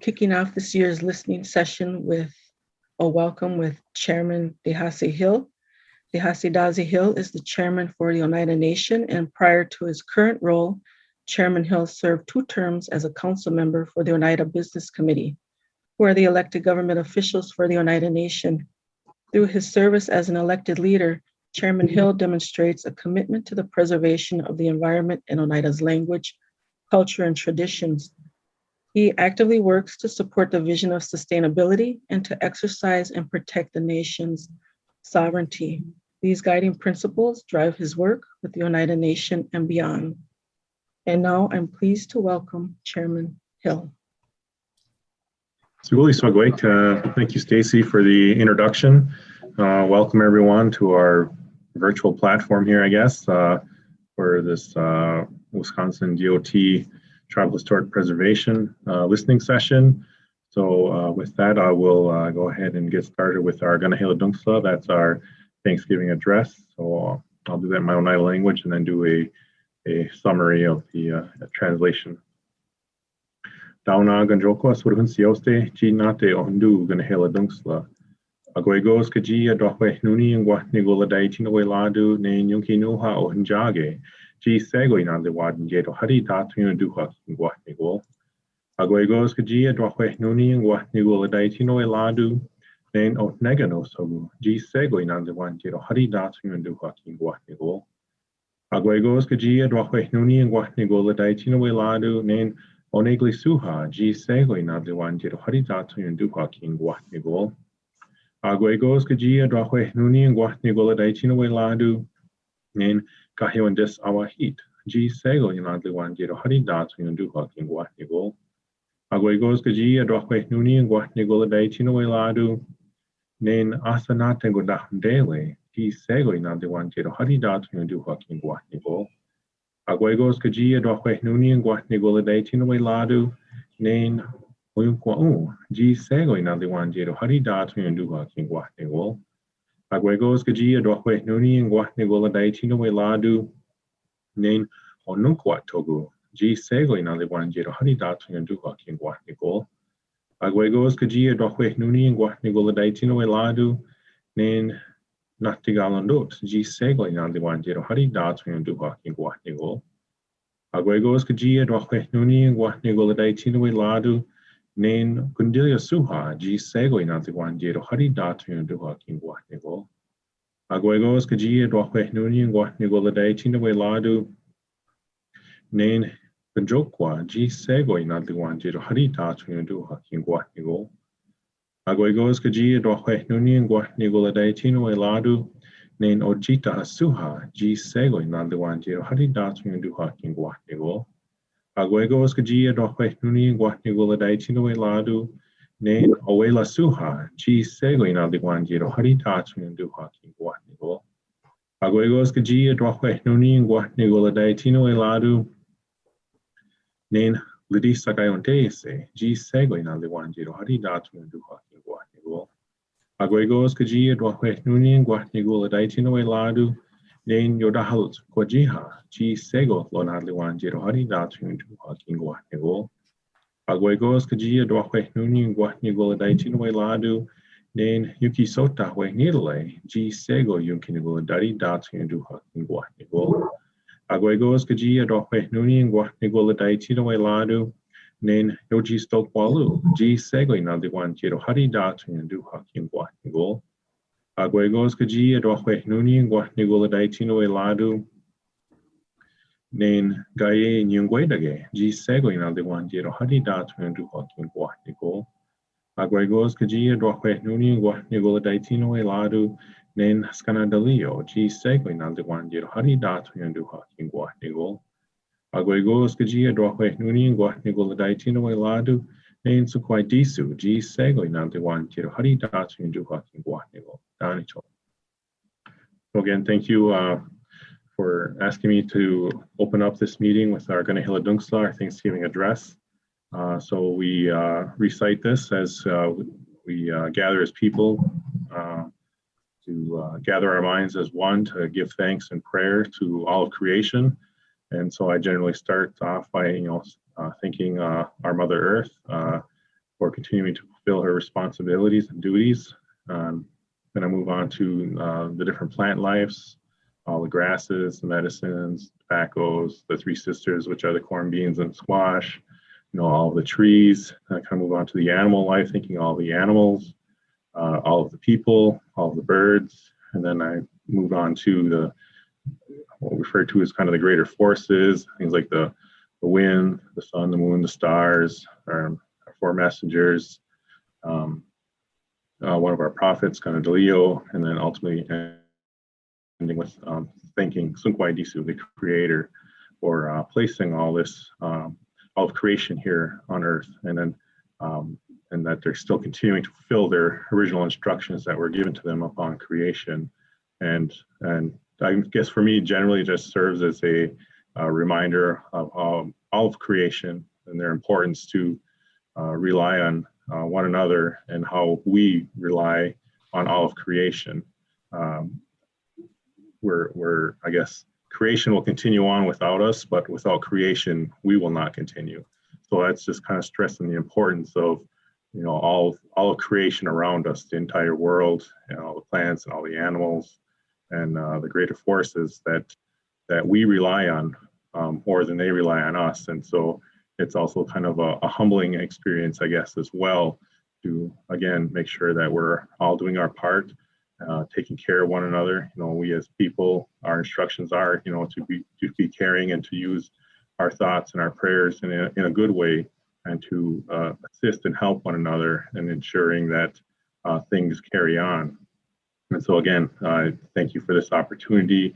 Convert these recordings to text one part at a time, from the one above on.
Kicking off this year's listening session with a welcome with Chairman Dehasi Hill. Dehasi Dazi Hill is the chairman for the Oneida Nation, and prior to his current role, Chairman Hill served 2 terms as a council member for the Oneida Business Committee, who are the elected government officials for the Oneida Nation. Through his service as an elected leader, Chairman Hill demonstrates a commitment to the preservation of the environment and Oneida's language, culture, and traditions. He actively works to support the vision of sustainability and to exercise and protect the nation's sovereignty. These guiding principles drive his work with the Oneida Nation and beyond. And now I'm pleased to welcome Chairman Hill. Thank you, Stacy, for the introduction. Welcome everyone to our virtual platform here, I guess, for this Wisconsin DOT Tribal Historic Preservation listening session. So with that, I will go ahead and get started with our Ganahela Dungsla. That's our Thanksgiving address. So I'll do that in my Oneida language and then do a summary of the translation. Dauna ganjoko aswurhun sioste chi nate ohndu Ganahela Dungsla. Agoegos kaji adohwe nuni ngwa nigola daitino ladu ne nyunki nuha ohnjage. G sego in the warden jeto hari datu duha ngwa nigol. Agoegos kaji adohwe nuni ngwa nigola daitino ladu ne negano sogu. G sego in the one jeto hari datu duha ngwa nigol. Agoegos kaji adohwe nuni ngwa nigola daitino ladu ne onegli suha. G sego in the one jeto hari datu duha ngwa nigol. Aguegos kaji adohwe nuni ngwa nigola daitino ladu ne Kahiwan des awahit. G sego inadli wan jero hari datu yunduha kingwa nigol. Aguegos kaji adohwe nuni ngwa nigola daitino ladu nen asanate godahundele. G sego inadli wan jero hari datu yunduha kingwa nigol. Aguegos kaji adohwe nuni ngwa nigola daitino ladu nen oyunkwa G sego inadli wan jero hari datu yunduha kingwa nigol. Aguegos kaji adohwe nuni ngwa nigola daitino ladu nen onunkwa togu. G sego inali wan jero hari datu yanduha kingwa nigol. Aguegos kaji adohwe nuni ngwa nigola daitino ladu nen natigalondot. G sego inali wan jero hari datu yanduha kingwa nigol. Aguegos kaji adohwe nuni ngwa nigola daitino ladu nen gundilia suha. G sego inali wan jero hari datu yanduha kingwa nigol. Aguegos kaji adohwe nuni ngwa nigola daitino ladu nen benjokwa. G sego inadli wan jero hari datu yanduha kingwa nigol. Aguegos kaji adohwe nuni ngwa nigola daitino ladu nen ojita hasuha. G sego inadli wan jero hari datu yanduha kingwa nigol. Aguegos kaji adohwe nuni ngwa nigola daitino ladu nen owela suha. G sego inadli wan jero hari datu yanduha kingwa nigol. Aguegos kaji adohwe nuni ngwa nigola daitino ladu nen lidisa gayonteese. G sego inadli wan jero hari datu yanduha kingwa nigol. Aguegos kaji adohwe nuni ngwa nigola daitino ladu nen yodahalut kwajiha. G sego lonadli wan jero hari datu yanduha kingwa nigol. Aguegos kaji adohwe nuni ngwa nigola daitino ladu nen yuki sota we nidale. G sego yunki nigola dari datu yanduha kingwa nigol. Aguegos kaji adohwe nuni ngwa nigola daitino ladu nen yoji stokwalu. G sego inadli wan jero hari datu yanduha kingwa nigol. Aguegos kaji adohwe nuni ngwa nigola daitino ladu nen gaye nyungwedage. G sego inadli wan jero hari datu yanduha kingwa nigol. Aguegos kaji adohwe nuni ngwa nigola daitino ladu nen skanadalio. G sego inadli wan jero hari datu yanduha kingwa nigol. Aguegos kaji adohwe nuni ngwa nigola daitino ladu nen sukwai disu. G sego inadli wan jero hari datu yanduha kingwa nigol. Danito. So again, thank you for asking me to open up this meeting with our Ganahela Dungsla, our Thanksgiving address. So we recite this as we gather as people to gather our minds as one to give thanks and prayer to all of creation. And so I generally start off by, thanking our Mother Earth for continuing to fulfill her responsibilities and duties. Then I move on to the different plant lives, all the grasses, the medicines, tobaccos, the three sisters, which are the corn, beans, and squash, all of the trees. I kind of move on to the animal life, thinking all the animals, all of the people, all of the birds. And then I move on to what we refer to as kind of the greater forces, things like the wind, the sun, the moon, the stars, our four messengers, one of our prophets, kind of DeLeo, and then ultimately ending with thanking Sunkwai Disu, the creator, for placing all this, all of creation here on Earth, and then and that they're still continuing to fulfill their original instructions that were given to them upon creation. And I guess for me, generally just serves as a reminder of all of creation and their importance to rely on one another and how we rely on all of creation. I guess creation will continue on without us, but without creation, we will not continue. So that's just kind of stressing the importance of, all of creation around us, the entire world, and all the plants and all the animals, and the greater forces that we rely on more than they rely on us. And so it's also kind of a humbling experience, I guess, as well, to again make sure that we're all doing our part, taking care of one another. We as people, our instructions are, to be caring and to use our thoughts and our prayers in a good way, and to assist and help one another in ensuring that things carry on. And so again, thank you for this opportunity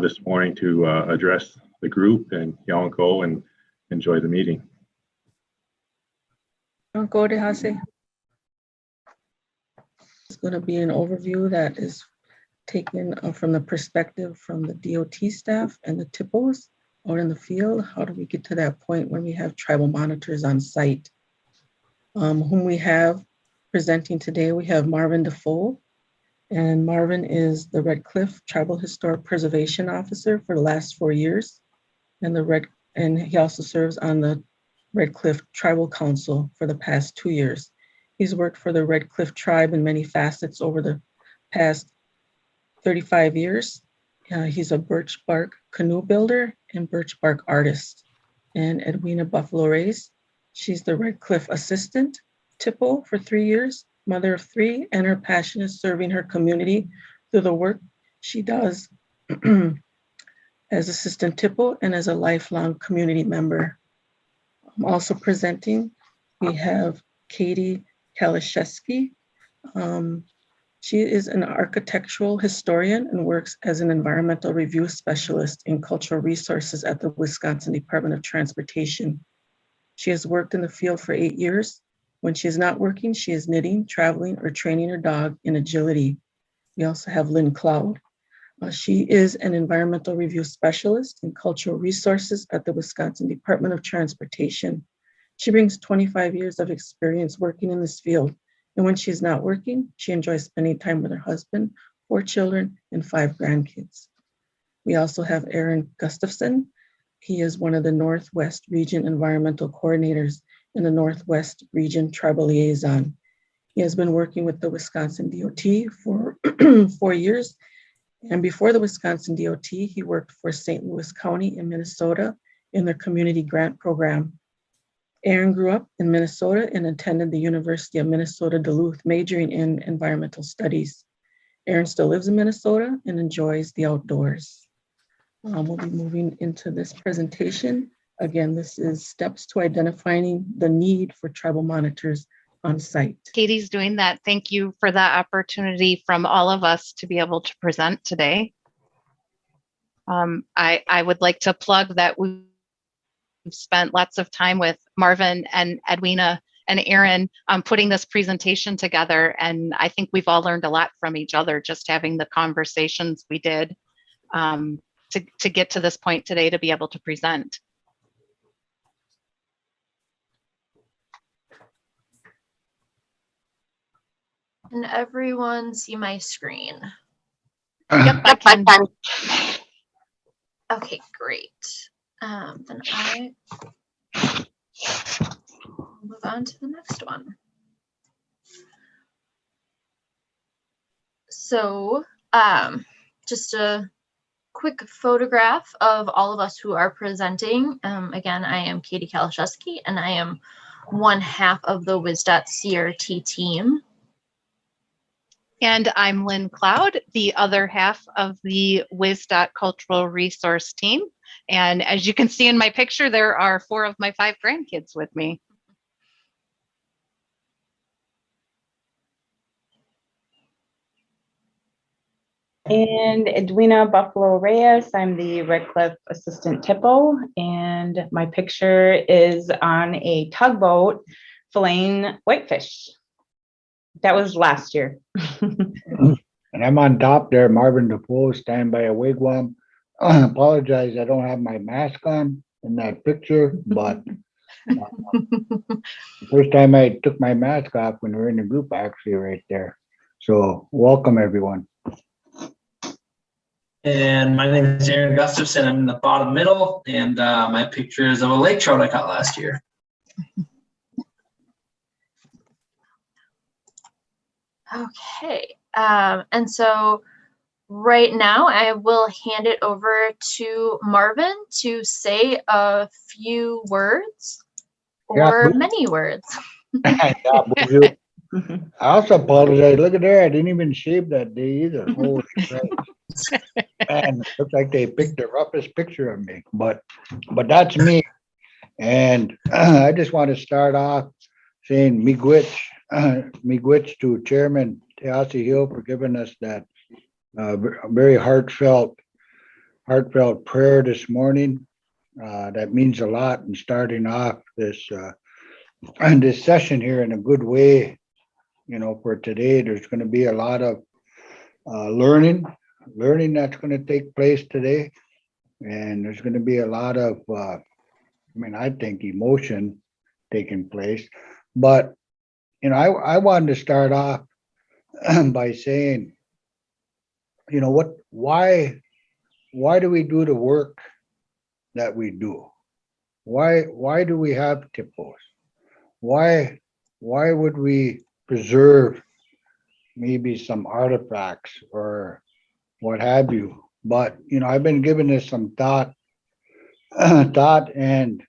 this morning to address the group, and y'all go and enjoy the meeting. Go to Hase. It's going to be an overview that is taken from the perspective from the DOT staff and the TPOs out in the field. How do we get to that point when we have tribal monitors on site? Whom we have presenting today, we have Marvin DeFoe, and Marvin is the Red Cliff Tribal Historic Preservation Officer for the last 4 years, and he also serves on the Red Cliff Tribal Council for the past 2 years. He's worked for the Red Cliff tribe in many facets over the past 35 years. He's a birch bark canoe builder and birch bark artist. And Edwina Buffalo Reyes, she's the Red Cliff Assistant TPO for 3 years, mother of 3, and her passion is serving her community through the work she does as Assistant TPO and as a lifelong community member. Also presenting, we have Katie Kalashevsky. She is an architectural historian and works as an environmental review specialist in cultural resources at the Wisconsin Department of Transportation. She has worked in the field for 8 years. When she is not working, she is knitting, traveling, or training her dog in agility. We also have Lynn Cloud. She is an environmental review specialist in cultural resources at the Wisconsin Department of Transportation. She brings 25 years of experience working in this field. And when she's not working, she enjoys spending time with her husband, 4 children, and 5 grandkids. We also have Aaron Gustafson. He is one of the Northwest Region Environmental Coordinators and the Northwest Region Tribal Liaison. He has been working with the Wisconsin DOT for 4 years. And before the Wisconsin DOT, he worked for St. Louis County in Minnesota in their community grant program. Aaron grew up in Minnesota and attended the University of Minnesota Duluth, majoring in environmental studies. Aaron still lives in Minnesota and enjoys the outdoors. We'll be moving into this presentation. Again, this is steps to identifying the need for tribal monitors on site. Katie's doing that. Thank you for that opportunity from all of us to be able to present today. I would like to plug that we've spent lots of time with Marvin and Edwina and Aaron putting this presentation together. And I think we've all learned a lot from each other, just having the conversations we did to get to this point today to be able to present. Can everyone see my screen? Yep, I can. Okay, great. Then Move on to the next one. So just a quick photograph of all of us who are presenting. Again, I am Katie Kalashewski, and I am one half of the WisDOT CRT team. And I'm Lynn Cloud, the other half of the WisDOT Cultural Resource team. And as you can see in my picture, there are 4 of my 5 grandkids with me. And Edwina Buffalo Reyes, I'm the Red Cliff Assistant TPO, and my picture is on a tugboat filleting whitefish. That was last year. And I'm on top there, Marvin DeFoe, stand by a wigwam. Apologize, I don't have my mask on in that picture, but first time I took my mask off when we were in the group, actually, right there. So welcome, everyone. And my name is Aaron Gustafson. I'm in the bottom middle, and my picture is of a lake trout I caught last year. Okay, and so right now I will hand it over to Marvin to say a few words or many words. Yeah, bonjour. I also apologize. Look at there, I didn't even shave that day either. Holy crap. Man, looks like they picked the roughest picture of me, but that's me. And I just want to start off saying miigwech to Chairman Teasi Hill for giving us that very heartfelt prayer this morning. That means a lot in starting off this session here in a good way. You know, for today, there's going to be a lot of learning that's going to take place today, and there's going to be a lot of I think emotion taking place. But you know, I wanted to start off by saying, you know, why do we do the work that we do? Why do we have TPOs? Why would we preserve maybe some artifacts or what have you? But you know, I've been giving this some thought, and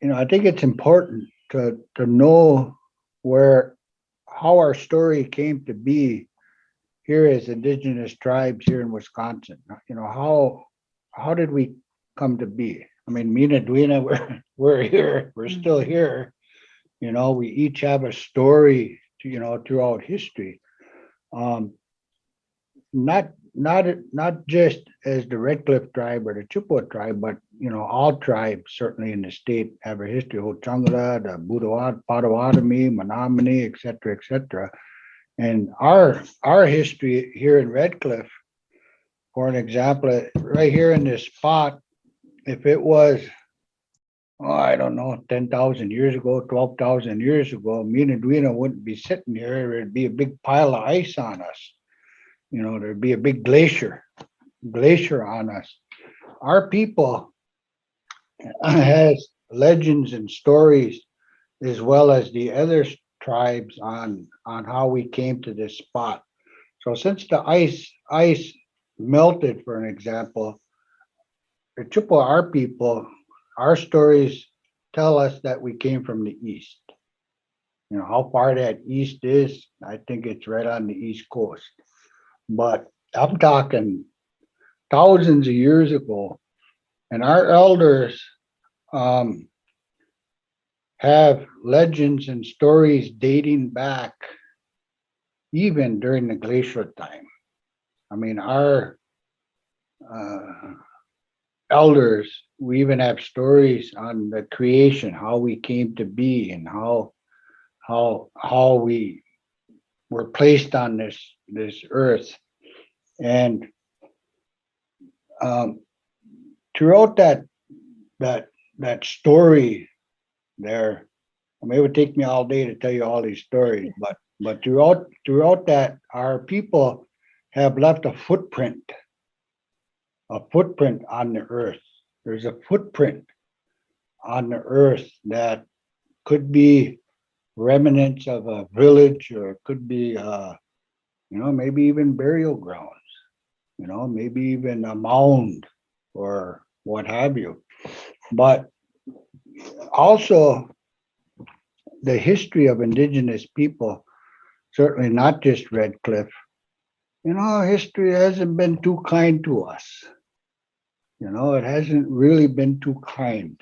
you know, I think it's important to know how our story came to be here as indigenous tribes here in Wisconsin. You know, how did we come to be? I mean, me and Edwina, we're here, we're still here. You know, we each have a story, you know, throughout history. Not just as the Red Cliff tribe or the Chippewa tribe, but you know, all tribes certainly in the state have a history. Ho-Changala, the Potawatomi, Menominee, et cetera. And our history here in Red Cliff, for an example, right here in this spot, if it was, I don't know, 10,000 years ago, 12,000 years ago, me and Edwina wouldn't be sitting here. There'd be a big pile of ice on us. You know, there'd be a big glacier on us. Our people has legends and stories as well as the other tribes on how we came to this spot. So since the ice melted, for an example, the Chippewa, our people, our stories tell us that we came from the east. You know, how far that east is, I think it's right on the east coast. But I'm talking thousands of years ago, and our elders have legends and stories dating back even during the glacial time. I mean, our elders, we even have stories on the creation, how we came to be, and how we were placed on this earth. And throughout that story there, I mean, it would take me all day to tell you all these stories, but throughout that, our people have left a footprint on the earth. There's a footprint on the earth that could be remnants of a village, or it could be, maybe even burial grounds, maybe even a mound or what have you. But also the history of indigenous people, certainly not just Red Cliff, history hasn't been too kind to us. It hasn't really been too kind.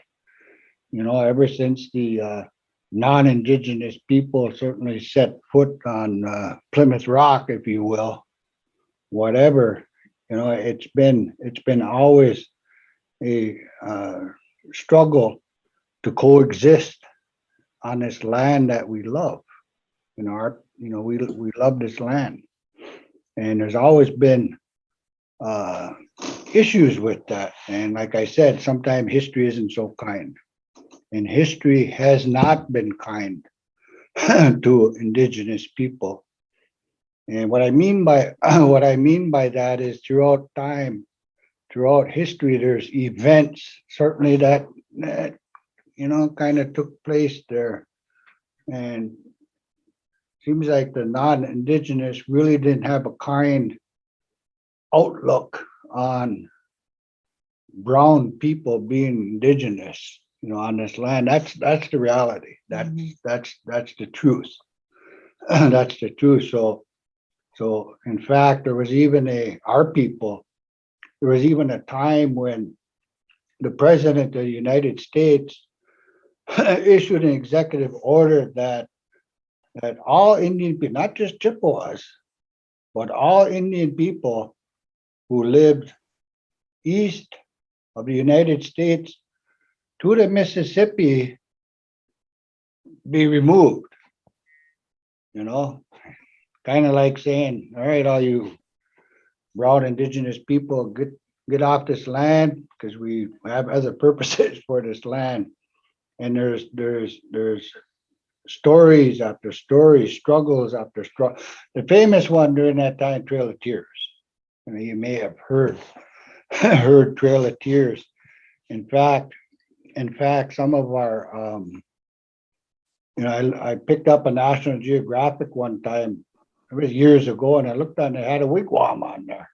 Ever since the non-indigenous people certainly set foot on Plymouth Rock, if you will, whatever, it's been always a struggle to coexist on this land that we love. We love this land, and there's always been issues with that. And like I said, sometimes history isn't so kind, and history has not been kind to indigenous people. And what I mean by that is throughout time, throughout history, there's events certainly that kind of took place there, and seems like the non-indigenous really didn't have a kind outlook on brown people being indigenous, on this land. That's the reality. That's the truth. That's the truth. So in fact, there was even there was even a time when the president of the United States issued an executive order that all Indian people, not just Chippewas, but all Indian people who lived east of the United States to the Mississippi be removed. Kind of like saying, all right, all you brown indigenous people, get off this land, because we have other purposes for this land. And there's stories after stories, struggles after struggle. The famous one during that time, Trail of Tears. You may have heard Trail of Tears. In fact, some of our I picked up a National Geographic one time. It was years ago, and I looked on. They had a wigwam on there.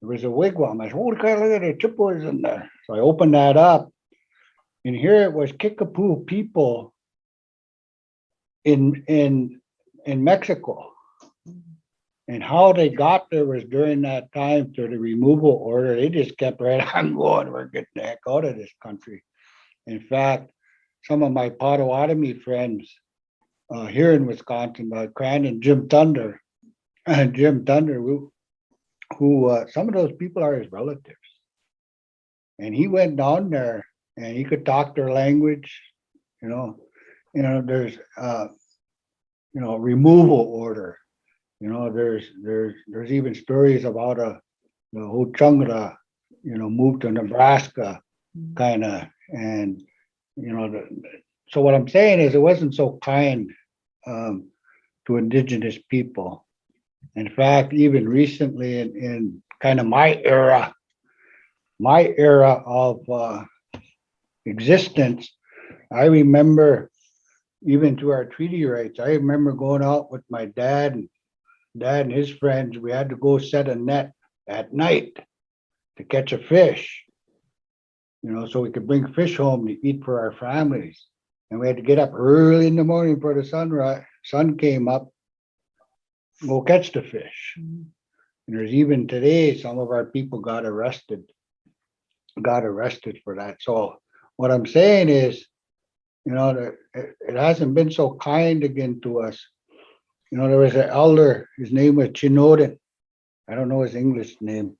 There was a wigwam. I said, "Holy cow! Look at the Chippewas in there." So I opened that up, and here it was Kickapoo people in Mexico, and how they got there was during that time through the removal order. They just kept right on going. We're getting the heck out of this country. In fact, some of my Potawatomi friends here in Wisconsin, Crandon, Jim Thunder, who some of those people are his relatives, and he went down there and he could talk their language. There's removal order. There's even stories about the Ho-Chungra, moved to Nebraska, kind of, and so what I'm saying is it wasn't so kind to indigenous people. In fact, even recently in kind of my era of existence, I remember even to our treaty rights, I remember going out with my dad and his friends. We had to go set a net at night to catch a fish, so we could bring fish home to eat for our families. And we had to get up early in the morning before the sun came up, go catch the fish. And there's even today, some of our people got arrested for that. So what I'm saying is, it hasn't been so kind again to us. There was an elder, his name was Chinoden. I don't know his English name.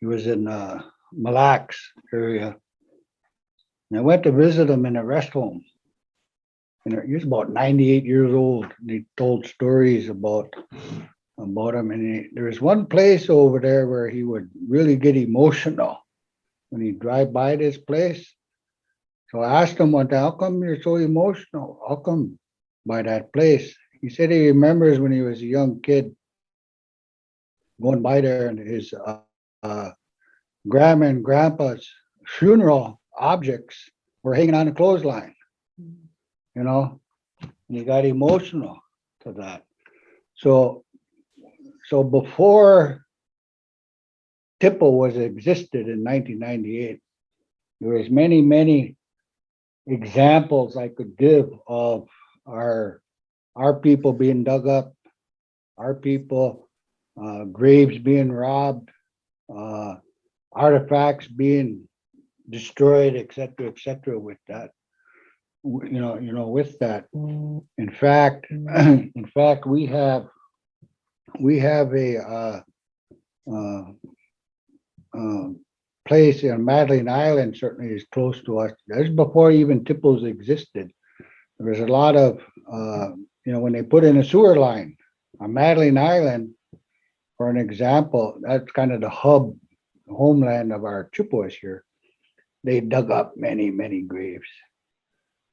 He was in Mille Lacs area. And I went to visit him in a rest home. And he was about 98 years old. And he told stories about him. And there was one place over there where he would really get emotional when he'd drive by this place. So I asked him one time, how come you're so emotional? How come by that place? He said he remembers when he was a young kid going by there, and his grandma and grandpa's funeral objects were hanging on a clothesline, you know, and he got emotional to that. So before TPO was existed in 1998, there was many examples I could give of our people being dug up, our people, graves being robbed, artifacts being destroyed, et cetera, with that. With that. In fact, we have a place in Madeline Island certainly is close to us. That's before even TPOs existed. There was a lot of, when they put in a sewer line on Madeline Island, for an example, that's kind of the hub, homeland of our Chippewas here. They dug up many graves,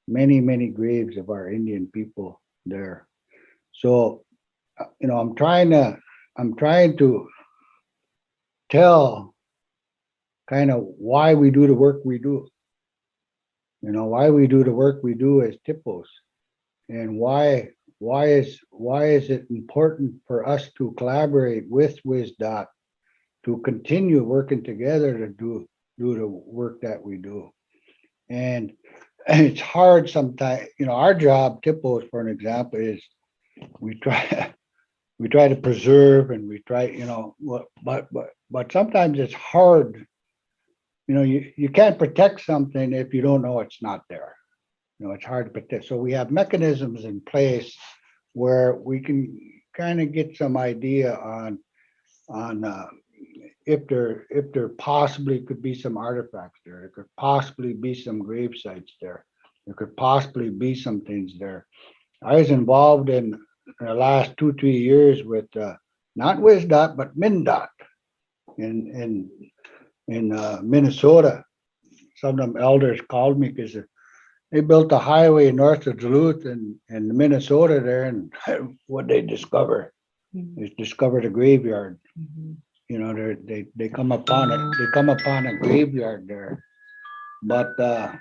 many graves of our Indian people there. So, I'm trying to tell kind of why we do the work we do. Why we do the work we do as TPOs, and why is it important for us to collaborate with WisDOT to continue working together to do the work that we do. And it's hard sometimes, our job, TPOs, for an example, is we try to preserve, and we try, but sometimes it's hard. You can't protect something if you don't know it's not there. It's hard to protect. So we have mechanisms in place where we can kind of get some idea on if there possibly could be some artifacts there. There could possibly be some grave sites there. There could possibly be some things there. I was involved in the last 2-3 years with not WisDOT but MnDOT in Minnesota. Some of them elders called me because they built a highway north of Duluth and Minnesota there, and what they discover is discovered a graveyard. They come upon it. They come upon a graveyard there, but my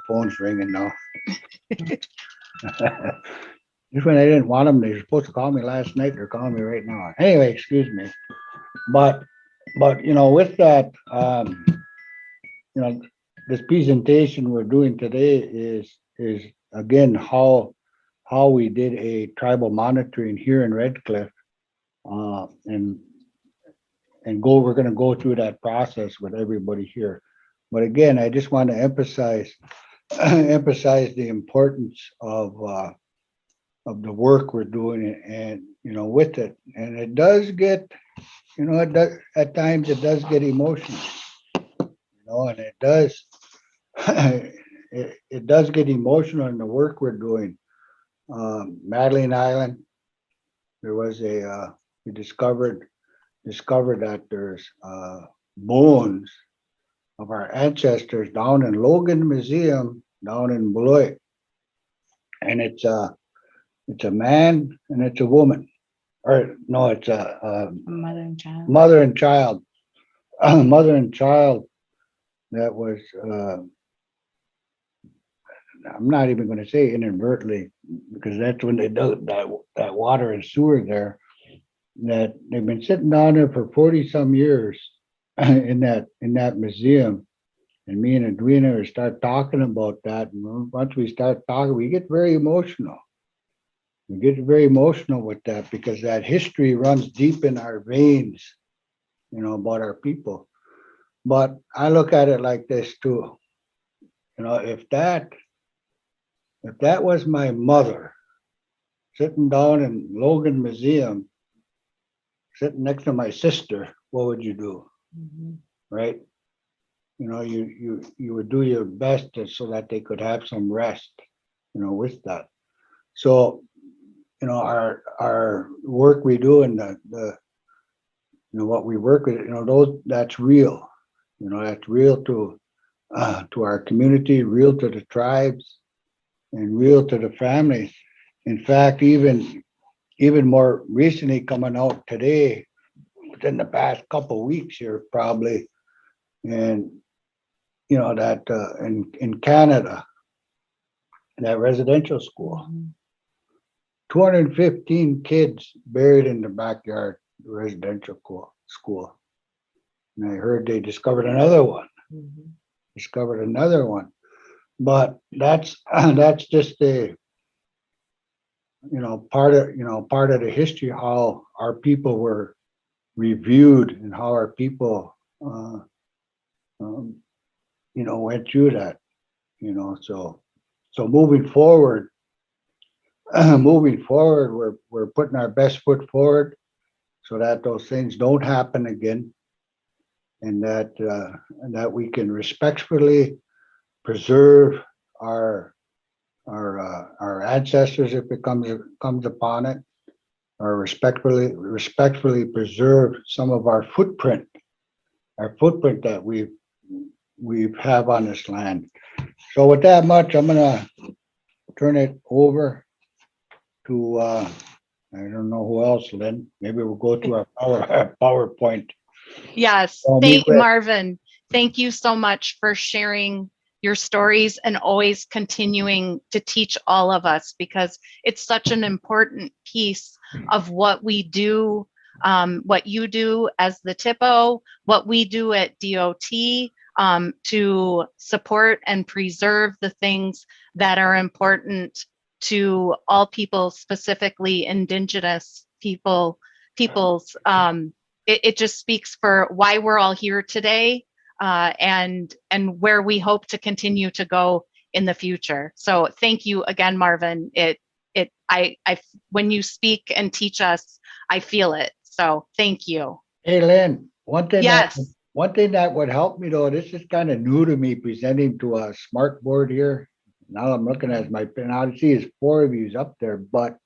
phone's ringing now. Just when I didn't want them, they were supposed to call me last night. They're calling me right now. Anyway, excuse me. But with that, this presentation we're doing today is again how we did a tribal monitoring here in Red Cliff, and we're going to go through that process with everybody here. But again, I just want to emphasize the importance of the work we're doing, and with it, and it does get, it does at times, it does get emotional, and it does it does get emotional in the work we're doing. Madeline Island, there was we discovered that there's bones of our ancestors down in Logan Museum down in Beloit, and it's a man and it's a woman, or no, it's a Mother and child. mother and child, mother and child that was. I'm not even going to say inadvertently, because that's when they dug that water and sewer there. That they've been sitting down there for 40 some years in that museum, and me and Edwina start talking about that. And once we start talking, we get very emotional. We get very emotional with that because that history runs deep in our veins, about our people. But I look at it like this too. If that was my mother sitting down in Logan Museum, sitting next to my sister, what would you do? Right? You would do your best so that they could have some rest, with that. So, our work we do and the what we work with, that's real. That's real to our community, real to the tribes, and real to the families. In fact, even more recently, coming out today, within the past couple of weeks here, probably, and you know, that in Canada, in that residential school, 215 kids buried in the backyard, residential school. And I heard they discovered another one. But that's just a, part of the history, how our people were reviewed and how our people went through that. So moving forward, we're putting our best foot forward so that those things don't happen again, and that we can respectfully preserve our ancestors if it comes upon it, or respectfully preserve some of our footprint that we have on this land. So with that much, I'm gonna turn it over to I don't know who else, Lynn. Maybe we'll go to our PowerPoint. Yes, Marvin, thank you so much for sharing your stories and always continuing to teach all of us, because it's such an important piece of what we do, what you do as the TPO, what we do at DOT, to support and preserve the things that are important to all people, specifically Indigenous peoples. It just speaks for why we're all here today, and where we hope to continue to go in the future. So thank you again, Marvin. When you speak and teach us, I feel it. So thank you. Hey, Lynn, one thing Yes. that would help me though, this is kind of new to me, presenting to a smart board here. Now I'm looking at my pen. I see is 4 of yous up there, but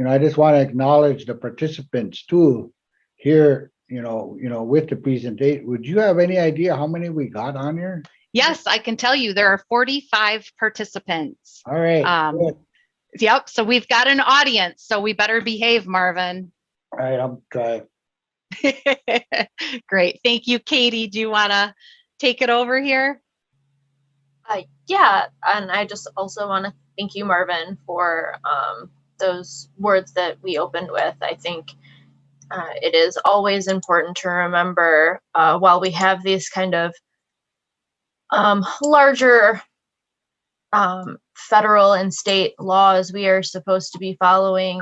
I just want to acknowledge the participants too here, with the presentation. Would you have any idea how many we got on here? Yes, I can tell you there are 45 participants. All right. Good. Yep. So we've got an audience, so we better behave, Marvin. All right, I'm trying. Great. Thank you, Katie. Do you want to take it over here? Yeah, and I just also want to thank you, Marvin, for those words that we opened with. I think it is always important to remember, while we have these kind of larger federal and state laws, we are supposed to be following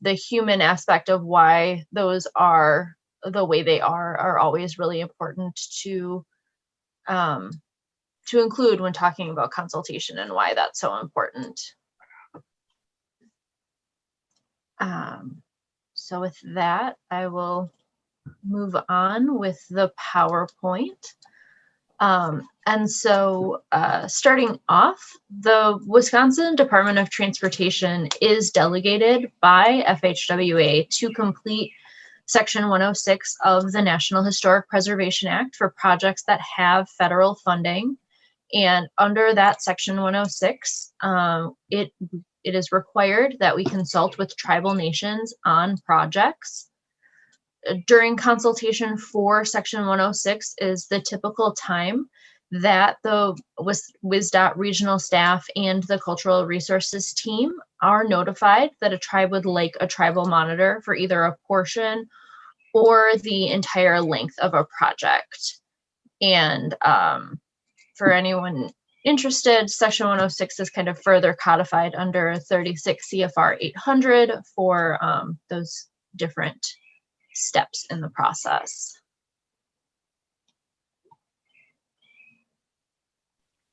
the human aspect of why those are the way they are always really important to include when talking about consultation and why that's so important. So with that, I will move on with the PowerPoint. And so starting off, the Wisconsin Department of Transportation is delegated by FHWA to complete Section 106 of the National Historic Preservation Act for projects that have federal funding. And under that Section 106, it is required that we consult with tribal nations on projects. During consultation for Section 106 is the typical time that the WisDOT regional staff and the cultural resources team are notified that a tribe would like a tribal monitor for either a portion or the entire length of a project. And for anyone interested, Section 106 is kind of further codified under 36 CFR 800 for those different steps in the process.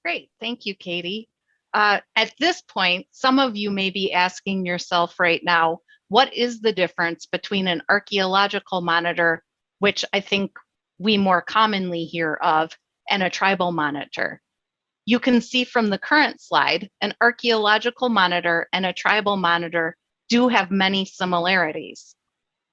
Great, thank you, Katie. At this point, some of you may be asking yourself right now, what is the difference between an archaeological monitor, which I think we more commonly hear of, and a tribal monitor? You can see from the current slide, an archaeological monitor and a tribal monitor do have many similarities.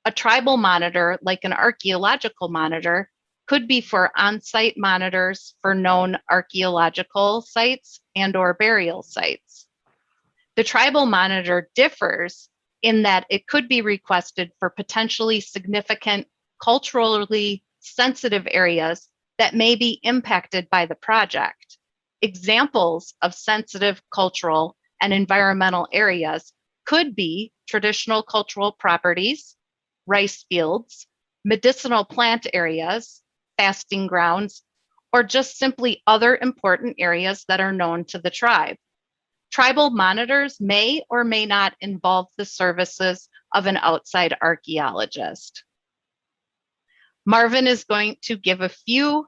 A tribal monitor, like an archaeological monitor, could be for on-site monitors for known archaeological sites and/or burial sites. The tribal monitor differs in that it could be requested for potentially significant culturally sensitive areas that may be impacted by the project. Examples of sensitive cultural and environmental areas could be traditional cultural properties, rice fields, medicinal plant areas, fasting grounds, or just simply other important areas that are known to the tribe. Tribal monitors may or may not involve the services of an outside archaeologist. Marvin is going to give a few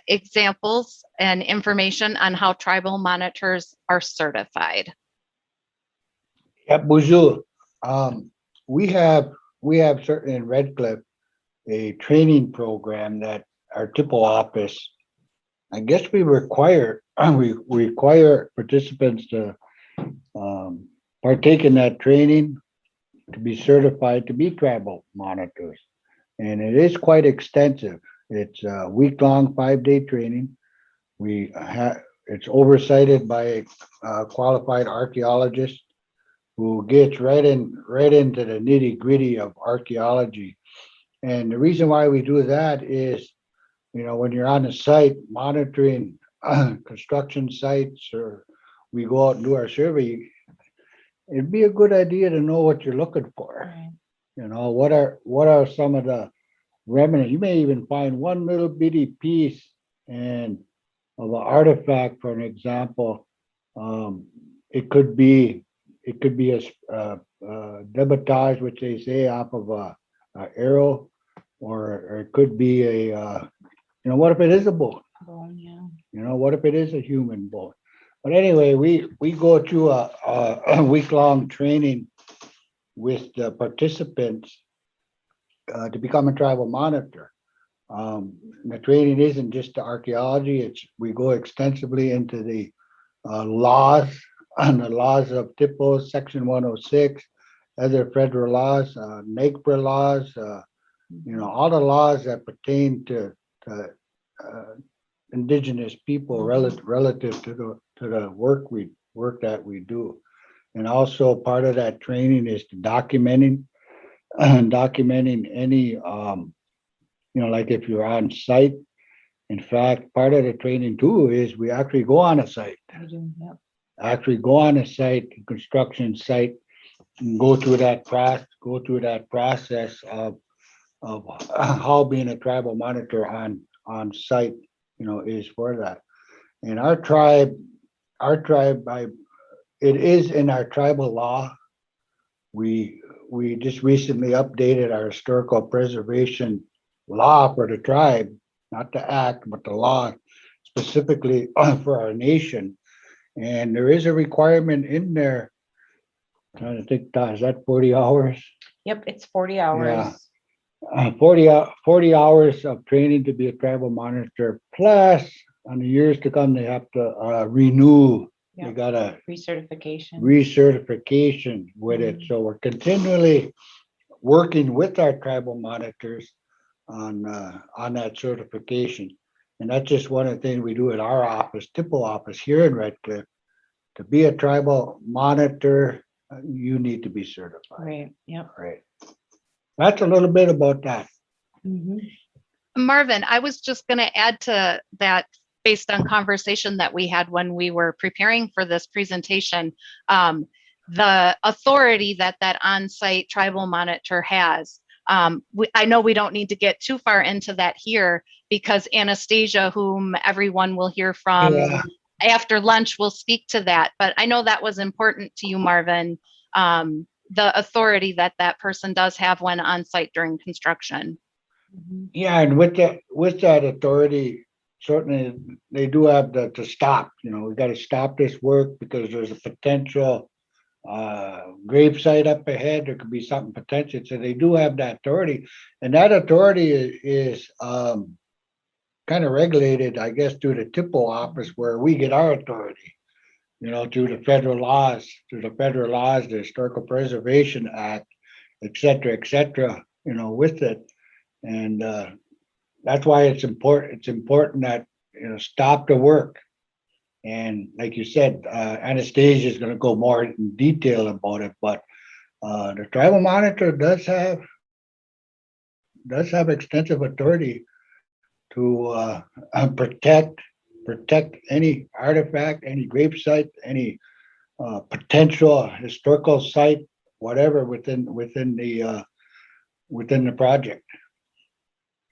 examples and information on how tribal monitors are certified. Yeah, bonjour. We have certainly in Red Cliff a training program that our TPO office, I guess we require participants to partake in that training to be certified to be tribal monitors. And it is quite extensive. It's a week-long, 5-day training. It's oversighted by a qualified archaeologist who gets right into the nitty-gritty of archaeology. And the reason why we do that is, when you're on a site monitoring construction sites, or we go out and do our survey, it'd be a good idea to know what you're looking for. Right. What are some of the remnants? You may even find one little bitty piece and of an artifact, for an example. It could be a debitage, which they say, off of a arrow, or it could be a what if it is a bone? Bone, yeah. What if it is a human bone? But anyway, we go through a week-long training with the participants to become a tribal monitor. The training isn't just the archaeology; we go extensively into the laws and the laws of TPO, Section 106, other federal laws, NAGPRA laws, all the laws that pertain to indigenous people relative to the work that we do. And also part of that training is documenting any like if you're on site. In fact, part of the training too is we actually go on a site. We do, yep. Actually go on a site, construction site, and go through that process of how being a tribal monitor on site, is for that. And our tribe, it is in our tribal law. We just recently updated our historical preservation law for the tribe, not the act, but the law specifically for our nation. And there is a requirement in there. Trying to think, is that 40 hours? Yep, it's 40 hours. Yeah. 40 hours of training to be a tribal monitor, plus on the years to come, they have to renew. Yeah. They got a Recertification. with it. So we're continually working with our tribal monitors on that certification. And that's just one of the things we do at our office, TPO office here in Red Cliff. To be a tribal monitor, you need to be certified. Right, yep. Right. That's a little bit about that. Mhm. Marvin, I was just going to add to that based on conversation that we had when we were preparing for this presentation. The authority that on-site tribal monitor has. I know we don't need to get too far into that here because Anastasia, whom everyone will hear from after lunch, will speak to that. But I know that was important to you, Marvin, the authority that person does have when on site during construction. Yeah, and with that authority, certainly they do have to stop. We got to stop this work because there's a potential grave site up ahead. There could be something potential. So they do have that authority, and that authority is kind of regulated, I guess, through the TPO office where we get our authority. Through the federal laws, the Historical Preservation Act, et cetera, with it. And that's why it's important. It's important that stop the work. And like you said, Anastasia is going to go more in detail about it. But the tribal monitor does have extensive authority to protect any artifact, any grave site, any potential historical site, whatever within the project.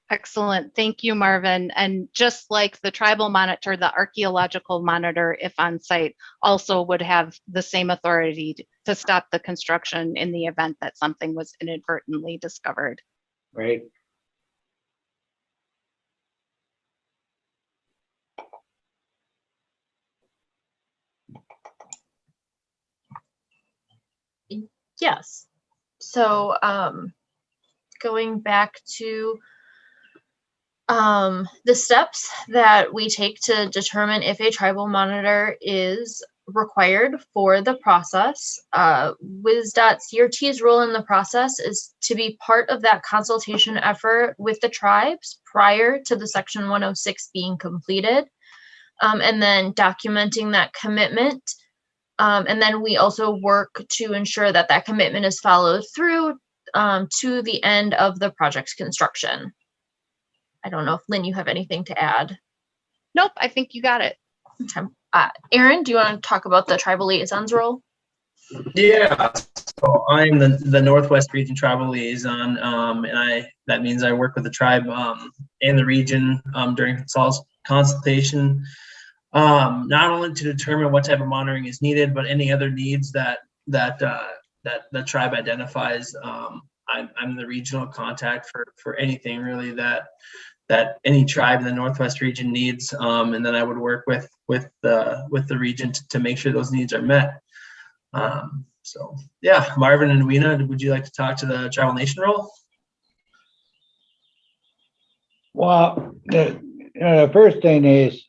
Excellent. Thank you, Marvin. And just like the tribal monitor, the archaeological monitor, if on site, also would have the same authority to stop the construction in the event that something was inadvertently discovered. Right. Yes. So going back to the steps that we take to determine if a tribal monitor is required for the process. WisDOT CRT's role in the process is to be part of that consultation effort with the tribes prior to the Section 106 being completed, and then documenting that commitment. And then we also work to ensure that that commitment is followed through to the end of the project's construction. I don't know if Lynn, you have anything to add. Nope, I think you got it. Okay. Aaron, do you want to talk about the tribal liaison's role? Yeah, so I'm the Northwest Region Tribal Liaison, and that means I work with the tribe and the region during consultation, not only to determine what type of monitoring is needed, but any other needs that the tribe identifies. I'm the regional contact for anything really that any tribe in the Northwest region needs, and then I would work with the region to make sure those needs are met. So yeah, Marvin and Edwina, would you like to talk to the tribal nation role? Well, the first thing is,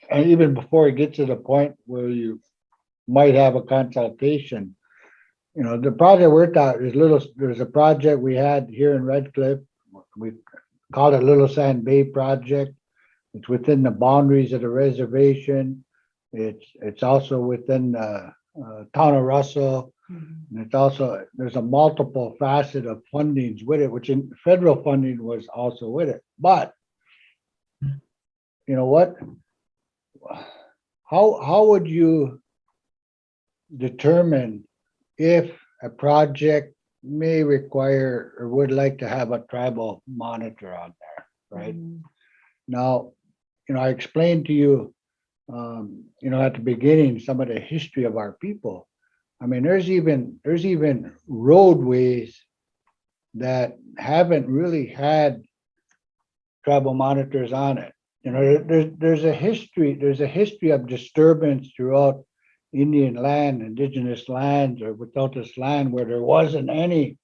and even before it gets to the point where you might have a consultation, the project we're talking is there's a project we had here in Red Cliff. We called it Little Sand Bay Project. It's within the boundaries of the reservation. It's also within the town of Russell. And it's also, there's a multiple facet of fundings with it, which in federal funding was also with it. But you know what? How would you determine if a project may require or would like to have a tribal monitor on there, right? Now, I explained to you, at the beginning, some of the history of our people. I mean, there's even roadways that haven't really had tribal monitors on it. There's a history of disturbance throughout Indian land, indigenous lands, or without this land where there wasn't any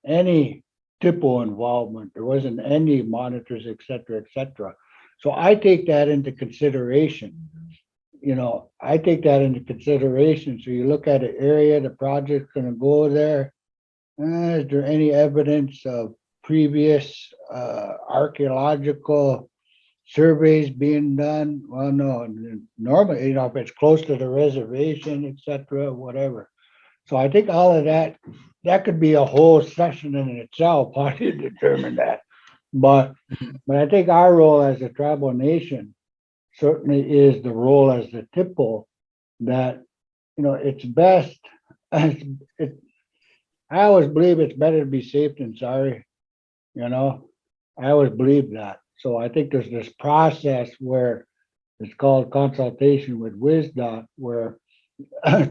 TPO involvement, there wasn't any monitors, et cetera, et cetera. So I take that into consideration. I take that into consideration. So you look at an area, the project's going to go there. Is there any evidence of previous archaeological surveys being done? Well, no. Normally, if it's close to the reservation, et cetera, whatever. So I think all of that could be a whole session in itself, how do you determine that? But I think our role as a tribal nation certainly is the role as the TPO that, it's best. I always believe it's better to be safe than sorry. I always believe that. So I think there's this process where it's called consultation with WisDOT, where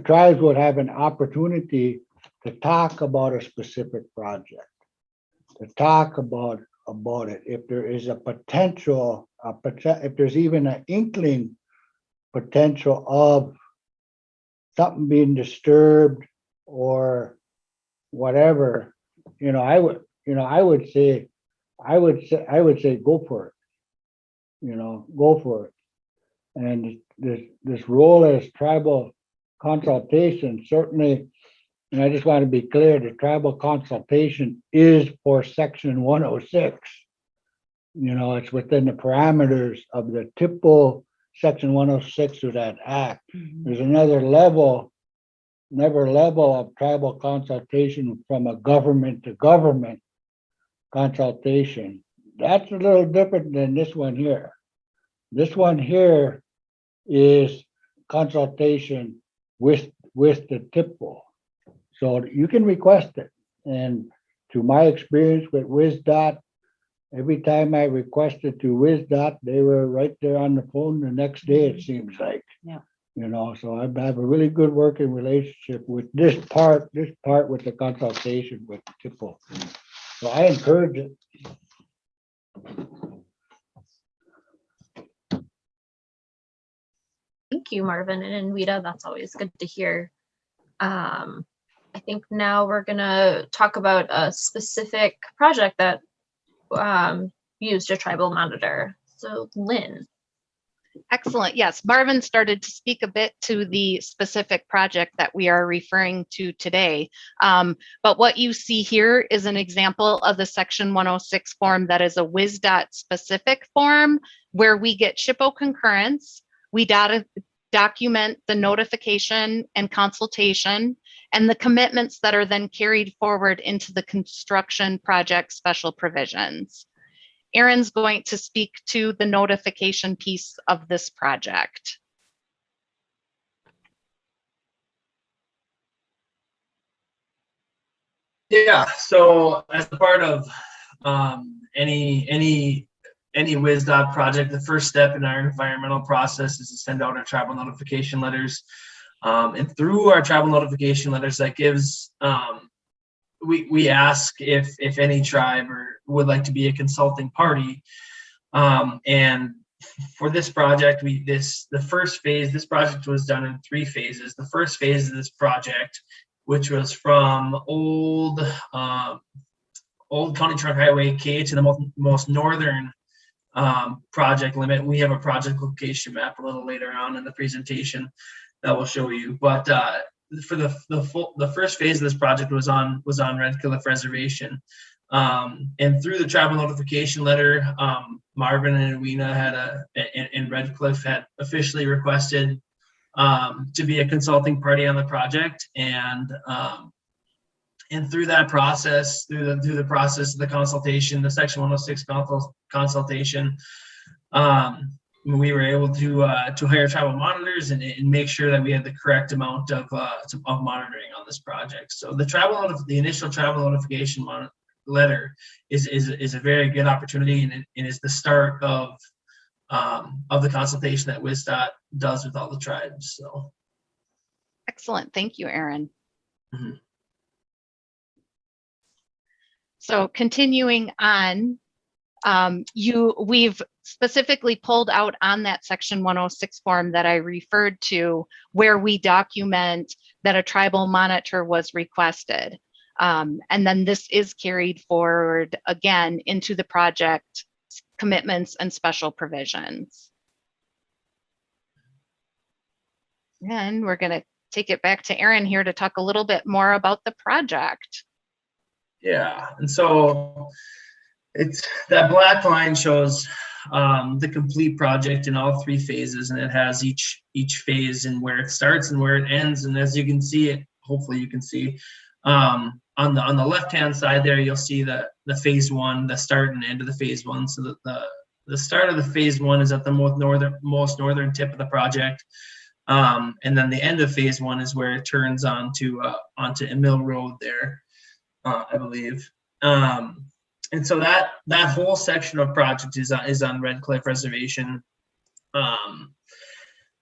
tribes would have an opportunity to talk about a specific project, to talk about it. If there is a potential, if there's even an inkling potential of something being disturbed or whatever, I would say go for it. Go for it. And this role as tribal consultation, certainly, and I just want to be clear, the tribal consultation is for Section 106. It's within the parameters of the TPO Section 106 of that act. There's another level of tribal consultation from a government to government consultation. that's a little different than this one here. This one here is consultation with the TPO. So you can request it. And to my experience with WisDOT, every time I requested to WisDOT, they were right there on the phone the next day, it seems like. Yeah. You know, so I have a really good working relationship with this part with the consultation with the TPO. So I encourage it. Thank you, Marvin and Anwita. That's always good to hear. I think now we're gonna talk about a specific project that used a tribal monitor. So Lynn. Excellent. Yes, Marvin started to speak a bit to the specific project that we are referring to today. But what you see here is an example of the Section 106 form that is a WisDOT specific form where we get SHPO concurrence. We document the notification and consultation and the commitments that are then carried forward into the construction project special provisions. Aaron's going to speak to the notification piece of this project. Yeah, so as a part of any WisDOT project, the first step in our environmental process is to send out our tribal notification letters. And through our tribal notification letters, that gives we ask if any tribe would like to be a consulting party. And for this project, the first phase, this project was done in 3 phases. The first phase of this project, which was from old County Trunk Highway K to the most northern project limit. We have a project location map a little later on in the presentation that will show you. But for the first phase of this project was on Red Cliff Reservation. And through the tribal notification letter, Marvin and Edwina and Red Cliff had officially requested to be a consulting party on the project, and through that process, through the process of the consultation, the Section 106 consultation, we were able to hire tribal monitors and make sure that we had the correct amount of monitoring on this project. So the initial tribal notification letter is a very good opportunity, and is the start of the consultation that WisDOT does with all the tribes. So Excellent. Thank you, Aaron. Mhm. So continuing on, we've specifically pulled out on that Section 106 form that I referred to, where we document that a tribal monitor was requested. And then this is carried forward again into the project commitments and special provisions. And we're going to take it back to Aaron here to talk a little bit more about the project. Yeah, and so it's that black line shows the complete project in all 3 phases, and it has each phase and where it starts and where it ends. And as you can see, hopefully you can see on the left hand side there, you'll see the phase 1, the start and end of the phase 1. So the start of the phase 1 is at the most northern tip of the project, and then the end of phase 1 is where it turns onto Mill Road there, I believe. And so that whole section of project is on Red Cliff Reservation.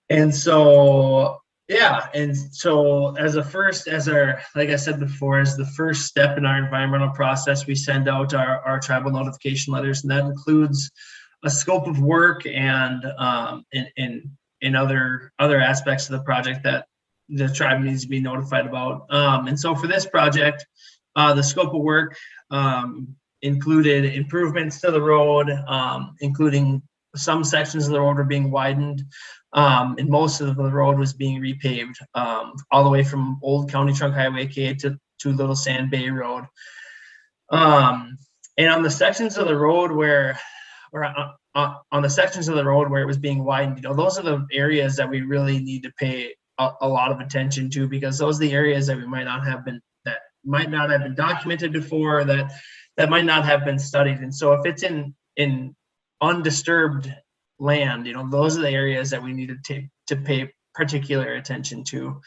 And so, yeah, and so like I said before, as the first step in our environmental process, we send out our tribal notification letters, and that includes a scope of work and other aspects of the project that the tribe needs to be notified about. And so for this project, the scope of work included improvements to the road, including some sections of the road were being widened, and most of the road was being repaved, all the way from Old County Trunk Highway K to Little Sand Bay Road. And on the sections of the road where it was being widened, those are the areas that we really need to pay a lot of attention to, because those are the areas that might not have been documented before, that might not have been studied. And so if it's in in undisturbed land, those are the areas that we need to pay particular attention to.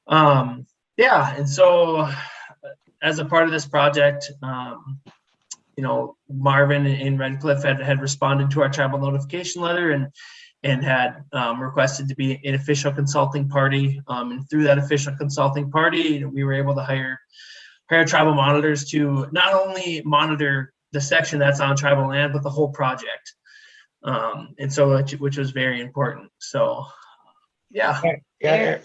Yeah, and so as a part of this project, Marvin in Red Cliff had responded to our tribal notification letter and had requested to be an official consulting party. And through that official consulting party, we were able to hire tribal monitors to not only monitor the section that's on tribal land, but the whole project. And so, which was very important. So, yeah. Yeah.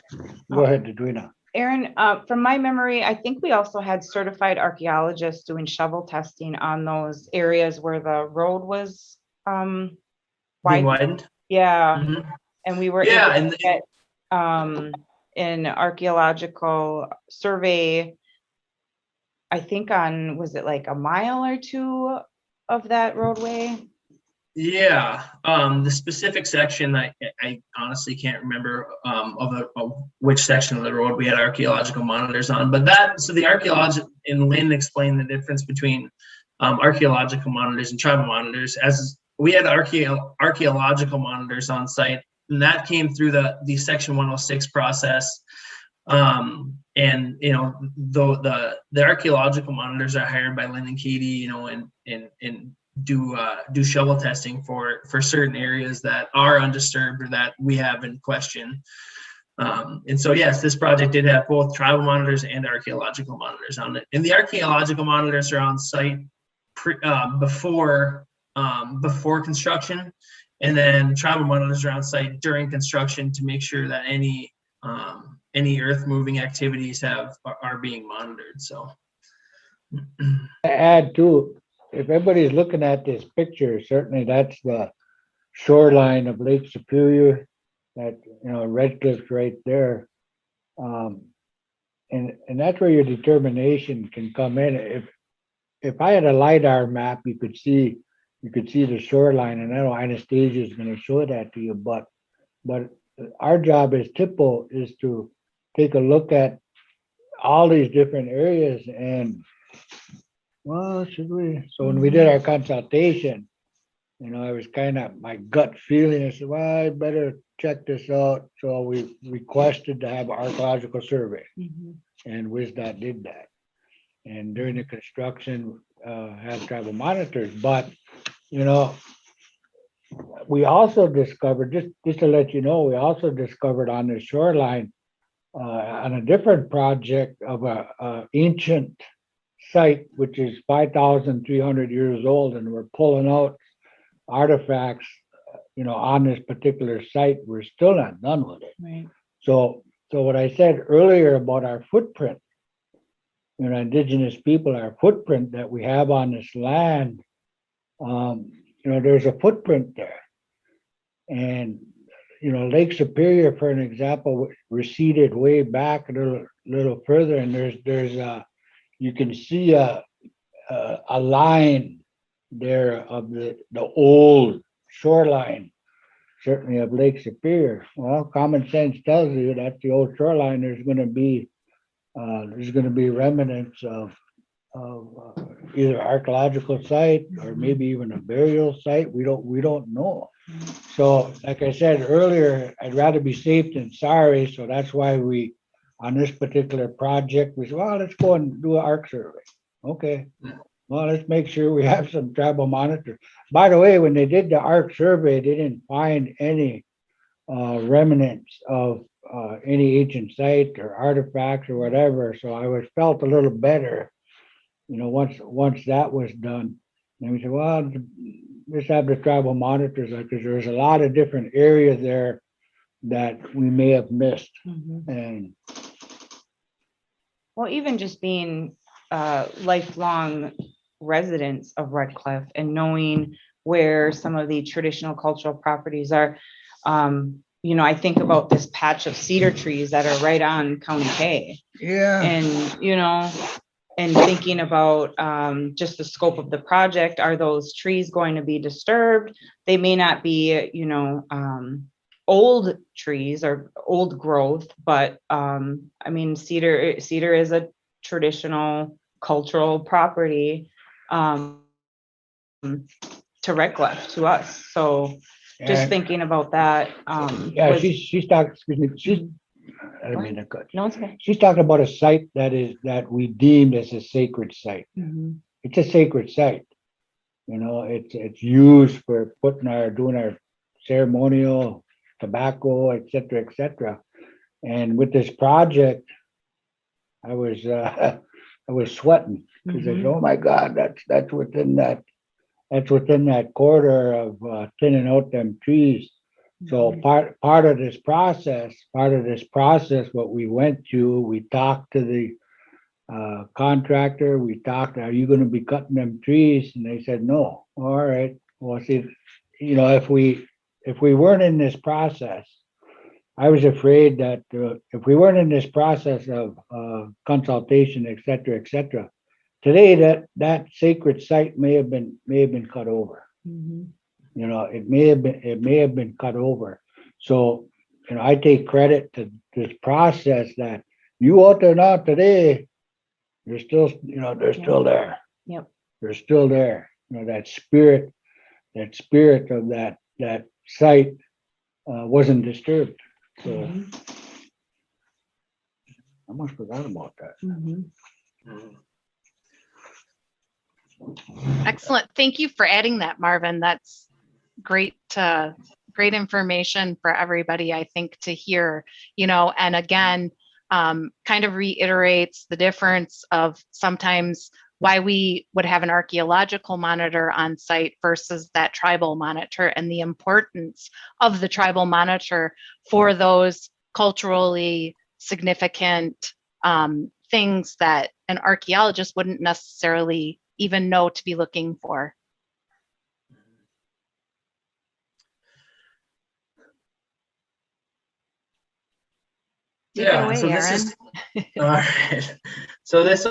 Go ahead, Edwina. Aaron, from my memory, I think we also had certified archaeologists doing shovel testing on those areas where the road was Being widened. widened. Yeah, Mhm. and we were Yeah, able and to get an archaeological survey, I think was it like a mile or two of that roadway? yeah, the specific section, I honestly can't remember of which section of the road we had archaeological monitors on, but so the archaeological, and Lynn explained the difference between archaeological monitors and tribal monitors, as we had archaeological monitors on site, and that came through the Section 106 process. And the archaeological monitors are hired by Lynn and Katie, and do shovel testing for certain areas that are undisturbed or that we have in question. And so, yes, this project did have both tribal monitors and archaeological monitors on it. And the archaeological monitors are on site before construction, and then tribal monitors are on site during construction to make sure that any earth moving activities are being monitored. So, Add too, if everybody's looking at this picture, certainly that's the shoreline of Lake Superior. That Red Cliff's right there, and that's where your determination can come in. If I had a LiDAR map, you could see the shoreline, and I know Anastasia is going to show that to you. But our job as TPO is to take a look at all these different areas and. Well, should we? So when we did our consultation, I was kind of my gut feeling. I said, well, I better check this out. So we requested to have an archaeological survey, and WisDOT did that. And during the construction, have tribal monitors. But we also discovered, just to let you know, we also discovered on the shoreline on a different project of a ancient site, which is 5,300 years old, and we're pulling out artifacts, on this particular site. We're still not done with it. Right. So what I said earlier about our footprint, indigenous people, our footprint that we have on this land, there's a footprint there. And, Lake Superior, for an example, receded way back a little further, and there's you can see a line there of the old shoreline, certainly of Lake Superior. Well, common sense tells you that's the old shoreline. There's going to be remnants of either archaeological site or maybe even a burial site. We don't know. So, like I said earlier, I'd rather be safe than sorry. So that's why on this particular project, we said, well, let's go and do an arc survey. Okay. Well, let's make sure we have some tribal monitors. By the way, when they did the arc survey, they didn't find any remnants of any ancient site or artifacts or whatever. So I felt a little better, once that was done. And we said, well, let's have the tribal monitors, because there's a lot of different areas there that we may have missed. And Well, even just being lifelong residents of Red Cliff and knowing where some of the traditional cultural properties are, I think about this patch of cedar trees that are right on County K. yeah, And, and thinking about just the scope of the project. Are those trees going to be disturbed? They may not be, old trees or old growth, but cedar is a traditional cultural property. To to Redcliffe, to us. So just And- thinking about that. Yeah, was- she's talking, excuse me, I don't mean to cut. No, it's okay. She's talking about a site that we deemed as a sacred site. Mhm. It's a sacred site. You know, it's used for doing our ceremonial tobacco, et cetera. And with this project, I was sweating because I said, oh my God, that's within that corridor of thinning out them trees. So part of this process, what we went to, we talked to the contractor, we talked, are you gonna be cutting them trees? And they said, no. All right. Well, see, you know, if we weren't in this process, I was afraid that if we weren't in this process of consultation, et cetera, today that sacred site may have been cut over. Mhm. You know, it may have been cut over. So, you know, I take credit to this process that you out there now today, they're still, you know, they're still there. Yep. They're still there. You know, that spirit of that site wasn't disturbed. So Mhm. I almost forgot about that. Mhm. Excellent. Thank you for adding that, Marvin. That's great, great information for everybody, I think, to hear, you know, and again, kind of reiterates the difference of sometimes why we would have an archaeological monitor on site versus that tribal monitor, and the importance of the tribal monitor for those culturally significant things that an archaeologist wouldn't necessarily even know to be looking for. Take it away, so this Aaron. is all right. So this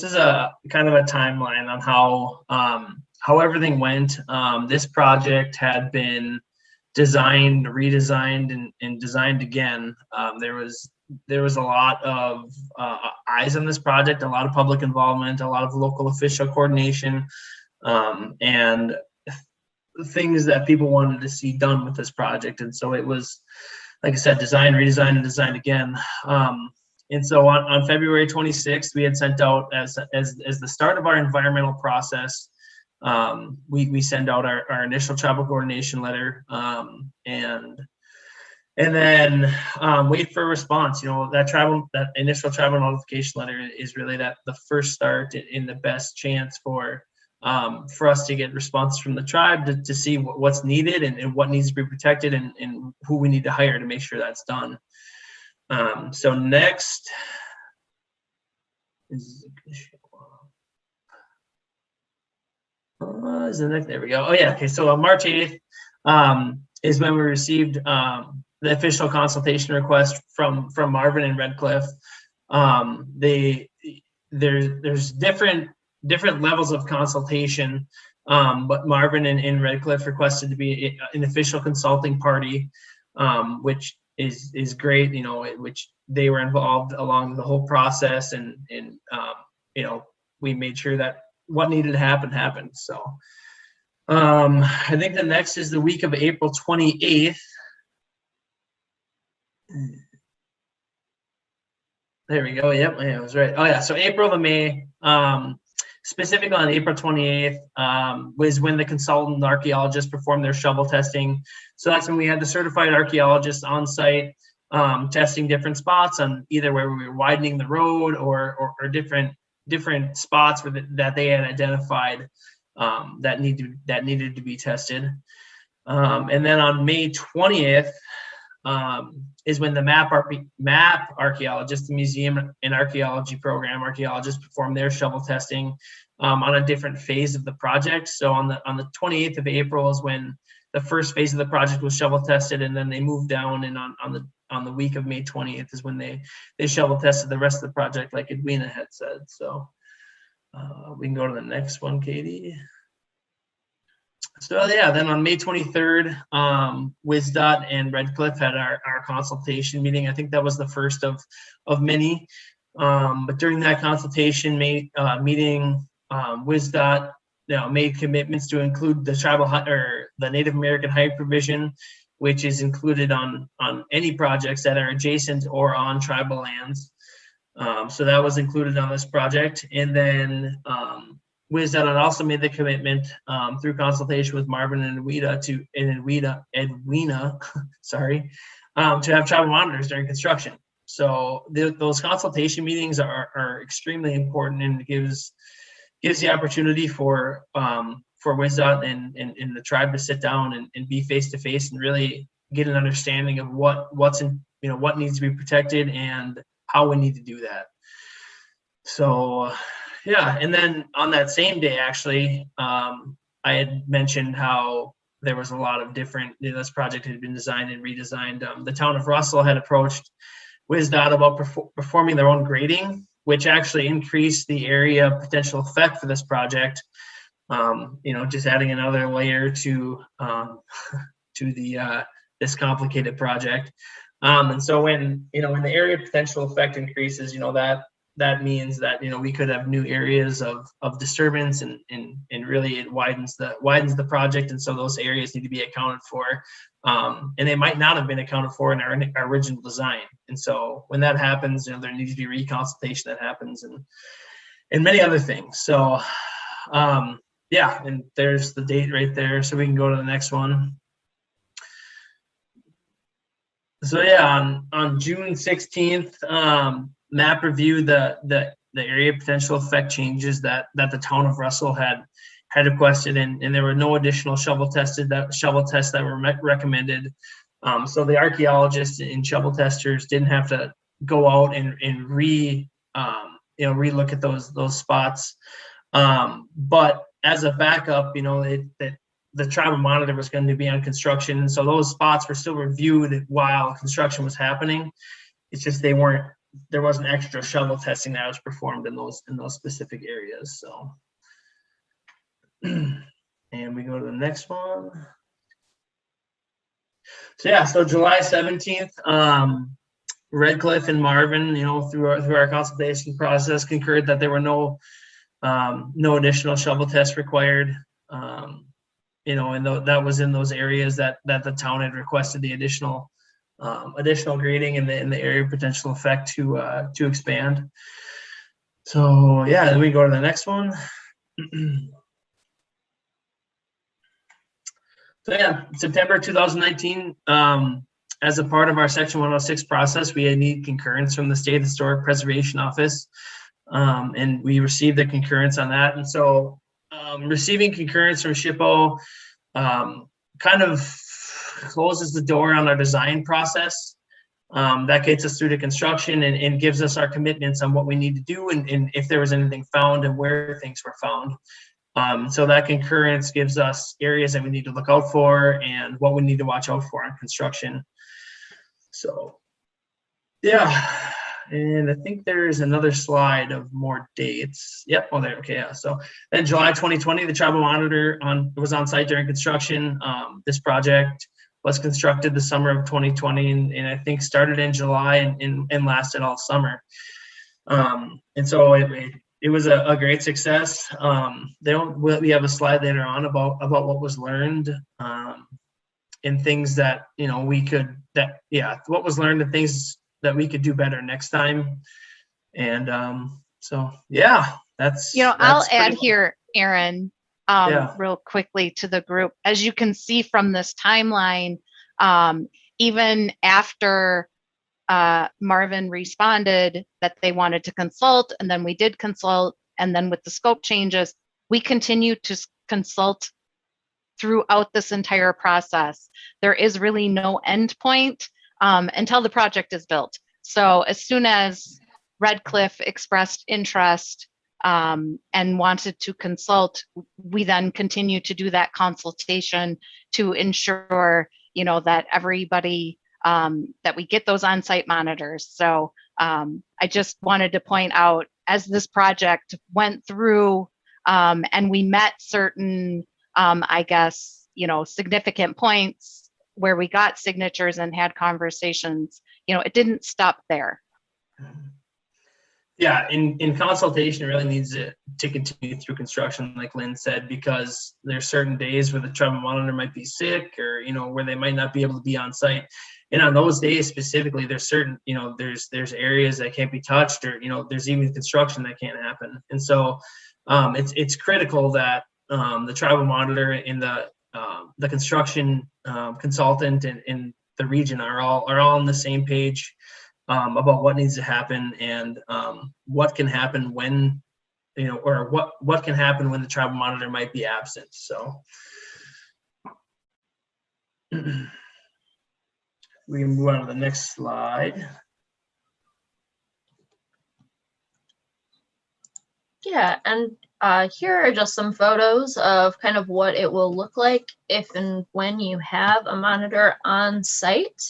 is a kind of a timeline on how everything went. This project had been designed, redesigned, and designed again. There was a lot of eyes on this project, a lot of public involvement, a lot of local official coordination, and things that people wanted to see done with this project. And so it was, like I said, designed, redesigned, and designed again. And so on February 26th, we had sent out as the start of our environmental process. We send out our initial tribal coordination letter, and then wait for a response. You know, that initial tribal notification letter is really the first start in the best chance for us to get responses from the tribe to see what's needed and what needs to be protected and who we need to hire to make sure that's done. So next is the next, there we go. Oh yeah, okay, so on March 8th is when we received the official consultation request from Marvin and Redcliffe. There's different levels of consultation, but Marvin and Redcliffe requested to be an official consulting party, which is great, you know, which they were involved along the whole process, and you know, we made sure that what needed to happen happened. So I think the next is the week of April 28th. There we go. Yep, I was right. Oh yeah, so April to May. Specifically on April 28th was when the consultant archaeologists performed their shovel testing. So that's when we had the certified archaeologists on site testing different spots on either where we were widening the road or different spots that they had identified that needed to be tested. And then on May 20th is when the map archaeologists, the museum and archaeology program archaeologists performed their shovel testing on a different phase of the project. So on the 28th of April is when the first phase of the project was shovel tested, and then they moved down, and on the week of May 20th is when they shovel tested the rest of the project, like Edwina had said. So we can go to the next one, Katie. So yeah, then on May 23rd, WisDOT and Redcliffe had our consultation meeting. I think that was the first of many. But during that consultation meeting, WisDOT made commitments to include the or the Native American hike provision, which is included on any projects that are adjacent or on tribal lands. So that was included on this project. And then WisDOT also made the commitment through consultation with Marvin and Edwina, sorry, to have tribal monitors during construction. So those consultation meetings are extremely important, and gives the opportunity for WisDOT and the tribe to sit down and be face to face and really get an understanding of what needs to be protected and how we need to do that. So yeah, and then on that same day, actually, I had mentioned how there was a lot of different, this project had been designed and redesigned. The town of Russell had approached WisDOT about performing their own grading, which actually increased the area of potential effect for this project. Just adding another layer to this complicated project. And so when the area of potential effect increases, that means that we could have new areas of disturbance, and really it widens the project, and so those areas need to be accounted for, and they might not have been accounted for in our original design. And so when that happens, there needs to be reconsultation that happens, and many other things. So yeah, and there's the date right there, so we can go to the next one. So yeah, on June 16th, MAP reviewed the area potential effect changes that the town of Russell had requested, and there were no additional shovel tests that were recommended. So the archaeologists and shovel testers didn't have to go out and relook at those spots. But as a backup, the tribal monitor was going to be on construction, so those spots were still reviewed while construction was happening. It's just there wasn't extra shovel testing that was performed in those specific areas. So, and we go to the next one. So yeah, so July 17th, Redcliffe and Marvin, through our consultation process, concurred that there were no additional shovel tests required. And that was in those areas that the town had requested the additional grading in the area of potential effect to expand. So yeah, then we go to the next one. So yeah, September 2019, as a part of our Section 106 process, we had need concurrence from the State Historic Preservation Office, and we received the concurrence on that. And so receiving concurrence from SHPO kind of closes the door on our design process. That gets us through to construction and gives us our commitments on what we need to do, and if there was anything found and where things were found. So that concurrence gives us areas that we need to look out for and what we need to watch out for on construction. So yeah, and I think there's another slide of more dates. Yep, oh there, okay, yeah. So then July 2020, the tribal monitor was on site during construction. This project was constructed the summer of 2020, and I think started in July and lasted all summer. And so it was a great success. We have a slide later on about what was learned, and things that what was learned and things that we could do better next time. And so yeah, that's I'll add here, Aaron, real quickly to the group. As you can see from this timeline, even after Marvin responded that they wanted to consult, and then we did consult, and then with the scope changes, we continued to consult throughout this entire process. There is really no end point until the project is built. So as soon as Redcliffe expressed interest and wanted to consult, we then continue to do that consultation to ensure, that everybody, that we get those on-site monitors. So I just wanted to point out, as this project went through and we met certain, significant points where we got signatures and had conversations, it didn't stop there. Yeah, in consultation, it really needs to continue through construction, like Lynn said, because there's certain days where the tribal monitor might be sick, or where they might not be able to be on site. And on those days specifically, there's certain there's areas that can't be touched, or there's even construction that can't happen. And so it's critical that the tribal monitor and the construction consultant and the region are all on the same page about what needs to happen, and what can happen when or what can happen when the tribal monitor might be absent. So we can move on to the next slide. Yeah, and here are just some photos of kind of what it will look like if and when you have a monitor on site.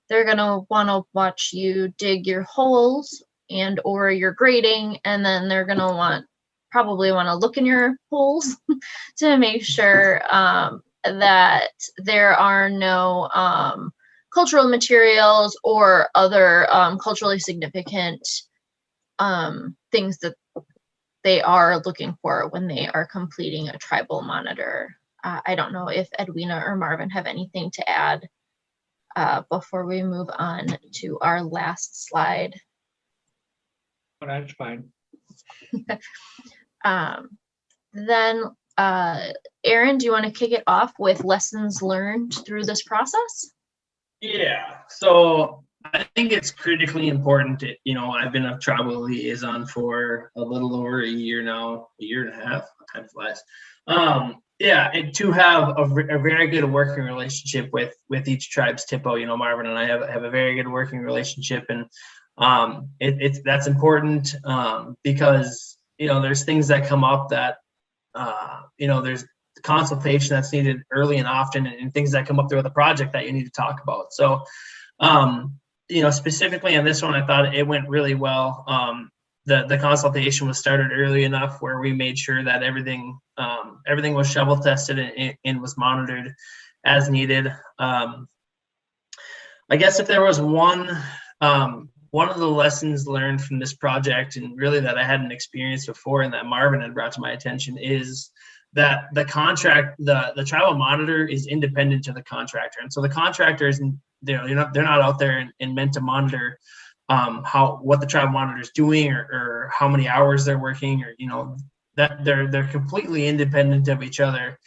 They're gonna want to watch you dig your holes and or your grading, and then they're gonna probably want to look in your holes to make sure that there are no cultural materials or other culturally significant things that they are looking for when they are completing a tribal monitor. I don't know if Edwina or Marvin have anything to add before we move on to our last slide. Oh, that's fine. Then, Aaron, do you want to kick it off with lessons learned through this process? Yeah, so I think it's critically important. I've been a tribal liaison for a little over a year now, a year and a half. Time flies. And to have a very good working relationship with each tribe's TPO. Marvin and I have a very good working relationship, and that's important because there's things that come up that there's consultation that's needed early and often, and things that come up throughout the project that you need to talk about. So specifically on this one, I thought it went really well. The consultation was started early enough where we made sure that everything was shovel tested and was monitored as needed. I guess if there was one of the lessons learned from this project, and really that I hadn't experienced before and that Marvin had brought to my attention, is that the tribal monitor is independent to the contractor. And so the contractor isn't, they're not out there and meant to monitor what the tribal monitor is doing, or how many hours they're working, or that they're completely independent of each other.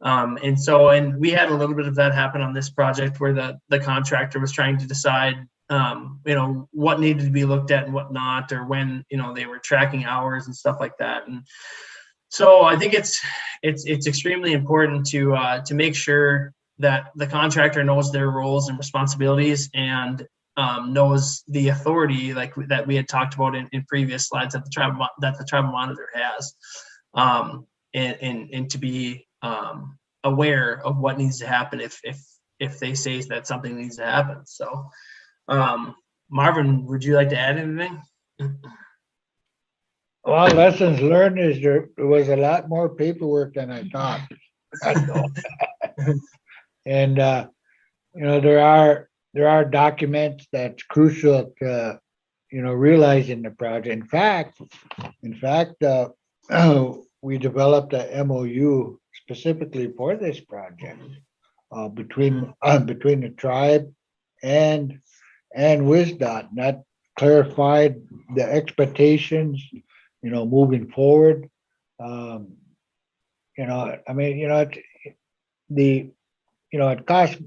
And we had a little bit of that happen on this project, where the contractor was trying to decide what needed to be looked at and what not, or when they were tracking hours and stuff like that. And so I think it's extremely important to make sure that the contractor knows their roles and responsibilities, and knows the authority that we had talked about in previous slides that the tribal monitor has, and to be aware of what needs to happen if they say that something needs to happen. So Marvin, would you like to add anything? Well, lessons learned is there was a lot more paperwork than I thought. And there are documents that's crucial to realizing the project. In fact, we developed a MOU specifically for this project between the tribe and WisDOT, and that clarified the expectations moving forward.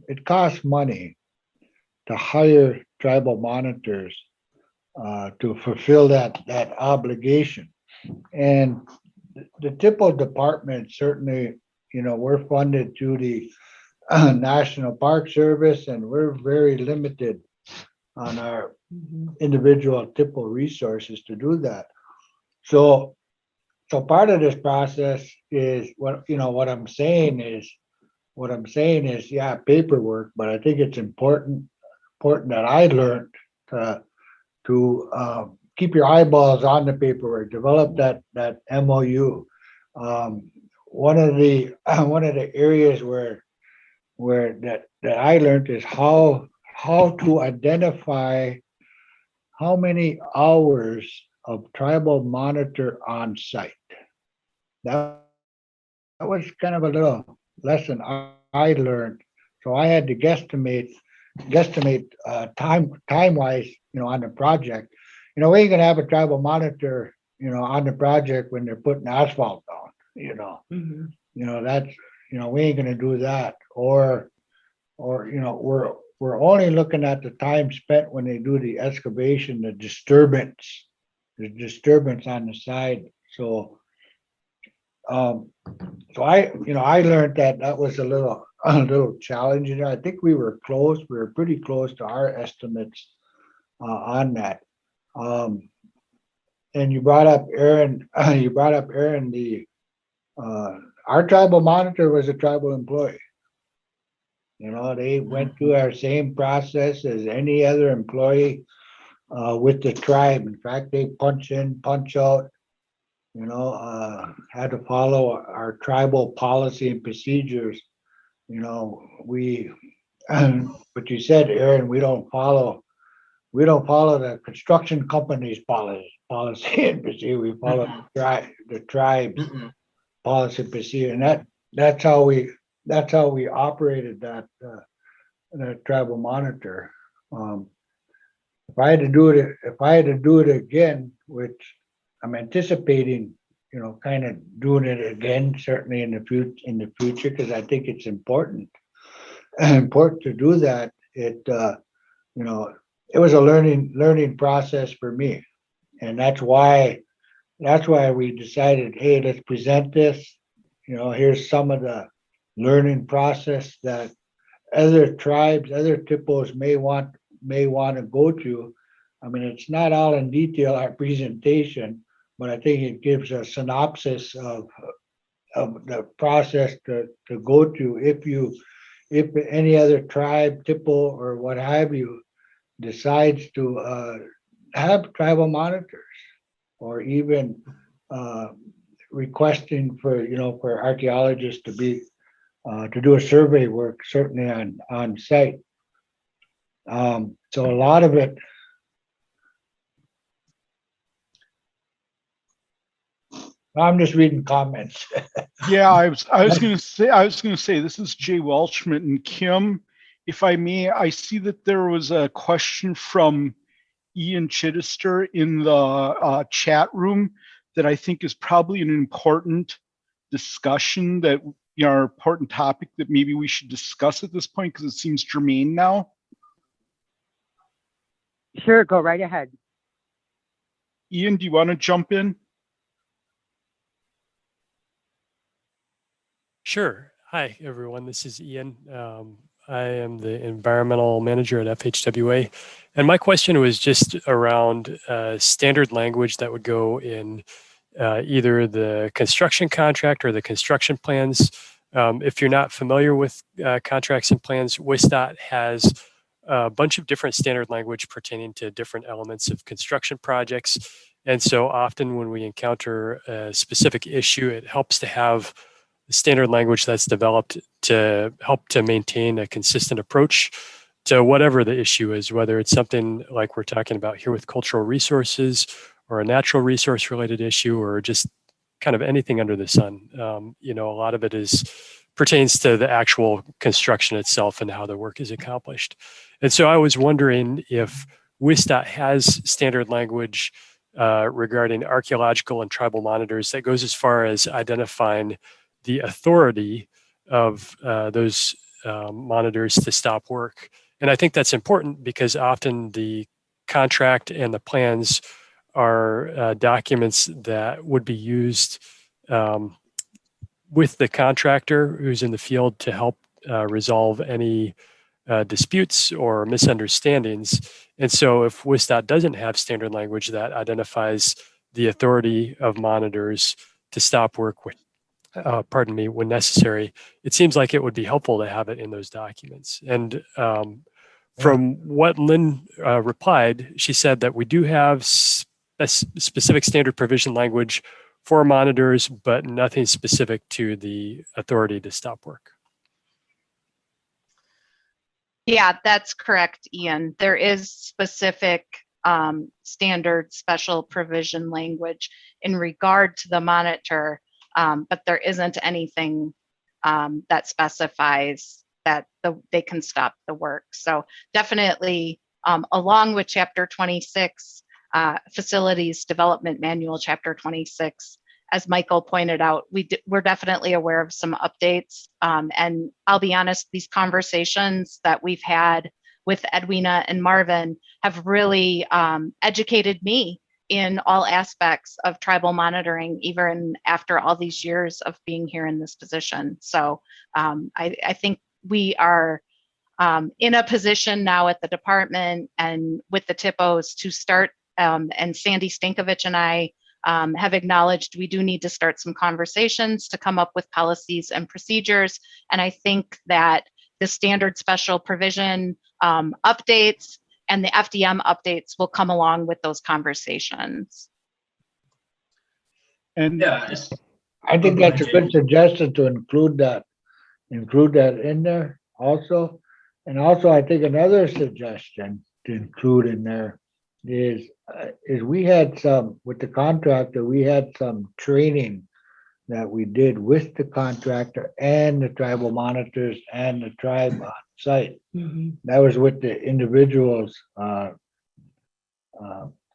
It costs money to hire tribal monitors to fulfill that obligation. And the TPO department certainly, we're funded through the National Park Service, and we're very limited on our individual TPO resources to do that. So part of this process is what I'm saying is, yeah, paperwork, but I think it's important that I learned to keep your eyeballs on the paperwork, develop that MOU. One of the areas where that I learned is how to identify how many hours of tribal monitor on site? That was kind of a little lesson I learned. So I had to guesstimate time wise, on the project. We ain't gonna have a tribal monitor, on the project when they're putting asphalt down. Mhm. That's we ain't gonna do that. Or we're only looking at the time spent when they do the excavation, the disturbance on the side. So I learned that was a little challenging. I think we were close. We were pretty close to our estimates on that. And you brought up Aaron. The our tribal monitor was a tribal employee. They went through our same process as any other employee with the tribe. In fact, they punch in, punch out. Had to follow our tribal policy and procedures. We, but you said, Aaron, we don't follow the construction company's policy and procedure. We follow the tribe's policy and procedure, and that's how we operated that tribal monitor. If I had to do it again, which I'm anticipating, kind of doing it again, certainly in the future, because I think it's important to do that. It was a learning process for me, and that's why we decided, hey, let's present this. Here's some of the learning process that other tribes, other TPOs may want to go through. I mean, it's not all in detail, our presentation, but I think it gives a synopsis of the process to go through if any other tribe, TPO, or what have you, decides to have tribal monitors, or even requesting for archaeologists to do a survey work, certainly on site. So a lot of it. I'm just reading comments. Yeah, I was going to say this is Jay Welchman, and Kim, if I may, I see that there was a question from Ian Chittister in the chat room that I think is probably an important discussion, that our important topic that maybe we should discuss at this point, because it seems germane now. Sure, go right ahead. Ian, do you want to jump in? Sure. Hi, everyone. This is Ian. I am the environmental manager at FHWA. And my question was just around standard language that would go in either the construction contract or the construction plans. If you're not familiar with contracts and plans, WisDOT has a bunch of different standard language pertaining to different elements of construction projects. And so often when we encounter a specific issue, it helps to have standard language that's developed to help to maintain a consistent approach to whatever the issue is, whether it's something like we're talking about here with cultural resources, or a natural resource related issue, or just kind of anything under the sun. A lot of it pertains to the actual construction itself and how the work is accomplished. And so I was wondering if WisDOT has standard language regarding archaeological and tribal monitors that goes as far as identifying the authority of those monitors to stop work. And I think that's important because often the contract and the plans are documents that would be used with the contractor who's in the field to help resolve any disputes or misunderstandings. And so if WisDOT doesn't have standard language that identifies the authority of monitors to stop work when necessary, it seems like it would be helpful to have it in those documents. And from what Lynn replied, she said that we do have a specific standard provision language for monitors, but nothing specific to the authority to stop work. Yeah, that's correct, Ian. There is specific standard special provision language in regard to the monitor, but there isn't anything that specifies that they can stop the work. So definitely, along with Chapter 26, Facilities Development Manual, Chapter 26, as Michael pointed out, we're definitely aware of some updates. And I'll be honest, these conversations that we've had with Edwina and Marvin have really educated me in all aspects of tribal monitoring, even after all these years of being here in this position. So I think we are in a position now at the department and with the TPOs to start, and Sandy Stankovich and I have acknowledged we do need to start some conversations to come up with policies and procedures. And I think that the standard special provision updates and the FDM updates will come along with those conversations. And Yeah. I think that's a good suggestion to include that in there also. And also, I think another suggestion to include in there is we had some, with the contractor, we had some training that we did with the contractor and the tribal monitors and the tribe on site. That was with the individuals,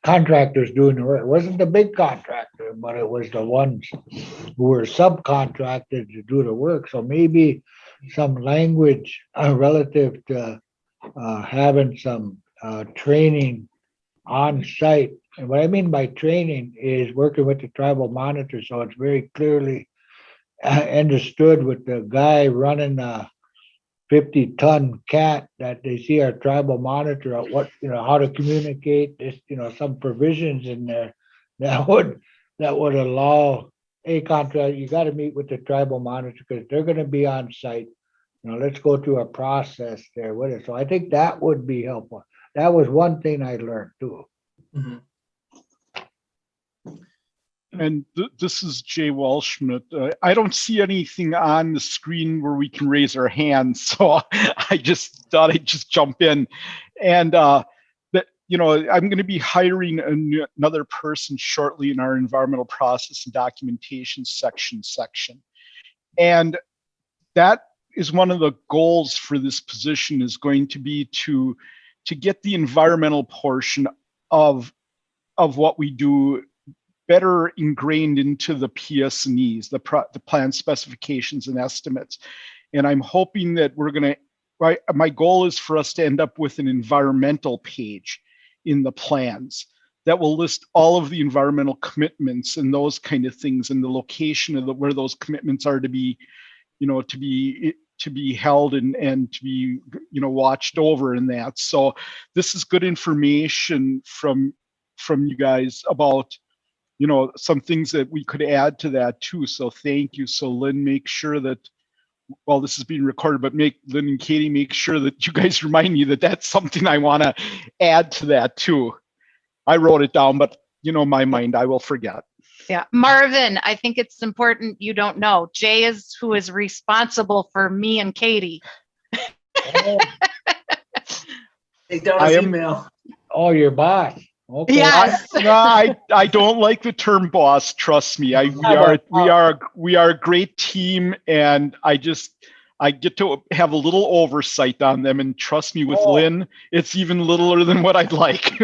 contractors doing the work. It wasn't the big contractor, but it was the ones who were subcontracted to do the work. So maybe some language relative to having some training on site. And what I mean by training is working with the tribal monitor, so it's very clearly understood with the guy running a 50-ton cat that they see our tribal monitor at what, how to communicate this, some provisions in there that would allow a contract. You got to meet with the tribal monitor because they're going to be on site. Let's go through a process there with it. So I think that would be helpful. That was one thing I learned too. Mhm. And this is Jay Walshmuth. I don't see anything on the screen where we can raise our hands, so I just thought I'd just jump in. And I'm going to be hiring another person shortly in our environmental process and documentation section. And that is one of the goals for this position, is going to be to get the environmental portion of what we do better ingrained into the PS&Es, the plan specifications and estimates. And I'm hoping that my goal is for us to end up with an environmental page in the plans that will list all of the environmental commitments and those kind of things, and the location of where those commitments are to be, to be held and to be, watched over in that. So this is good information from you guys about, some things that we could add to that too. So thank you. So Lynn, make sure that, well, this is being recorded, but Lynn and Katie, make sure that you guys remind me that that's something I want to add to that too. I wrote it down, but my mind, I will forget. Yeah, Marvin, I think it's important you don't know. Jay is who is responsible for me and Katie. Take down his email. Oh, your boss. Okay. Yes. I don't like the term boss. Trust me. We are a great team, and I get to have a little oversight on them. And trust me, with Lynn, it's even littler than what I'd like.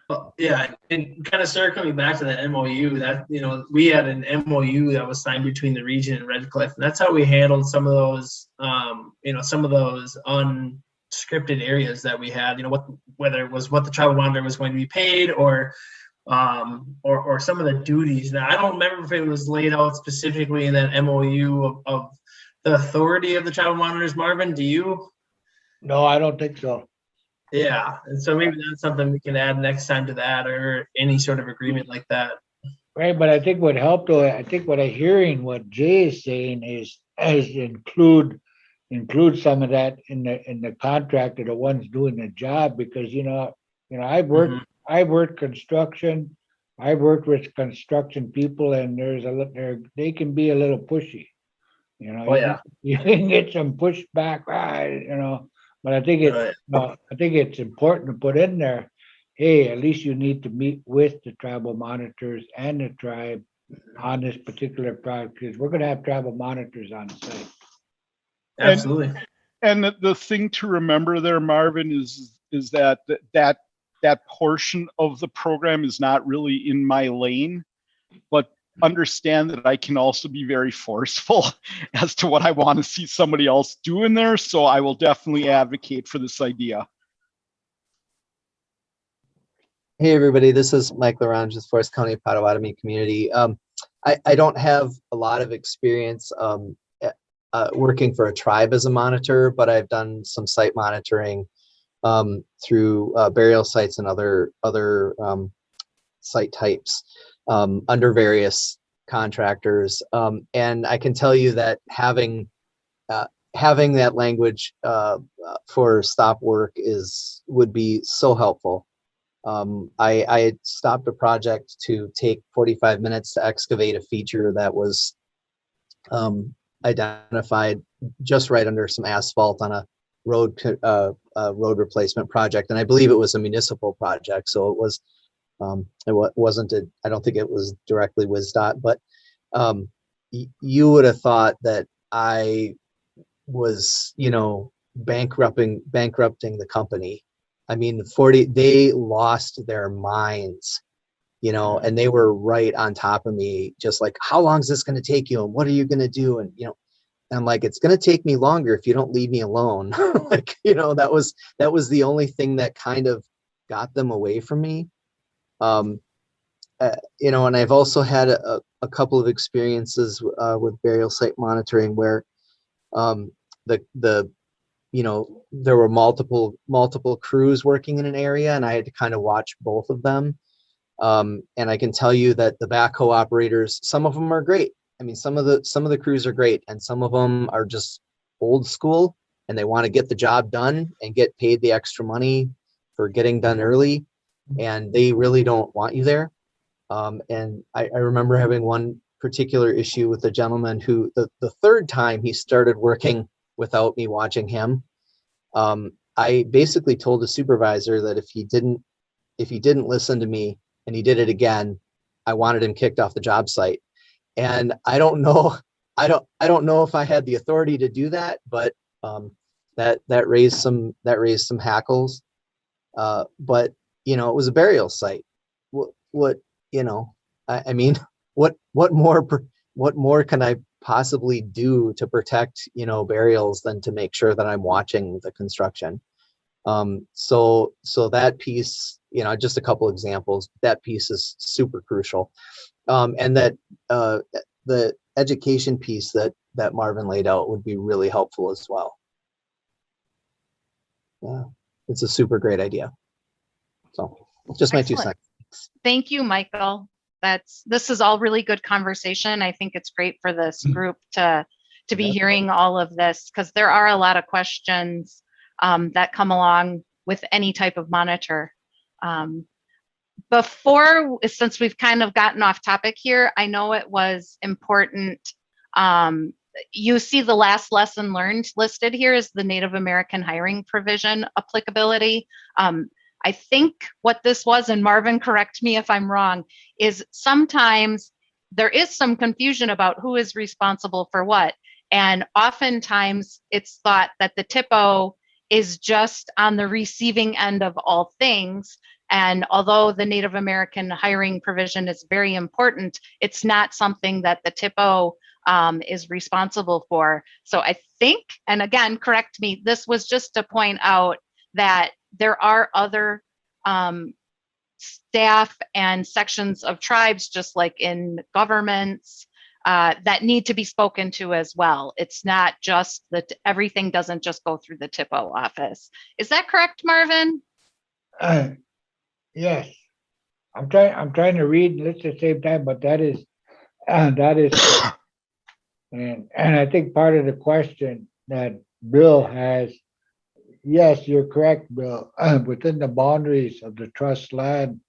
Well, yeah, and kind of circling back to that MOU, that we had an MOU that was signed between the region and Red Cliff, and that's how we handled some of those, some of those unscripted areas that we had. Whether it was what the tribal monitor was going to be paid, or some of the duties. Now, I don't remember if it was laid out specifically in that MOU of the authority of the tribal monitors. Marvin, do you? No, I don't think so. Yeah, and so maybe that's something we can add next time to that, or any sort of agreement like that. Right, but I think what helped, though, I think what I'm hearing, what Jay is saying is include some of that in the contract of the ones doing the job, because I've worked construction, I've worked with construction people, and they can be a little pushy. Oh yeah, you can get some pushback, right? But I think it's important to put in there, hey, at least you need to meet with the tribal monitors and the tribe on this particular project, because we're gonna have tribal monitors on site. Absolutely. And the thing to remember there, Marvin, is that portion of the program is not really in my lane, but understand that I can also be very forceful as to what I want to see somebody else do in there. So I will definitely advocate for this idea. Hey everybody, this is Mike Larange with Forest County Potawatomi Community. I don't have a lot of experience working for a tribe as a monitor, but I've done some site monitoring through burial sites and other site types under various contractors. And I can tell you that having that language for stop work would be so helpful. I had stopped a project to take 45 minutes to excavate a feature that was identified just right under some asphalt on a road replacement project, and I believe it was a municipal project, so it wasn't I don't think it was directly WisDOT, but you would have thought that I was, bankrupting the company. I mean, they lost their minds, and they were right on top of me, just like, how long is this going to take you? And what are you going to do? And, and I'm like, it's going to take me longer if you don't leave me alone. Like, that was the only thing that kind of got them away from me. And I've also had a couple of experiences with burial site monitoring where there were multiple crews working in an area, and I had to kind of watch both of them. And I can tell you that the backhoe operators, some of them are great. I mean, some of the crews are great, and some of them are just old school, and they want to get the job done and get paid the extra money for getting done early, and they really don't want you there. And I remember having one particular issue with a gentleman who the third time he started working without me watching him. I basically told the supervisor that if he didn't listen to me and he did it again, I wanted him kicked off the job site. And I don't know if I had the authority to do that, but that raised some hackles. But it was a burial site. I mean, what more can I possibly do to protect burials than to make sure that I'm watching the construction? So that piece, just a couple examples, that piece is super crucial. And that the education piece that Marvin laid out would be really helpful as well. Yeah, it's a super great idea. So just my Excellent. 2 cents. Thank you, Michael. This is all really good conversation. I think it's great for this group to be hearing all of this, because there are a lot of questions that come along with any type of monitor. Since we've kind of gotten off topic here, I know it was important. You see the last lesson learned listed here is the Native American hiring provision applicability. I think what this was, and Marvin, correct me if I'm wrong, is sometimes there is some confusion about who is responsible for what. And oftentimes it's thought that the TPO is just on the receiving end of all things. And although the Native American hiring provision is very important, it's not something that the TPO is responsible for. So I think, and again, correct me, this was just to point out that there are other staff and sections of tribes, just like in governments, that need to be spoken to as well. It's not just that everything doesn't just go through the TPO office. Is that correct, Marvin? Yes. I'm trying to read this at the same time, but that is and I think part of the question that Bill has, yes, you're correct, Bill. Within the boundaries of the trust land,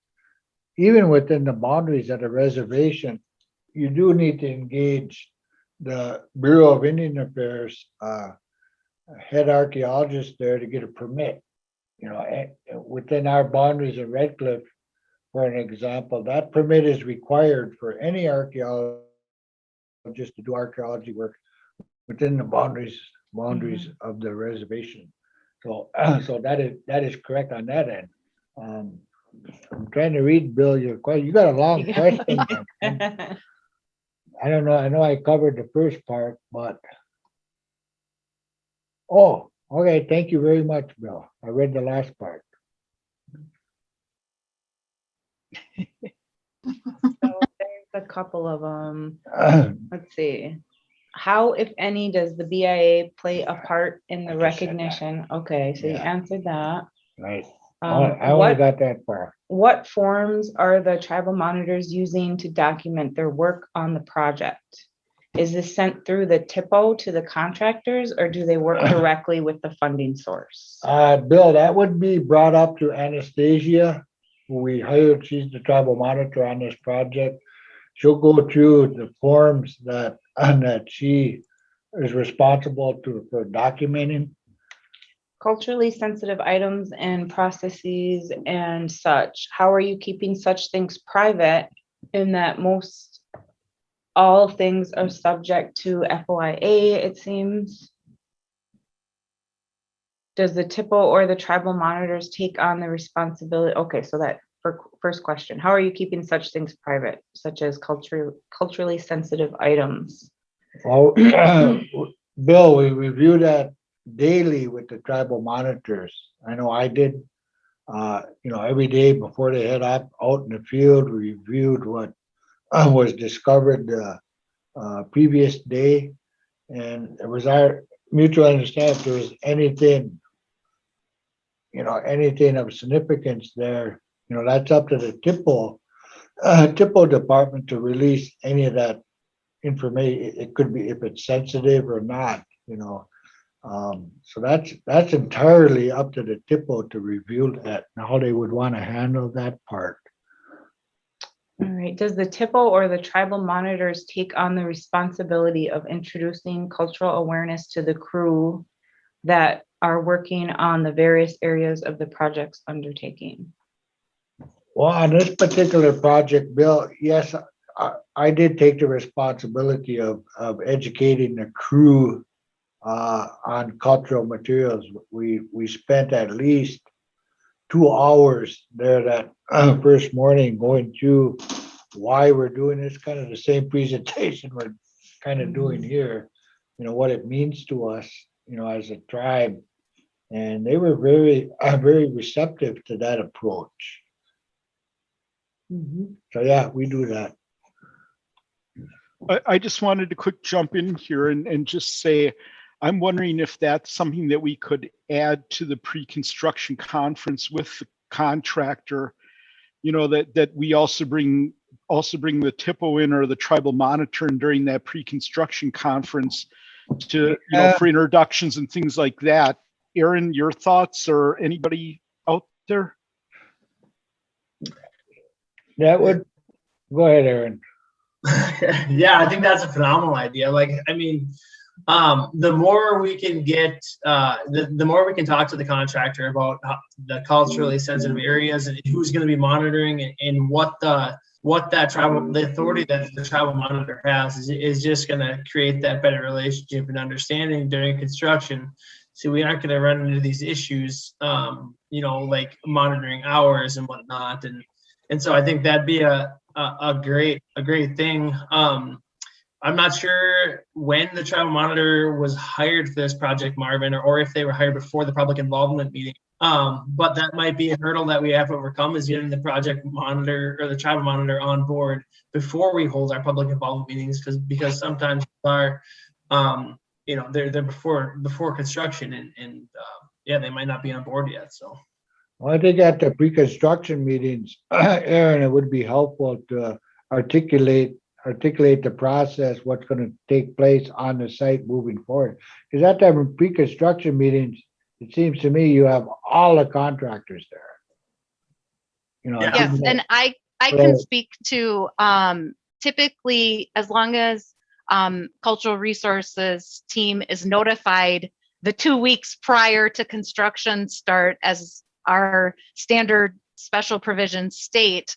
even within the boundaries of the reservation, you do need to engage the Bureau of Indian Affairs head archaeologist there to get a permit. You know, within our boundaries in Red Cliff, for an example, that permit is required for any archaeologist to do archaeology work within the boundaries of the reservation. So, so that is correct on that end. I'm trying to read, Bill, your question. You got a long question. I don't know. I know I covered the first part, but oh, okay. Thank you very much, Bill. I read the last part. So there's a couple of them. Let's see. How, if any, does the BIA play a part in the recognition? Okay, so you Yeah. answered that. Right. I only got that far. What forms are the tribal monitors using to document their work on the project? Is this sent through the TPO to the contractors, or do they work directly with the funding source? Bill, that would be brought up to Anastasia, who we hired. She's the tribal monitor on this project. She'll go through the forms that she is responsible for documenting. Culturally sensitive items and processes and such. How are you keeping such things private in that most all things are subject to FOIA, it seems? Does the TPO or the tribal monitors take on the responsibility? Okay, so that first question, how are you keeping such things private, such as culturally sensitive items? Well, Bill, we review that daily with the tribal monitors. I know I did, every day before they head out in the field, we reviewed what was discovered the previous day. And it was our mutual understanding if there was anything, anything of significance there, that's up to the TPO department to release any of that information. It could be if it's sensitive or not, so that's entirely up to the TPO to review that and how they would want to handle that part. All right. Does the TPO or the tribal monitors take on the responsibility of introducing cultural awareness to the crew that are working on the various areas of the project's undertaking? Well, on this particular project, Bill, yes, I did take the responsibility of educating the crew on cultural materials. We spent at least 2 hours there that first morning going through why we're doing this, kind of the same presentation we're kind of doing here, what it means to us, as a tribe. And they were very, very receptive to that approach. So yeah, we do that. I just wanted to quick jump in here and just say, I'm wondering if that's something that we could add to the pre-construction conference with the contractor, that we also bring the TPO in or the tribal monitor in during that pre-construction conference to, for introductions and things like that. Aaron, your thoughts, or anybody out there? That would, go ahead, Aaron. Yeah, I think that's a phenomenal idea. The more we can get, the more we can talk to the contractor about the culturally sensitive areas and who's going to be monitoring and what the authority that the tribal monitor has is just going to create that better relationship and understanding during construction. So we aren't going to run into these issues, like monitoring hours and whatnot. And so I think that'd be a great thing. I'm not sure when the tribal monitor was hired for this project, Marvin, or if they were hired before the public involvement meeting. But that might be a hurdle that we have to overcome, is getting the project monitor or the tribal monitor on board before we hold our public involvement meetings, because sometimes our they're before construction and they might not be on board yet. So well, I think at the pre-construction meetings, Aaron, it would be helpful to articulate the process, what's going to take place on the site moving forward. Because at the pre-construction meetings, it seems to me you have all the contractors there. Yes, and I can speak to typically, as long as cultural resources team is notified the 2 weeks prior to construction start, as our standard special provisions state,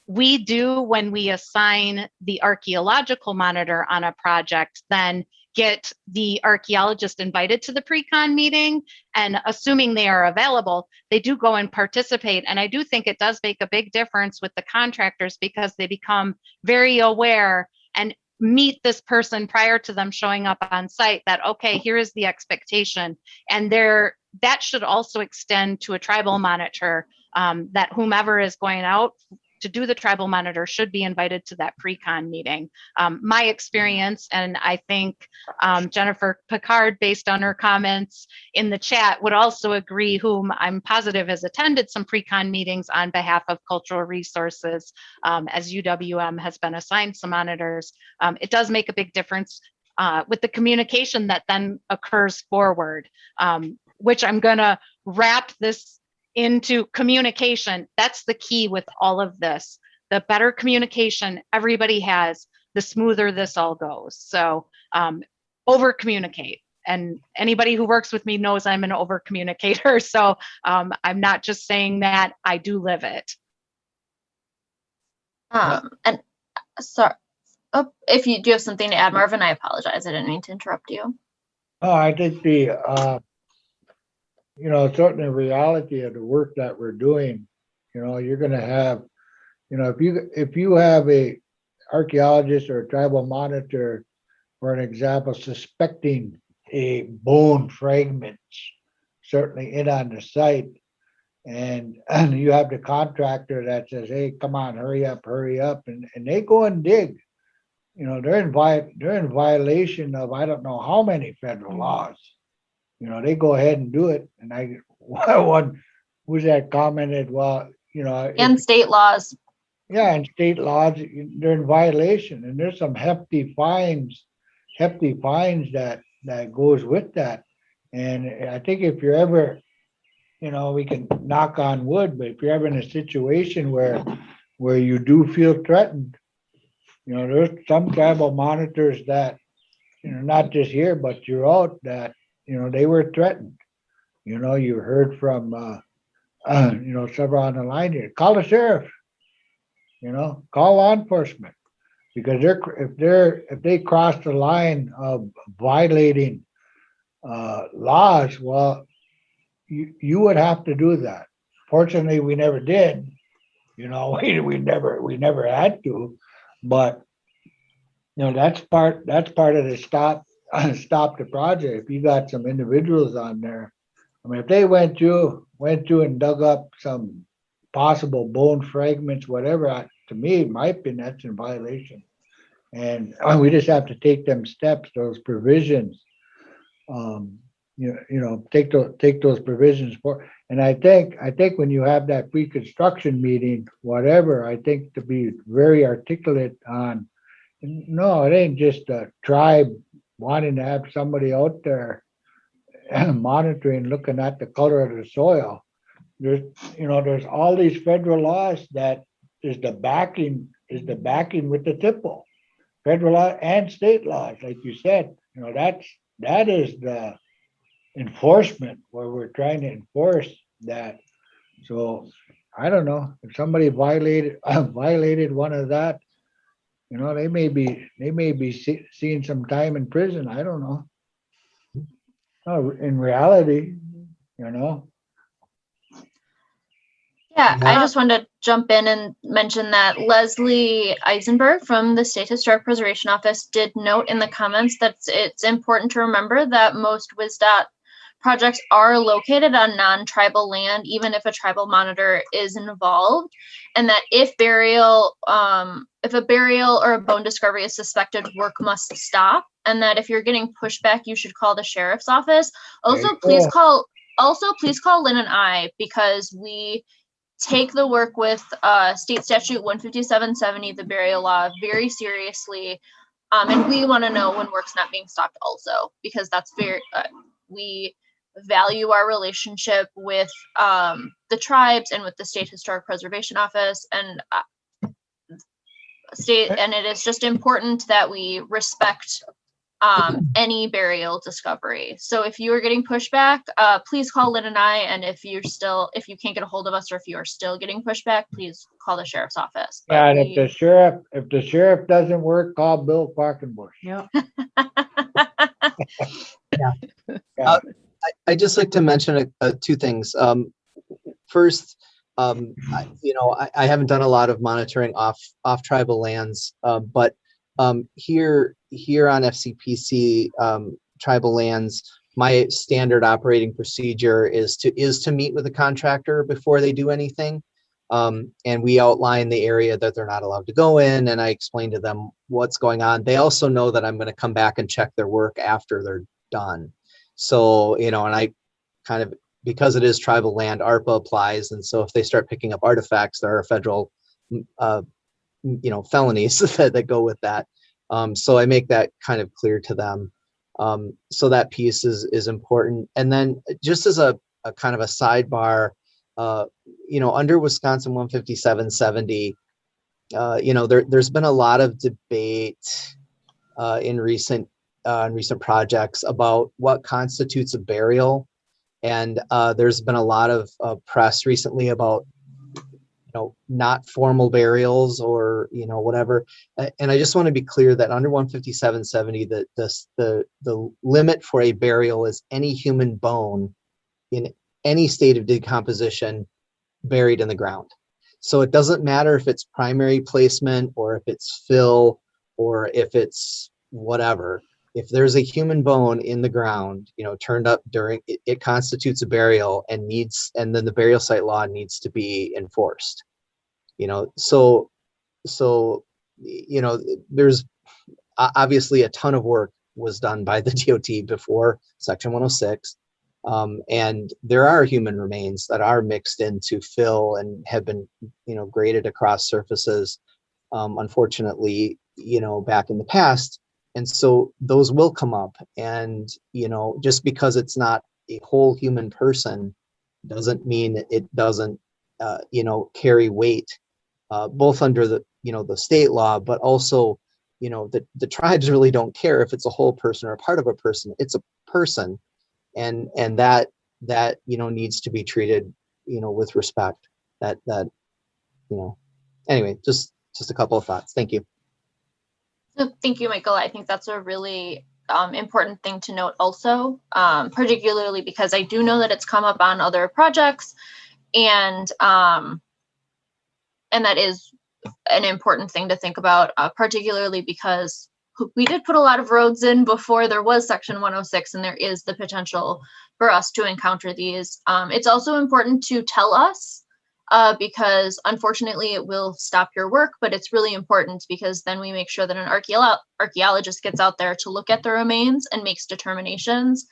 we do, when we assign the archaeological monitor on a project, then get the archaeologist invited to the pre-con meeting, and assuming they are available, they do go and participate. And I do think it does make a big difference with the contractors, because they become very aware and meet this person prior to them showing up on site, that, okay, here is the expectation. And that should also extend to a tribal monitor, that whomever is going out to do the tribal monitor should be invited to that pre-con meeting. My experience, and I think Jennifer Picard, based on her comments in the chat, would also agree, whom I'm positive has attended some pre-con meetings on behalf of cultural resources, as UWM has been assigned some monitors. It does make a big difference with the communication that then occurs forward, which I'm gonna wrap this into communication. That's the key with all of this. The better communication everybody has, the smoother this all goes. So over communicate. And anybody who works with me knows I'm an over communicator. So I'm not just saying that, I do live it. And sorry, if you do have something to add, Marvin, I apologize. I didn't mean to interrupt you. Oh, I think the, you know, certainly reality of the work that we're doing, you know, you're going to have, you know, if you have a archaeologist or a tribal monitor, for an example, suspecting a bone fragment, certainly in on the site, and you have the contractor that says, hey, come on, hurry up, and they go and dig, you know, they're in violation of, I don't know how many federal laws. You know, they go ahead and do it. And one was that commented, well, you know, And state laws. Yeah, and state laws, they're in violation, and there's some hefty fines that goes with that. And I think if you're ever, you know, we can knock on wood, but if you're ever in a situation where you do feel threatened, you know, there's some tribal monitors that, you know, not just here, but throughout, that, you know, they were threatened. You know, you heard from, you know, several on the line here, call the sheriff, you know, call law enforcement, because if they cross the line of violating laws, well, you would have to do that. Fortunately, we never did, you know, we never had to, but, you know, that's part of the stop the project. If you got some individuals on there, I mean, if they went through and dug up some possible bone fragments, whatever, to me, in my opinion, that's in violation. And we just have to take them steps, those provisions, you know, take those provisions for. And I think when you have that pre-construction meeting, whatever, I think to be very articulate on, no, it ain't just a tribe wanting to have somebody out there monitoring, looking at the color of the soil. There's all these federal laws that is the backing with the TPO, federal law and state laws, like you said. You know, that is the enforcement, where we're trying to enforce that. So I don't know if somebody violated one of that. You know, they may be seeing some time in prison. I don't know. No, in reality, you know. Yeah, I just wanted to jump in and mention that Leslie Eisenberg from the State Historic Preservation Office did note in the comments that it's important to remember that most WisDOT projects are located on non-tribal land, even if a tribal monitor is involved, and that if a burial or a bone discovery is suspected, work must stop, and that if you're getting pushback, you should call the sheriff's office. Also, please call Lynn and I, because we take the work with State Statute 15770, the burial law, very seriously, and we want to know when work's not being stopped also, because that's very we value our relationship with the tribes and with the State Historic Preservation Office, and it is just important that we respect any burial discovery. So if you are getting pushback, please call Lynn and I. And if you can't get a hold of us, or if you are still getting pushback, please call the sheriff's office. Yeah, and if the sheriff doesn't work, call Bill Quackenbush. Yeah. Yeah. I'd just like to mention two things. First, I haven't done a lot of monitoring off tribal lands, but here on FCPC tribal lands, my standard operating procedure is to meet with the contractor before they do anything. And we outline the area that they're not allowed to go in, and I explain to them what's going on. They also know that I'm going to come back and check their work after they're done. So, and I kind of, because it is tribal land, ARPA applies. And so if they start picking up artifacts, there are federal, felonies that go with that. So I make that kind of clear to them. So that piece is important. And then just as a kind of a sidebar, under Wisconsin 15770, there's been a lot of debate in recent projects about what constitutes a burial. And there's been a lot of press recently about, not formal burials or, whatever. And I just want to be clear that under 15770, the limit for a burial is any human bone in any state of decomposition buried in the ground. So it doesn't matter if it's primary placement or if it's fill or if it's whatever. If there's a human bone in the ground, turned up during it constitutes a burial and then the burial site law needs to be enforced. So there's obviously a ton of work was done by the DOT before Section 106. And there are human remains that are mixed into fill and have been, graded across surfaces, unfortunately, back in the past. And so those will come up. And, just because it's not a whole human person doesn't mean it doesn't, carry weight, both under the state law, but also, the tribes really don't care if it's a whole person or a part of a person. It's a person. And that needs to be treated, with respect. Anyway, just a couple of thoughts. Thank you. So thank you, Michael. I think that's a really important thing to note also, particularly because I do know that it's come up on other projects, and that is an important thing to think about, particularly because we did put a lot of roads in before there was Section 106, and there is the potential for us to encounter these. It's also important to tell us, because unfortunately it will stop your work, but it's really important because then we make sure that an archaeologist gets out there to look at the remains and makes determinations.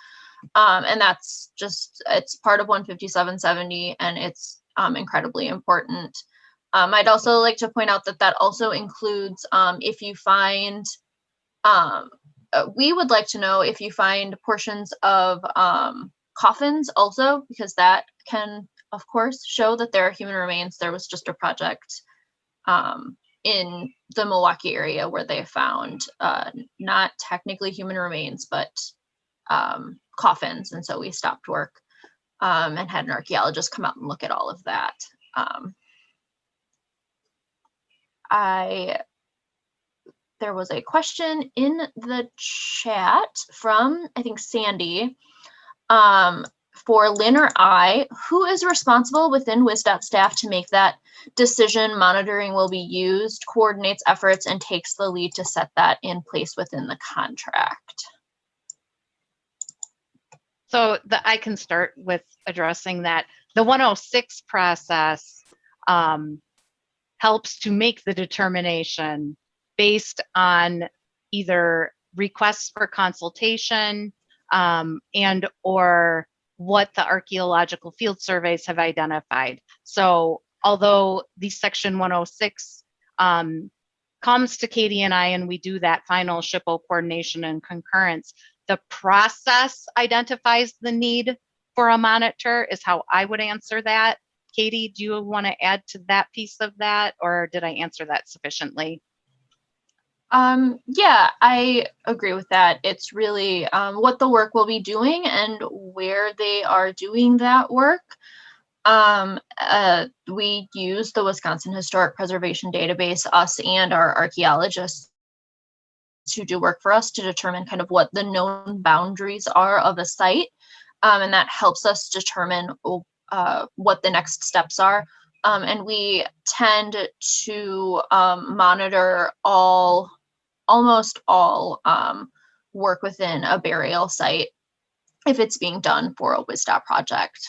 And that's it's part of 15770, and it's incredibly important. I'd also like to point out that also includes if you find, we would like to know if you find portions of coffins also, because that can, of course, show that there are human remains. There was just a project in the Milwaukee area where they found not technically human remains, but coffins. And so we stopped work and had an archaeologist come out and look at all of that. There was a question in the chat from, I think, Sandy, for Lynn or I, who is responsible within WisDOT staff to make that decision? Monitoring will be used, coordinates efforts, and takes the lead to set that in place within the contract. So I can start with addressing that. The 106 process helps to make the determination based on either requests for consultation and or what the archaeological field surveys have identified. So although the Section 106 comes to Katie and I, and we do that final SHPO coordination and concurrence, the process identifies the need for a monitor is how I would answer that. Katie, do you want to add to that piece of that, or did I answer that sufficiently? Yeah, I agree with that. It's really what the work will be doing and where they are doing that work. We use the Wisconsin Historic Preservation Database, us and our archaeologists, to do work for us to determine kind of what the known boundaries are of a site. And that helps us determine what the next steps are. And we tend to monitor almost all work within a burial site if it's being done for a WisDOT project.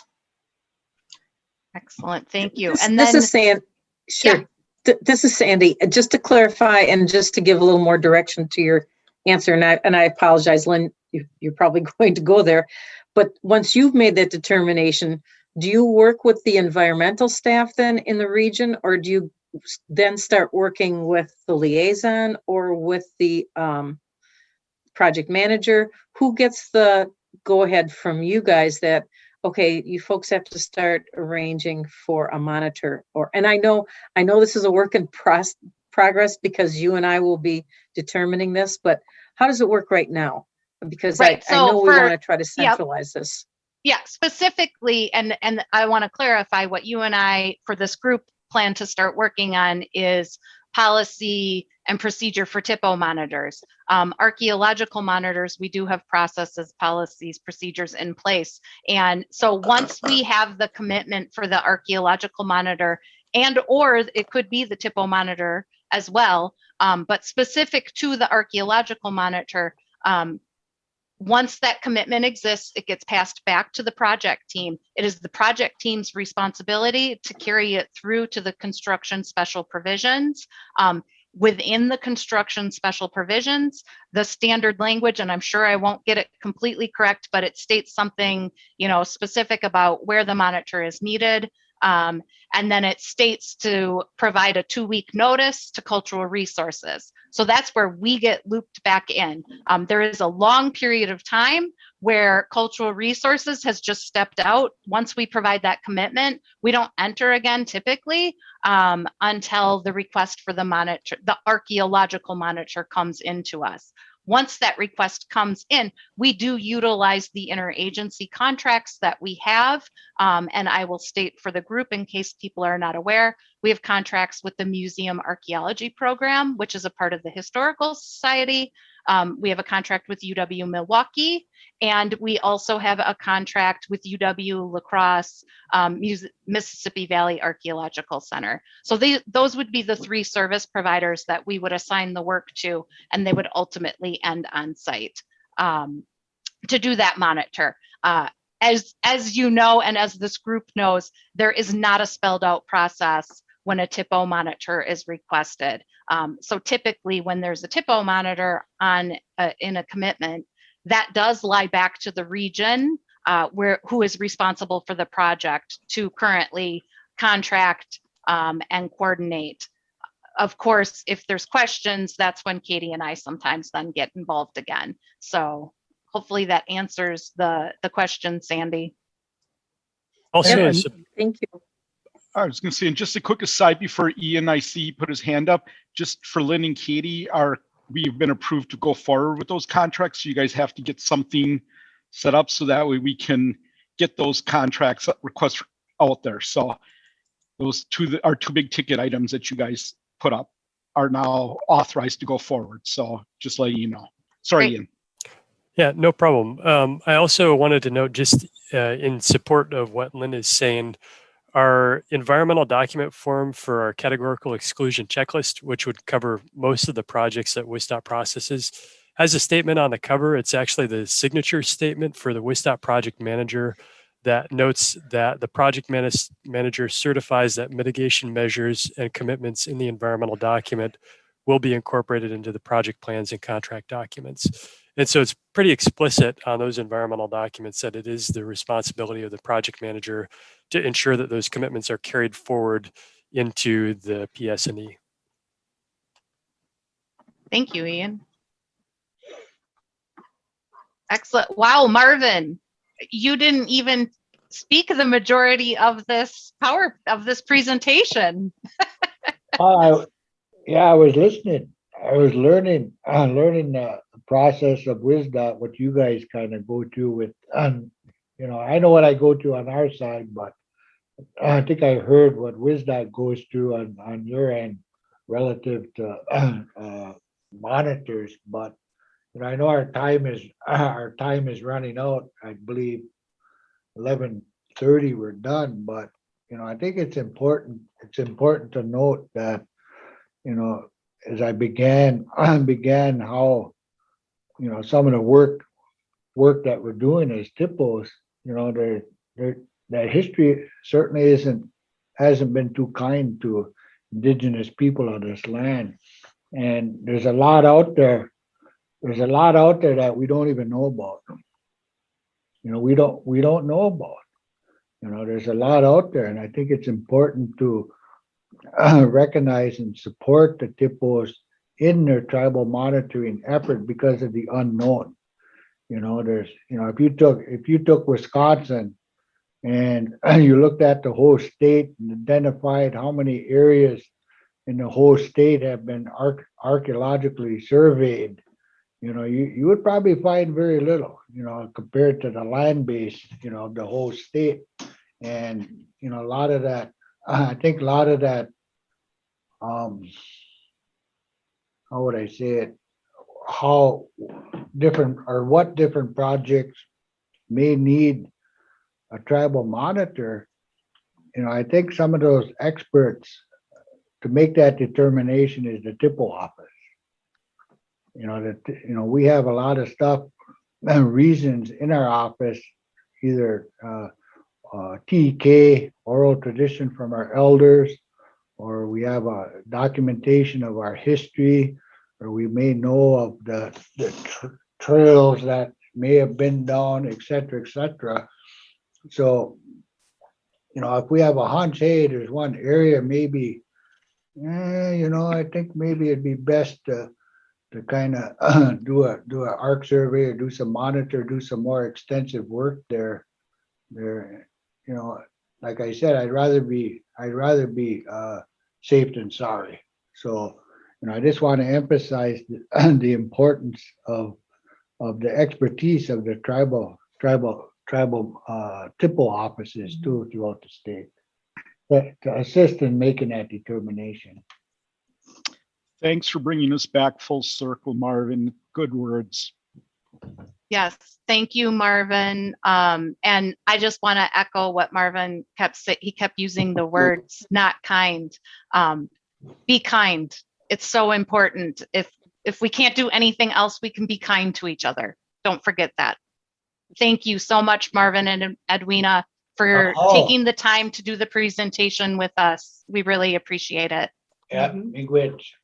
Excellent, thank you. This, And this then, is Sandy. Sure. Yeah. This is Sandy. Just to clarify and just to give a little more direction to your answer, and I apologize, Lynn, you're probably going to go there. But once you've made that determination, do you work with the environmental staff then in the region, or do you then start working with the liaison or with the project manager? Who gets the go ahead from you guys that, okay, you folks have to start arranging for a monitor? And I know this is a work in progress because you and I will be determining this, but how does it work right now? Because right, I know we want to try to centralize this. Yeah, specifically, and I want to clarify what you and I, for this group, plan to start working on is policy and procedure for TPO monitors. Archaeological monitors, we do have processes, policies, procedures in place. And so once we have the commitment for the archaeological monitor, and or it could be the TPO monitor as well, but specific to the archaeological monitor, once that commitment exists, it gets passed back to the project team. It is the project team's responsibility to carry it through to the construction special provisions. Within the construction special provisions, the standard language, and I'm sure I won't get it completely correct, but it states something, specific about where the monitor is needed. And then it states to provide a 2-week notice to cultural resources. So that's where we get looped back in. There is a long period of time where cultural resources has just stepped out. Once we provide that commitment, we don't enter again typically until the request for the monitor, the archaeological monitor, comes into us. Once that request comes in, we do utilize the interagency contracts that we have. And I will state for the group, in case people are not aware, we have contracts with the Museum Archaeology Program, which is a part of the Historical Society. We have a contract with UW Milwaukee, and we also have a contract with UW La Crosse, Mississippi Valley Archaeological Center. So those would be the 3 service providers that we would assign the work to, and they would ultimately end on site to do that monitor. As you know, and as this group knows, there is not a spelled out process when a TPO monitor is requested. So typically when there's a TPO monitor on in a commitment, that does lie back to the region who is responsible for the project to currently contract and coordinate. Of course, if there's questions, that's when Katie and I sometimes then get involved again. So hopefully that answers the question, Sandy. Also, Thank you. I was going to say, and just a quick aside before Ian, I see, put his hand up, just for Lynn and Katie, we've been approved to go forward with those contracts. So you guys have to get something set up so that way we can get those contracts requests out there. So those are 2 big ticket items that you guys put up are now authorized to go forward. So just letting you know. Sorry, Great. Ian. yeah, no problem. I also wanted to note, just in support of what Lynn is saying, our environmental document form for our categorical exclusion checklist, which would cover most of the projects that WisDOT processes, has a statement on the cover. It's actually the signature statement for the WisDOT project manager that notes that the project manager certifies that mitigation measures and commitments in the environmental document will be incorporated into the project plans and contract documents. And so it's pretty explicit on those environmental documents that it is the responsibility of the project manager to ensure that those commitments are carried forward into the PS&E. Thank you, Ian. Excellent. Wow, Marvin, you didn't even speak the majority of this presentation. Yeah, I was listening. I was learning the process of WisDOT, what you guys kind of go through with, you know, I know what I go through on our side, but I think I heard what WisDOT goes through on your end relative to monitors, but you know, I know our time is running out. I believe 11:30 we're done, but you know, I think it's important to note that, you know, as I began how, you know, some of the work that we're doing as TPOs, you know, that history certainly hasn't been too kind to indigenous people on this land. And there's a lot out there. There's a lot out there that we don't even know about. You know, we don't know about. You know, there's a lot out there, and I think it's important to recognize and support the TPOs in their tribal monitoring effort because of the unknown. You know, if you took Wisconsin and you looked at the whole state and identified how many areas in the whole state have been archaeologically surveyed, you know, you would probably find very little, you know, compared to the land base, you know, of the whole state. And, you know, a lot of that, I think a lot of that, how would I say it, how different or what different projects may need a tribal monitor. You know, I think some of those experts to make that determination is the TPO office. You know, we have a lot of stuff, reasons in our office, either TK, oral tradition from our elders, or we have a documentation of our history, or we may know of the trails that may have been down, et cetera, et cetera. So, you know, if we have a hunch, hey, there's one area maybe, you know, I think maybe it'd be best to kind of do a arc survey or do some more extensive work there. You know, like I said, I'd rather be safe than sorry. So, you know, I just want to emphasize the importance of the expertise of the tribal TPO offices too throughout the state to assist in making that determination. Thanks for bringing us back full circle, Marvin. Good words. Yes, thank you, Marvin. And I just want to echo what Marvin kept saying. He kept using the words "not kind." Be kind. It's so important. If we can't do anything else, we can be kind to each other. Don't forget that. Thank you so much, Marvin and Edwina, for taking the time to do the presentation with us. We really appreciate it. Yeah, language.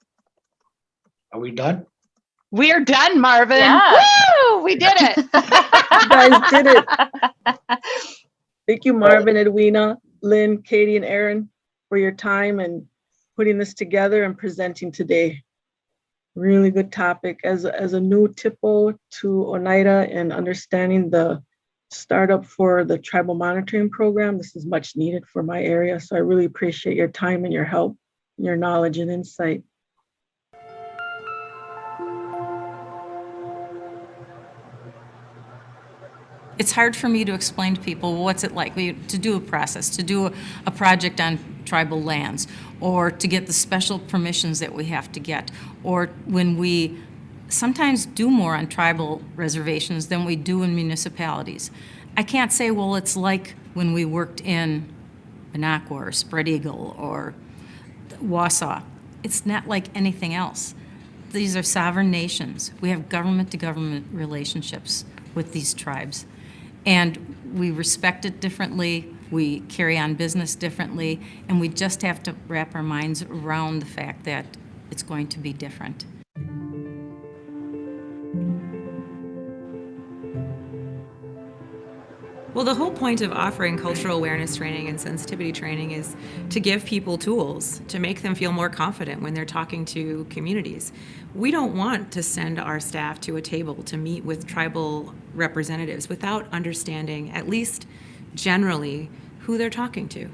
Are we done? We're done, Marvin. Yeah. Woo! We did it. You guys did it. Thank you, Marvin, Edwina, Lynn, Katie, and Aaron, for your time and putting this together and presenting today. Really good topic. As a new TPO to Oneida and understanding the startup for the tribal monitoring program, this is much needed for my area. So I really appreciate your time and your help, your knowledge and insight. It's hard for me to explain to people what's it like to do a process, to do a project on tribal lands, or to get the special permissions that we have to get, or when we sometimes do more on tribal reservations than we do in municipalities. I can't say, well, it's like when we worked in Minocqua or Spread Eagle or Wausau. It's not like anything else. These are sovereign nations. We have government-to-government relationships with these tribes. And we respect it differently, we carry on business differently, and we just have to wrap our minds around the fact that it's going to be different. Well, the whole point of offering cultural awareness training and sensitivity training is to give people tools to make them feel more confident when they're talking to communities. We don't want to send our staff to a table to meet with tribal representatives without understanding, at least generally, who they're talking to.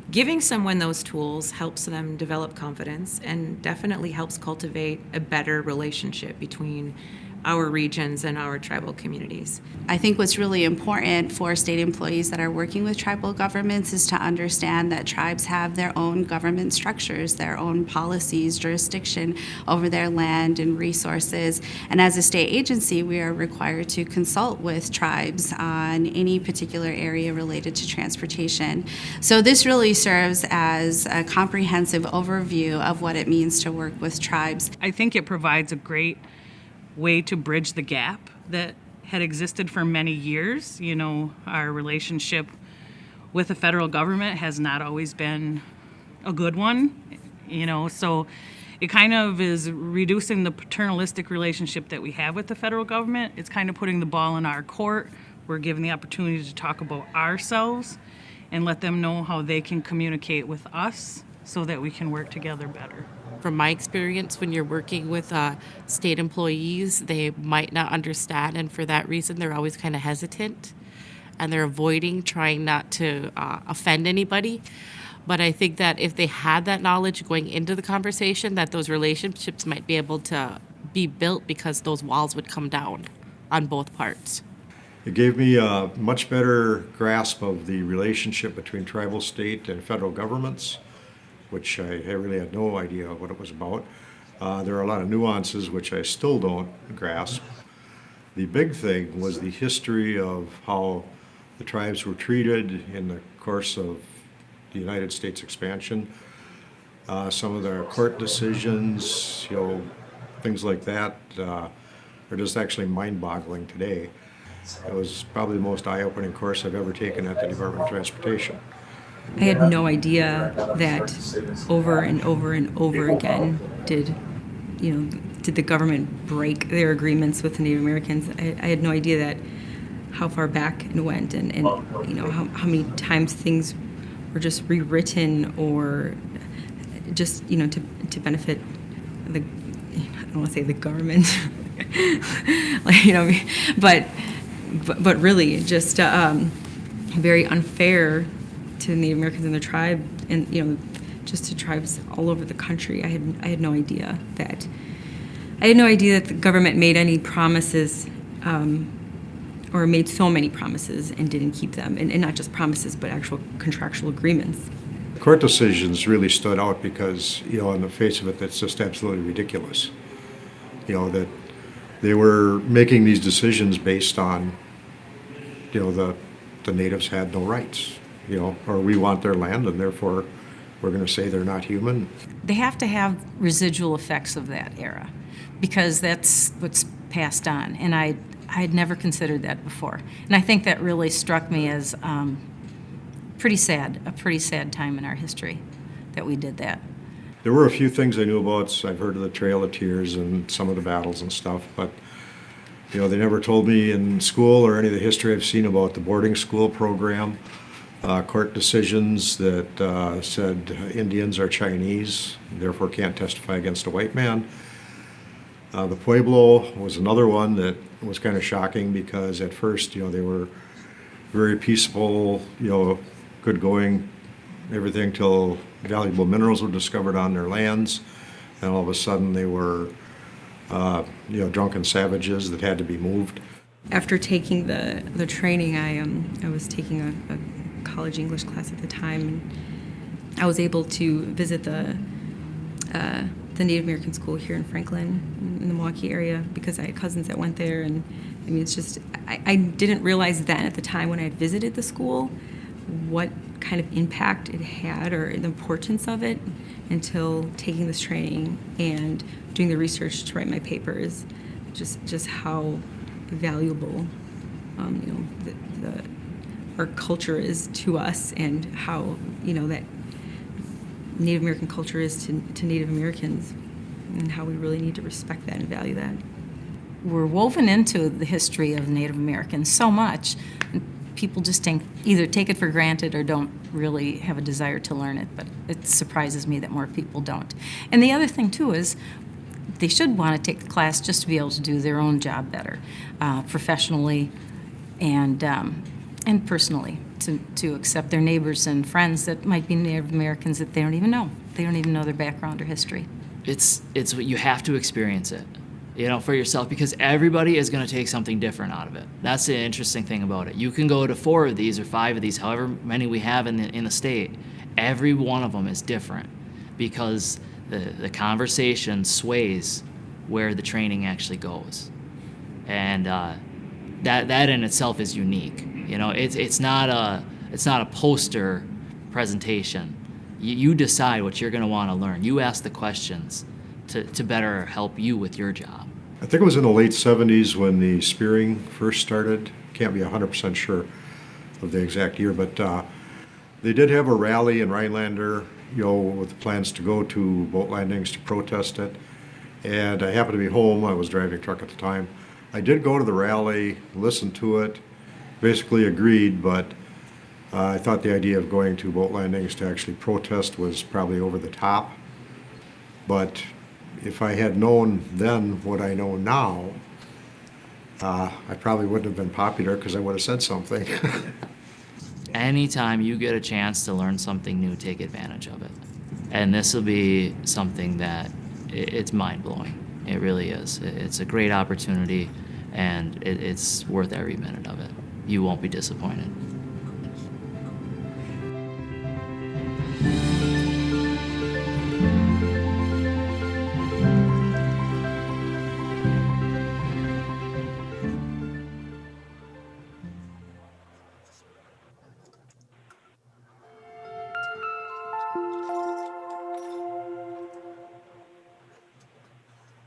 Giving someone those tools helps them develop confidence and definitely helps cultivate a better relationship between our regions and our tribal communities. I think what's really important for state employees that are working with tribal governments is to understand that tribes have their own government structures, their own policies, jurisdiction over their land and resources. And as a state agency, we are required to consult with tribes on any particular area related to transportation. So this really serves as a comprehensive overview of what it means to work with tribes. I think it provides a great way to bridge the gap that had existed for many years. You know, our relationship with the federal government has not always been a good one, you know, so it kind of is reducing the paternalistic relationship that we have with the federal government. It's kind of putting the ball in our court. We're given the opportunity to talk about ourselves and let them know how they can communicate with us so that we can work together better. From my experience, when you're working with state employees, they might not understand, and for that reason, they're always kind of hesitant, and they're avoiding trying not to offend anybody. But I think that if they had that knowledge going into the conversation, that those relationships might be able to be built because those walls would come down on both parts. It gave me a much better grasp of the relationship between tribal, state, and federal governments, which I really had no idea what it was about. There are a lot of nuances which I still don't grasp. The big thing was the history of how the tribes were treated in the course of the United States expansion. Some of their court decisions, you know, things like that are just actually mind-boggling today. It was probably the most eye-opening course I've ever taken at the Department of Transportation. I had no idea that over and over and over again did the government break their agreements with the Native Americans. I had no idea that how far back it went and you know how many times things were just rewritten or just to benefit the I don't want to say the government but really just very unfair to Native Americans and their tribe, and just to tribes all over the country. I had no idea that the government made any promises, or made so many promises and didn't keep them, and not just promises but actual contractual agreements. Court decisions really stood out because, on the face of it, that's just absolutely ridiculous. That they were making these decisions based on, the natives had no rights. Or we want their land, and therefore we're going to say they're not human. They have to have residual effects of that era because that's what's passed on. And I had never considered that before. And I think that really struck me as a pretty sad time in our history that we did that. There were a few things I knew about. I've heard of the Trail of Tears and some of the battles and stuff, but they never told me in school or any of the history I've seen about the boarding school program. Court decisions that said Indians are Chinese, therefore can't testify against a white man. The Pueblo was another one that was kind of shocking because at first, they were very peaceful, good going, everything till valuable minerals were discovered on their lands. And all of a sudden they were, drunken savages that had to be moved. After taking the training, I was taking a college English class at the time, and I was able to visit the Native American school here in Franklin, in the Milwaukee area, because I had cousins that went there, and I mean, it's just, I didn't realize then at the time when I visited the school what kind of impact it had or the importance of it until taking this training and doing the research to write my papers, just how valuable our culture is to us, and how that Native American culture is to Native Americans, and how we really need to respect that and value that. We're woven into the history of Native Americans so much, and people just either take it for granted or don't really have a desire to learn it, but it surprises me that more people don't. And the other thing too is they should want to take the class just to be able to do their own job better, professionally, and and personally, to accept their neighbors and friends that might be Native Americans that they don't even know. They don't even know their background or history. It's you have to experience it, for yourself, because everybody is going to take something different out of it. That's the interesting thing about it. You can go to 4 of these or 5 of these, however many we have in the state. Every one of them is different because the conversation sways where the training actually goes, and that in itself is unique. It's not a poster presentation. You decide what you're going to want to learn. You ask the questions to better help you with your job. I think it was in the late 70s when the spearing first started. Can't be 100% sure of the exact year, but they did have a rally in Rhinelander, with plans to go to boat landings to protest it. And I happened to be home. I was driving a truck at the time. I did go to the rally, listen to it, basically agreed, but I thought the idea of going to boat landings to actually protest was probably over the top. But if I had known then what I know now, I probably wouldn't have been popular because I would have said something. Anytime you get a chance to learn something new, take advantage of it. And this will be something that it's mind-blowing. It really is. It's a great opportunity, and it's worth every minute of it. You won't be disappointed.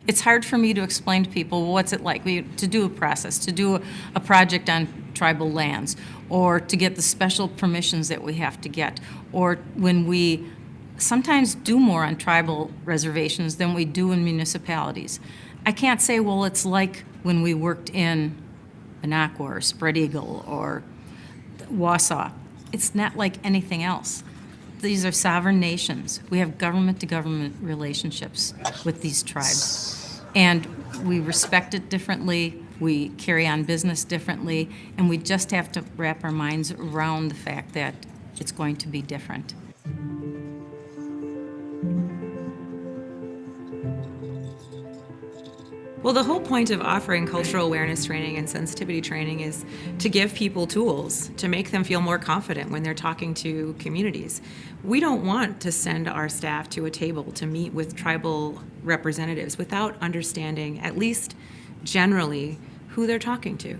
It's hard for me to explain to people, well, what's it like to do a process, to do a project on tribal lands, or to get the special permissions that we have to get, or when we sometimes do more on tribal reservations than we do in municipalities. I can't say, well, it's like when we worked in Minocqua or Spread Eagle or Wausau. It's not like anything else. These are sovereign nations. We have government-to-government relationships with these tribes. And we respect it differently, we carry on business differently, and we just have to wrap our minds around the fact that it's going to be different. Well, the whole point of offering cultural awareness training and sensitivity training is to give people tools to make them feel more confident when they're talking to communities. We don't want to send our staff to a table to meet with tribal representatives without understanding, at least generally, who they're talking to.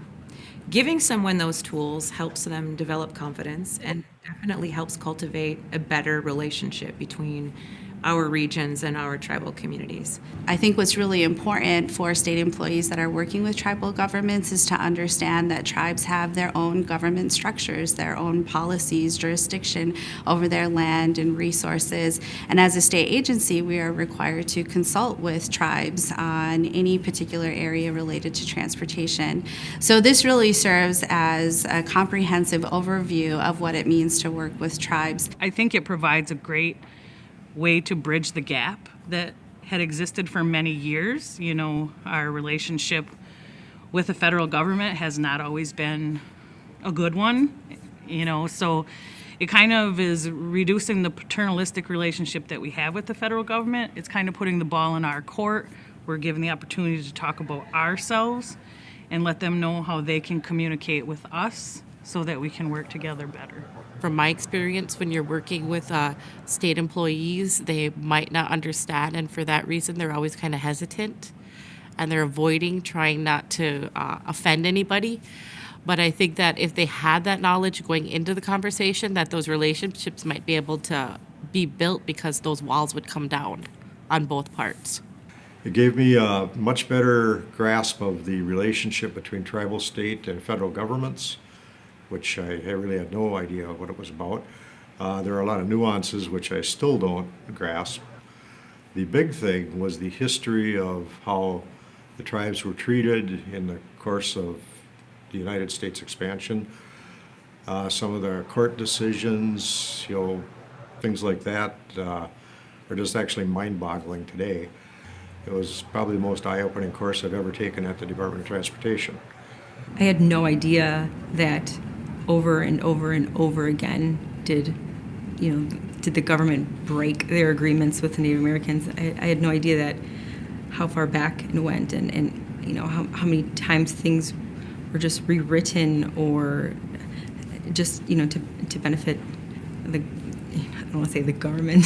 Giving someone those tools helps them develop confidence and definitely helps cultivate a better relationship between our regions and our tribal communities. I think what's really important for state employees that are working with tribal governments is to understand that tribes have their own government structures, their own policies, jurisdiction over their land and resources. And as a state agency, we are required to consult with tribes on any particular area related to transportation. So this really serves as a comprehensive overview of what it means to work with tribes. I think it provides a great way to bridge the gap that had existed for many years. Our relationship with the federal government has not always been a good one, so it kind of is reducing the paternalistic relationship that we have with the federal government. It's kind of putting the ball in our court. We're given the opportunity to talk about ourselves and let them know how they can communicate with us so that we can work together better. From my experience, when you're working with state employees, they might not understand, and for that reason, they're always kind of hesitant, and they're avoiding trying not to offend anybody. But I think that if they had that knowledge going into the conversation, that those relationships might be able to be built because those walls would come down on both parts. It gave me a much better grasp of the relationship between tribal, state, and federal governments, which I really had no idea what it was about. There are a lot of nuances which I still don't grasp. The big thing was the history of how the tribes were treated in the course of the United States expansion. Some of the court decisions, things like that are just actually mind-boggling today. It was probably the most eye-opening course I've ever taken at the Department of Transportation. I had no idea that over and over and over again did the government break their agreements with the Native Americans. I had no idea that how far back it went, and how many times things were just rewritten or just to benefit the, I don't want to say the government,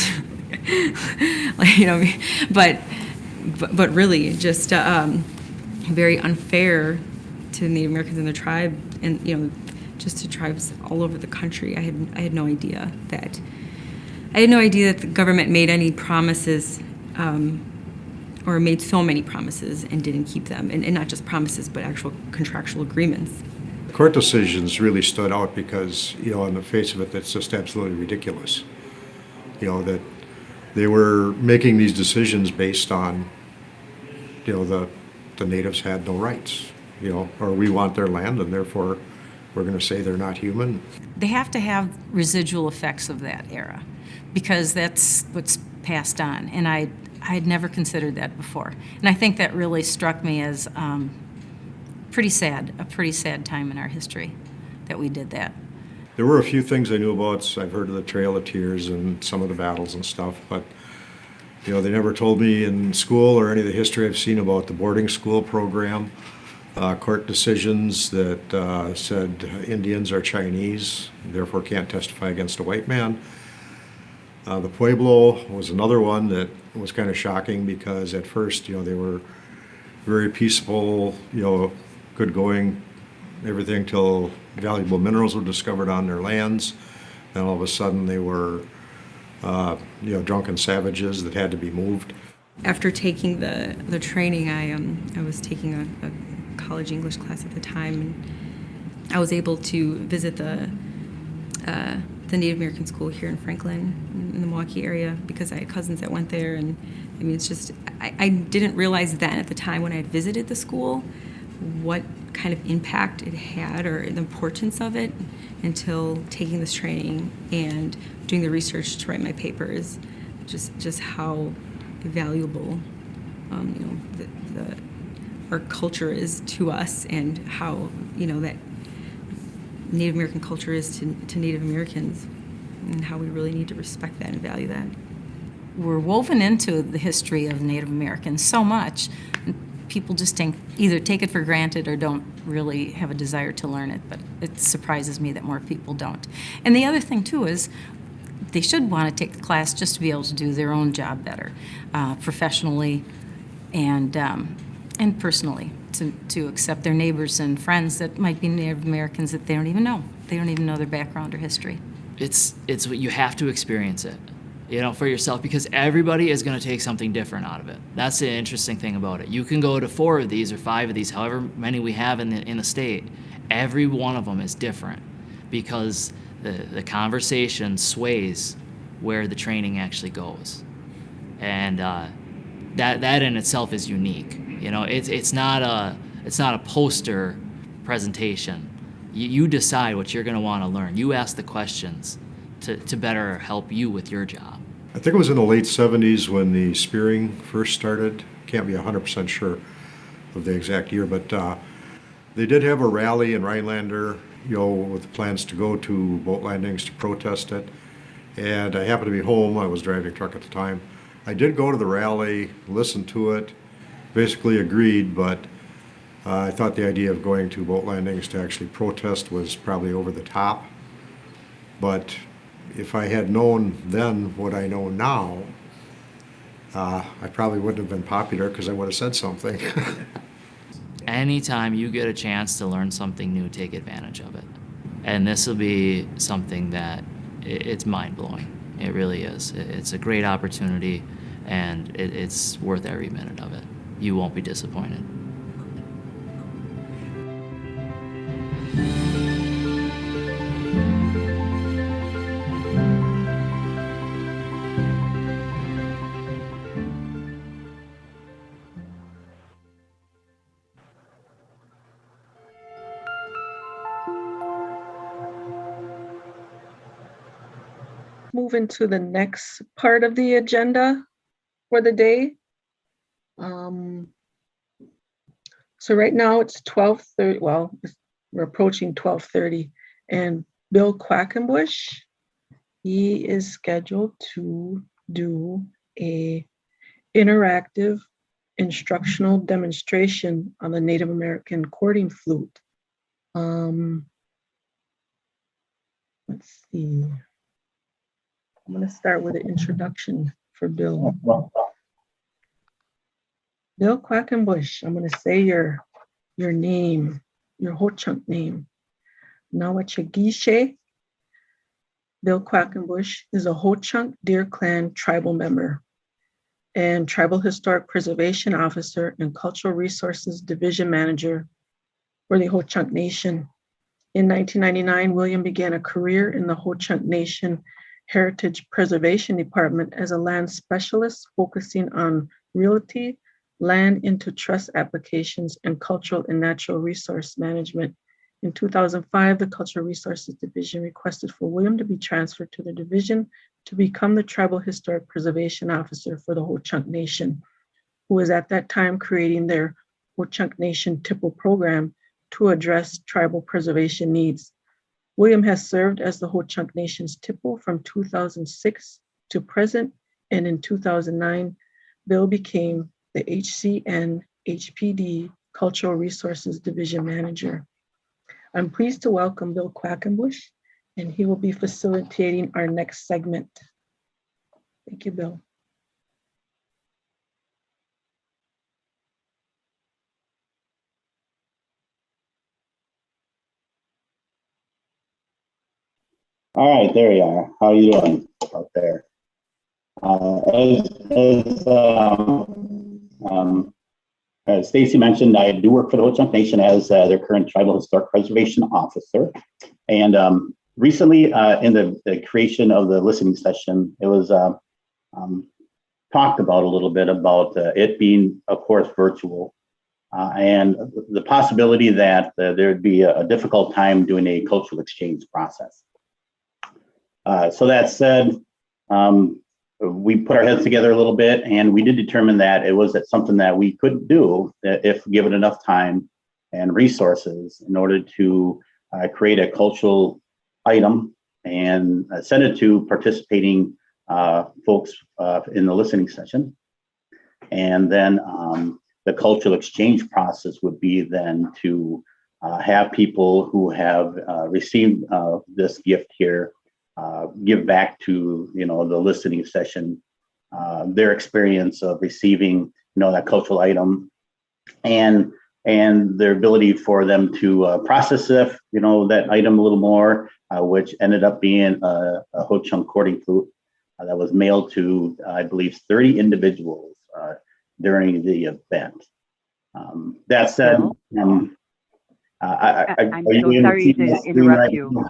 but really just very unfair to the Native Americans and their tribe, and just to tribes all over the country. I had no idea that the government made any promises, or made so many promises and didn't keep them, and not just promises but actual contractual agreements. Court decisions really stood out because, on the face of it, that's just absolutely ridiculous. That they were making these decisions based on, the natives had no rights, or we want their land and therefore we're going to say they're not human. They have to have residual effects of that era because that's what's passed on. And I had never considered that before. And I think that really struck me as a pretty sad time in our history that we did that. There were a few things I knew about. I've heard of the Trail of Tears and some of the battles and stuff, but they never told me in school or any of the history I've seen about the boarding school program, court decisions that said Indians are Chinese, therefore can't testify against a white man. The Pueblo was another one that was kind of shocking because at first, they were very peaceful, good going, everything till valuable minerals were discovered on their lands. Then all of a sudden they were, drunken savages that had to be moved. After taking the training, I was taking a college English class at the time, and I was able to visit the Native American school here in Franklin, in the Milwaukee area, because I had cousins that went there. And it's just, I didn't realize then at the time when I had visited the school what kind of impact it had or the importance of it until taking this training and doing the research to write my papers, just how valuable our culture is to us, and how that Native American culture is to Native Americans, and how we really need to respect that and value that. We're woven into the history of Native Americans so much. People just either take it for granted or don't really have a desire to learn it, but it surprises me that more people don't. And the other thing too is they should want to take the class just to be able to do their own job better, professionally and personally, to accept their neighbors and friends that might be Native Americans that they don't even know. They don't even know their background or history. It's what you have to experience it, for yourself, because everybody is going to take something different out of it. That's the interesting thing about it. You can go to 4 of these or 5 of these, however many we have in the state. Every one of them is different because the conversation sways where the training actually goes, and that in itself is unique. It's not a poster presentation. You decide what you're going to want to learn. You ask the questions to better help you with your job. I think it was in the late 70s when the spearing first started. Can't be 100% sure of the exact year, but they did have a rally in Rhinelander, with plans to go to boat landings to protest it. And I happened to be home. I was driving a truck at the time. I did go to the rally, listened to it, basically agreed, but I thought the idea of going to boat landings to actually protest was probably over the top. But if I had known then what I know now, I probably wouldn't have been popular because I would have said something. Anytime you get a chance to learn something new, take advantage of it. And this will be something that it's mind-blowing. It really is. It's a great opportunity, and it's worth every minute of it. You won't be disappointed. Move into the next part of the agenda for the day. So right now it's 12:30. Well, we're approaching 12:30, And Bill Quackenbush, he is scheduled to do a interactive instructional demonstration on the Native American cording flute. Let's see. I'm going to start with an introduction for Bill. Bill Quackenbush, I'm going to say your name, your Ho-Chunk name. Nawachagishe. Bill Quackenbush is a Ho-Chunk Deer Clan tribal member and Tribal Historic Preservation Officer and Cultural Resources Division Manager for the Ho-Chunk Nation. In 1999, William began a career in the Ho-Chunk Nation Heritage Preservation Department as a land specialist focusing on realty, land into trust applications, and cultural and natural resource management. In 2005, the Cultural Resources Division requested for William to be transferred to the division to become the Tribal Historic Preservation Officer for the Ho-Chunk Nation, who was at that time creating their Ho-Chunk Nation TPO program to address tribal preservation needs. William has served as the Ho-Chunk Nation's TPO from 2006 to present, and in 2009, Bill became the HCN HPD Cultural Resources Division Manager. I'm pleased to welcome Bill Quackenbush, and he will be facilitating our next segment. Thank you, Bill. All right, there you are. How are you doing out there? As Stacy mentioned, I do work for the Ho-Chunk Nation as their current Tribal Historic Preservation Officer. And recently, in the creation of the listening session, it was talked about a little bit about it being, of course, virtual, and the possibility that there'd be a difficult time doing a cultural exchange process. So that said, we put our heads together a little bit, and we did determine that it was something that we could do if given enough time and resources in order to create a cultural item and send it to participating folks in the listening session. And then the cultural exchange process would be then to have people who have received this gift here give back to the listening session their experience of receiving that cultural item and their ability for them to process that item a little more, which ended up being a Ho-Chunk cording flute that was mailed to I believe 30 individuals during the event. That said, I'm so sorry to interrupt you.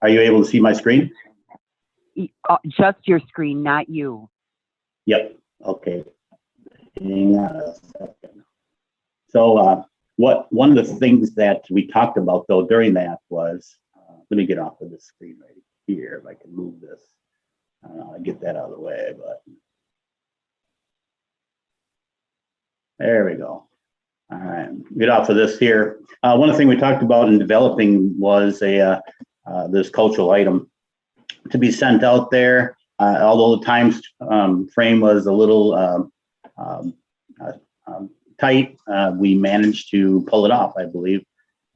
Are you able to see my screen? Just your screen, not you. Yep. Okay. Hang on a second. So one of the things that we talked about though during that was, let me get off of this screen right here if I can move this. Get that out of the way, but there we go. All right, get off of this here. One of the things we talked about in developing was this cultural item to be sent out there. Although the time frame was a little tight, we managed to pull it off, I believe.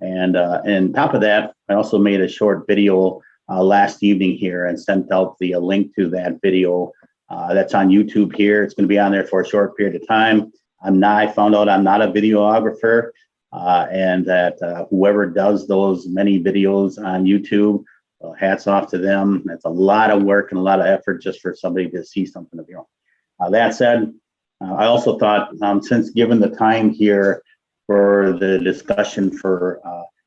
And on top of that, I also made a short video last evening here and sent out the link to that video that's on YouTube here. It's going to be on there for a short period of time. I found out I'm not a videographer, and that whoever does those many videos on YouTube, hats off to them. It's a lot of work and a lot of effort just for somebody to see something of your own. That said, I also thought, since given the time here for the discussion for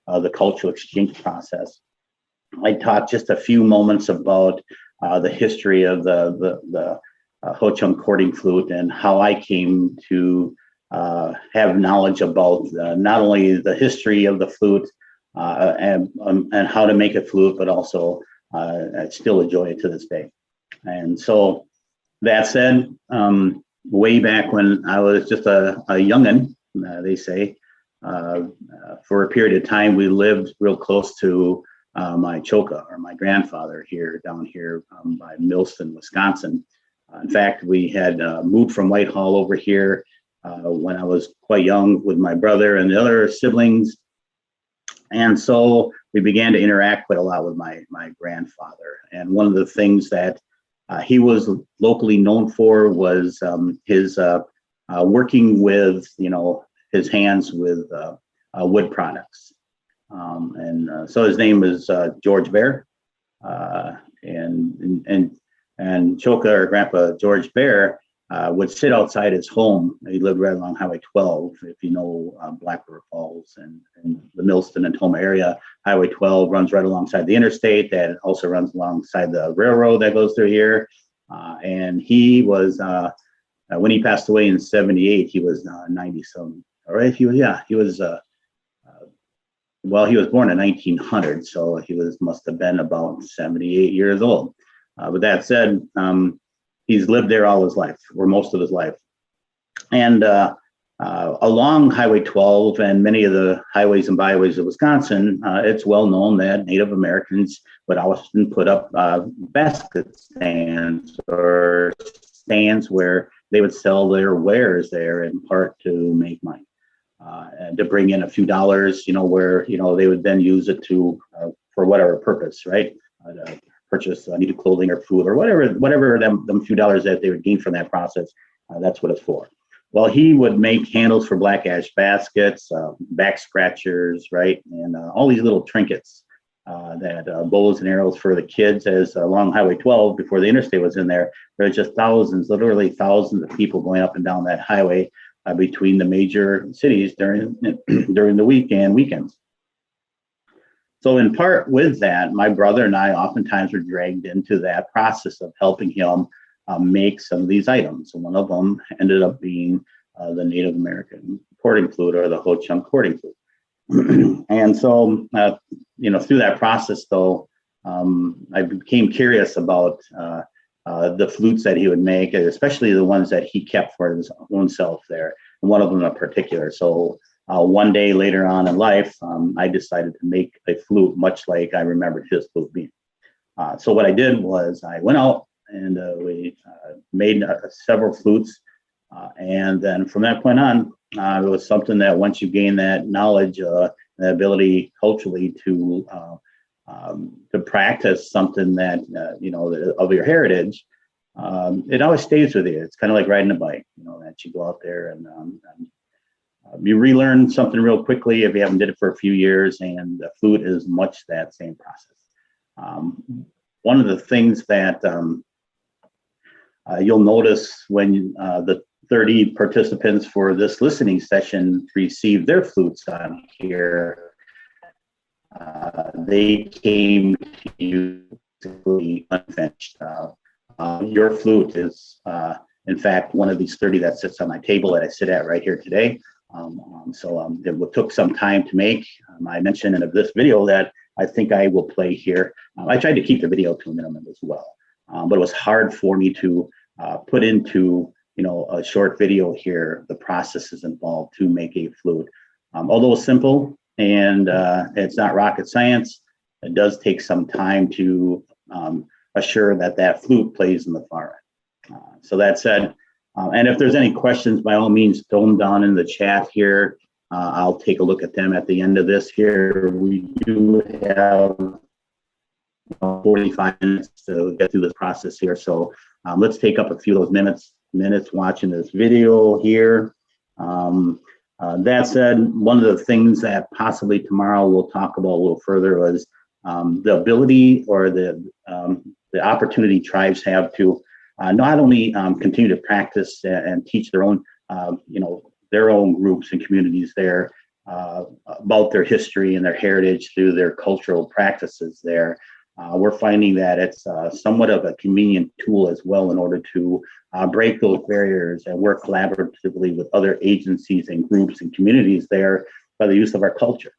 the cultural exchange process, I'd talk just a few moments about the history of the Ho-Chunk cording flute and how I came to have knowledge about not only the history of the flute and how to make a flute, but also I still enjoy it to this day. And so that said, way back when I was just a youngin', they say, for a period of time, we lived real close to my choka, or my grandfather here down here by Millston, Wisconsin. In fact, we had moved from Whitehall over here when I was quite young with my brother and the other siblings. And so we began to interact quite a lot with my grandfather. And one of the things that he was locally known for was his working with, his hands with wood products. So his name was George Bear. And Choka, or Grandpa George Bear, would sit outside his home. He lived right along Highway 12, if you know Black River Falls and the Millston and Toma area. Highway 12 runs right alongside the interstate that also runs alongside the railroad that goes through here. And he was, when he passed away in 78, he was 90-some. All right, he was, well, he was born in 1900, so he must have been about 78 years old. With that said, he's lived there all his life, or most of his life. And along Highway 12 and many of the highways and byways of Wisconsin, it's well known that Native Americans would often put up basket stands, or stands where they would sell their wares there, in part to make money. And to bring in a few dollars, where, they would then use it for whatever purpose, right? Purchase needed clothing or food or whatever them few dollars that they would gain from that process. That's what it's for. Well, he would make handles for black ash baskets, back scratchers, right? And all these little trinkets that bows and arrows for the kids. As along Highway 12, before the interstate was in there, there's just literally thousands of people going up and down that highway between the major cities during the week and weekends. So in part with that, my brother and I oftentimes were dragged into that process of helping him make some of these items. And one of them ended up being the Native American cording flute, or the Ho-Chunk cording flute. And so, through that process, though, I became curious about the flutes that he would make, especially the ones that he kept for his own self there, and one of them in particular. So one day later on in life, I decided to make a flute much like I remembered his flute being. So what I did was I went out and we made several flutes. And then from that point on, it was something that once you gain that knowledge, the ability culturally to practice something that, of your heritage, it always stays with you. It's kind of like riding a bike, that you go out there and you relearn something real quickly if you haven't did it for a few years, and the flute is much that same process. One of the things that you'll notice when the 30 participants for this listening session receive their flutes on here, they came to you unfinished. Your flute is, in fact, one of these 30 that sits on my table that I sit at right here today. It took some time to make. I mentioned in this video that I think I will play here. I tried to keep the video to a minimum as well, but it was hard for me to put into a short video here the processes involved to make a flute. Although simple and it's not rocket science, it does take some time to assure that flute plays in the far end. So that said, and if there's any questions, by all means, throw them down in the chat here. I'll take a look at them at the end of this here. We do have 45 minutes to get through this process here. So let's take up a few of those minutes watching this video here. That said, one of the things that possibly tomorrow we'll talk about a little further was the ability or the opportunity tribes have to not only continue to practice and teach their own, their own groups and communities there about their history and their heritage through their cultural practices there. We're finding that it's somewhat of a convenient tool as well in order to break those barriers and work collaboratively with other agencies and groups and communities there by the use of our culture.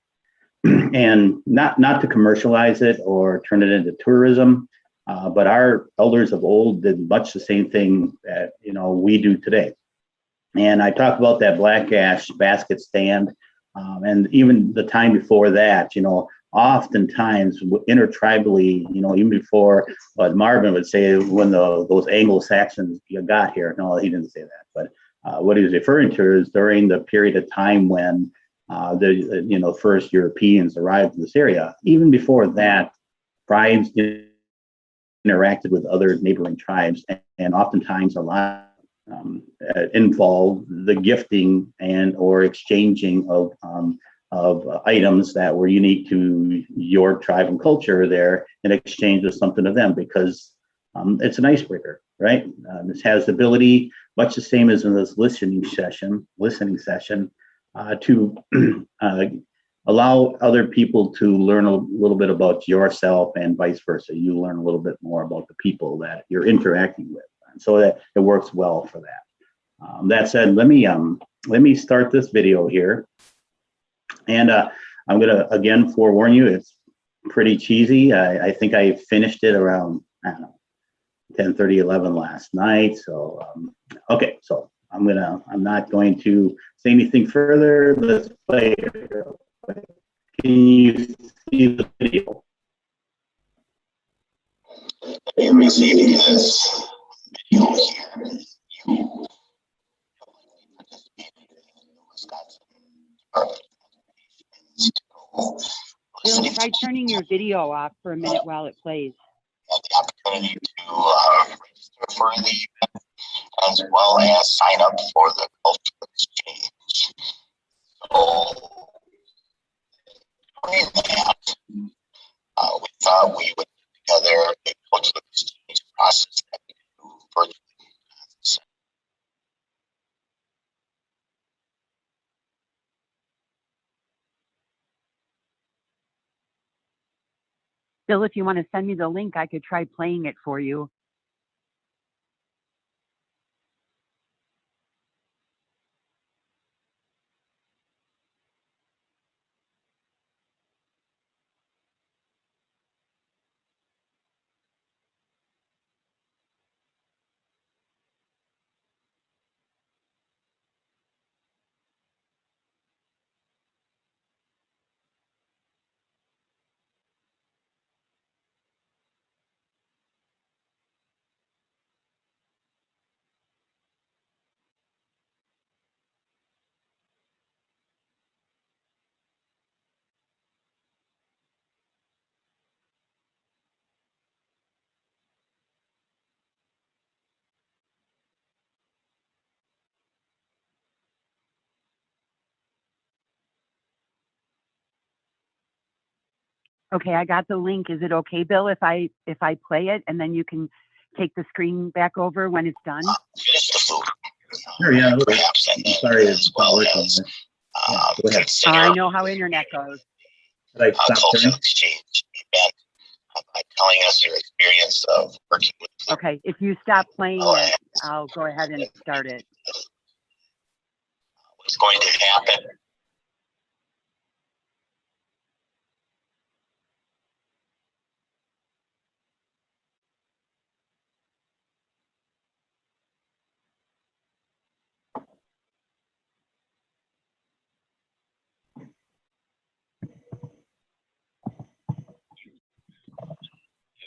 And not to commercialize it or turn it into tourism, but our elders of old did much the same thing that we do today. And I talked about that black ash basket stand, and even the time before that, oftentimes intertribally, even before what Marvin would say when those Anglo-Saxons got here. No, he didn't say that, but what he was referring to is during the period of time when the first Europeans arrived in this area. Even before that, tribes interacted with other neighboring tribes, and oftentimes a lot involved the gifting and or exchanging of items that were unique to your tribe and culture there in exchange of something of them, because it's an icebreaker, right? This has the ability, much the same as in this listening session, to allow other people to learn a little bit about yourself and vice versa. You learn a little bit more about the people that you're interacting with. And so that it works well for that. That said, let me start this video here. And I'm gonna, again, forewarn you, it's pretty cheesy. I think I finished it around, I don't know, 10:30, 11 last night. So, okay, so I'm not going to say anything further. Let's play it. Can you see the video? You're receiving this video here. You Bill, try turning your video off for a minute while it plays. The opportunity to register for the event as well as sign up for the cultural exchange. So, doing that, we thought we would put together a cultural exchange process that we could do virtually. Bill, if you want to send me the link, I could try playing it for you. Okay, I got the link. Is it okay, Bill, if I play it and then you can take the screen back over when it's done? Sure, yeah. I'm sorry, it's not working. Go ahead. I know how internet goes. Like cultural exchange event by telling us your experience of working with. Okay, if you stop playing it, I'll go ahead and start it. What's going to happen?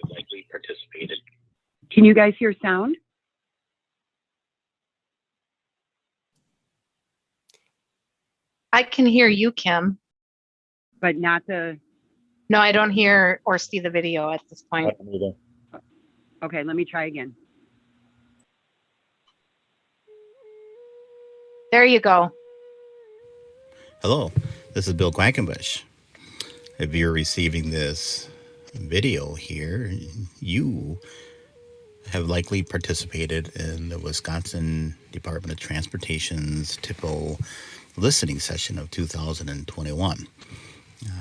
Likely participated. Can you guys hear sound? I can hear you, Kim. But not the... No, I don't hear or see the video at this point. Okay, let me try again. There you go. Hello, this is Bill Quackenbush. If you're receiving this video here, you have likely participated in the Wisconsin Department of Transportation's TPO listening session of 2021.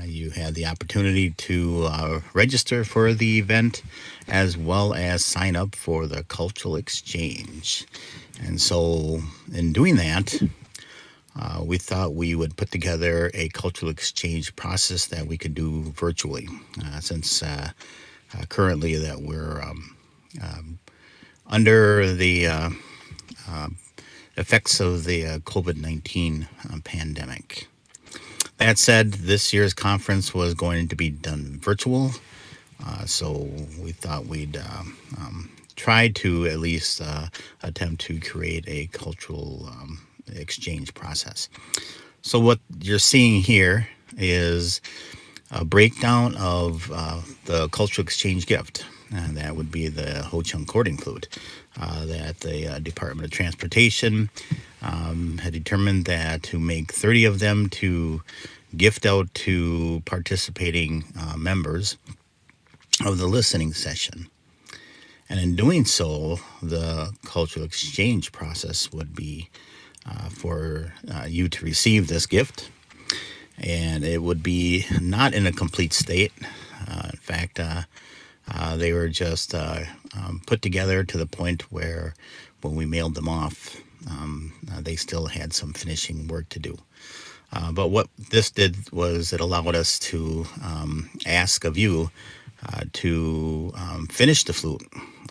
You had the opportunity to register for the event as well as sign up for the cultural exchange. And so in doing that, we thought we would put together a cultural exchange process that we could do virtually, since currently that we're under the effects of the COVID-19 pandemic. That said, this year's conference was going to be done virtual, so we thought we'd try to at least attempt to create a cultural exchange process. So what you're seeing here is a breakdown of the cultural exchange gift, and that would be the Ho Chung cording flute that the Department of Transportation had determined that to make 30 of them to gift out to participating members of the listening session. And in doing so, the cultural exchange process would be for you to receive this gift. And it would be not in a complete state. In fact, they were just put together to the point where when we mailed them off, they still had some finishing work to do. But what this did was it allowed us to ask of you to finish the flute,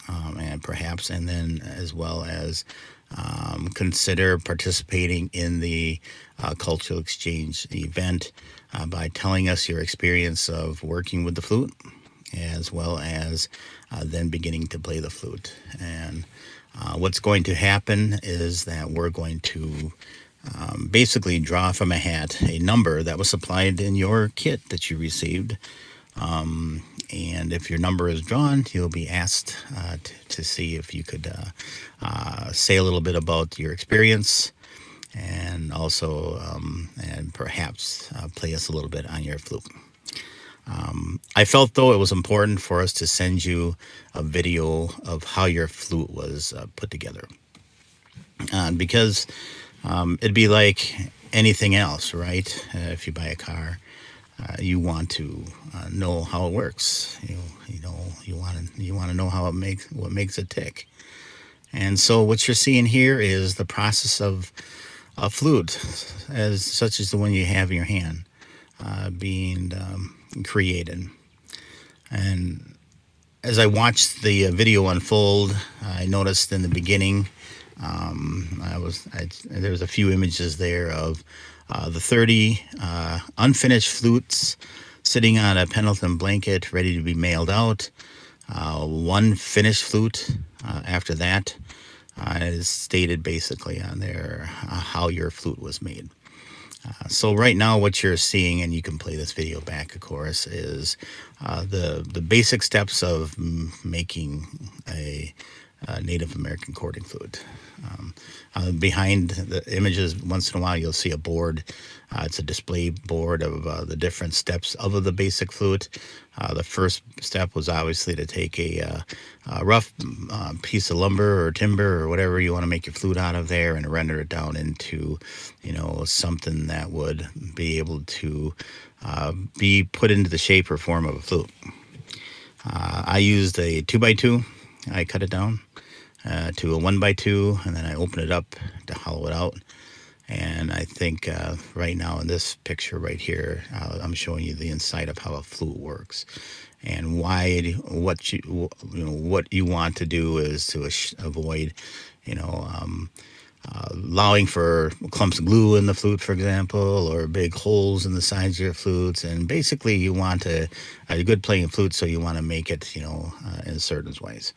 and then as well as consider participating in the cultural exchange event by telling us your experience of working with the flute, as well as then beginning to play the flute. And what's going to happen is that we're going to basically draw from a hat a number that was supplied in your kit that you received. And if your number is drawn, you'll be asked to see if you could say a little bit about your experience, and also and perhaps play us a little bit on your flute. I felt, though, it was important for us to send you a video of how your flute was put together, because it'd be like anything else, right? If you buy a car, you want to know how it works. You want to know how what makes it tick. And so what you're seeing here is the process of a flute, such as the one you have in your hand, being created. And as I watched the video unfold, I noticed in the beginning, there was a few images there of the 30 unfinished flutes sitting on a Pendleton blanket ready to be mailed out. One finished flute after that. It is stated basically on there how your flute was made. So right now what you're seeing, and you can play this video back, of course, is the basic steps of making a Native American cording flute. Behind the images, once in a while, you'll see a board. It's a display board of the different steps of the basic flute. The first step was obviously to take a rough piece of lumber or timber or whatever you want to make your flute out of there and render it down into, something that would be able to be put into the shape or form of a flute. I used a 2x2. I cut it down to a 1x2, and then I open it up to hollow it out. And I think right now in this picture right here, I'm showing you the inside of how a flute works, and what you want to do is to avoid, allowing for clumps of glue in the flute, for example, or big holes in the sides of your flutes. And basically, you want a good playing flute, so you want to make it, in certain ways.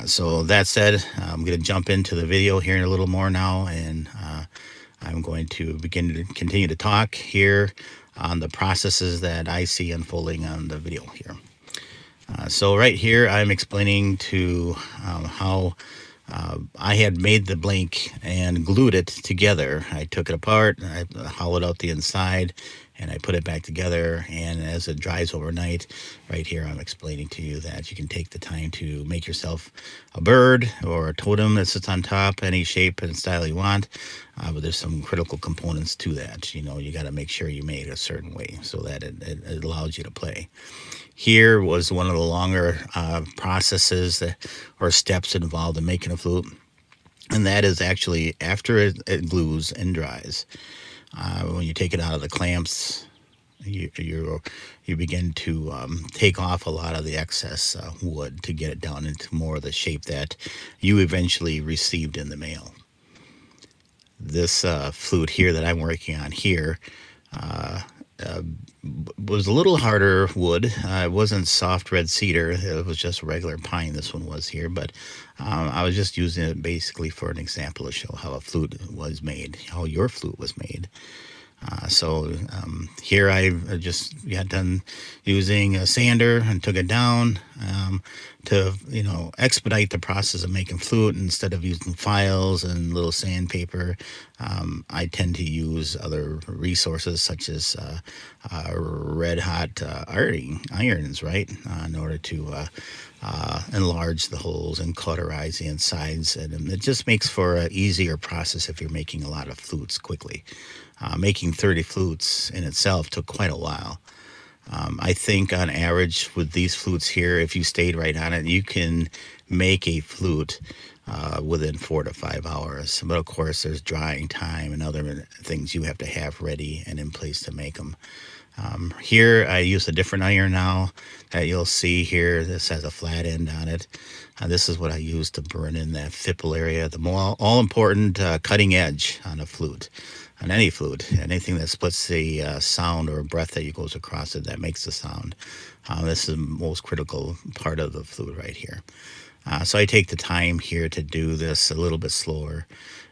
So that said, I'm going to jump into the video here in a little more now, and I'm going to continue to talk here on the processes that I see unfolding on the video here. So right here, I'm explaining to how I had made the blank and glued it together. I took it apart, I hollowed out the inside, and I put it back together. And as it dries overnight, right here, I'm explaining to you that you can take the time to make yourself a bird or a totem that sits on top, any shape and style you want. But there's some critical components to that. You got to make sure you made it a certain way so that it allows you to play. Here was one of the longer processes or steps involved in making a flute. And that is actually after it glues and dries. When you take it out of the clamps, you begin to take off a lot of the excess wood to get it down into more of the shape that you eventually received in the mail. This flute here that I'm working on here was a little harder wood. It wasn't soft red cedar. It was just regular pine. This one was here, but I was just using it basically for an example to show how a flute was made, how your flute was made. Here I just got done using a sander and took it down to, expedite the process of making flute. Instead of using files and little sandpaper, I tend to use other resources such as red hot irons, right, in order to enlarge the holes and cauterize the insides. And it just makes for an easier process if you're making a lot of flutes quickly. Making 30 flutes in itself took quite a while. I think on average with these flutes here, if you stayed right on it, you can make a flute within 4 to 5 hours. But of course, there's drying time and other things you have to have ready and in place to make them. Here, I use a different iron now that you'll see here. This has a flat end on it. This is what I use to burn in that fipple area, the all-important cutting edge on a flute. On any flute, anything that splits the sound or breath that goes across it that makes the sound. This is the most critical part of the flute right here. So I take the time here to do this a little bit slower.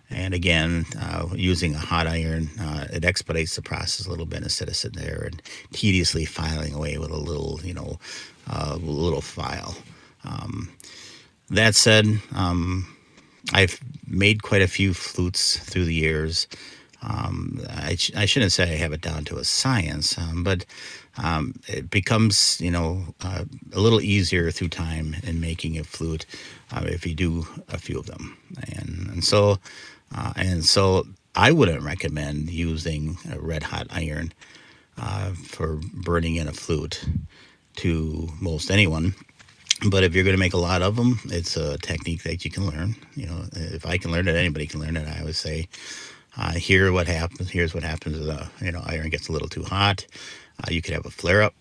And again, using a hot iron, it expedites the process a little bit instead of sitting there and tediously filing away with a little, little file. That said, I've made quite a few flutes through the years. I shouldn't say I have it down to a science, but it becomes, a little easier through time in making a flute if you do a few of them. And so I wouldn't recommend using a red hot iron for burning in a flute to most anyone. But if you're going to make a lot of them, it's a technique that you can learn. If I can learn it, anybody can learn it. I always say, here's what happens if iron gets a little too hot. You could have a flare up,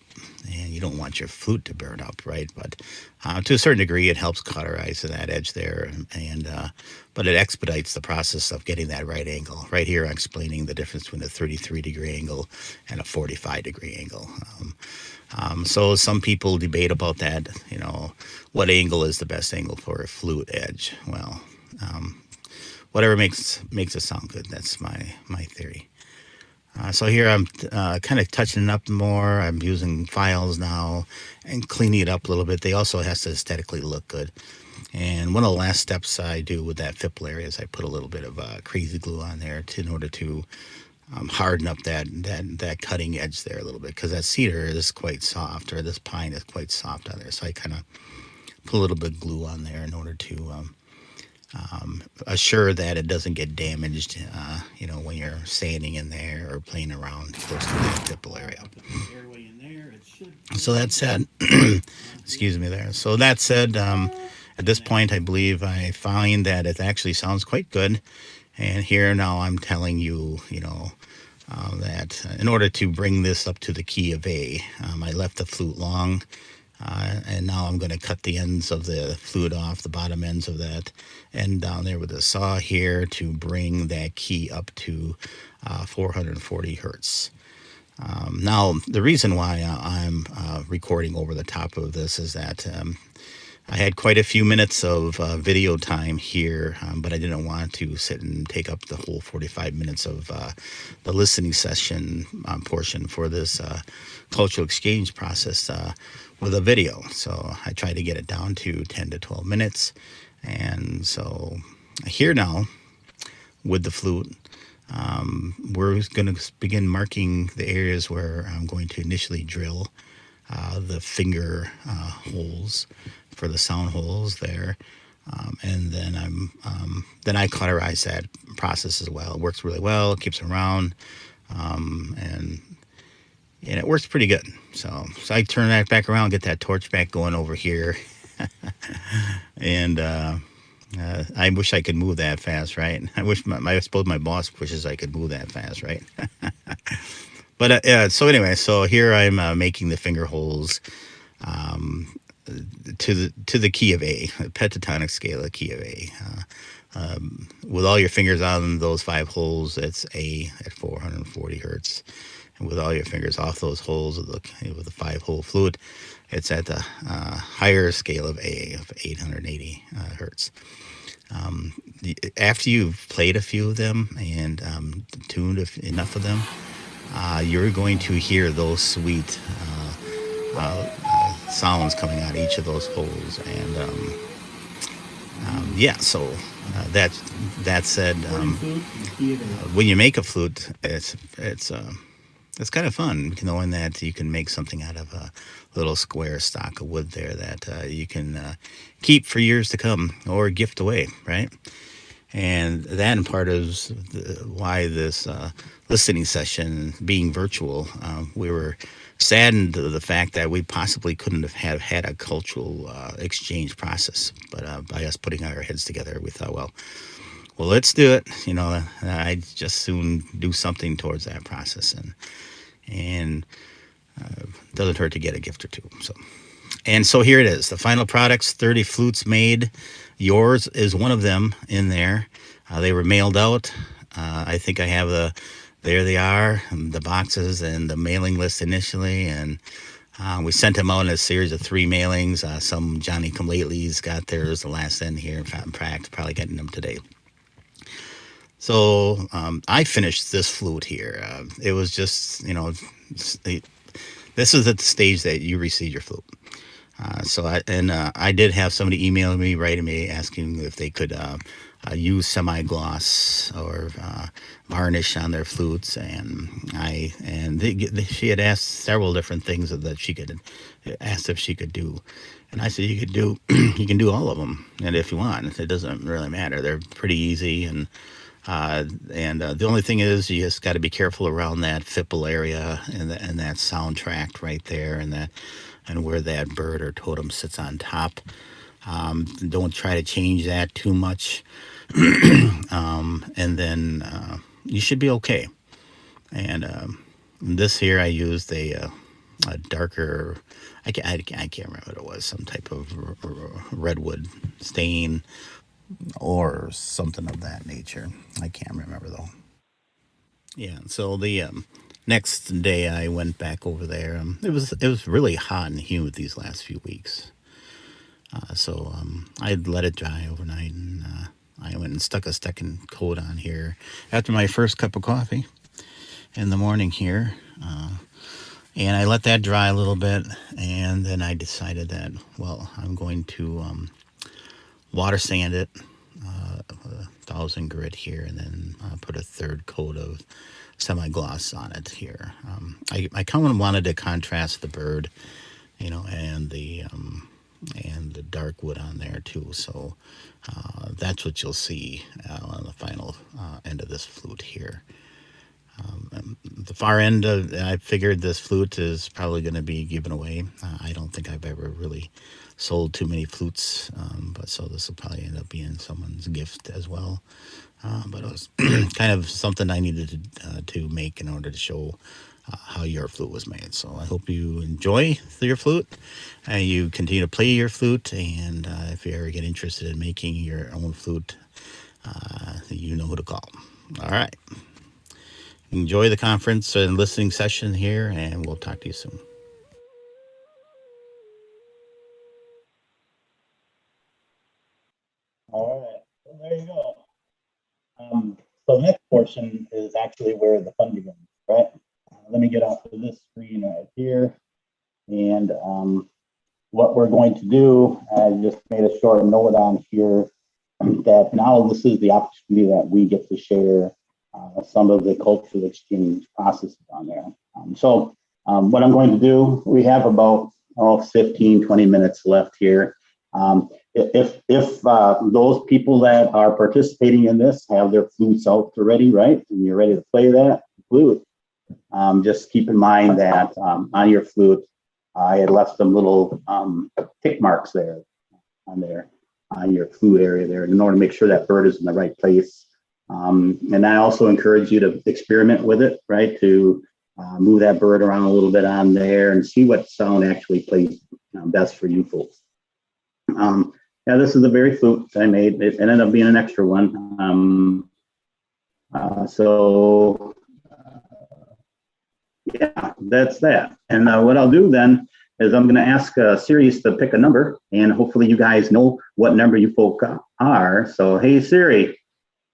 and you don't want your flute to burn up, right? But to a certain degree, it helps cauterize that edge there, but it expedites the process of getting that right angle. Right here, I'm explaining the difference between a 33-degree angle and a 45-degree angle. So some people debate about that. What angle is the best angle for a flute edge? Well, whatever makes it sound good. That's my theory. So here I'm kind of touching it up more. I'm using files now and cleaning it up a little bit. They also has to aesthetically look good. And one of the last steps I do with that fipple area is I put a little bit of crazy glue on there in order to harden up that cutting edge there a little bit, because that cedar is quite soft, or this pine is quite soft on there. So I kind of put a little bit of glue on there in order to assure that it doesn't get damaged, when you're sanding in there or playing around close to that fipple area. So that said, excuse me there. So that said, at this point, I believe I find that it actually sounds quite good. And here now I'm telling you, that in order to bring this up to the key of A, I left the flute long. And now I'm going to cut the ends of the flute off, the bottom ends of that, and down there with a saw here to bring that key up to 440 hertz. Now, the reason why I'm recording over the top of this is that I had quite a few minutes of video time here, but I didn't want to sit and take up the whole 45 minutes of the listening session portion for this cultural exchange process with a video. So I tried to get it down to 10 to 12 minutes. And so here now with the flute, we're going to begin marking the areas where I'm going to initially drill the finger holes for the sound holes there. And then then I cauterize that process as well. It works really well, it keeps around, and it works pretty good. So I turn that back around, get that torch back going over here. And I wish I could move that fast, right? I suppose my boss wishes I could move that fast, right? But so anyway, so here I'm making the finger holes to the key of A, a pentatonic scale of key of A. With all your fingers on those 5 holes, it's A at 440 hertz. with all your fingers off those holes with the 5-hole flute. It's at the higher scale of A, of 880 hertz. After you've played a few of them and tuned enough of them, you're going to hear those sweet sounds coming out of each of those holes. And yeah, so that said, when you make a flute, it's kind of fun knowing that you can make something out of a little square stock of wood there that you can keep for years to come or gift away, right? And that in part is why this listening session being virtual, we were saddened to the fact that we possibly couldn't have had a cultural exchange process. But by us putting our heads together, we thought, well, let's do it. I'd just soon do something towards that process. And doesn't hurt to get a gift or two. So here it is, the final products, 30 flutes made. Yours is one of them in there. They were mailed out. I think I have there they are, the boxes and the mailing list initially. And we sent them out in a series of 3 mailings. Some Johnny-come-latelys got theirs the last end here. In fact, probably getting them today. So I finished this flute here. It was just, this is at the stage that you receive your flute. I did have somebody email me, writing me, asking if they could use semi-gloss or varnish on their flutes, she had asked several different things that she could asked if she could do, and I said you can do all of them, and if you want, it doesn't really matter. They're pretty easy, and the only thing is you just got to be careful around that fipple area and that sound tract right there, and where that bird or totem sits on top. Don't try to change that too much, and then you should be okay. And this here I used a darker, I can't remember what it was, some type of redwood stain or something of that nature. I can't remember though. Yeah, so the next day I went back over there. It was really hot and humid these last few weeks. So I'd let it dry overnight, and I went and stuck a second coat on here after my first cup of coffee in the morning here. And I let that dry a little bit, and then I decided that, well, I'm going to water sand it, 1,000 grit here, and then put a third coat of semi-gloss on it here. I kind of wanted to contrast the bird, and the dark wood on there too. So that's what you'll see on the final end of this flute here. The far end I figured this flute is probably going to be given away. I don't think I've ever really sold too many flutes, so this will probably end up being someone's gift as well. But it was kind of something I needed to make in order to show how your flute was made. So I hope you enjoy your flute, and you continue to play your flute, and if you ever get interested in making your own flute, you know who to call. All right. Enjoy the conference and listening session here, and we'll talk to you soon. All right, well, there you go. So the next portion is actually where the fun begins, right? Let me get off of this screen right here. And what we're going to do, I just made a short note on here that now this is the opportunity that we get to share some of the cultural exchange processes on there. So what I'm going to do, we have about 15, 20 minutes left here. If those people that are participating in this have their flutes out already, right, and you're ready to play that flute, just keep in mind that on your flute, I had left some little tick marks there on your flute area there in order to make sure that bird is in the right place. And I also encourage you to experiment with it, right, to move that bird around a little bit on there and see what sound actually plays best for you folks. Yeah, this is the very flute I made. It ended up being an extra one. Yeah, that's that. And what I'll do then is I'm going to ask Siri to pick a number, and hopefully you guys know what number you folk are. So, hey Siri,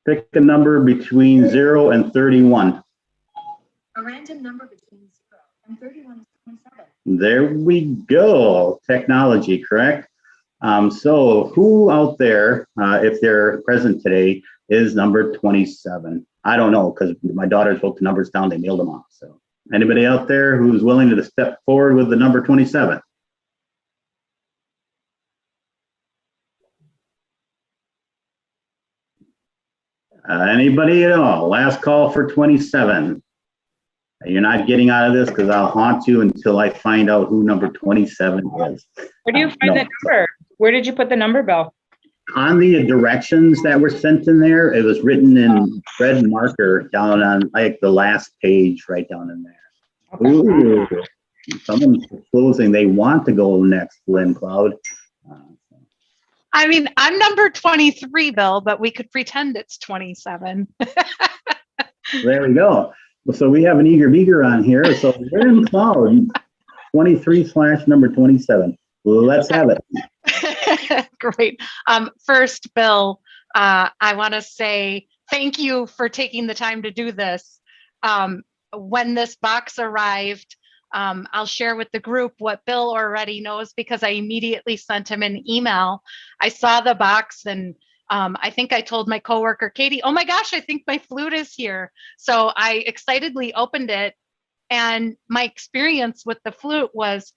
pick a number between 0 and 31. A random number between 0 and 31 is 27. There we go. Technology, correct? So who out there, if they're present today, is number 27? I don't know, because my daughters wrote the numbers down, they mailed them off. So anybody out there who's willing to step forward with the number 27? Anybody at all? Last call for 27. You're not getting out of this because I'll haunt you until I find out who number 27 is. Where do you find that number? Where did you put the number, Bill? On the directions that were sent in there, it was written in red marker down on like the last page, right down in there. Okay. Ooh, someone's proposing they want to go next, Lynn Cloud. I mean, I'm number 23, Bill, but we could pretend it's 27. There we go. So we have an eager beager on here. So Lynn Cloud, 23/number 27. Let's have it. Great. First, Bill, I want to say thank you for taking the time to do this. When this box arrived, I'll share with the group what Bill already knows because I immediately sent him an email. I saw the box and I think I told my coworker, Katie, oh my gosh, I think my flute is here. So I excitedly opened it. And my experience with the flute was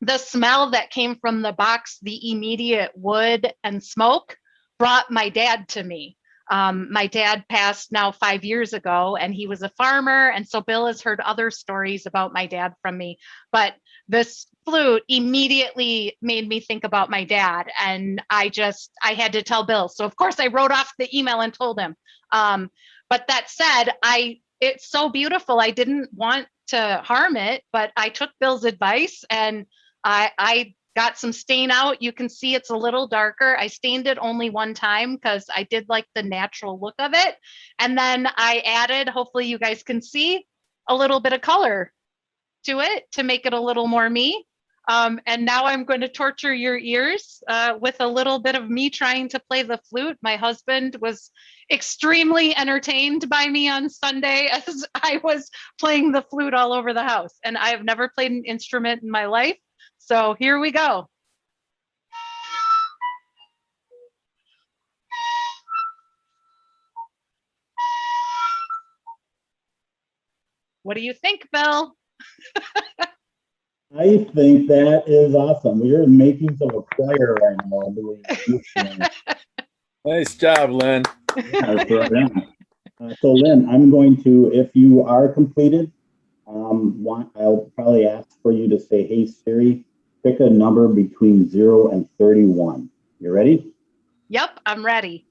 the smell that came from the box, the immediate wood and smoke brought my dad to me. My dad passed now 5 years ago and he was a farmer. And so Bill has heard other stories about my dad from me, but this flute immediately made me think about my dad. And I had to tell Bill. So of course I wrote off the email and told him. But that said, it's so beautiful. I didn't want to harm it, but I took Bill's advice and I got some stain out. You can see it's a little darker. I stained it only one time because I did like the natural look of it. And then I added, hopefully you guys can see, a little bit of color to it to make it a little more me. And now I'm going to torture your ears with a little bit of me trying to play the flute. My husband was extremely entertained by me on Sunday as I was playing the flute all over the house. And I have never played an instrument in my life. So here we go. What do you think, Bill? I think that is awesome. We are in the makings of a choir right now, I believe. Nice job, Lynn. So Lynn, I'm going to, if you are completed, I'll probably ask for you to say, hey Siri, pick a number between 0 and 31. You ready? Yep, I'm ready.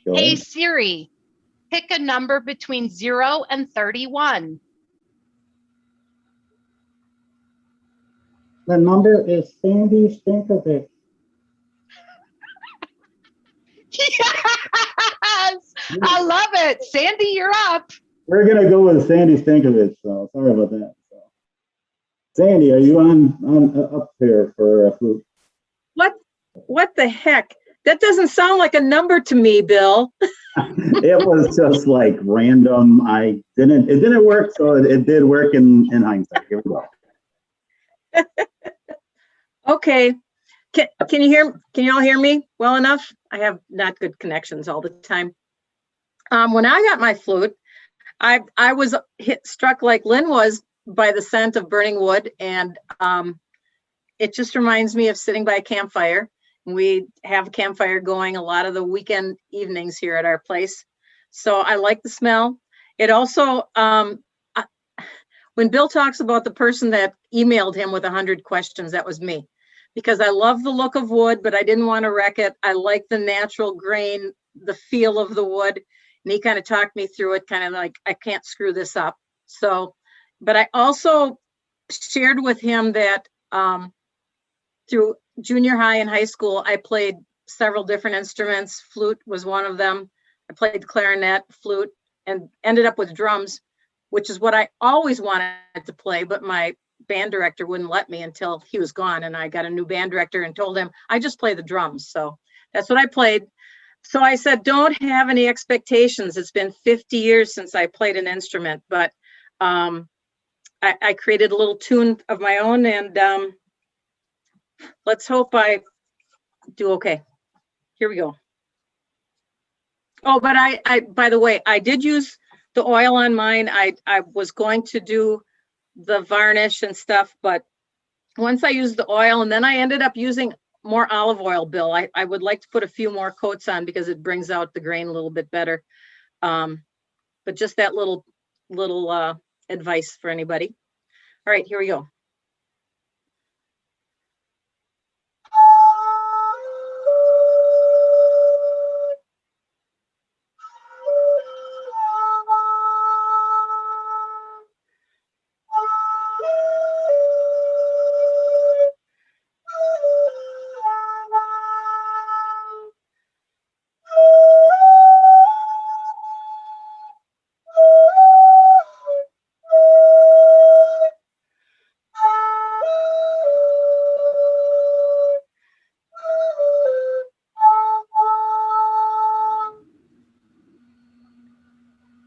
Go Hey ahead. Siri, pick a number between 0 and 31. The number is Sandy Stankovic. Yes, I love it. Sandy, you're up. We're going to go with Sandy Stankovic, so sorry about that. So, Sandy, are you on up here for a flute? What the heck? That doesn't sound like a number to me, Bill. It was just like random. It didn't work, so it did work in hindsight. Here we go. Okay. Can you all hear me well enough? I have not good connections all the time. When I got my flute, I was struck like Lynn was by the scent of burning wood, and it just reminds me of sitting by a campfire. We have a campfire going a lot of the weekend evenings here at our place. So I like the smell. It also, when Bill talks about the person that emailed him with 100 questions, that was me. Because I love the look of wood, but I didn't want to wreck it. I like the natural grain, the feel of the wood. And he kind of talked me through it, kind of like, I can't screw this up. So, but I also shared with him that through junior high and high school, I played several different instruments. Flute was one of them. I played clarinet, flute, and ended up with drums. which is what I always wanted to play, but my band director wouldn't let me until he was gone. And I got a new band director and told him, I just play the drums. So that's what I played. So I said, don't have any expectations. It's been 50 years since I played an instrument, but I created a little tune of my own, and let's hope I do okay. Here we go. Oh, but I by the way, I did use the oil on mine. I was going to do the varnish and stuff, but once I used the oil, and then I ended up using more olive oil, Bill. I would like to put a few more coats on because it brings out the grain a little bit better. But just that little advice for anybody. All right, here we go.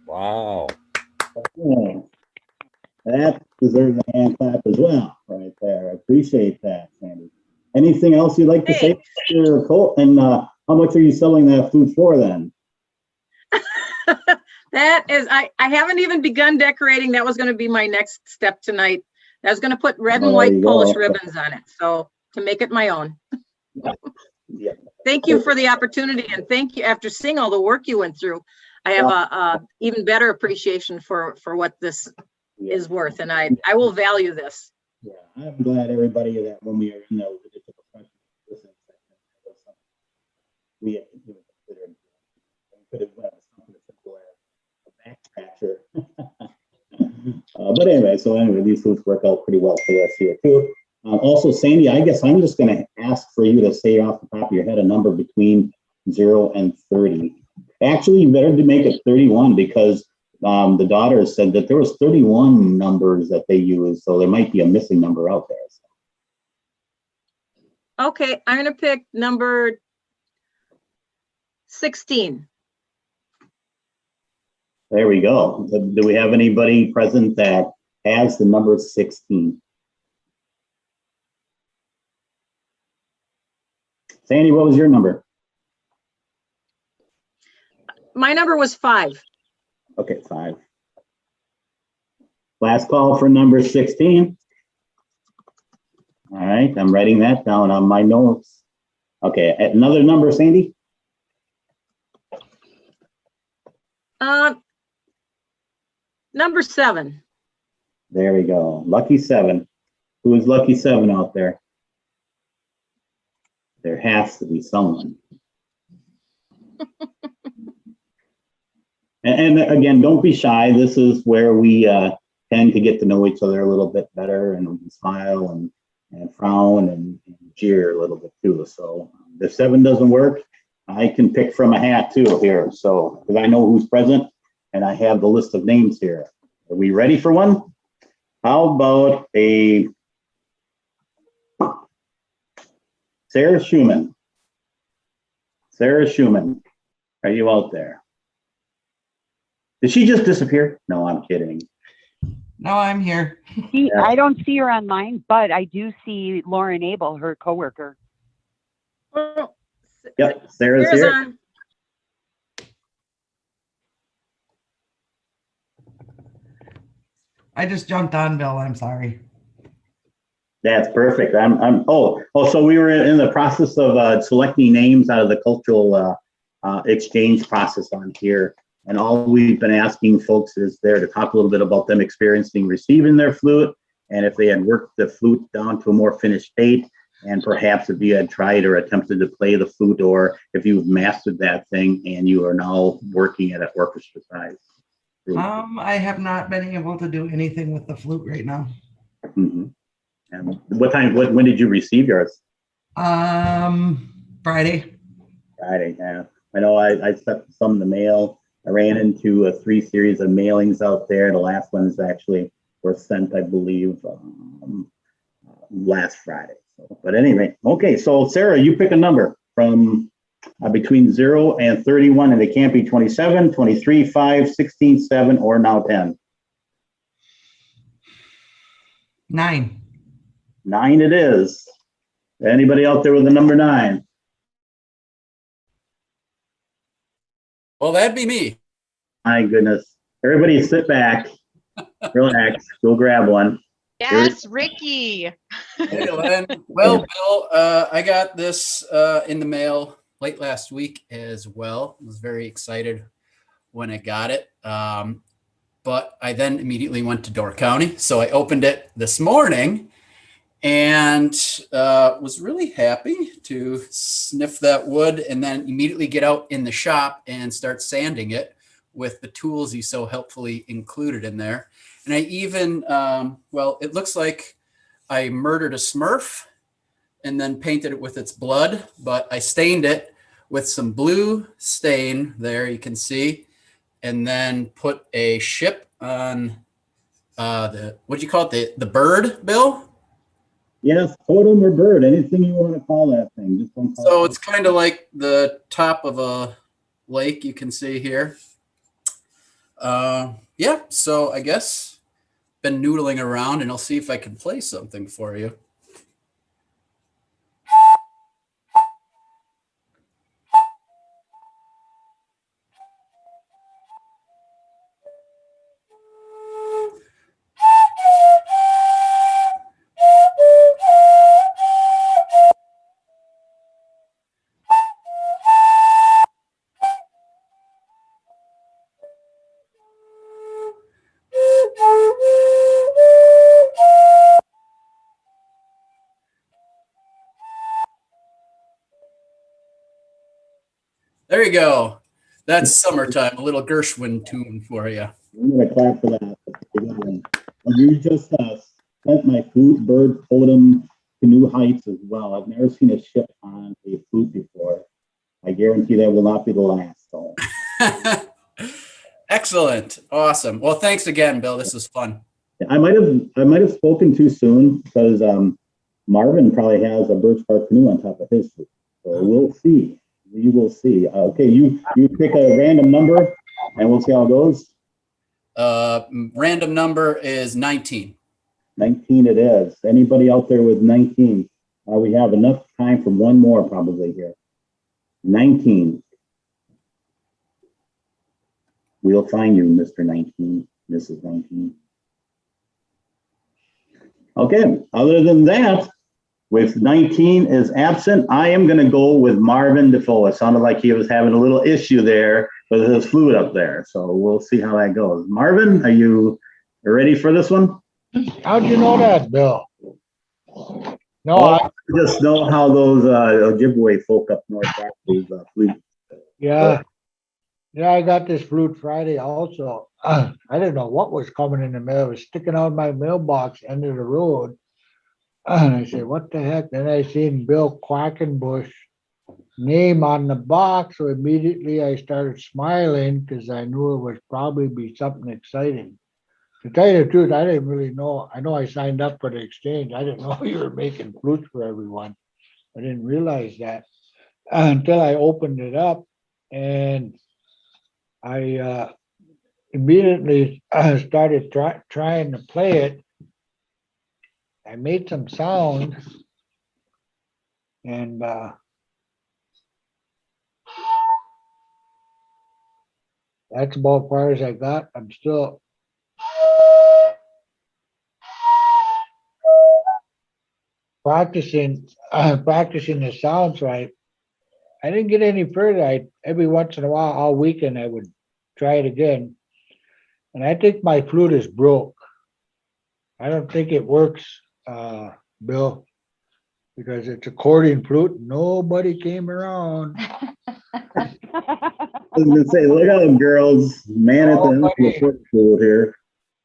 Wow. Okay. That deserves a hand clap as well, right there. I appreciate that, Sandy. Anything else you'd like to say, Mr. Colt? And how much are you selling that food for then? That is, I haven't even begun decorating. That was going to be my next step tonight. I was going to put red and white Polish ribbons on it, so to make it my own. Yeah. Thank you for the opportunity, and thank you. After seeing all the work you went through, I have a even better appreciation for what this is worth, and I will value this. Yeah, I'm glad everybody that when we are in the listening section, we had to consider could have went with something as simple as a back scratcher. But anyway, these foods work out pretty well for us here too. Also, Sandy, I guess I'm just going to ask for you to say off the top of your head a number between 0 and 30. Actually, you better make it 31 because the daughter said that there was 31 numbers that they use, so there might be a missing number out there. So. Okay, I'm going to pick number 16. There we go. Do we have anybody present that has the number 16? Sandy, what was your number? My number was 5. Okay, 5. Last call for number 16. All right, I'm writing that down on my notes. Okay, another number, Sandy? Number 7. There we go. Lucky 7. Who is lucky 7 out there? There has to be someone. and again, don't be shy. This is where we tend to get to know each other a little bit better, and we can smile and frown and jeer a little bit too. So if 7 doesn't work, I can pick from a hat too here. So because I know who's present and I have the list of names here. Are we ready for one? How about a Sarah Schumann? Sarah Schumann, are you out there? Did she just disappear? No, I'm kidding. No, I'm here. I don't see her on mine, but I do see Lauren Abel, her coworker. Yep, Sarah's here. On. I just jumped on, Bill. I'm sorry. That's perfect. So we were in the process of selecting names out of the cultural exchange process on here. And all we've been asking folks is there to talk a little bit about them experiencing receiving their flute, and if they had worked the flute down to a more finished state, and perhaps if you had tried or attempted to play the flute, or if you've mastered that thing and you are now working at an orchestra size. I have not been able to do anything with the flute right now. Mm-hmm. And when did you receive yours? Friday. Friday, yeah. I know I sent some in the mail. I ran into 3 series of mailings out there. The last ones actually were sent, I believe, last Friday. So, but anyway, okay. So Sarah, you pick a number from between 0 and 31, and it can't be 27, 23, 5, 16, 7, or now 10. 9. 9 it is. Anybody out there with the number 9? Well, that'd be me. My goodness. Everybody sit back, relax, go grab one. Yes, Ricky. Hey, Len. Well, Bill, I got this in the mail late last week as well. I was very excited when I got it. But I then immediately went to Door County. So I opened it this morning and was really happy to sniff that wood and then immediately get out in the shop and start sanding it with the tools you so helpfully included in there. And I even, well, it looks like I murdered a Smurf and then painted it with its blood, but I stained it with some blue stain there, you can see, and then put a ship on what do you call it? The bird, Bill? Yes, totem or bird, anything you want to call that thing. Just don't call So it. it's kind of like the top of a lake, you can see here. Yeah, so I guess been noodling around and I'll see if I can play something for you. There you go. That's summertime, a little Gershwin tune for you. I'm going to clap for that. You just sent my flute bird totem to new heights as well. I've never seen a ship on a flute before. I guarantee that will not be the last. So. Excellent. Awesome. Well, thanks again, Bill. This was fun. I might have spoken too soon because Marvin probably has a birch bark canoe on top of his flute. So we'll see. We will see. Okay, you pick a random number and we'll see how it goes. Random number is 19. 19 it is. Anybody out there with 19? We have enough time for one more probably here. 19. We'll find you, Mr. 19, Mrs. 19. Okay, other than that, with 19 is absent, I am going to go with Marvin DeFoe. It sounded like he was having a little issue there with his flute up there. So we'll see how that goes. Marvin, are you ready for this one? How'd you know that, Bill? No, I just know how those Ojibwe folk up north got these flutes. Yeah. Yeah, I got this flute Friday also. I didn't know what was coming in the mail. It was sticking out of my mailbox end of the road. And I said, what the heck? Then I seen Bill Quackenbush name on the box. So immediately I started smiling because I knew it would probably be something exciting. To tell you the truth, I didn't really know. I know I signed up for the exchange. I didn't know you were making flutes for everyone. I didn't realize that until I opened it up, and I immediately started trying to play it. I made some sound, and that's about as far as I got. I'm still practicing the sounds right. I didn't get any further. Every once in a while, all weekend, I would try it again. And I think my flute is broke. I don't think it works, Bill, because it's accordion flute. Nobody came around. I was going to say, look out, girls. Man at the flute here.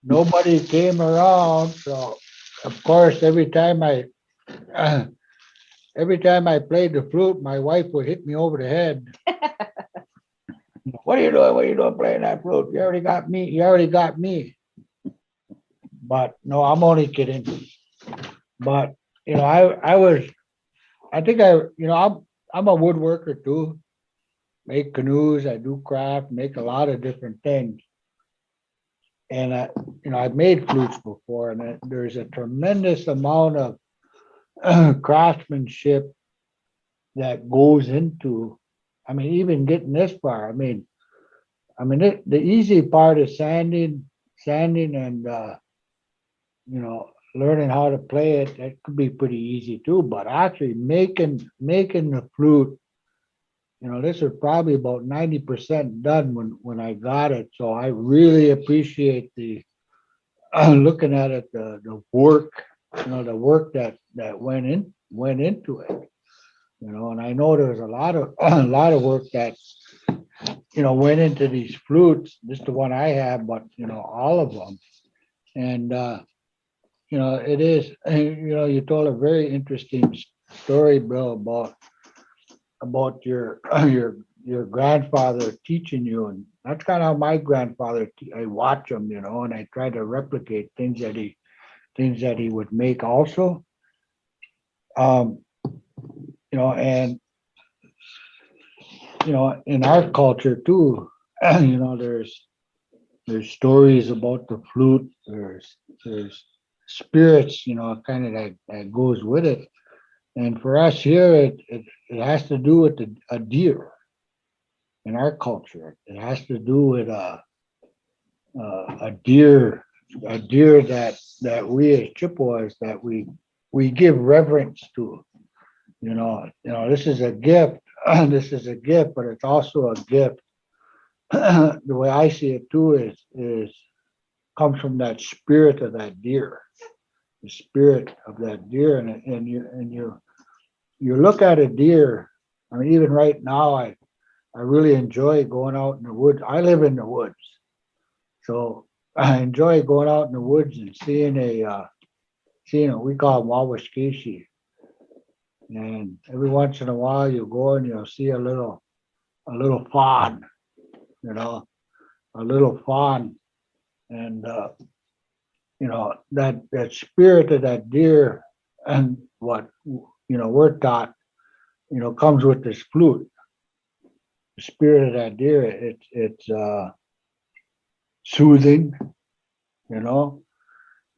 Nobody came around. So, of course, every time I played the flute, my wife would hit me over the head. what are you doing? What are you doing playing that flute? You already got me. You already got me. But no, I'm only kidding. But I think I'm a woodworker too. Make canoes, I do craft, make a lot of different things. And I've made flutes before, and there's a tremendous amount of craftsmanship that goes into, even getting this far. The easy part is sanding and learning how to play it. That could be pretty easy too. But actually making the flute, this is probably about 90% done when I got it. So I really appreciate the looking at it, the work, the work that went into it. And I know there's a lot of a lot of work that went into these flutes. This is the one I have, but all of them. And it is. You told a very interesting story, Bill, about your your grandfather teaching you, and that's kind of how my grandfather. I watch him, and I try to replicate things that he would make also. And in our culture too, there's stories about the flute. There's spirits, kind of that goes with it. And for us here, it has to do with a deer in our culture. It has to do with a deer that we as Chippewas that we give reverence to. This is a gift. This is a gift, but it's also a gift. The way I see it too is comes from that spirit of that deer, the spirit of that deer, and you look at a deer. Even right now, I really enjoy going out in the woods. I live in the woods, so I enjoy going out in the woods and seeing we call them wawaskishi. And every once in a while, you go and you'll see a little fawn, a little fawn, and that spirit of that deer, and what we're taught, comes with this flute. The spirit of that deer, it's soothing, and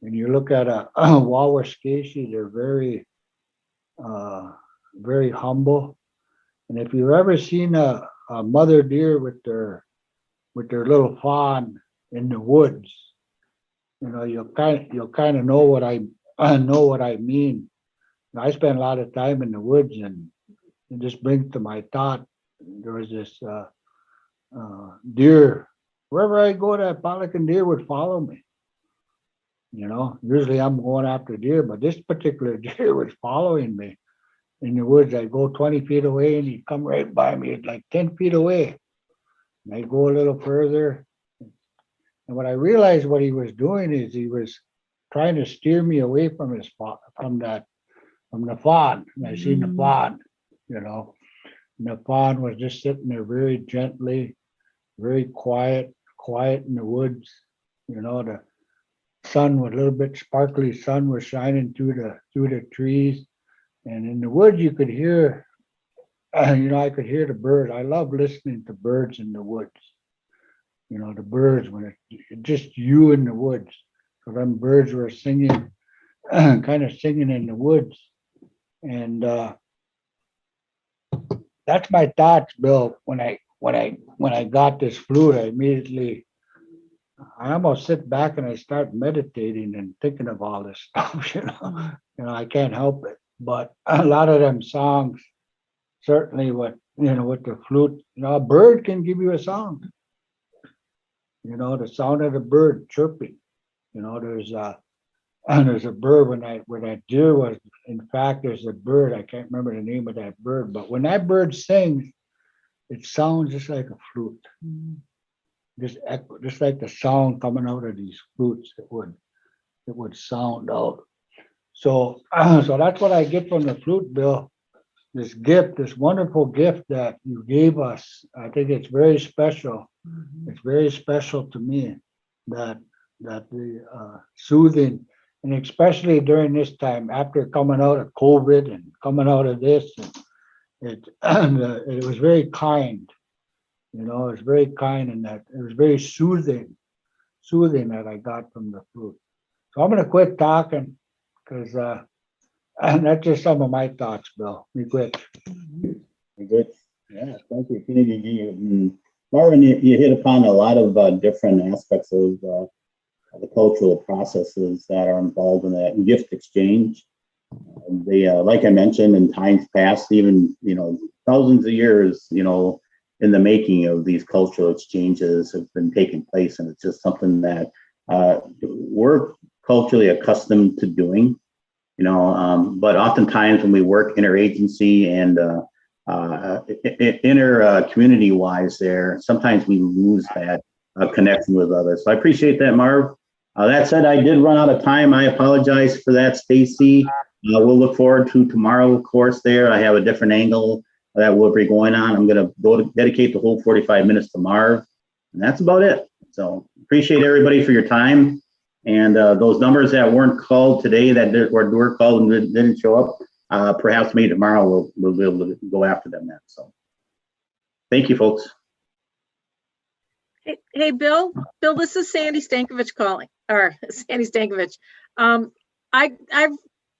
you look at a wawaskishi, they're very very humble. And if you've ever seen a mother deer with their little fawn in the woods, you'll kind of know what I mean. I spend a lot of time in the woods, and it just brings to my thought. There was this deer. Wherever I go, that pelican deer would follow me. Usually I'm going after deer, but this particular deer was following me in the woods. I go 20 feet away and he'd come right by me. It's like 10 feet away. And I go a little further. And what I realized what he was doing is he was trying to steer me away from the fawn. And I seen the fawn, and the fawn was just sitting there very gently, very quiet in the woods. The sun was a little bit sparkly. Sun was shining through the trees. And in the woods, you could hear, I could hear the bird. I love listening to birds in the woods. The birds, when it's just you in the woods. So them birds were singing, kind of singing in the woods. And that's my thoughts, Bill. When I got this flute, I almost sit back and I start meditating and thinking of all this stuff, I can't help it. But a lot of them songs, certainly with the flute, a bird can give you a song. The sound of the bird chirping. There's a bird when that deer was. In fact, there's a bird. I can't remember the name of that bird, but when that bird sings, it sounds just like a flute. Just echo, just like the sound coming out of these flutes. It would sound out. So that's what I get from the flute, Bill. this gift, this wonderful gift that you gave us. I think it's very special. It's very special to me that the soothing, and especially during this time after coming out of COVID and coming out of this, it was very kind. You know, it was very kind, and that it was very soothing that I got from the fruit. So I'm gonna quit talking because and that's just some of my thoughts, Bill. Me quit. Good. Yeah, thank you. Marvin, you hit upon a lot of different aspects of the cultural processes that are involved in that gift exchange. Like I mentioned, in times past, even thousands of years, in the making of these cultural exchanges have been taking place, and it's just something that we're culturally accustomed to doing. But oftentimes when we work interagency and inner community wise there, sometimes we lose that connection with others. So I appreciate that, Marv. That said, I did run out of time. I apologize for that, Stacy. We'll look forward to tomorrow, of course, there. I have a different angle that will be going on. I'm going to dedicate the whole 45 minutes to Marv, and that's about it. So appreciate everybody for your time. And those numbers that weren't called today that were called and didn't show up, perhaps maybe tomorrow we'll be able to go after them then. So thank you, folks. Hey, Bill, this is Sandy Stankovich calling, or Sandy Stankovich. I've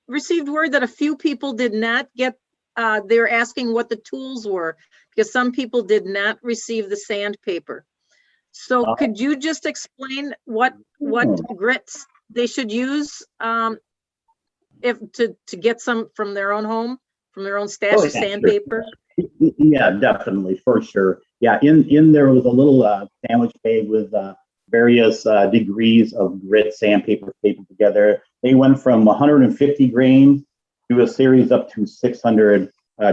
received word that a few people did not get, they're asking what the tools were because some people did not receive the sandpaper. So could you just explain what grits they should use if to get some from their own home, from their own stash of sandpaper? Sure. Yeah, definitely, for sure. Yeah, in there was a little sandwich bag with various degrees of grit sandpaper stapled together. They went from 150 grains to a series up to 600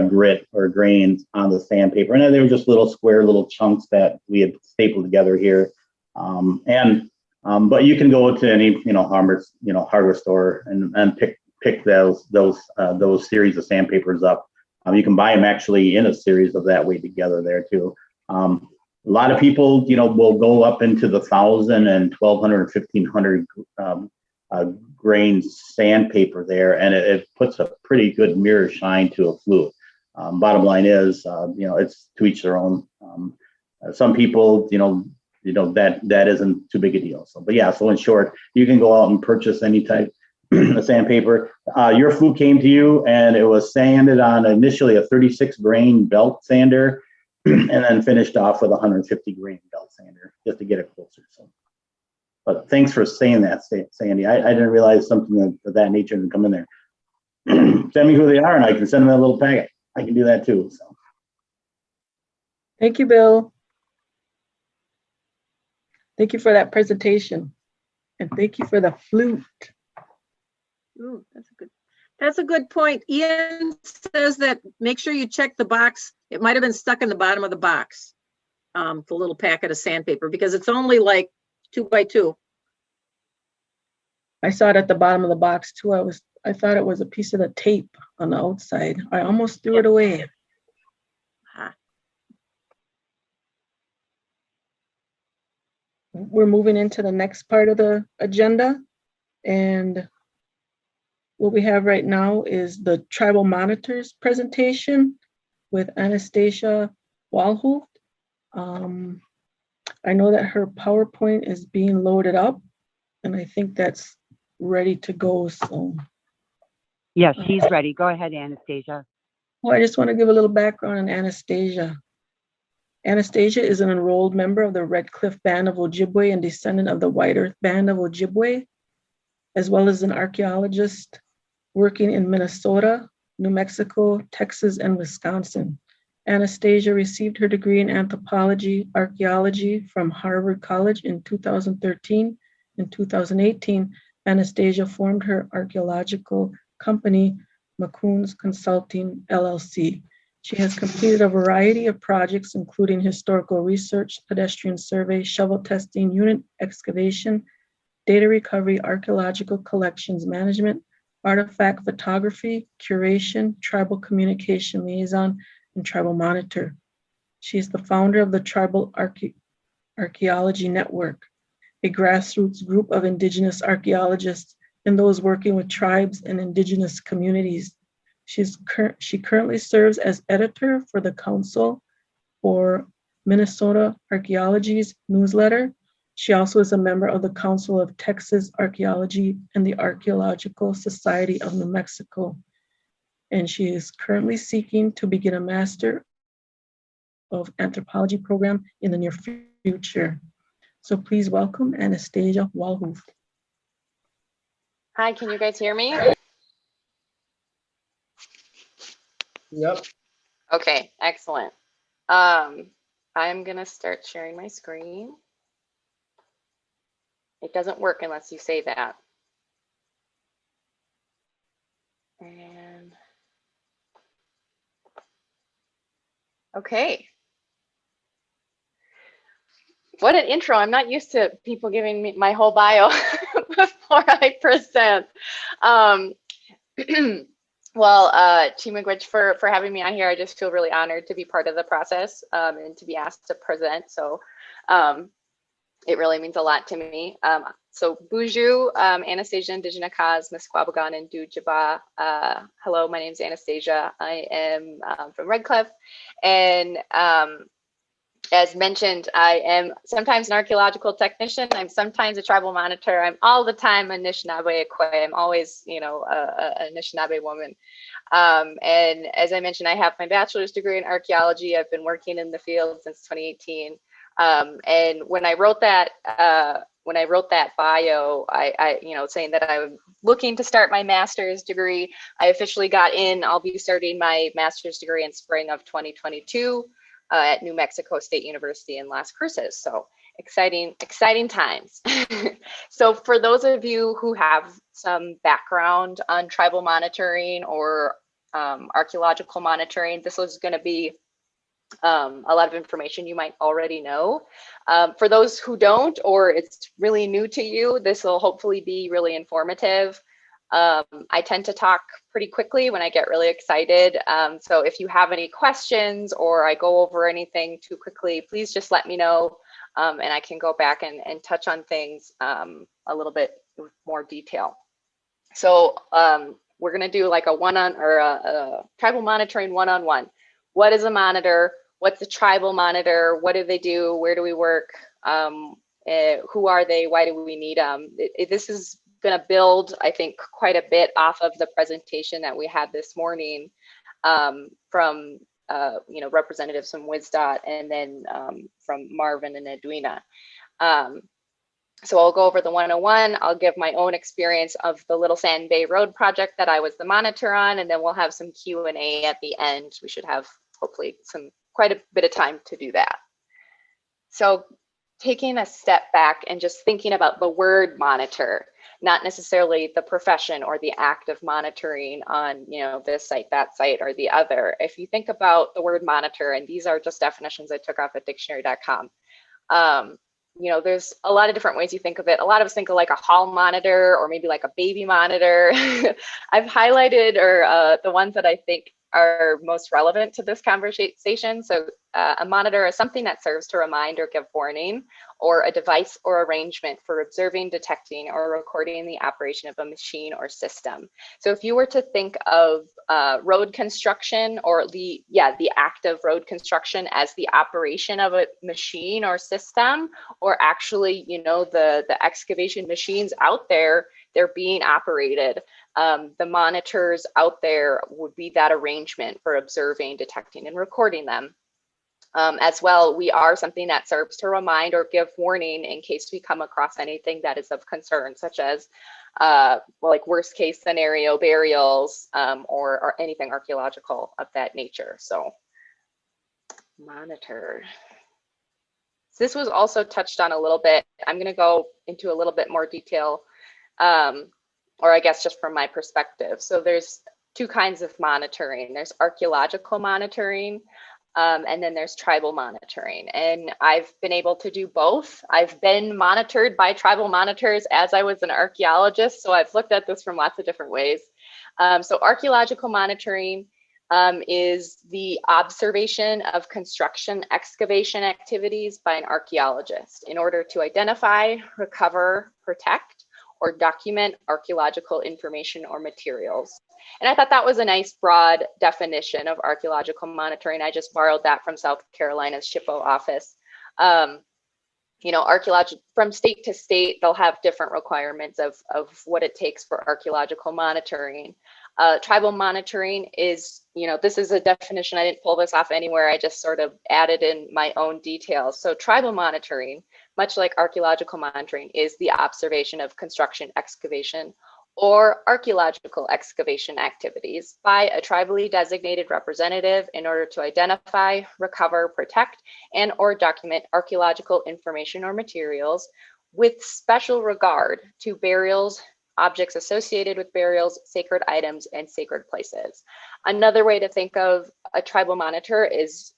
grit or grains on the sandpaper, and then they were just little square little chunks that we had stapled together here. But you can go to any hardware store and pick those series of sandpapers up. You can buy them actually in a series of that way together there too. A lot of people will go up into the 1,000 and 1,200 or 1,500 grains sandpaper there, and it puts a pretty good mirror shine to a flute. Bottom line is, it's to each their own. Some people, that isn't too big a deal. So, but yeah, so in short, you can go out and purchase any type of sandpaper. Your flute came to you and it was sanded on initially a 36 grain belt sander and then finished off with a 150 grain belt sander just to get it closer. So, but thanks for saying that, Sandy. I didn't realize something of that nature would come in there. Send me who they are and I can send them a little packet. I can do that too. So. Thank you, Bill. Thank you for that presentation. And thank you for the flute. Ooh, that's a good point. Ian says that make sure you check the box. It might have been stuck in the bottom of the box, the little packet of sandpaper, because it's only like 2 by 2. I saw it at the bottom of the box too. I thought it was a piece of the tape on the outside. I almost threw it away. We're moving into the next part of the agenda, and what we have right now is the Tribal Monitors presentation with Anastasia Walholt. I know that her PowerPoint is being loaded up, and I think that's ready to go. So, yeah, she's ready. Go ahead, Anastasia. Well, I just want to give a little background on Anastasia. Anastasia is an enrolled member of the Red Cliff Band of Ojibwe and descendant of the White Earth Band of Ojibwe, as well as an archaeologist working in Minnesota, New Mexico, Texas, and Wisconsin. Anastasia received her degree in anthropology, archaeology from Harvard College in 2013. In 2018, Anastasia formed her archaeological company, McCoon's Consulting, LLC. She has completed a variety of projects, including historical research, pedestrian survey, shovel testing, unit excavation, data recovery, archaeological collections management, artifact photography, curation, tribal communication liaison, and tribal monitor. She is the founder of the Tribal Archaeology Network, a grassroots group of Indigenous archaeologists and those working with tribes and Indigenous communities. She currently serves as editor for the Council for Minnesota Archaeology's newsletter. She also is a member of the Council of Texas Archaeology and the Archaeological Society of New Mexico. And she is currently seeking to begin a Master of Anthropology program in the near future. So please welcome Anastasia Walhoof. Hi, can you guys hear me? Yep. Okay, excellent. I'm gonna start sharing my screen. It doesn't work unless you say that. And okay. What an intro. I'm not used to people giving me my whole bio before I present. Well, Chimagwich, for having me on here. I just feel really honored to be part of the process and to be asked to present. So it really means a lot to me. So Buju, Anastasia Indigenous Cause, Misquabagon, and Dujaba. Hello, my name is Anastasia. I am from Red Cliff. And as mentioned, I am sometimes an archaeological technician. I'm sometimes a tribal monitor. I'm all the time a Anishinaabe Ekwe. I'm always, you know, a Anishinaabe woman. And as I mentioned, I have my bachelor's degree in archaeology. I've been working in the field since 2018. And when I wrote that bio, I you know, saying that I'm looking to start my master's degree, I officially got in. I'll be starting my master's degree in spring of 2022 at New Mexico State University in Las Cruces. So exciting times. So for those of you who have some background on tribal monitoring or archaeological monitoring, this is going to be a lot of information you might already know. For those who don't, or it's really new to you, this will hopefully be really informative. I tend to talk pretty quickly when I get really excited. So if you have any questions or I go over anything too quickly, please just let me know and I can go back and touch on things a little bit with more detail. So we're going to do like a tribal monitoring one-on-one. What is a monitor? What's a tribal monitor? What do they do? Where do we work? Who are they? Why do we need them? This is going to build, I think, quite a bit off of the presentation that we had this morning from you know, representatives from WisDOT and then from Marvin and Edwina. So I'll go over the 101. I'll give my own experience of the Little Sand Bay Road project that I was the monitor on, and then we'll have some Q&A at the end. We should have hopefully quite a bit of time to do that. So taking a step back and just thinking about the word monitor, not necessarily the profession or the act of monitoring on, you know, this site, that site, or the other. If you think about the word monitor, and these are just definitions I took off at dictionary.com, you know, there's a lot of different ways you think of it. A lot of us think of like a hall monitor or maybe like a baby monitor. I've highlighted the ones that I think are most relevant to this conversation. So a monitor is something that serves to remind or give warning, or a device or arrangement for observing, detecting, or recording the operation of a machine or system. So if you were to think of road construction, or the act of road construction as the operation of a machine or system, or actually, you know, the excavation machines out there, they're being operated. The monitors out there would be that arrangement for observing, detecting, and recording them. As well, we are something that serves to remind or give warning in case we come across anything that is of concern, such as like worst case scenario burials or anything archaeological of that nature. So monitor. This was also touched on a little bit. I'm going to go into a little bit more detail, or I guess just from my perspective. So there's two kinds of monitoring. There's archaeological monitoring, And then there's tribal monitoring. And I've been able to do both. I've been monitored by tribal monitors as I was an archaeologist. So I've looked at this from lots of different ways. So archaeological monitoring is the observation of construction excavation activities by an archaeologist in order to identify, recover, protect, or document archaeological information or materials. And I thought that was a nice broad definition of archaeological monitoring. I just borrowed that from South Carolina's SHPO office. You know, from state to state, they'll have different requirements of what it takes for archaeological monitoring. Tribal monitoring is, you know, this is a definition. I didn't pull this off anywhere. I just sort of added in my own details. So tribal monitoring, much like archaeological monitoring, is the observation of construction excavation or archaeological excavation activities by a tribally designated representative in order to identify, recover, protect, and or document archaeological information or materials with special regard to burials, objects associated with burials, sacred items, and sacred places. Another way to think of a tribal monitor is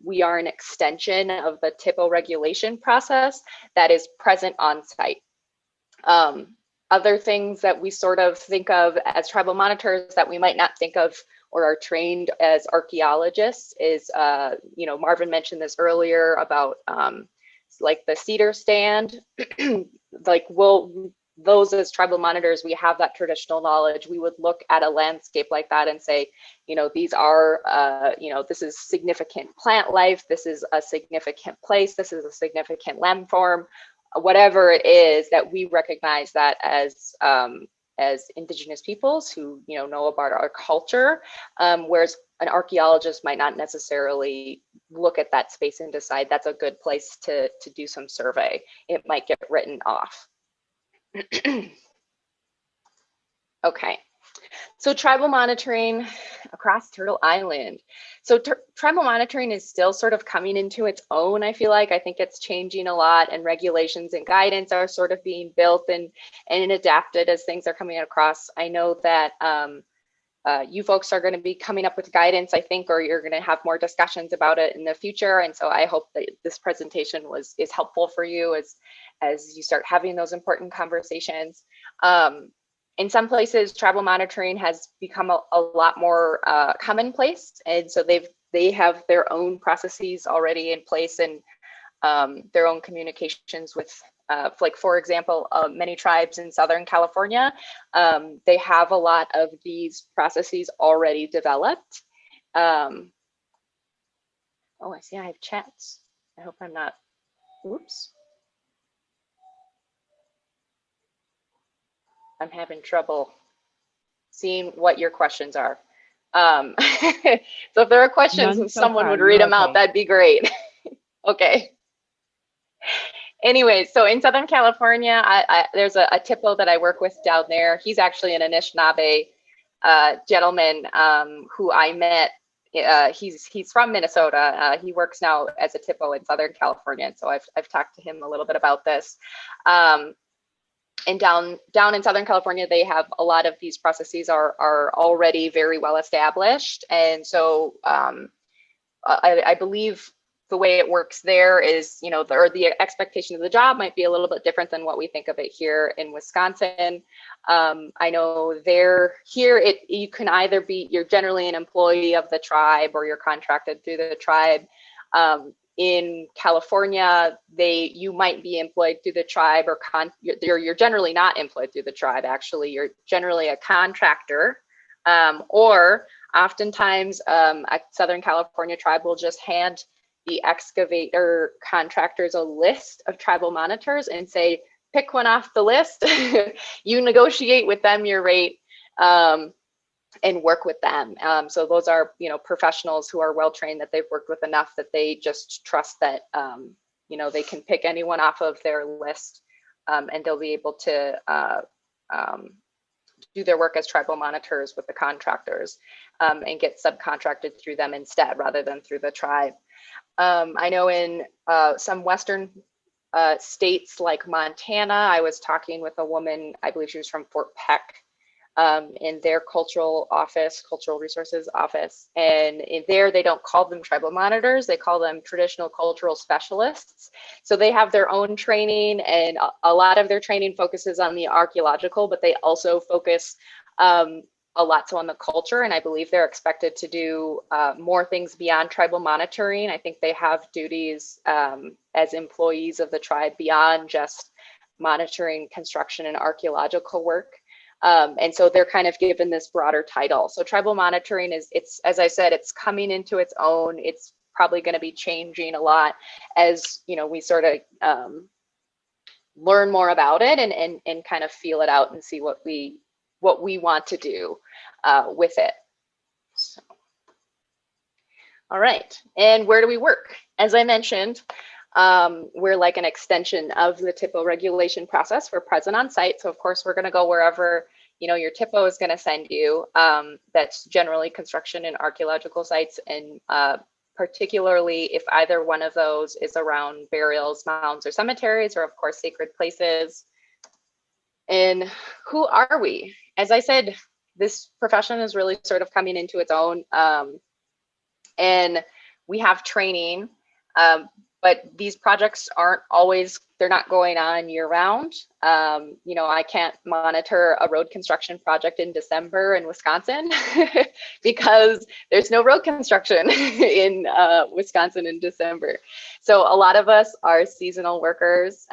we are an extension of the TPO regulation process that is present on site. Other things that we sort of think of as tribal monitors that we might not think of or are trained as archaeologists is, you know, Marvin mentioned this earlier about like the cedar stand. Like those as tribal monitors, we have that traditional knowledge. We would look at a landscape like that and say, you know, these are, you know, this is significant plant life. This is a significant place. This is a significant landform. Whatever it is that we recognize that as Indigenous peoples who, you know about our culture, whereas an archaeologist might not necessarily look at that space and decide that's a good place to do some survey. It might get written off. Okay. So tribal monitoring across Turtle Island. So tribal monitoring is still sort of coming into its own, I feel like. I think it's changing a lot, and regulations and guidance are sort of being built and adapted as things are coming across. I know that you folks are going to be coming up with guidance, I think, or you're going to have more discussions about it in the future. And so I hope that this presentation is helpful for you as you start having those important conversations. In some places, tribal monitoring has become a lot more commonplace, and so they have their own processes already in place and their own communications with, like for example, many tribes in Southern California, they have a lot of these processes already developed. Oh, I see I have chats. I hope I'm not, whoops. I'm having trouble seeing what your questions are. So if there are questions, if someone would read them out, that'd be great. Okay. Anyway, so in Southern California, there's a TPO that I work with down there. He's actually an Anishinaabe gentleman who I met. He's from Minnesota. He works now as a TPO in Southern California. So I've talked to him a little bit about this. And down in Southern California, they have a lot of these processes are already very well established. And so I believe the way it works there is, you know, the expectation of the job might be a little bit different than what we think of it here in Wisconsin. I know here you can either you're generally an employee of the tribe or you're contracted through the tribe. In California, you might be employed through the tribe or you're generally not employed through the tribe. Actually, you're generally a contractor, or oftentimes a Southern California tribe will just hand the excavator contractors a list of tribal monitors and say, pick one off the list. You negotiate with them your rate and work with them. So those are, you know, professionals who are well trained, that they've worked with enough that they just trust that, you know, they can pick anyone off of their list and they'll be able to do their work as tribal monitors with the contractors and get subcontracted through them instead rather than through the tribe. I know in some Western states like Montana, I was talking with a woman, I believe she was from Fort Peck, in their cultural resources office. And in there, they don't call them tribal monitors, they call them traditional cultural specialists. So they have their own training, and a lot of their training focuses on the archaeological, but they also focus a lot so on the culture. And I believe they're expected to do more things beyond tribal monitoring. I think they have duties as employees of the tribe beyond just monitoring construction and archaeological work. And so they're kind of given this broader title. So tribal monitoring it's, as I said, it's coming into its own. It's probably going to be changing a lot as, you know, we sort of learn more about it and kind of feel it out and see what we want to do with it. So. All right, and where do we work? As I mentioned, we're like an extension of the TPO regulation process. We're present on site, so of course we're going to go wherever, you know, your TPO is going to send you. That's generally construction and archaeological sites, and particularly if either one of those is around burials, mounds, or cemeteries, or of course sacred places. And who are we? As I said, this profession is really sort of coming into its own, and we have training, but these projects aren't always, they're not going on year round. You know, I can't monitor a road construction project in December in Wisconsin because there's no road construction in Wisconsin in December. So a lot of us are seasonal workers.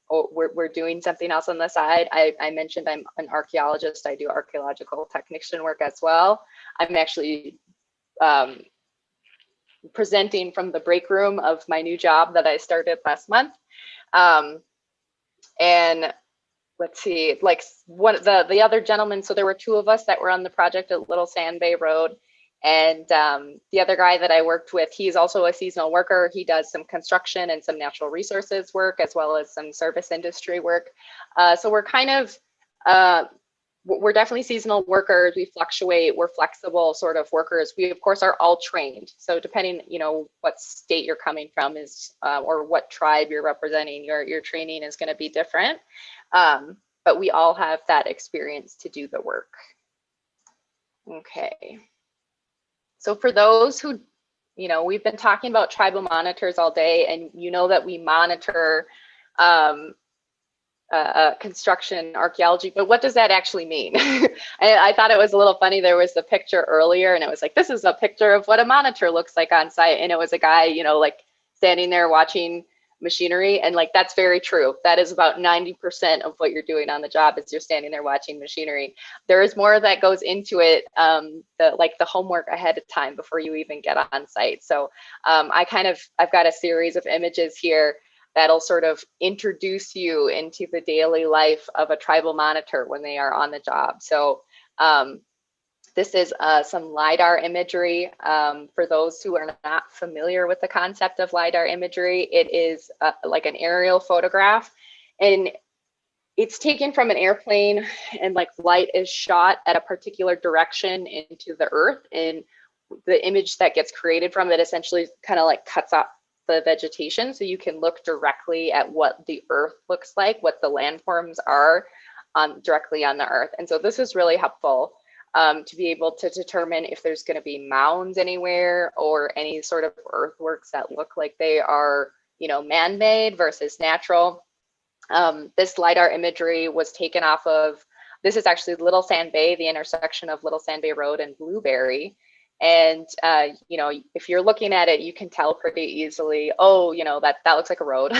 Or we're doing something else on the side. I mentioned I'm an archaeologist. I do archaeological technician work as well. I'm actually presenting from the break room of my new job that I started last month. And let's see, like the other gentleman, so there were two of us that were on the project at Little Sand Bay Road. And the other guy that I worked with, he's also a seasonal worker. He does some construction and some natural resources work, as well as some service industry work. So we're kind of, we're definitely seasonal workers. We fluctuate, we're flexible sort of workers. We of course are all trained. So depending, you know, what state you're coming from is, or what tribe you're representing, your training is going to be different. But we all have that experience to do the work. Okay. So for those who, you know, we've been talking about tribal monitors all day, and you know that we monitor construction archaeology, but what does that actually mean? I thought it was a little funny. There was the picture earlier, and it was like, this is a picture of what a monitor looks like on site, and it was a guy, you know, like standing there watching machinery, and like that's very true. That is about 90% of what you're doing on the job is you're standing there watching machinery. There is more that goes into it, like the homework ahead of time before you even get on site. So I've got a series of images here that'll sort of introduce you into the daily life of a tribal monitor when they are on the job. So this is some LiDAR imagery. For those who are not familiar with the concept of LiDAR imagery, it is like an aerial photograph, and it's taken from an airplane, and like light is shot at a particular direction into the earth, and the image that gets created from it essentially kind of like cuts off the vegetation, so you can look directly at what the earth looks like, what the landforms are directly on the earth. And so this is really helpful to be able to determine if there's going to be mounds anywhere or any sort of earthworks that look like they are, you know, man-made versus natural. This LiDAR imagery was taken off of, this is actually Little Sand Bay, the intersection of Little Sand Bay Road and Blueberry. And, you know, if you're looking at it, you can tell pretty easily, oh, you know, that looks like a road.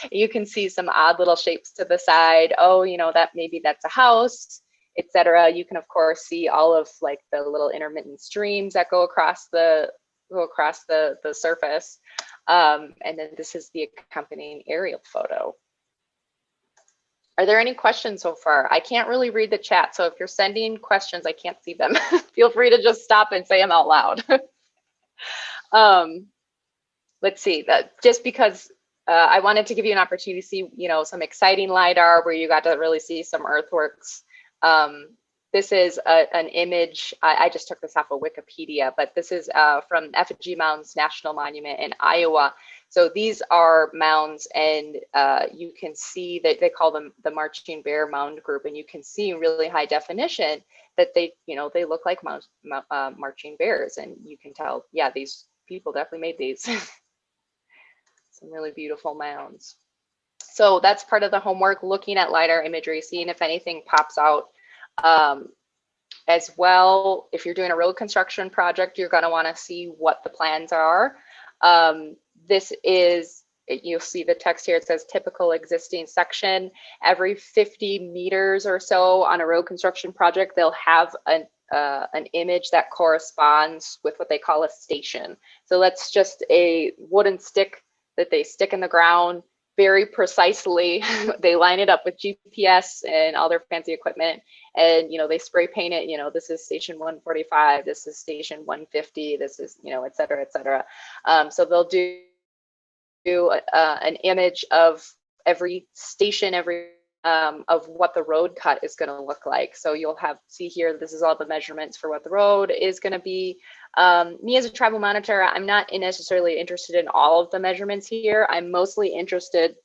You can see some odd little shapes to the side. Oh, you know, that maybe that's a house, etc. You can, of course, see all of like the little intermittent streams that go across the surface. And then this is the accompanying aerial photo. Are there any questions so far? I can't really read the chat, so if you're sending questions, I can't see them. Feel free to just stop and say them out loud. Let's see, that just because I wanted to give you an opportunity to see, you know, some exciting LiDAR where you got to really see some earthworks. this is an image. I just took this off of Wikipedia, but this is from Effigy Mounds National Monument in Iowa. So these are mounds, and you can see that they call them the Marching Bear Mound Group, and you can see in really high definition that they look like marching bears, and you can tell, yeah, these people definitely made these. Some really beautiful mounds. So that's part of the homework, looking at LiDAR imagery, seeing if anything pops out. As well, if you're doing a road construction project, you're going to want to see what the plans are. This is, you'll see the text here, it says typical existing section. Every 50 meters or so on a road construction project, they'll have an image that corresponds with what they call a station. So that's just a wooden stick that they stick in the ground very precisely. They line it up with GPS and all their fancy equipment, and they spray paint it. This is station 145, this is station 150, this is et cetera, et cetera. So they'll do an image of every station, of what the road cut is going to look like. So you'll see here, this is all the measurements for what the road is going to be. Me as a tribal monitor, I'm not necessarily interested in all of the measurements here. I'm mostly interested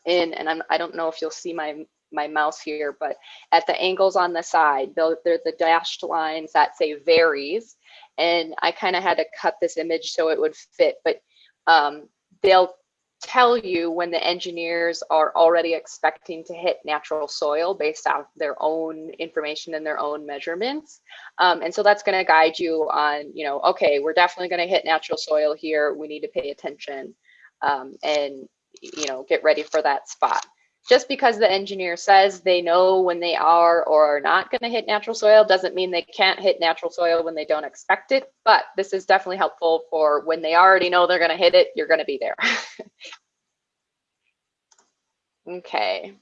in, and I don't know if you'll see my mouse here, but at the angles on the side, they're the dashed lines that say varies. And I kind of had to cut this image so it would fit, but they'll tell you when the engineers are already expecting to hit natural soil based off their own information and their own measurements. And so that's going to guide you on, okay, we're definitely going to hit natural soil here. We need to pay attention and, get ready for that spot. Just because the engineer says they know when they are or are not going to hit natural soil doesn't mean they can't hit natural soil when they don't expect it. But this is definitely helpful for when they already know they're going to hit it, you're going to be there. Okay.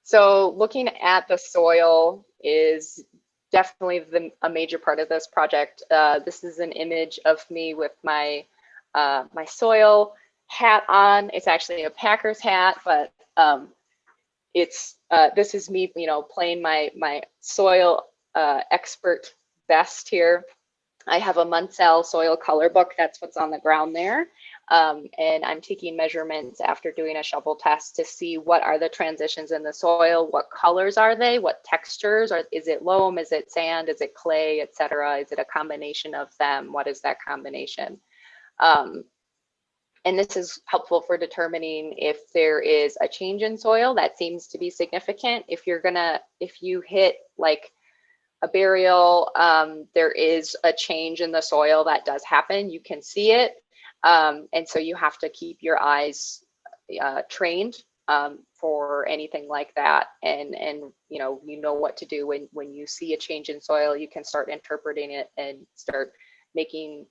So looking at the soil is definitely a major part of this project. This is an image of me with my my soil hat on. It's actually a Packers hat, but this is me, playing my soil expert vest here. I have a Munsell soil color book. That's what's on the ground there. And I'm taking measurements after doing a shovel test to see what are the transitions in the soil, what colors are they, what textures, is it loam, is it sand, is it clay, etc. Is it a combination of them? What is that combination? And this is helpful for determining if there is a change in soil that seems to be significant. If you hit like a burial, there is a change in the soil that does happen. You can see it. And so you have to keep your eyes trained for anything like that. And you know what to do when you see a change in soil. You can start interpreting it and start making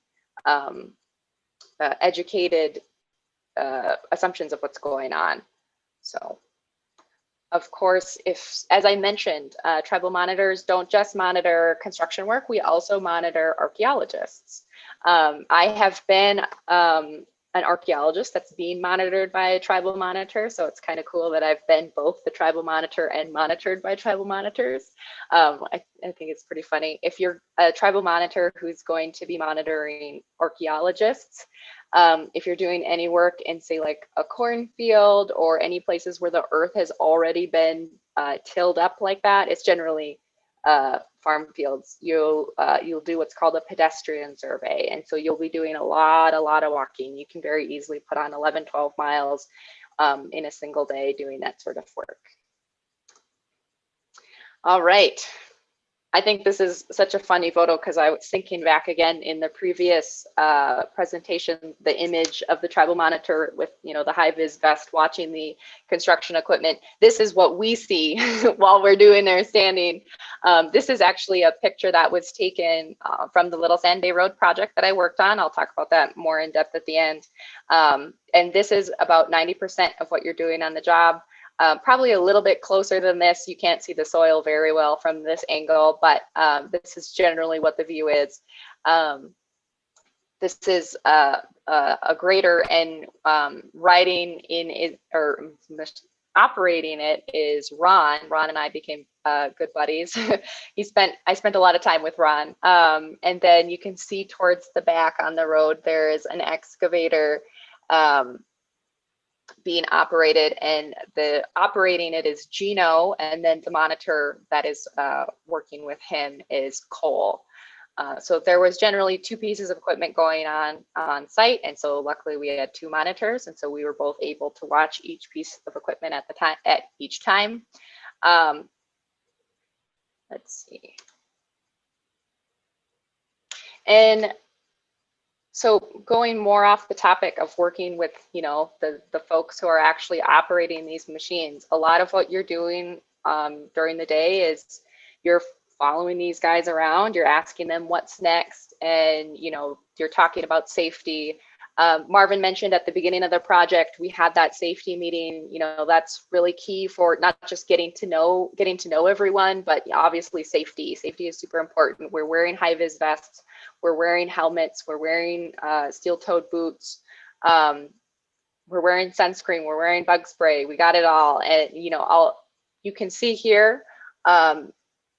educated assumptions of what's going on. So, of course, as I mentioned, tribal monitors don't just monitor construction work, we also monitor archaeologists. I have been an archaeologist that's being monitored by a tribal monitor, so it's kind of cool that I've been both the tribal monitor and monitored by tribal monitors. I think it's pretty funny. If you're a tribal monitor who's going to be monitoring archaeologists, if you're doing any work in, say, like a cornfield or any places where the earth has already been tilled up like that, it's generally farm fields. You'll do what's called a pedestrian survey, and so you'll be doing a lot of walking. You can very easily put on 11-12 miles in a single day doing that sort of work. All right. I think this is such a funny photo because I was thinking back again in the previous presentation, the image of the tribal monitor with, the high vis vest watching the construction equipment. This is what we see while we're doing their standing. This is actually a picture that was taken from the Little Sand Bay Road project that I worked on. I'll talk about that more in depth at the end. And this is about 90% of what you're doing on the job. Probably a little bit closer than this. You can't see the soil very well from this angle, but this is generally what the view is. This is a grader, and riding in it, or operating it, is Ron. Ron and I became good buddies. I spent a lot of time with Ron. And then you can see towards the back on the road, there is an excavator being operated, and the operating it is Gino, and then the monitor that is working with him is Cole. So there was generally 2 pieces of equipment going on site, and so luckily we had 2 monitors, and so we were both able to watch each piece of equipment at each time. Let's see. And so going more off the topic of working with, you know, the folks who are actually operating these machines, a lot of what you're doing during the day is you're following these guys around, you're asking them what's next, and, you know, you're talking about safety. Marvin mentioned at the beginning of the project, we had that safety meeting. You know, that's really key for not just getting to know everyone, but obviously safety. Safety is super important. We're wearing high-vis vests, we're wearing helmets, we're wearing steel-toed boots, we're wearing sunscreen, we're wearing bug spray. We got it all. And, you know, you can see here,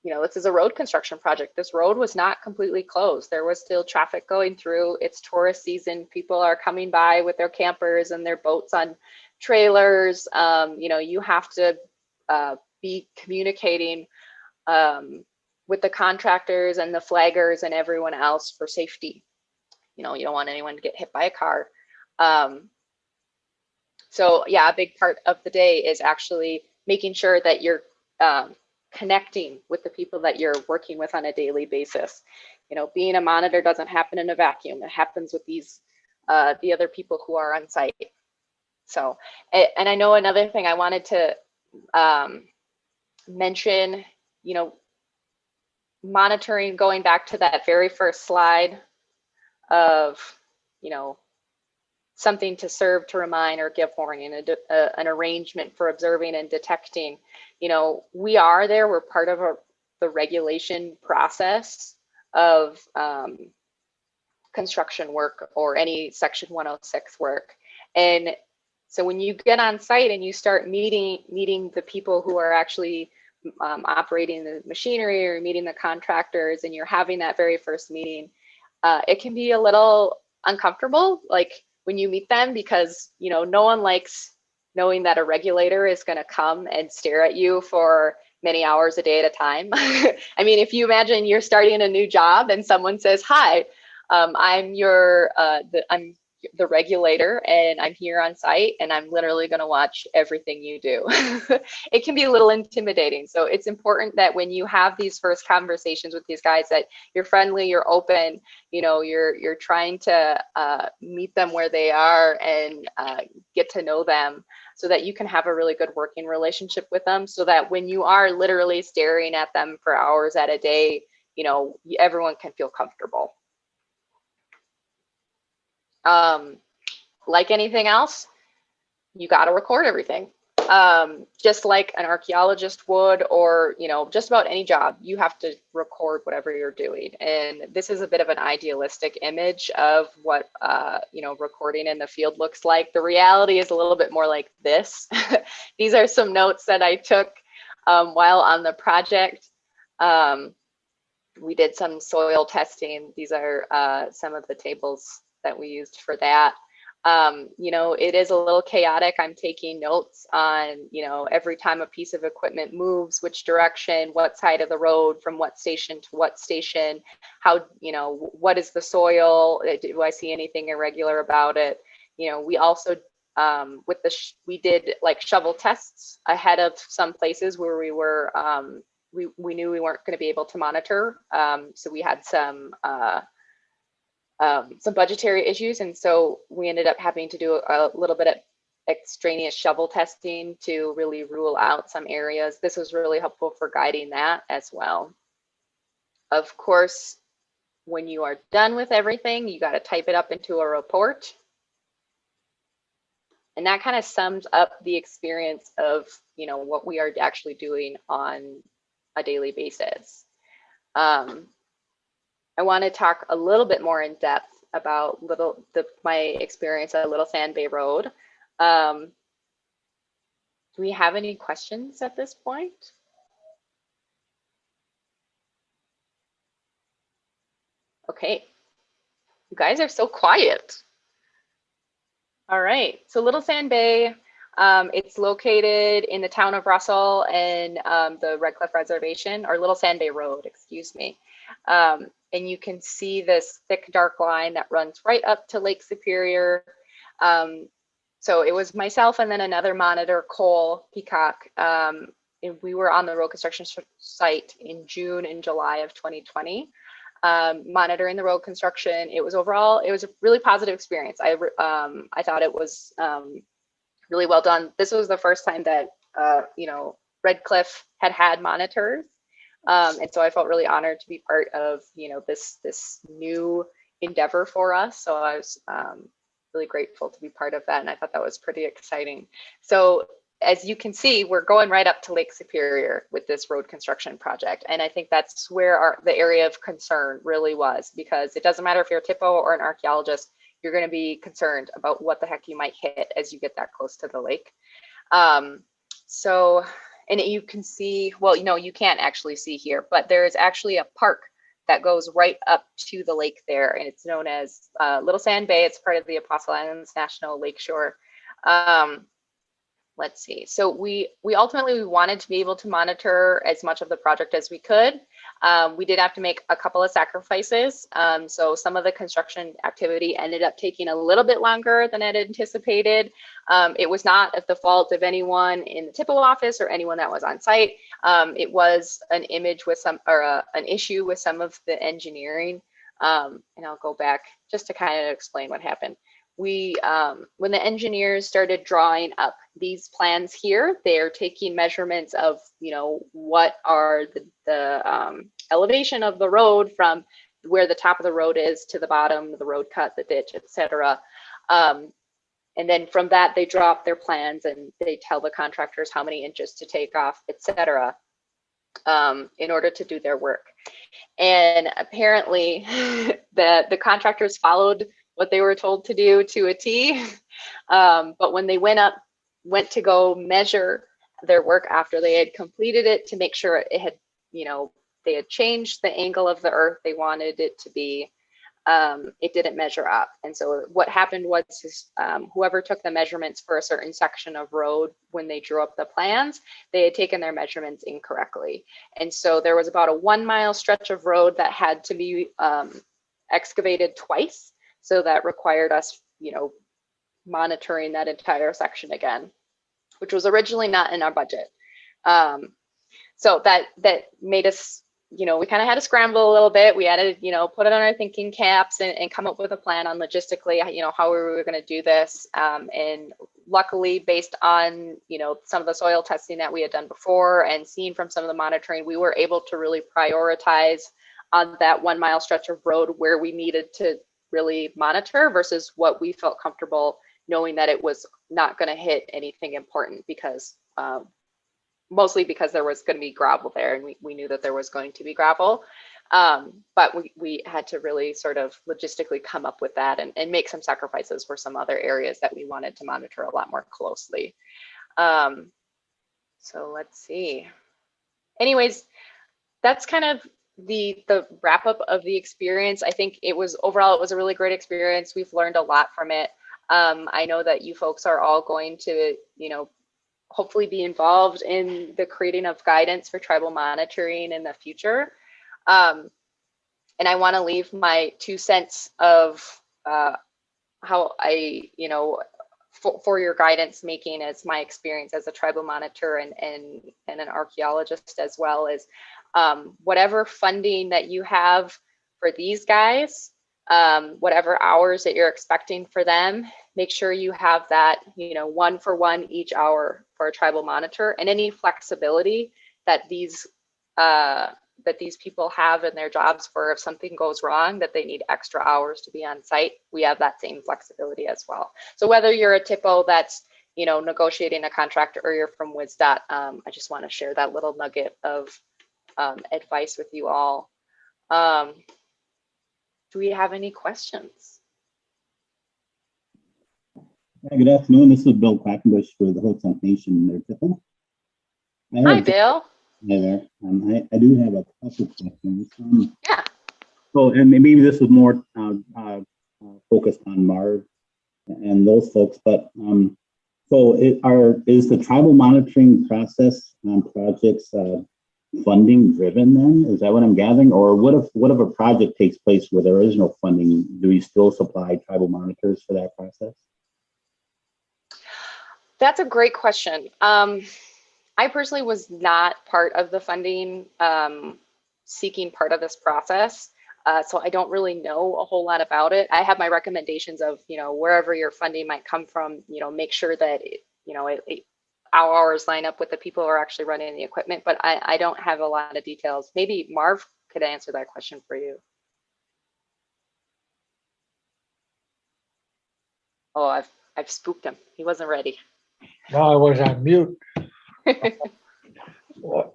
you know, this is a road construction project. This road was not completely closed. There was still traffic going through. It's tourist season. People are coming by with their campers and their boats on trailers. You know, you have to be communicating with the contractors and the flaggers and everyone else for safety. You know, you don't want anyone to get hit by a car. So yeah, a big part of the day is actually making sure that you're connecting with the people that you're working with on a daily basis. You know, being a monitor doesn't happen in a vacuum. It happens with these the other people who are on site. So, and I know another thing I wanted to mention, you know, monitoring, going back to that very first slide of, you know, something to serve, to remind, or give warning, an arrangement for observing and detecting. You know, we are there, we're part of the regulation process of construction work or any Section 106 work. And so when you get on site and you start meeting the people who are actually operating the machinery, or meeting the contractors, and you're having that very first meeting, it can be a little uncomfortable, like when you meet them, because, you know, no one likes knowing that a regulator is going to come and stare at you for many hours a day at a time. I mean, if you imagine you're starting a new job and someone says, "Hi, I'm I'm the regulator, and I'm here on site, and I'm literally going to watch everything you do." It can be a little intimidating. So it's important that when you have these first conversations with these guys, that you're friendly, you're open, you know, you're trying to meet them where they are and get to know them, so that you can have a really good working relationship with them, so that when you are literally staring at them for hours at a day, you know, everyone can feel comfortable. Like anything else, you got to record everything. Just like an archaeologist would, or, you know, just about any job, you have to record whatever you're doing. And this is a bit of an idealistic image of what, you know, recording in the field looks like. The reality is a little bit more like this. These are some notes that I took while on the project. We did some soil testing. These are some of the tables that we used for that. You know, it is a little chaotic. I'm taking notes on, you know, every time a piece of equipment moves, which direction, what side of the road, from what station to what station, how, you know, what is the soil? Do I see anything irregular about it? You know, we also, we did like shovel tests ahead of some places where we were, we knew we weren't going to be able to monitor. So we had some budgetary issues, and so we ended up having to do a little bit of extraneous shovel testing to really rule out some areas. This was really helpful for guiding that as well. Of course, when you are done with everything, you got to type it up into a report. And that kind of sums up the experience of, you know, what we are actually doing on a daily basis. I want to talk a little bit more in depth about my experience at Little Sand Bay Road. Do we have any questions at this point? Okay. You guys are so quiet. All right. So Little Sand Bay, it's located in the town of Russell and the Red Cliff Reservation, or Little Sand Bay Road, excuse me. And you can see this thick dark line that runs right up to Lake Superior. So it was myself and then another monitor, Cole Peacock. And we were on the road construction site in June and July of 2020, monitoring the road construction. It was overall, it was a really positive experience. I thought it was really well done. This was the first time that, you know, Red Cliff had monitors. And so I felt really honored to be part of, you know, this new endeavor for us. So I was really grateful to be part of that. And I thought that was pretty exciting. So as you can see, we're going right up to Lake Superior with this road construction project. And I think that's where the area of concern really was, because it doesn't matter if you're a TPO or an archaeologist, you're going to be concerned about what the heck you might hit as you get that close to the lake. And you can see, well, you know, you can't actually see here, but there is actually a park that goes right up to the lake there, and it's known as Little Sand Bay. It's part of the Apostle Islands National Lakeshore. Let's see. So we ultimately wanted to be able to monitor as much of the project as we could. We did have to make a couple of sacrifices. So some of the construction activity ended up taking a little bit longer than I'd anticipated. It was not at the fault of anyone in the TPO office or anyone that was on site. It was an image with some, or an issue with some of the engineering. And I'll go back just to kind of explain what happened. When the engineers started drawing up these plans here, they're taking measurements of, you know, what are the elevation of the road from where the top of the road is to the bottom, the road cut, the ditch, etc. And then from that, they draw up their plans and they tell the contractors how many inches to take off, etc. In order to do their work. And apparently the contractors followed what they were told to do to a T. But when they went to go measure their work after they had completed it to make sure it had, you know, they had changed the angle of the earth they wanted it to be, it didn't measure up. And so what happened was whoever took the measurements for a certain section of road, when they drew up the plans, they had taken their measurements incorrectly. And so there was about a 1 mile stretch of road that had to be excavated twice. So that required us, you know, monitoring that entire section again, which was originally not in our budget. So that made us, you know, we kind of had to scramble a little bit. We had to, you know, put it on our thinking caps and come up with a plan on logistically, you know, how we were going to do this. And luckily, based on, you know, some of the soil testing that we had done before and seeing from some of the monitoring, we were able to really prioritize on that 1 mile stretch of road where we needed to really monitor versus what we felt comfortable knowing that it was not going to hit anything important, because mostly because there was going to be gravel there, and we knew that there was going to be gravel. But we had to really sort of logistically come up with that and make some sacrifices for some other areas that we wanted to monitor a lot more closely. So let's see. Anyways, that's kind of the wrap up of the experience. I think it was overall, it was a really great experience. We've learned a lot from it. I know that you folks are all going to, you know, hopefully be involved in the creating of guidance for tribal monitoring in the future. And I want to leave my 2 cents of how I, you know, for your guidance making as my experience as a tribal monitor and an archaeologist, as well as whatever funding that you have for these guys, whatever hours that you're expecting for them, make sure you have that, you know, 1 for 1 each hour for a tribal monitor, and any flexibility that these people have in their jobs for if something goes wrong, that they need extra hours to be on site, we have that same flexibility as well. So whether you're a TPO that's, you know, negotiating a contract, or you're from WisDOT, I just want to share that little nugget of advice with you all. Do we have any questions? Good afternoon. This is Bill Quackenbush with the Ho-Chunk Nation in their TPO. Hi, Bill. Hi there. I do have a couple questions. Yeah. Oh, and maybe this was more focused on Marv and those folks, but so is the tribal monitoring process on projects funding driven then? Is that what I'm gathering? Or what if a project takes place where there is no funding? Do we still supply tribal monitors for that process? That's a great question. I personally was not part of the funding seeking part of this process. So I don't really know a whole lot about it. I have my recommendations of, wherever your funding might come from, make sure that, our hours line up with the people who are actually running the equipment, but I don't have a lot of details. Maybe Marv could answer that question for you. Oh, I've spooked him. He wasn't ready. No, I was on mute. Well,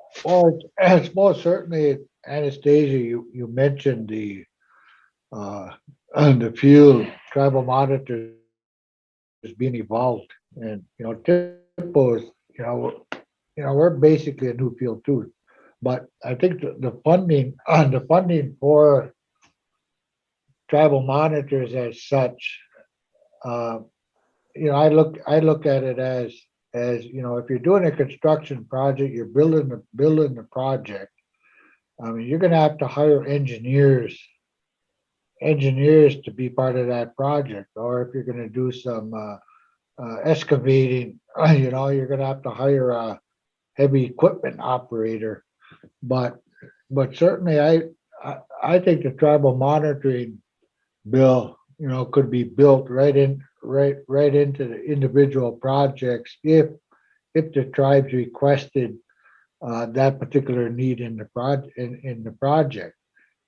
it's most certainly, Anastasia, you mentioned the field tribal monitors is being evolved, and TPO is, we're basically a new field too. But I think the funding for tribal monitors as such, I look at it as if you're doing a construction project, you're building the project. I mean, you're going to have to hire engineers to be part of that project, or if you're going to do some excavating, you're going to have to hire a heavy equipment operator. But certainly, I think the tribal monitoring bill, could be built right into the individual projects if the tribes requested that particular need in the project. And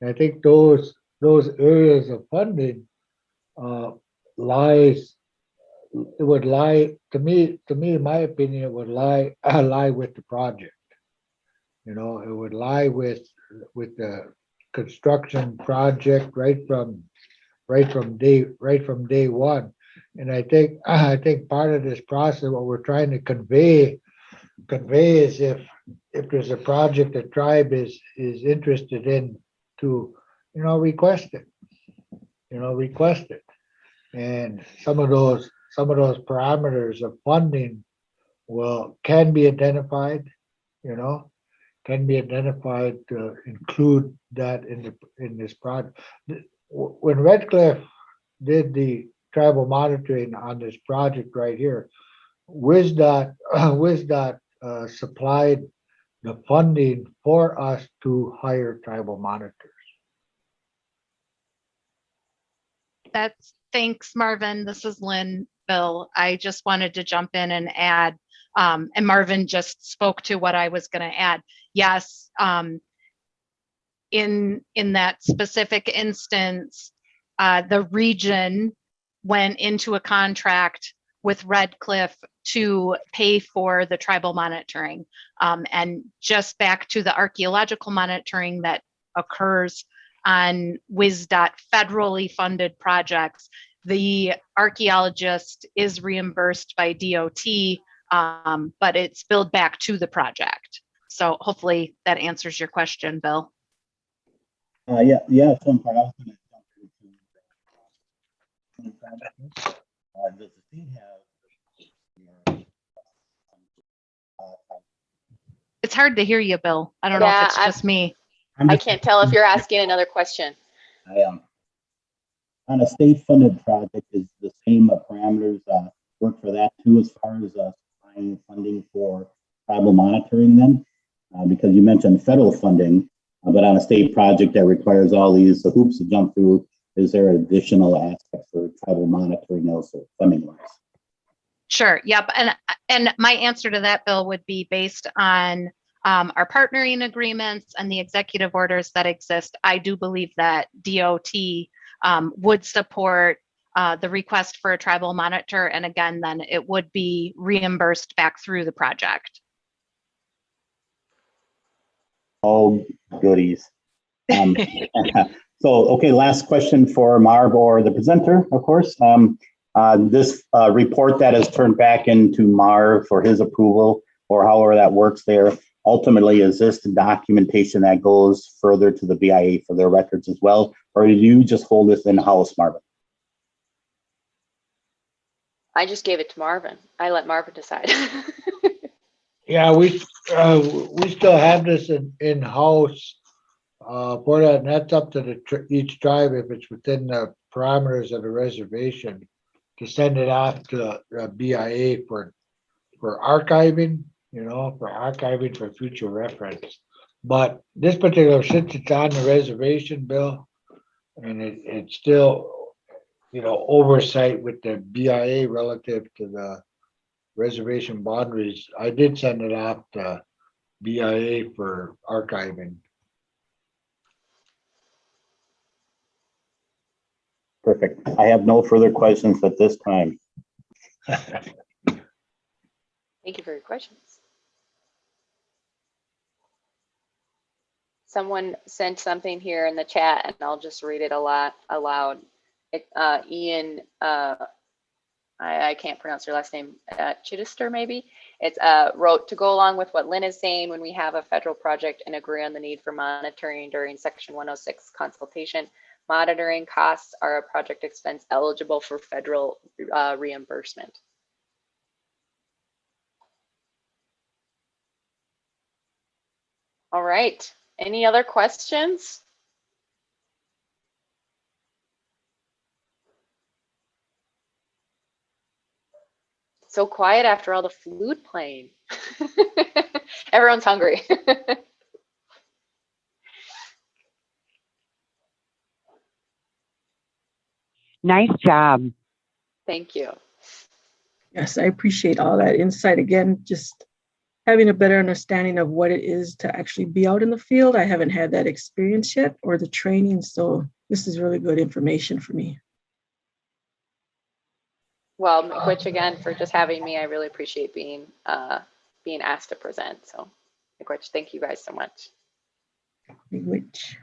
I think those areas of funding would lie to me, in my opinion, it would lie with the project. It would lie with the construction project right from day one. And I think part of this process, what we're trying to convey is if there's a project the tribe is interested in, to request it. And some of those parameters of funding can be identified, to include that in this project. When Red Cliff did the tribal monitoring on this project right here, WisDOT supplied the funding for us to hire tribal monitors. Thanks, Marvin. This is Lynn. Bill, I just wanted to jump in and add, and Marvin just spoke to what I was going to add. Yes, in that specific instance, the region went into a contract with Red Cliff to pay for the tribal monitoring. And just back to the archaeological monitoring that occurs on WisDOT federally funded projects, the archaeologist is reimbursed by DOT, but it's billed back to the project. So hopefully that answers your question, Bill. Yeah. Some part I was going to jump into. Does the state have? It's hard to hear you, Bill. I don't know if it's just me. I can't tell if you're asking another question. I am. On a state-funded project, is the same parameters work for that too, as far as supplying funding for tribal monitoring then? Because you mentioned federal funding, but on a state project that requires all these hoops to jump through, is there additional aspect for tribal monitoring also funding-wise? Sure. Yep. And my answer to that, Bill, would be based on our partnering agreements and the executive orders that exist. I do believe that DOT would support the request for a tribal monitor. And again, then it would be reimbursed back through the project. Oh, goodies. So, okay, last question for Marv or the presenter, of course. This report that is turned back into Marv for his approval, or however that works there, ultimately, is this the documentation that goes further to the BIA for their records as well? Or do you just hold this in-house, Marvin? I just gave it to Marvin. I let Marvin decide. Yeah, we still have this in-house for that, and that's up to each tribe if it's within the parameters of the reservation to send it off to BIA for archiving, for future reference. But this particular, since it's on the reservation, Bill, and it's still, oversight with the BIA relative to the reservation boundaries, I did send it off to BIA for archiving. Perfect. I have no further questions at this time. Thank you for your questions. Someone sent something here in the chat, and I'll just read it aloud. Ian, I can't pronounce your last name, Chittister maybe. It's wrote, to go along with what Lynn is saying, when we have a federal project and agree on the need for monitoring during Section 106 consultation, monitoring costs are a project expense eligible for federal reimbursement. All right, any other questions? So quiet after all the flute playing. Everyone's hungry. Nice job. Thank you. Yes, I appreciate all that insight. Again, just having a better understanding of what it is to actually be out in the field. I haven't had that experience yet, or the training, so this is really good information for me. Well, Miigwech, again, for just having me. I really appreciate being asked to present. So, Miigwech, thank you guys so much. Miigwech.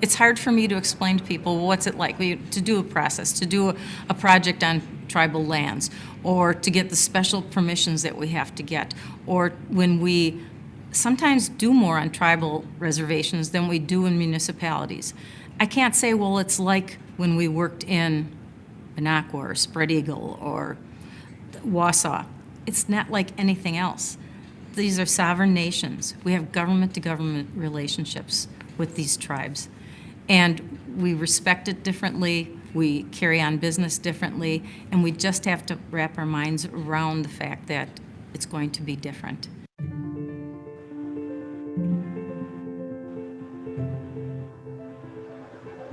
It's hard for me to explain to people, well, what's it like to do a process, to do a project on tribal lands, or to get the special permissions that we have to get, or when we sometimes do more on tribal reservations than we do in municipalities. I can't say, well, it's like when we worked in Minocqua or Spread Eagle or Wausau. It's not like anything else. These are sovereign nations. We have government-to-government relationships with these tribes. And we respect it differently, we carry on business differently, and we just have to wrap our minds around the fact that it's going to be different.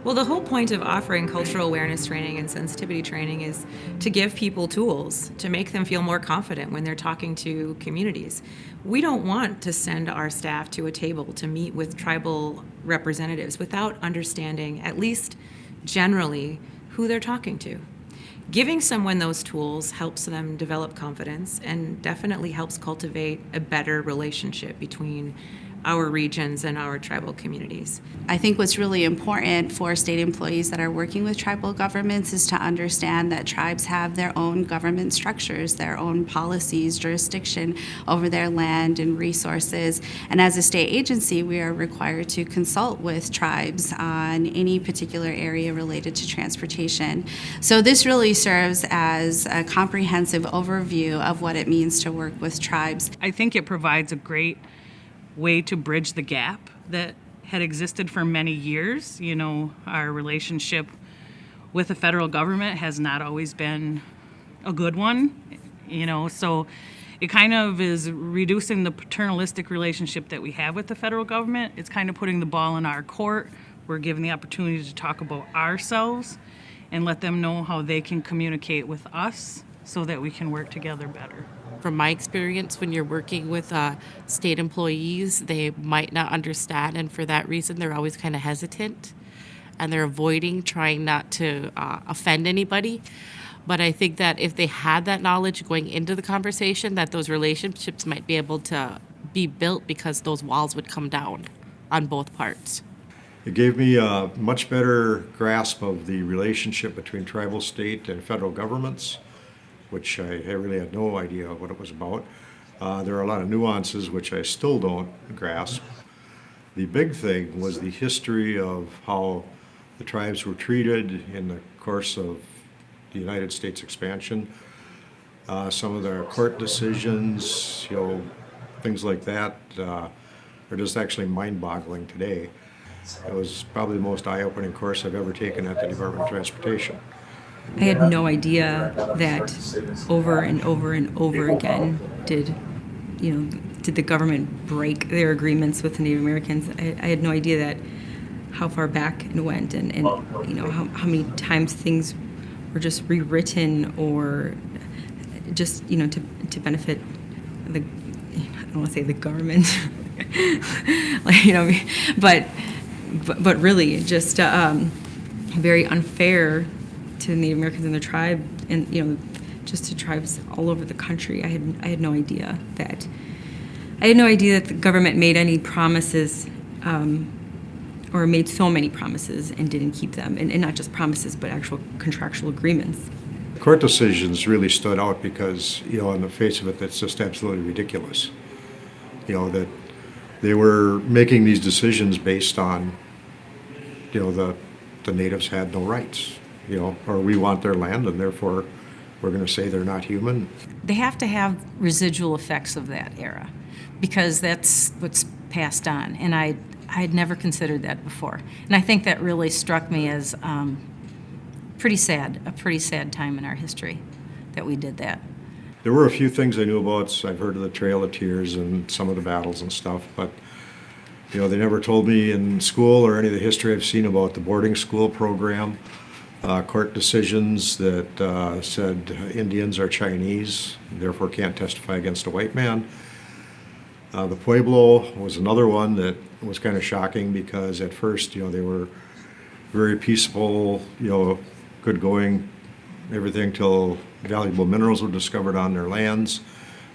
Well, the whole point of offering cultural awareness training and sensitivity training is to give people tools to make them feel more confident when they're talking to communities. We don't want to send our staff to a table to meet with tribal representatives without understanding, at least generally, who they're talking to. Giving someone those tools helps them develop confidence and definitely helps cultivate a better relationship between our regions and our tribal communities. I think what's really important for state employees that are working with tribal governments is to understand that tribes have their own government structures, their own policies, jurisdiction over their land and resources. And as a state agency, we are required to consult with tribes on any particular area related to transportation. So this really serves as a comprehensive overview of what it means to work with tribes. I think it provides a great way to bridge the gap that had existed for many years. You know, our relationship with the federal government has not always been a good one, so it kind of is reducing the paternalistic relationship that we have with the federal government. It's kind of putting the ball in our court. We're given the opportunity to talk about ourselves and let them know how they can communicate with us so that we can work together better. From my experience, when you're working with state employees, they might not understand, and for that reason, they're always kind of hesitant, and they're avoiding trying not to offend anybody. But I think that if they had that knowledge going into the conversation, that those relationships might be able to be built because those walls would come down on both parts. It gave me a much better grasp of the relationship between tribal, state, and federal governments, which I really had no idea what it was about. There are a lot of nuances which I still don't grasp. The big thing was the history of how the tribes were treated in the course of the United States expansion. Some of their court decisions, things like that, are just actually mind-boggling today. It was probably the most eye-opening course I've ever taken at the Department of Transportation. I had no idea that over and over and over again did the government break their agreements with the Native Americans. I had no idea that how far back it went, and how many times things were just rewritten or just to benefit the, I don't want to say the government, but really just very unfair to the Native Americans and their tribe, and just to tribes all over the country. I had no idea that the government made any promises, or made so many promises and didn't keep them, and not just promises but actual contractual agreements. Court decisions really stood out because, on the face of it, that's just absolutely ridiculous. That they were making these decisions based on, the natives had no rights, or we want their land and therefore we're going to say they're not human. They have to have residual effects of that era because that's what's passed on. And I had never considered that before. And I think that really struck me as a pretty sad time in our history that we did that. There were a few things I knew about. I've heard of the Trail of Tears and some of the battles and stuff, but they never told me in school or any of the history I've seen about the boarding school program, court decisions that said Indians are Chinese, therefore can't testify against a white man. The Pueblo was another one that was kind of shocking because at first, they were very peaceful, good going, everything till valuable minerals were discovered on their lands,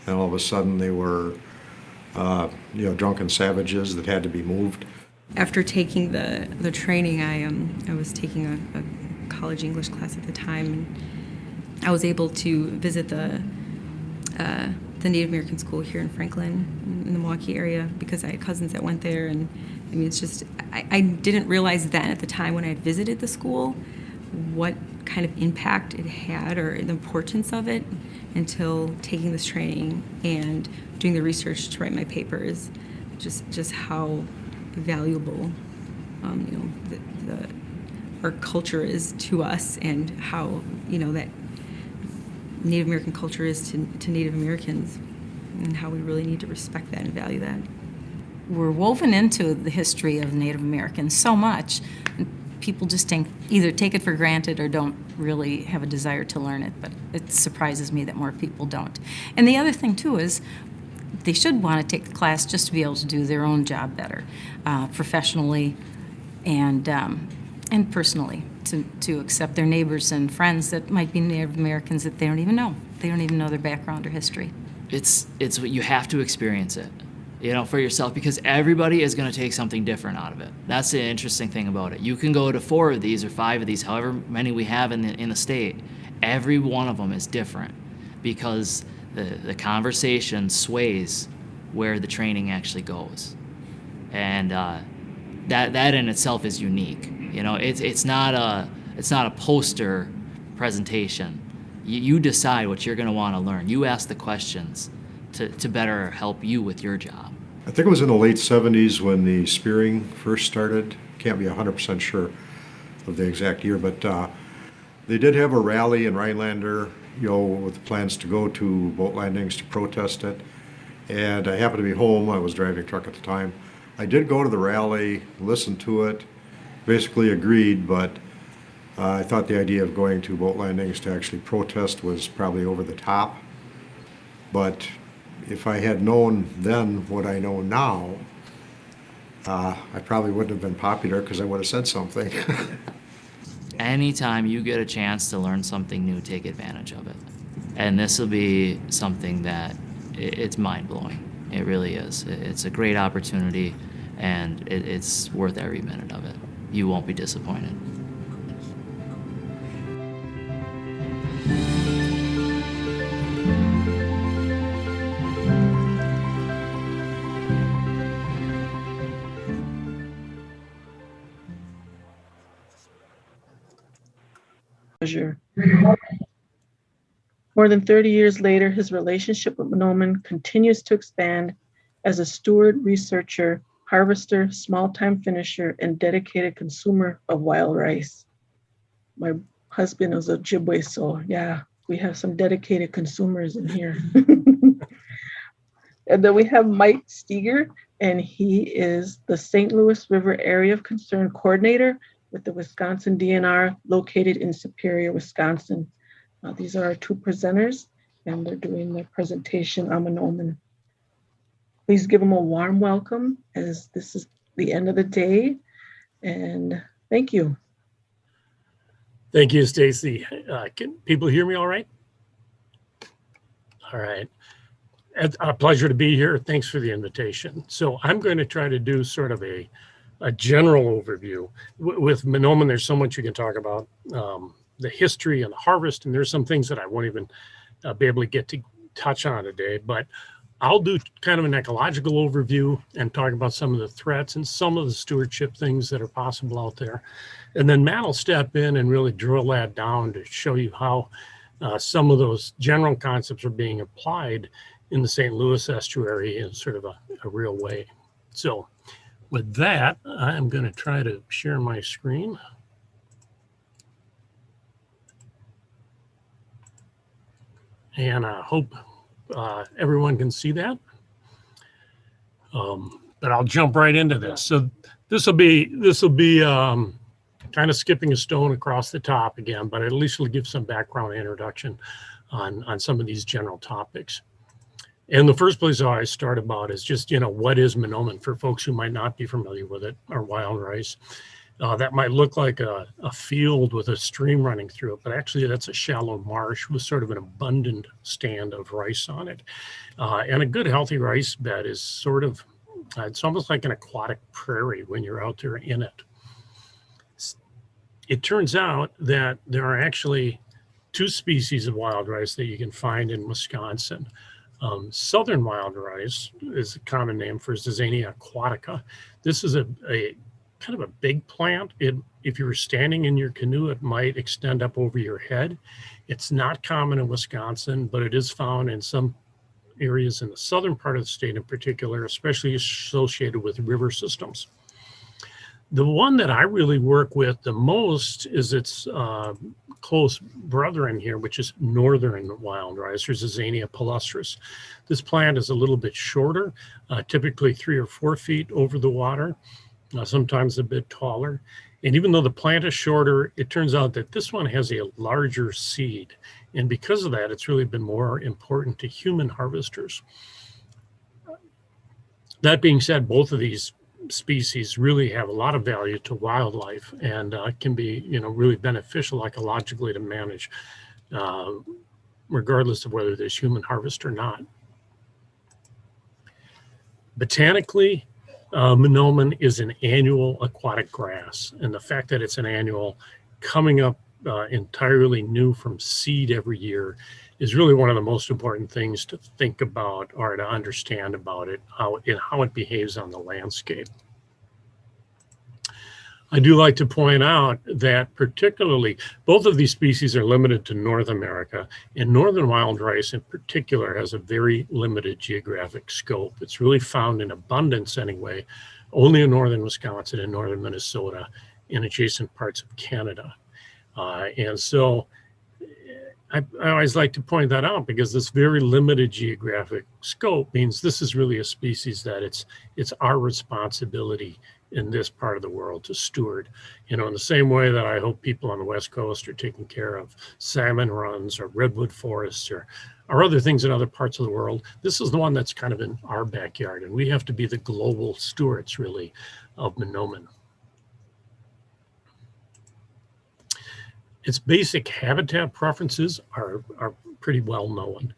and all of a sudden they were, drunken savages that had to be moved. After taking the training, I was taking a college English class at the time, and I was able to visit the Native American school here in Franklin, in the Milwaukee area, because I had cousins that went there, and it's just, I didn't realize then at the time when I had visited the school what kind of impact it had or the importance of it until taking this training and doing the research to write my papers, just how valuable our culture is to us, and how that Native American culture is to Native Americans, and how we really need to respect that and value that. We're woven into the history of Native Americans so much. People just either take it for granted or don't really have a desire to learn it, but it surprises me that more people don't. And the other thing too is they should want to take the class just to be able to do their own job better, professionally and personally, to accept their neighbors and friends that might be Native Americans that they don't even know. They don't even know their background or history. It's what you have to experience it, for yourself, because everybody is going to take something different out of it. That's the interesting thing about it. You can go to 4 of these or 5 of these, however many we have in the state. Every one of them is different because the conversation sways where the training actually goes, and that in itself is unique. It's not a poster presentation. You decide what you're going to want to learn. You ask the questions to better help you with your job. I think it was in the late 70s when the spearing first started. Can't be 100% sure of the exact year, but they did have a rally in Rhinelander, with plans to go to boat landings to protest it. And I happened to be home. I was driving a truck at the time. I did go to the rally, listened to it, basically agreed, but I thought the idea of going to boat landings to actually protest was probably over the top. But if I had known then what I know now, I probably wouldn't have been popular because I would have said something. Anytime you get a chance to learn something new, take advantage of it. And this will be something that it's mind-blowing. It really is. It's a great opportunity, and it's worth every minute of it. You won't be disappointed. Pleasure. More than 30 years later, his relationship with Monoman continues to expand as a steward, researcher, harvester, small-time finisher, and dedicated consumer of wild rice. My husband is a Ojibwe, so yeah, we have some dedicated consumers in here. And then we have Mike Steger, and he is the St. Louis River Area of Concern Coordinator with the Wisconsin DNR located in Superior, Wisconsin. These are our two presenters, and they're doing their presentation on Monoman. Please give them a warm welcome, as this is the end of the day, and thank you. Thank you, Stacy. Can people hear me all right? All right. It's a pleasure to be here. Thanks for the invitation. So I'm going to try to do sort of a general overview. With Monoman, there's so much you can talk about, the history and the harvest, and there's some things that I won't even be able to get to touch on today, but I'll do kind of an ecological overview and talk about some of the threats and some of the stewardship things that are possible out there. And then Matt will step in and really drill that down to show you how some of those general concepts are being applied in the St. Louis estuary in sort of a real way. So with that, I'm going to try to share my screen. And I hope everyone can see that. But I'll jump right into this. So this will be kind of skipping a stone across the top again, but at least it'll give some background introduction on some of these general topics. And the first place I start about is just, what is Monoman for folks who might not be familiar with it, or wild rice. That might look like a field with a stream running through it, but actually that's a shallow marsh with sort of an abundant stand of rice on it. And a good healthy rice bed is sort of, it's almost like an aquatic prairie when you're out there in it. It turns out that there are actually two species of wild rice that you can find in Wisconsin. Southern wild rice is a common name for Zizania aquatica. This is a kind of a big plant. If you were standing in your canoe, it might extend up over your head. It's not common in Wisconsin, but it is found in some areas in the southern part of the state in particular, especially associated with river systems. The one that I really work with the most is its close brother in here, which is northern wild rice, or Zizania palustris. This plant is a little bit shorter, typically 3 or 4 feet over the water, sometimes a bit taller. And even though the plant is shorter, it turns out that this one has a larger seed. And because of that, it's really been more important to human harvesters. That being said, both of these species really have a lot of value to wildlife and can be, really beneficial ecologically to manage, regardless of whether there's human harvest or not. Botanically, Monoman is an annual aquatic grass, and the fact that it's an annual coming up entirely new from seed every year is really one of the most important things to think about or to understand about it, how it behaves on the landscape. I do like to point out that particularly both of these species are limited to North America, and northern wild rice in particular has a very limited geographic scope. It's really found in abundance anyway, only in northern Wisconsin and northern Minnesota and adjacent parts of Canada. And so I always like to point that out because this very limited geographic scope means this is really a species that it's our responsibility in this part of the world to steward, in the same way that I hope people on the West Coast are taking care of salmon runs or redwood forests or other things in other parts of the world. This is the one that's kind of in our backyard, and we have to be the global stewards really of Monoman. Its basic habitat preferences are pretty well known.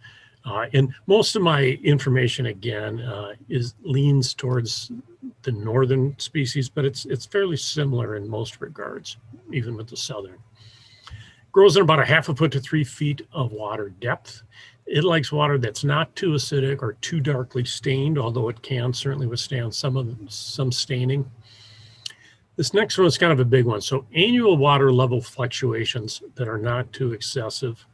And most of my information, again, leans towards the northern species, but it's fairly similar in most regards, even with the southern. Grows in about a half a foot to 3 feet of water depth. It likes water that's not too acidic or too darkly stained, although it can certainly withstand some staining. This next one is kind of a big one. So annual water level fluctuations that are not too excessive,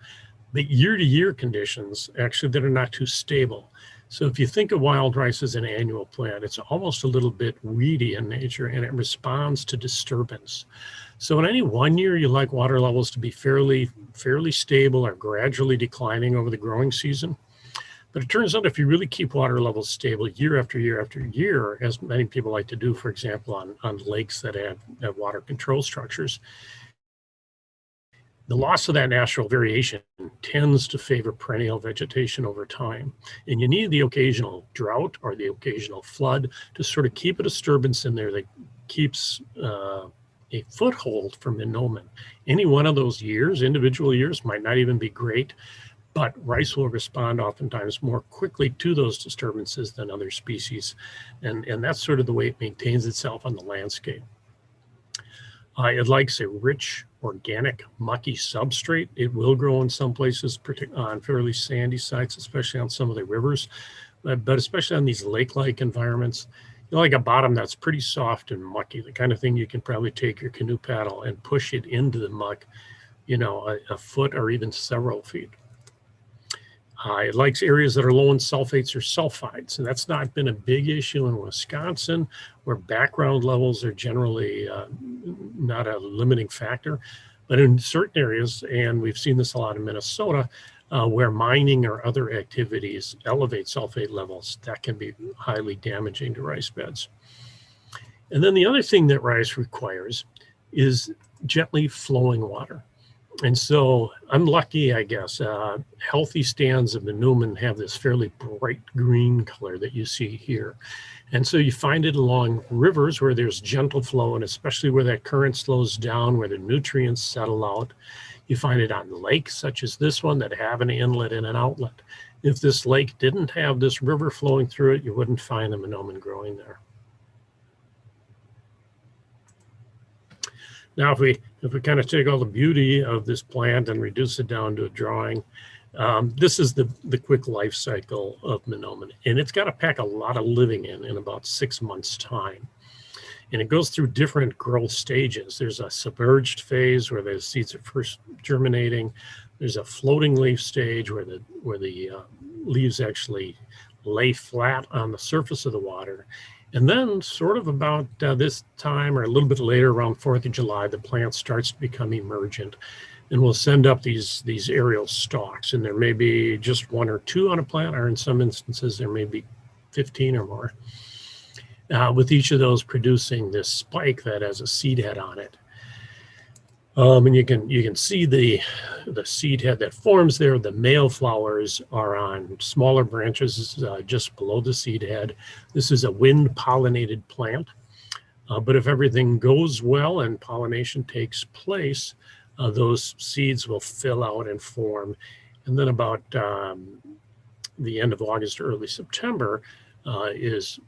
but year-to-year conditions actually that are not too stable. So if you think of wild rice as an annual plant, it's almost a little bit weedy in nature, and it responds to disturbance. So in any one year, you like water levels to be fairly stable or gradually declining over the growing season. But it turns out if you really keep water levels stable year after year after year, as many people like to do, for example, on lakes that have water control structures, the loss of that natural variation tends to favor perennial vegetation over time. And you need the occasional drought or the occasional flood to sort of keep a disturbance in there that keeps a foothold for monomen. Any one of those years, individual years, might not even be great, but rice will respond oftentimes more quickly to those disturbances than other species. And that's sort of the way it maintains itself on the landscape. It likes a rich, organic, mucky substrate. It will grow in some places, particularly on fairly sandy sites, especially on some of the rivers, but especially on these lake-like environments. You like a bottom that's pretty soft and mucky, the kind of thing you can probably take your canoe paddle and push it into the muck, a foot or even several feet. It likes areas that are low in sulfates or sulfides, and that's not been a big issue in Wisconsin, where background levels are generally not a limiting factor. But in certain areas, and we've seen this a lot in Minnesota, where mining or other activities elevate sulfate levels, that can be highly damaging to rice beds. And then the other thing that rice requires is gently flowing water. And so I'm lucky, I guess. Healthy stands of monumen have this fairly bright green color that you see here. And so you find it along rivers where there's gentle flow, and especially where that current slows down, where the nutrients settle out. You find it on lakes such as this one that have an inlet and an outlet. If this lake didn't have this river flowing through it, you wouldn't find the monumen growing there. Now, if we kind of take all the beauty of this plant and reduce it down to a drawing, this is the quick life cycle of monomen. And it's got to pack a lot of living in about 6 months' time. And it goes through different growth stages. There's a submerged phase where the seeds are first germinating. There's a floating leaf stage where the leaves actually lay flat on the surface of the water. And then sort of about this time or a little bit later, around 4th of July, the plant starts to become emergent and will send up these aerial stalks. And there may be just 1 or 2 on a plant, or in some instances, there may be 15 or more, with each of those producing this spike that has a seed head on it. And you can see the seed head that forms there. The male flowers are on smaller branches just below the seed head. This is a wind-pollinated plant. But if everything goes well and pollination takes place, those seeds will fill out and form. And then about the end of August, early September is,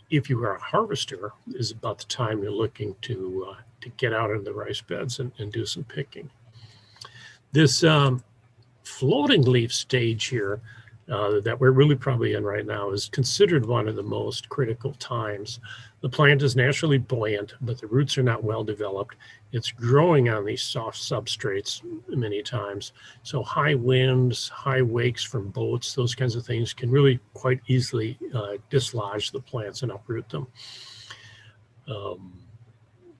if you are a harvester, is about the time you're looking to get out into the rice beds and do some picking. This floating leaf stage here that we're really probably in right now is considered one of the most critical times. The plant is naturally buoyant, but the roots are not well developed. It's growing on these soft substrates many times. So high winds, high wakes from boats, those kinds of things can really quite easily dislodge the plants and uproot them.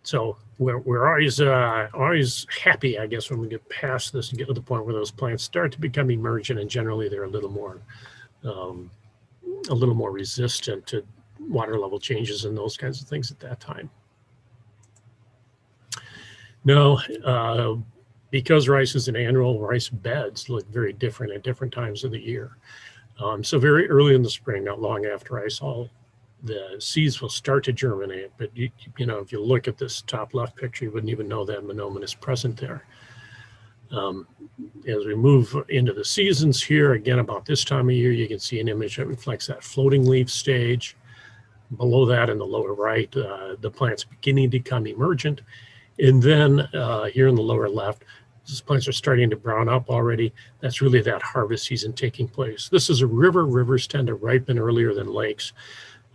So we're always happy, I guess, when we get past this and get to the point where those plants start to become emergent, and generally they're a little more resistant to water level changes and those kinds of things at that time. Now, because rice is an annual, rice beds look very different at different times of the year. So very early in the spring, not long after rice, the seeds will start to germinate, but you know, if you look at this top left picture, you wouldn't even know that monomen is present there. As we move into the seasons here, again, about this time of year, you can see an image that reflects that floating leaf stage. Below that in the lower right, the plant's beginning to become emergent. And then here in the lower left, these plants are starting to brown up already. That's really that harvest season taking place. This is a river. Rivers tend to ripen earlier than lakes.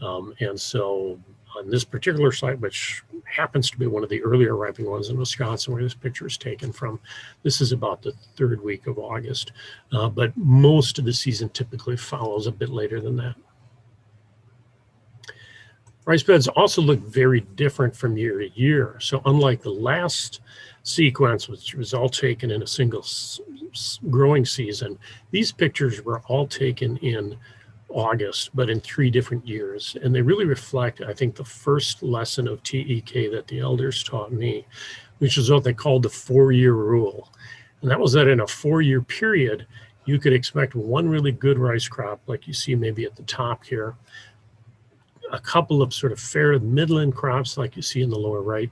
And so on this particular site, which happens to be one of the earlier ripening ones in Wisconsin, where this picture is taken from, this is about the 3rd week of August. But most of the season typically follows a bit later than that. Rice beds also look very different from year to year. So unlike the last sequence, which was all taken in a single growing season, these pictures were all taken in August, but in 3 different years. And they really reflect, I think, the first lesson of TEK that the elders taught me, which is what they called the 4-year rule. And that was that in a 4-year period, you could expect one really good rice crop, like you see maybe at the top here, a couple of sort of fair midland crops like you see in the lower right,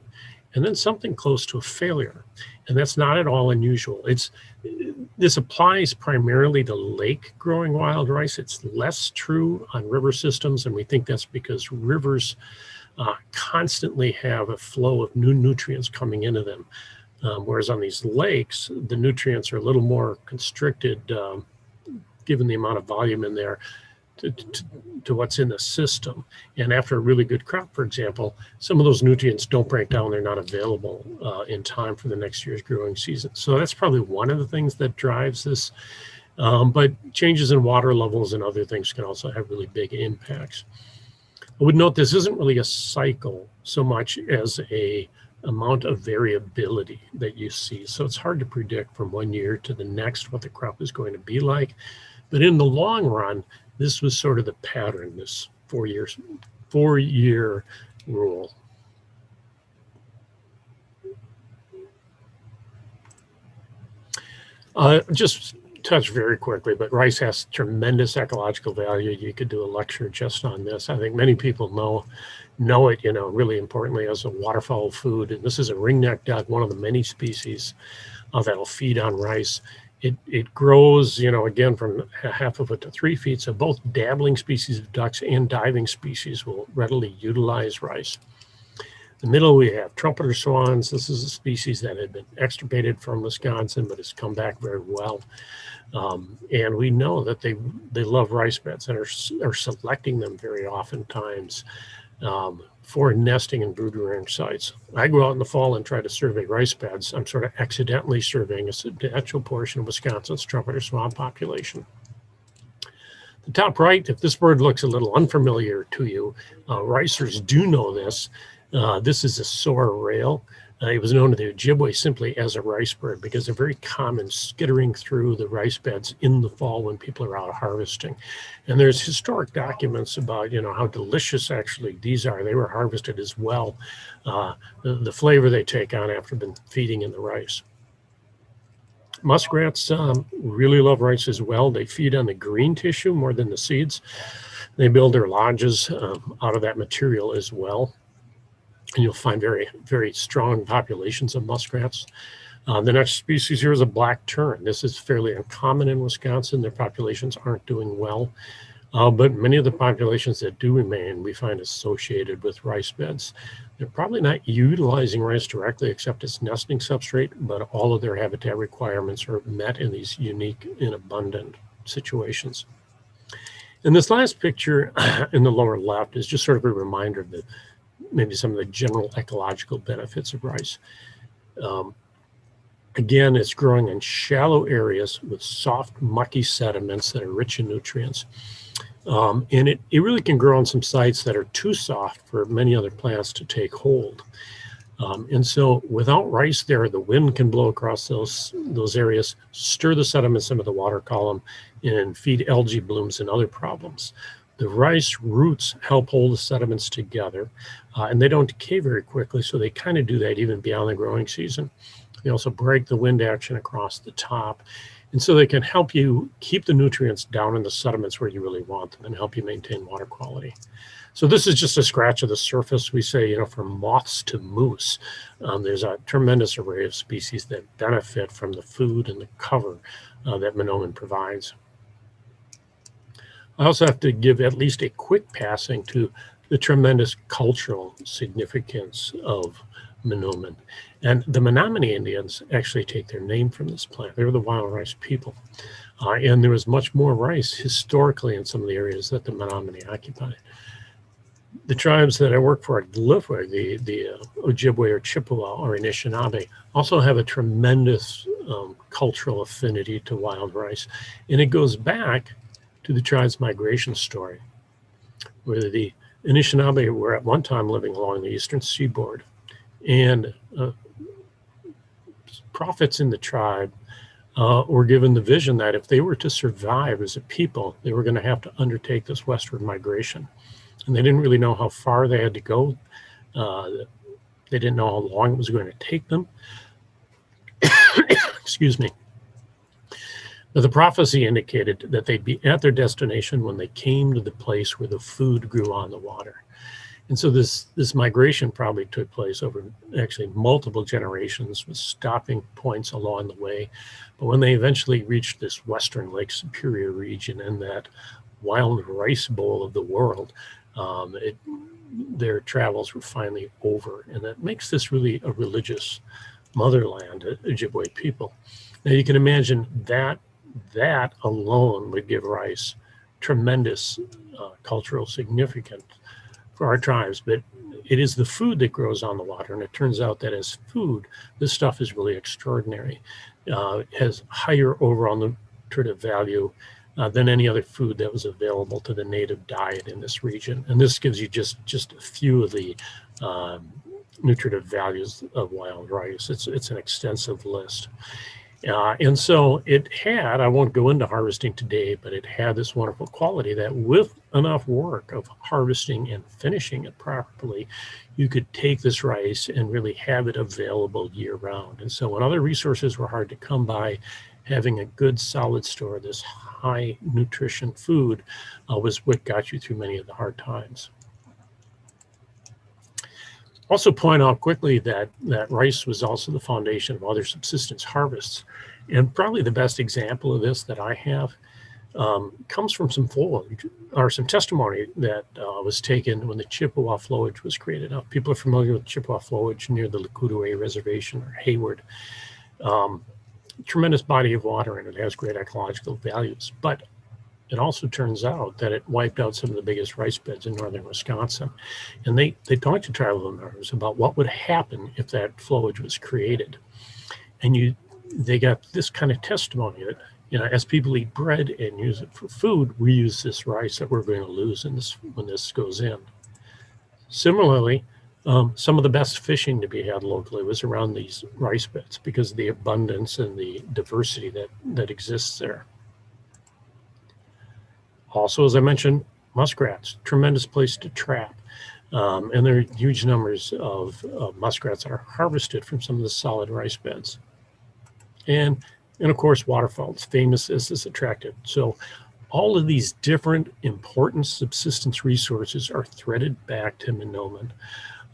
and then something close to a failure. And that's not at all unusual. This applies primarily to lake growing wild rice. It's less true on river systems, and we think that's because rivers constantly have a flow of new nutrients coming into them. Whereas on these lakes, the nutrients are a little more constricted, given the amount of volume in there, to what's in the system. And after a really good crop, for example, some of those nutrients don't break down. They're not available in time for the next year's growing season. So that's probably one of the things that drives this. But changes in water levels and other things can also have really big impacts. I would note this isn't really a cycle so much as a amount of variability that you see. So it's hard to predict from one year to the next what the crop is going to be like. But in the long run, this was sort of the pattern, this 4-year rule. Just touch very quickly, but rice has tremendous ecological value. You could do a lecture just on this. I think many people know it, really importantly as a waterfowl food. And this is a ringneck duck, one of the many species that'll feed on rice. It grows, again, from 1/2 foot to 3 feet. So both dabbling species of ducks and diving species will readily utilize rice. In the middle, we have trumpeter swans. This is a species that had been extirpated from Wisconsin, but has come back very well. And we know that they love rice beds and are selecting them very oftentimes for nesting and brood rearing sites. I go out in the fall and try to survey rice beds. I'm sort of accidentally surveying a substantial portion of Wisconsin's trumpeter swan population. The top right, if this bird looks a little unfamiliar to you, ricers do know this. This is a soar rail. It was known to the Ojibwe simply as a rice bird because they're very common skittering through the rice beds in the fall when people are out harvesting. And there's historic documents about, how delicious actually these are. They were harvested as well. The flavor they take on after been feeding in the rice. Muskrats really love rice as well. They feed on the green tissue more than the seeds. They build their lodges out of that material as well. And you'll find very, very strong populations of muskrats. The next species here is a black tern. This is fairly uncommon in Wisconsin. Their populations aren't doing well. But many of the populations that do remain, we find associated with rice beds. They're probably not utilizing rice directly except as nesting substrate, but all of their habitat requirements are met in these unique and abundant situations. And this last picture in the lower left is just sort of a reminder of maybe some of the general ecological benefits of rice. Again, it's growing in shallow areas with soft, mucky sediments that are rich in nutrients. And it really can grow on some sites that are too soft for many other plants to take hold. And so without rice there, the wind can blow across those areas, stir the sediments into the water column, and feed algae blooms and other problems. The rice roots help hold the sediments together, and they don't decay very quickly, so they kind of do that even beyond the growing season. They also break the wind action across the top, and so they can help you keep the nutrients down in the sediments where you really want them and help you maintain water quality. So this is just a scratch of the surface. We say, from moths to moose, there's a tremendous array of species that benefit from the food and the cover that Mahnomen provides. I also have to give at least a quick passing to the tremendous cultural significance of Manoomin. And the Menominee Indians actually take their name from this plant. They were the wild rice people. And there was much more rice historically in some of the areas that the Menominee occupied. The tribes that I work for, I live with, the Ojibwe or Chippewa or Anishinaabe, also have a tremendous cultural affinity to wild rice. And it goes back to the tribe's migration story, where the Anishinaabe were at one time living along the eastern seaboard. And prophets in the tribe were given the vision that if they were to survive as a people, they were going to have to undertake this westward migration. And they didn't really know how far they had to go. They didn't know how long it was going to take them. Excuse me. But the prophecy indicated that they'd be at their destination when they came to the place where the food grew on the water. And so this migration probably took place over actually multiple generations with stopping points along the way. But when they eventually reached this western Lake Superior region and that wild rice bowl of the world, their travels were finally over. And that makes this really a religious motherland, Ojibwe people. Now you can imagine that alone would give rice tremendous cultural significance for our tribes, but it is the food that grows on the water. And it turns out that as food, this stuff is really extraordinary. It has higher overall nutritive value than any other food that was available to the native diet in this region. And this gives you just a few of the nutritive values of wild rice. It's an extensive list. And so it had, I won't go into harvesting today, but it had this wonderful quality that with enough work of harvesting and finishing it properly, you could take this rice and really have it available year round. And so when other resources were hard to come by, having a good solid store of this high nutrition food was what got you through many of the hard times. Also point out quickly that rice was also the foundation of other subsistence harvests. And probably the best example of this that I have comes from some foliage or some testimony that was taken when the Chippewa flowage was created. Now, people are familiar with Chippewa flowage near the Lakudaway Reservation or Hayward. Tremendous body of water, and it has great ecological values. But it also turns out that it wiped out some of the biggest rice beds in northern Wisconsin. And they talked to tribal members about what would happen if that flowage was created. And they got this kind of testimony that, as people eat bread and use it for food, we use this rice that we're going to lose when this goes in. Similarly, some of the best fishing to be had locally was around these rice beds because of the abundance and the diversity that exists there. Also, as I mentioned, muskrats, tremendous place to trap. And there are huge numbers of muskrats that are harvested from some of the solid rice beds. And of course, waterfalls, famous as this attracted. So all of these different important subsistence resources are threaded back to Manoomin.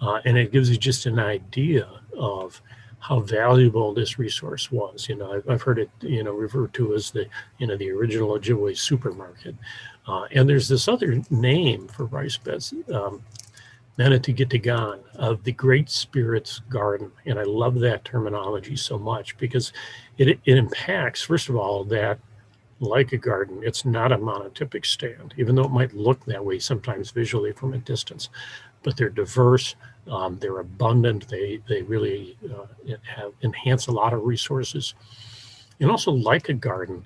And it gives you just an idea of how valuable this resource was. I've heard it, referred to as the original Ojibwe supermarket. And there's this other name for rice beds, Manatee-Gitagan, of the Great Spirit's Garden. And I love that terminology so much because it impacts, first of all, that like a garden, it's not a monotypic stand, even though it might look that way sometimes visually from a distance. But they're diverse, they're abundant, they really enhance a lot of resources. And also like a garden,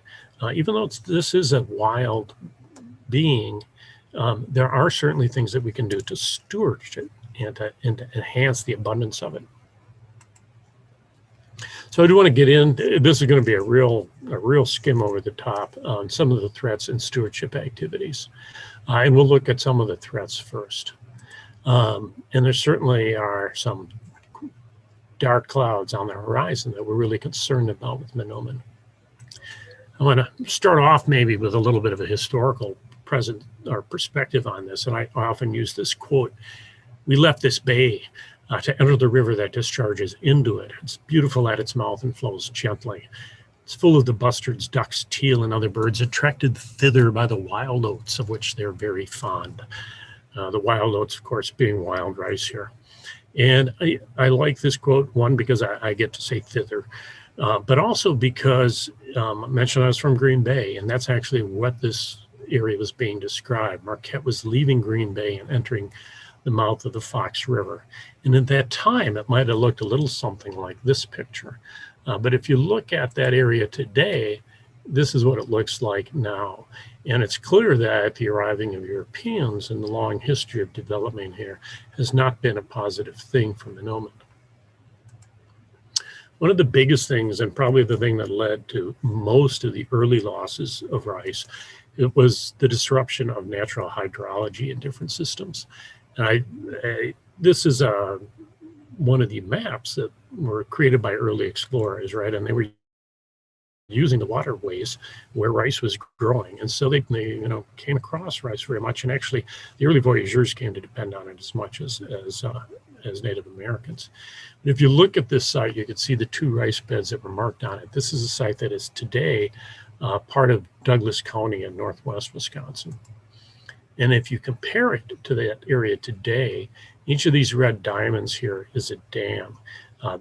even though this is a wild being, there are certainly things that we can do to steward it and to enhance the abundance of it. So I do want to get in, this is going to be a real skim over the top on some of the threats and stewardship activities. And we'll look at some of the threats first. And there certainly are some dark clouds on the horizon that we're really concerned about with Manoomin. I want to start off maybe with a little bit of a historical perspective on this, and I often use this quote: "We left this bay to enter the river that discharges into it. It's beautiful at its mouth and flows gently. It's full of the bustards, ducks, teal, and other birds attracted thither by the wild oats of which they're very fond. The wild oats, of course, being wild rice here. And I like this quote, one, because I get to say thither, but also because I mentioned I was from Green Bay, and that's actually what this area was being described. Marquette was leaving Green Bay and entering the mouth of the Fox River. And at that time, it might have looked a little something like this picture. But if you look at that area today, this is what it looks like now. And it's clear that the arriving of Europeans and the long history of development here has not been a positive thing for Mahnomen. One of the biggest things, and probably the thing that led to most of the early losses of rice, it was the disruption of natural hydrology in different systems. And this is one of the maps that were created by early explorers, right? And they were using the waterways where rice was growing, and so they came across rice very much. And actually, the early voyageurs came to depend on it as much as Native Americans. But if you look at this site, you can see the two rice beds that were marked on it. This is a site that is today part of Douglas County in northwest Wisconsin. And if you compare it to that area today, each of these red diamonds here is a dam.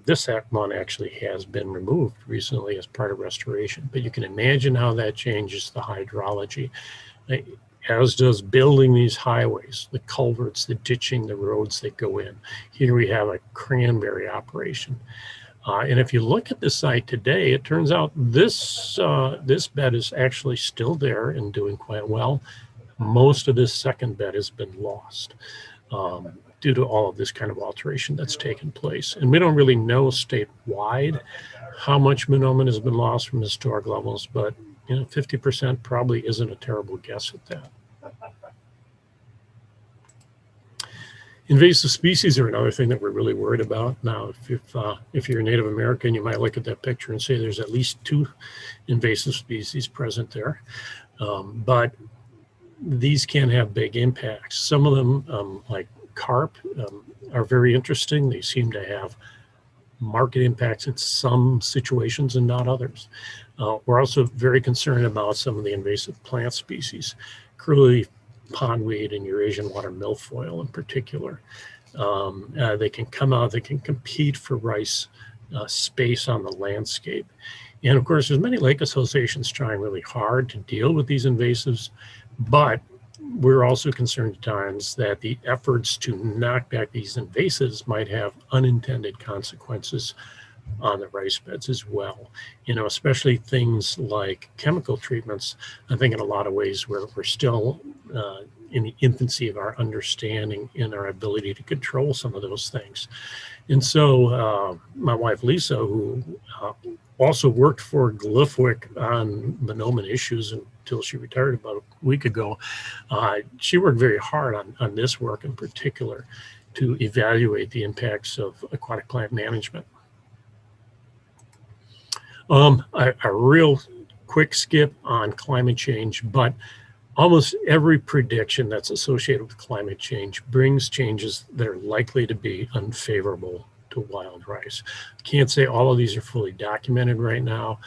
This one actually has been removed recently as part of restoration, but you can imagine how that changes the hydrology, as does building these highways, the culverts, the ditching, the roads that go in. Here we have a cranberry operation. And if you look at the site today, it turns out this bed is actually still there and doing quite well. Most of this second bed has been lost due to all of this kind of alteration that's taken place. And we don't really know statewide how much Mahnomen has been lost from historic levels, but 50% probably isn't a terrible guess at that. Invasive species are another thing that we're really worried about. Now, if you're a Native American, you might look at that picture and say there's at least 2 invasive species present there. But these can have big impacts. Some of them, like carp, are very interesting. They seem to have marked impacts in some situations and not others. We're also very concerned about some of the invasive plant species, curly pondweed and Eurasian water milfoil in particular. They can come out, they can compete for rice space on the landscape. And of course, there's many lake associations trying really hard to deal with these invasives, but we're also concerned at times that the efforts to knock back these invasives might have unintended consequences on the rice beds as well. Especially things like chemical treatments. I think in a lot of ways we're still in the infancy of our understanding and our ability to control some of those things. And so my wife, Lisa, who also worked for Glyphwick on Mahnomen issues until she retired about a week ago, she worked very hard on this work in particular to evaluate the impacts of aquatic plant management. A real quick skip on climate change, but almost every prediction that's associated with climate change brings changes that are likely to be unfavorable to wild rice. Can't say all of these are fully documented right now,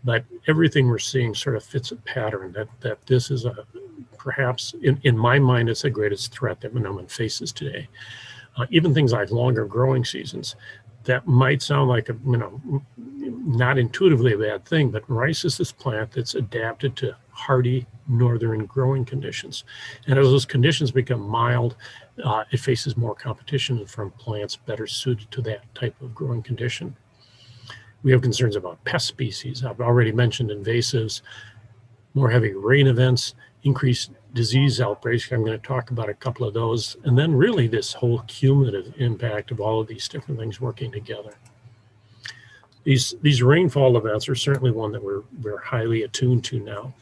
but everything we're seeing sort of fits a pattern that this is perhaps, in my mind, it's the greatest threat that Mahnomen faces today. Even things like longer growing seasons, that might sound like not intuitively a bad thing, but rice is this plant that's adapted to hardy northern growing conditions. And as those conditions become mild, it faces more competition from plants better suited to that type of growing condition. We have concerns about pest species. I've already mentioned invasives, more heavy rain events, increased disease outbreaks. I'm going to talk about a couple of those. And then really this whole cumulative impact of all of these different things working together. These rainfall events are certainly one that we're highly attuned to now.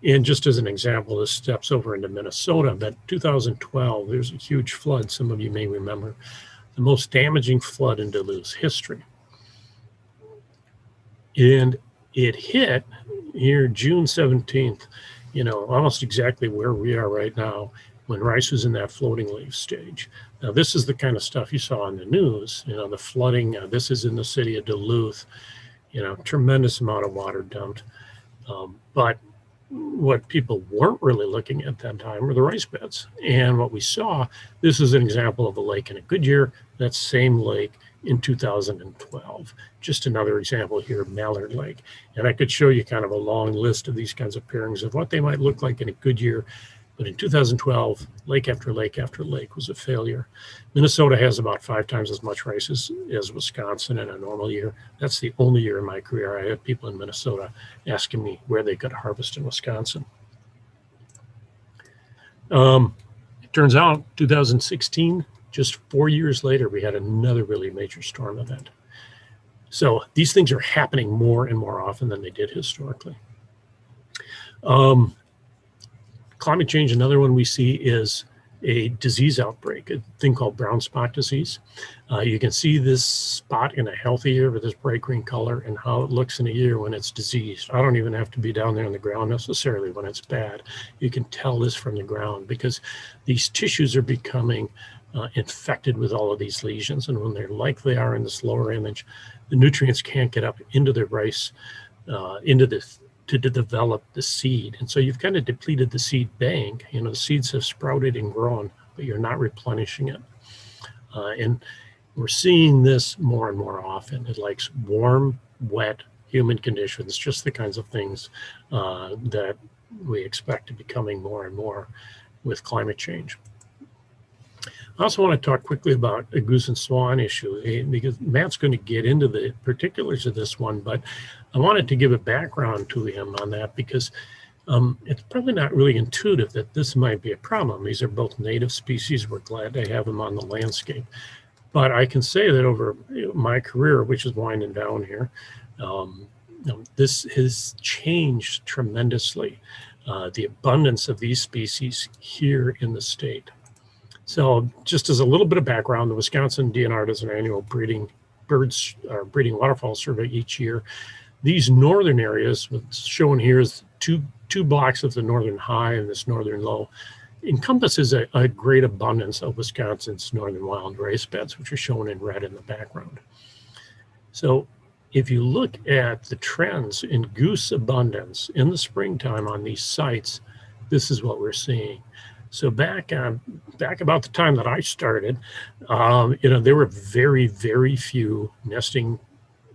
And just as an example, this steps over into Minnesota, but 2012, there's a huge flood, some of you may remember, the most damaging flood in Duluth's history. And it hit here June 17th, almost exactly where we are right now when rice was in that floating leaf stage. Now, this is the kind of stuff you saw on the news, the flooding. This is in the city of Duluth, tremendous amount of water dumped. But what people weren't really looking at that time were the rice beds. And what we saw, this is an example of a lake in a good year, that same lake in 2012. Just another example here, Mallard Lake. And I could show you kind of a long list of these kinds of pairings of what they might look like in a good year. But in 2012, lake after lake after lake was a failure. Minnesota has about 5 times as much rice as Wisconsin in a normal year. That's the only year in my career I had people in Minnesota asking me where they could harvest in Wisconsin. It turns out 2016, just 4 years later, we had another really major storm event. So these things are happening more and more often than they did historically. Climate change, another one we see is a disease outbreak, a thing called brown spot disease. You can see this spot in a healthy year with this bright green color and how it looks in a year when it's diseased. I don't even have to be down there on the ground necessarily when it's bad. You can tell this from the ground because these tissues are becoming infected with all of these lesions. And when they're like they are in this lower image, the nutrients can't get up into the rice, to develop the seed. And so you've kind of depleted the seed bank. You know, the seeds have sprouted and grown, but you're not replenishing it. And we're seeing this more and more often. It likes warm, wet, humid conditions, just the kinds of things that we expect to be coming more and more with climate change. I also want to talk quickly about a goose and swan issue because Matt's going to get into the particulars of this one, but I wanted to give a background to him on that because it's probably not really intuitive that this might be a problem. These are both native species. We're glad to have them on the landscape. But I can say that over my career, which is winding down here, this has changed tremendously, the abundance of these species here in the state. So just as a little bit of background, the Wisconsin DNR does an annual breeding waterfowl survey each year. These northern areas, what's shown here is two blocks of the northern high and this northern low, encompasses a great abundance of Wisconsin's northern wild rice beds, which are shown in red in the background. So if you look at the trends in goose abundance in the springtime on these sites, this is what we're seeing. So back about the time that I started, there were very, very few nesting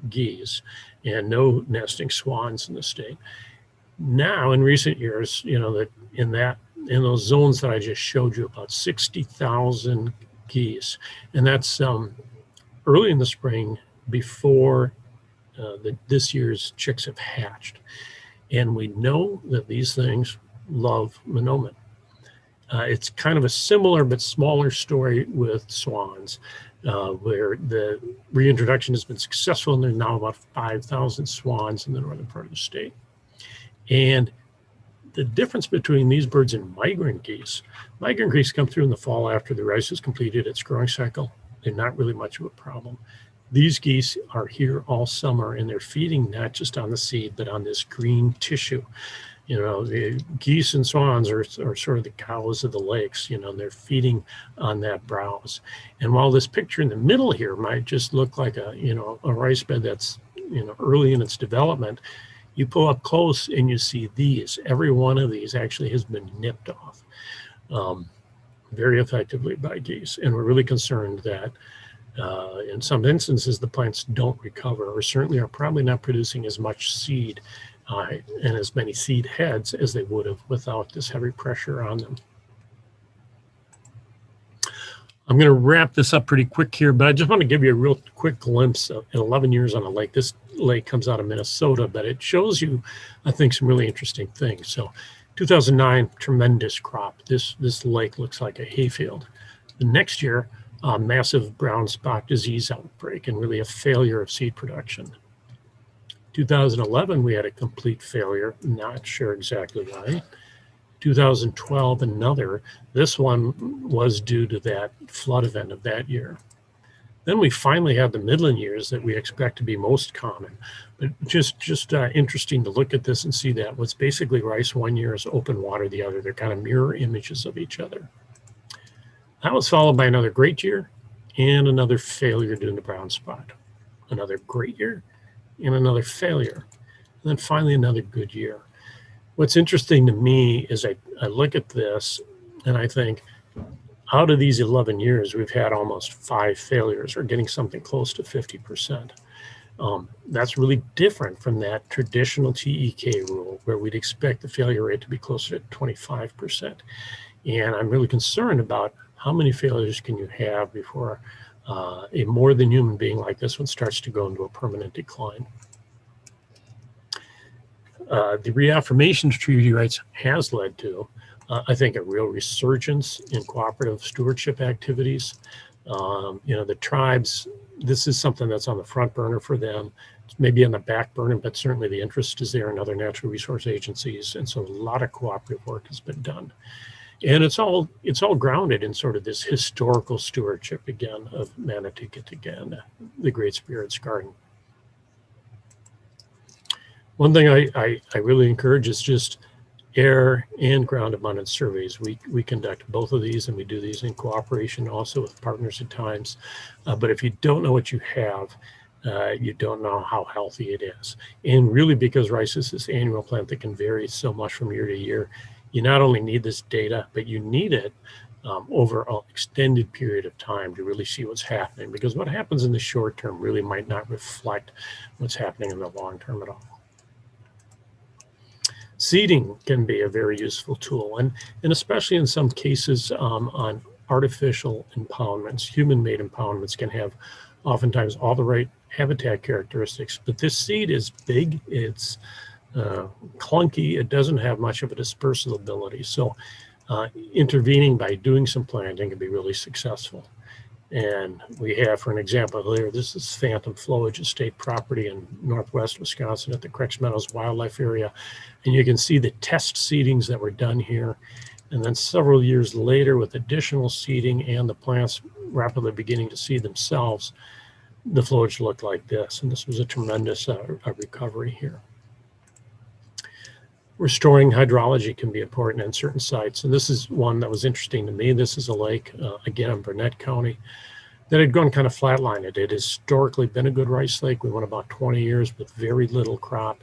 geese and no nesting swans in the state. Now, in recent years, that in those zones that I just showed you, about 60,000 geese, and that's early in the spring before this year's chicks have hatched. And we know that these things love monomen. It's kind of a similar but smaller story with swans, where the reintroduction has been successful, and there are now about 5,000 swans in the northern part of the state. And the difference between these birds and migrant geese come through in the fall after the rice has completed its growing cycle. They're not really much of a problem. These geese are here all summer, and they're feeding not just on the seed, but on this green tissue. The geese and swans are sort of the cows of the lakes. They're feeding on that browse. And while this picture in the middle here might just look like a rice bed that's, early in its development, you pull up close and you see these. Every one of these actually has been nipped off very effectively by geese. And we're really concerned that in some instances, the plants don't recover, or certainly are probably not producing as much seed and as many seed heads as they would have without this heavy pressure on them. I'm going to wrap this up pretty quick here, but I just want to give you a real quick glimpse of 11 years on a lake. This lake comes out of Minnesota, but it shows you, I think, some really interesting things. So 2009, tremendous crop. This lake looks like a hayfield. The next year, a massive brown spot disease outbreak and really a failure of seed production. 2011, we had a complete failure, not sure exactly why. 2012, another. This one was due to that flood event of that year. Then we finally had the Midland years that we expect to be most common. But just interesting to look at this and see that what's basically rice one year is open water the other. They're kind of mirror images of each other. That was followed by another great year and another failure due to brown spot. Another great year and another failure. And then finally another good year. What's interesting to me is I look at this and I think, out of these 11 years, we've had almost 5 failures, or getting something close to 50%. That's really different from that traditional TEK rule, where we'd expect the failure rate to be closer to 25%. And I'm really concerned about how many failures can you have before a more than human being like this one starts to go into a permanent decline. The reaffirmation of treaty rights has led to, I think, a real resurgence in cooperative stewardship activities. The tribes, this is something that's on the front burner for them. It's maybe on the back burner, but certainly the interest is there in other natural resource agencies. And so a lot of cooperative work has been done. And it's all grounded in sort of this historical stewardship, again, of Manatee-Again, the Great Spirit's Garden. One thing I really encourage is just air and ground abundance surveys. We conduct both of these, and we do these in cooperation also with partners at times. But if you don't know what you have, you don't know how healthy it is. And really, because rice is this annual plant that can vary so much from year to year, you not only need this data, but you need it over an extended period of time to really see what's happening. Because what happens in the short term really might not reflect what's happening in the long term at all. Seeding can be a very useful tool, and especially in some cases on artificial impoundments. Human-made impoundments can have oftentimes all the right habitat characteristics, but this seed is big, it's clunky, it doesn't have much of a dispersal ability. So intervening by doing some planting can be really successful. And we have, for an example here, this is Phantom Flowage Estate property in northwest Wisconsin at the Creeks Meadows Wildlife Area. And you can see the test seedings that were done here. And then several years later, with additional seeding and the plants rapidly beginning to seed themselves, the flowage looked like this. And this was a tremendous recovery here. Restoring hydrology can be important in certain sites. And this is one that was interesting to me. This is a lake, again, in Burnett County, that had gone kind of flatline. It had historically been a good rice lake. We went about 20 years with very little crop.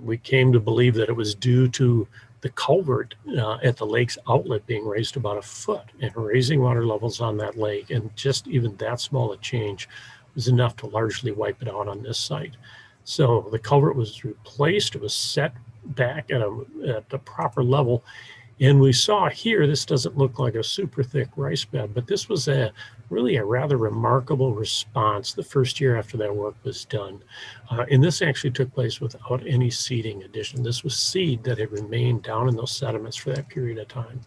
We came to believe that it was due to the culvert at the lake's outlet being raised about 1 foot and raising water levels on that lake. And just even that small a change was enough to largely wipe it out on this site. So the culvert was replaced. It was set back at the proper level. And we saw here, this doesn't look like a super thick rice bed, but this was really a rather remarkable response the first year after that work was done. And this actually took place without any seeding addition. This was seed that had remained down in those sediments for that period of time.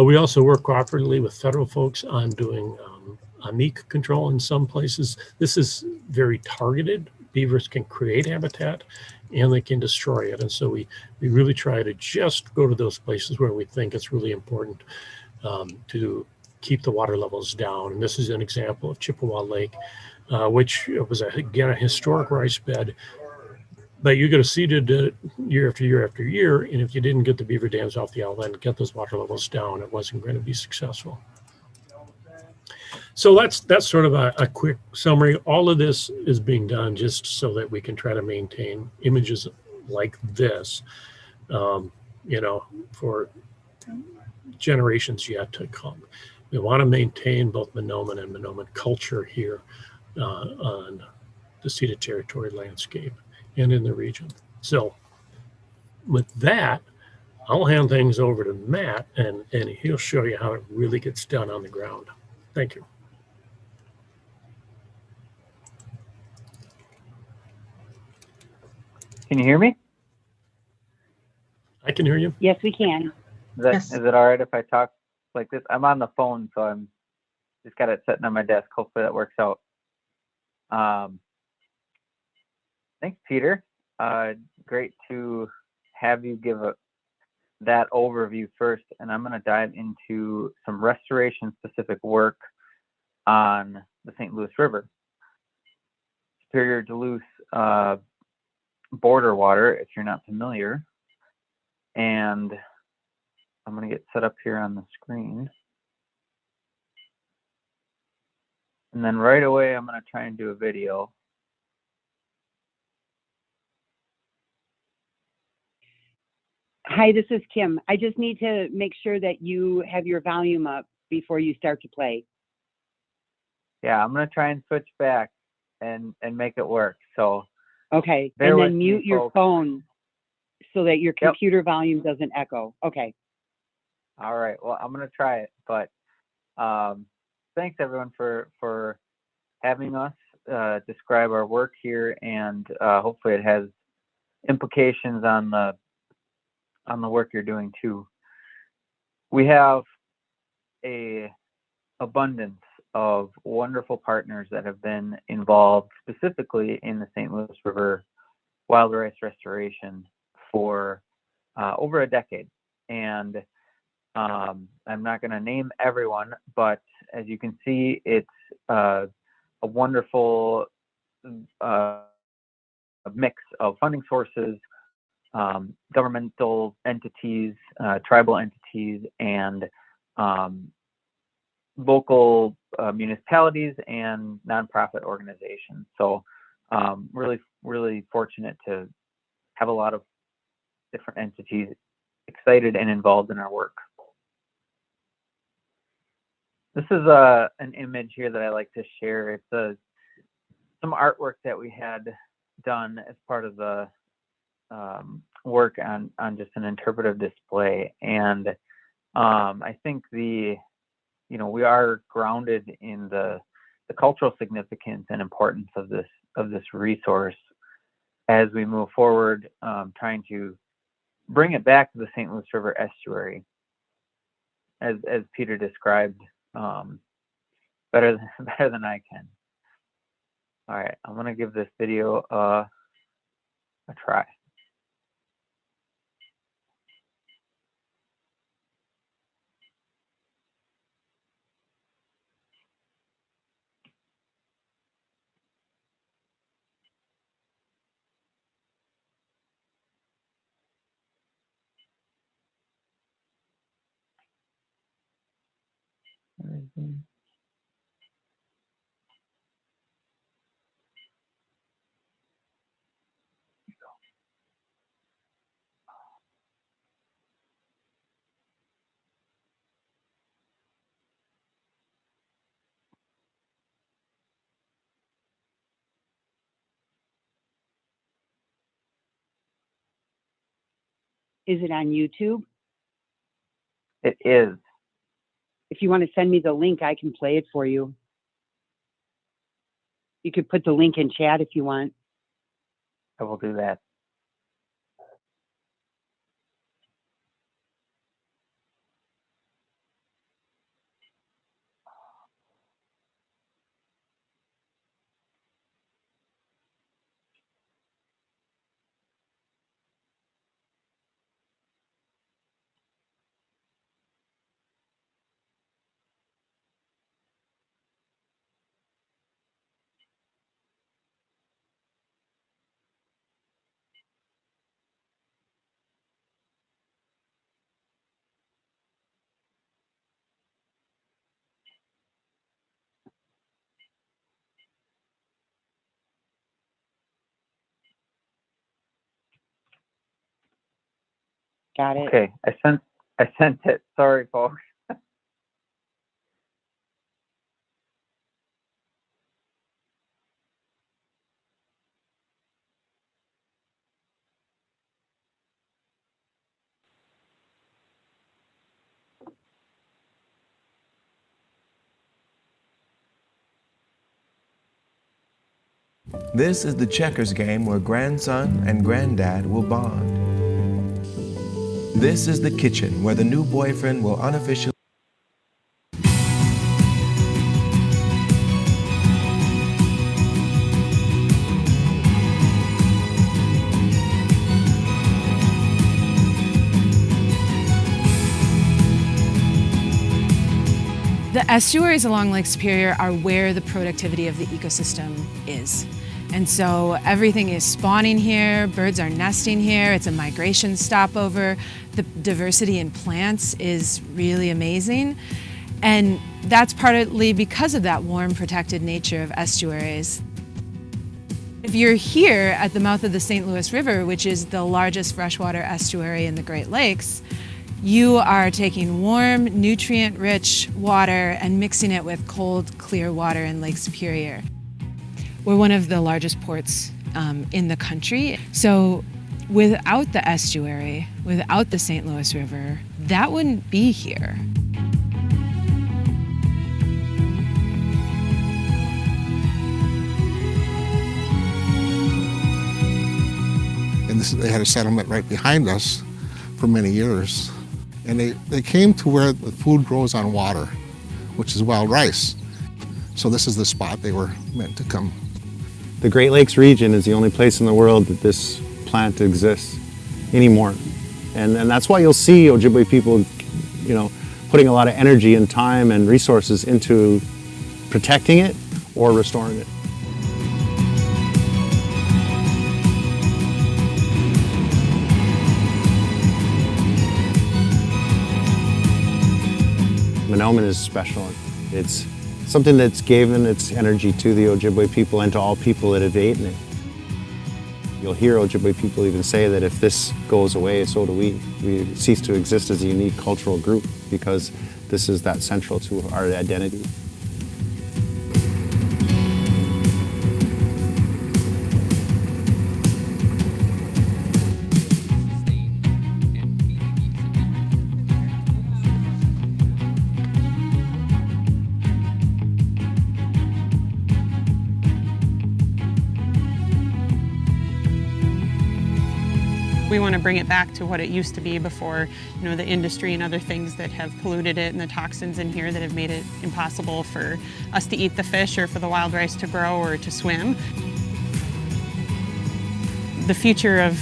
We also work cooperatively with federal folks on doing meek control in some places. This is very targeted. Beavers can create habitat and they can destroy it. And so we really try to just go to those places where we think it's really important to keep the water levels down. And this is an example of Chippewa Lake, which was, again, a historic rice bed. But you could have seeded it year after year after year. And if you didn't get the beaver dams off the outlet and get those water levels down, it wasn't going to be successful. So that's sort of a quick summary. All of this is being done just so that we can try to maintain images like this, for generations yet to come. We want to maintain both Monoman and Monoman culture here on the ceded territory landscape and in the region. So with that, I'll hand things over to Matt, and he'll show you how it really gets done on the ground. Thank you. Can you hear me? I can hear you. Yes, we can. Is it all right if I talk like this? I'm on the phone, so I'm just got it sitting on my desk. Hopefully that works out. Thanks, Peter. Great to have you give that overview first, and I'm going to dive into some restoration-specific work on the St. Louis River. Superior Duluth border water, if you're not familiar. And I'm going to get set up here on the screen. And then right away, I'm going to try and do a video. Hi, this is Kim. I just need to make sure that you have your volume up before you start to play. Yeah, I'm gonna try and switch back and make it work. So Okay, bear and with then me, mute your folks. phone so that your Yep. computer volume doesn't echo. Okay. All right. Well, I'm gonna try it, but thanks everyone for having us describe our work here, and hopefully it has implications on the work you're doing too. We have a abundance of wonderful partners that have been involved specifically in the St. Louis River wild rice restoration for over a decade. And I'm not going to name everyone, but as you can see, it's a wonderful mix of funding sources, governmental entities, tribal entities, and local municipalities and nonprofit organizations. So really, really fortunate to have a lot of different entities excited and involved in our work. This is an image here that I like to share. It's some artwork that we had done as part of the work on just an interpretive display. And I think we are grounded in the cultural significance and importance of this resource as we move forward, trying to bring it back to the St. Louis River estuary, as Peter described better than I can. All right, I'm gonna give this video a try. Is it on YouTube? It is. If you want to send me the link, I can play it for you. You could put the link in chat if you want. I will do that. Got it. Okay, I sent it. Sorry, folks. This is the checkers game where grandson and granddad will bond. This is the kitchen where the new boyfriend will unofficially. The estuaries along Lake Superior are where the productivity of the ecosystem is. And so everything is spawning here, birds are nesting here, it's a migration stopover. The diversity in plants is really amazing. And that's partly because of that warm, protected nature of estuaries. if you're here at the mouth of the St. Louis River, which is the largest freshwater estuary in the Great Lakes, you are taking warm, nutrient-rich water and mixing it with cold, clear water in Lake Superior. We're one of the largest ports in the country. So without the estuary, without the St. Louis River, that wouldn't be here. And they had a settlement right behind us for many years. And they came to where the food grows on water, which is wild rice. So this is the spot they were meant to come. The Great Lakes region is the only place in the world that this plant exists anymore. And that's why you'll see Ojibwe people, putting a lot of energy and time and resources into protecting it or restoring it. Mahnomen is special. It's something that's given its energy to the Ojibwe people and to all people that have eaten it. You'll hear Ojibwe people even say that if this goes away, so do we. We cease to exist as a unique cultural group because this is that central to our identity. We want to bring it back to what it used to be before, the industry and other things that have polluted it and the toxins in here that have made it impossible for us to eat the fish or for the wild rice to grow or to swim. The future of,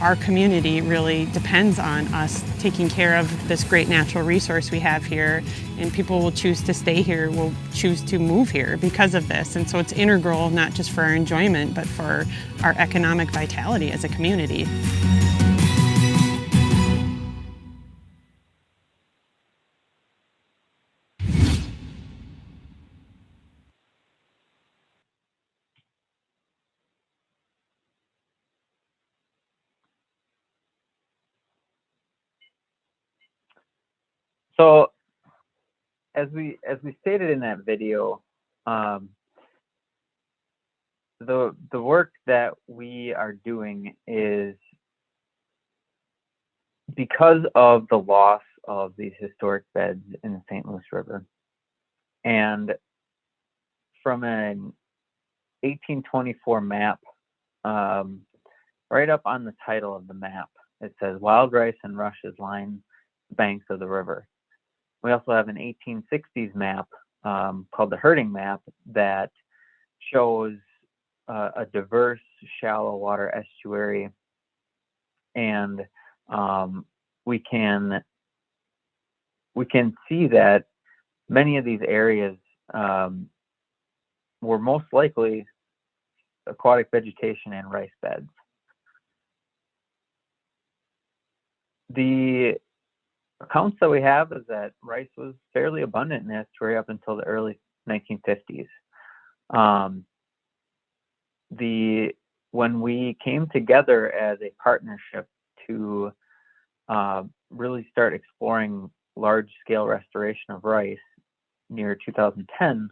our community really depends on us taking care of this great natural resource we have here, and people will choose to stay here, will choose to move here because of this. And so it's integral, not just for our enjoyment, but for our economic vitality as a community. So, as we stated in that video, the work that we are doing is because of the loss of these historic beds in the St. Louis River, and from an 1824 map, right up on the title of the map, it says wild rice and rushes line the banks of the river. We also have an 1860s map called the herding map that shows a diverse shallow water estuary, and we can see that many of these areas were most likely aquatic vegetation and rice beds. The accounts that we have is that rice was fairly abundant in the estuary up until the early 1950s. When we came together as a partnership to really start exploring large-scale restoration of rice near 2010,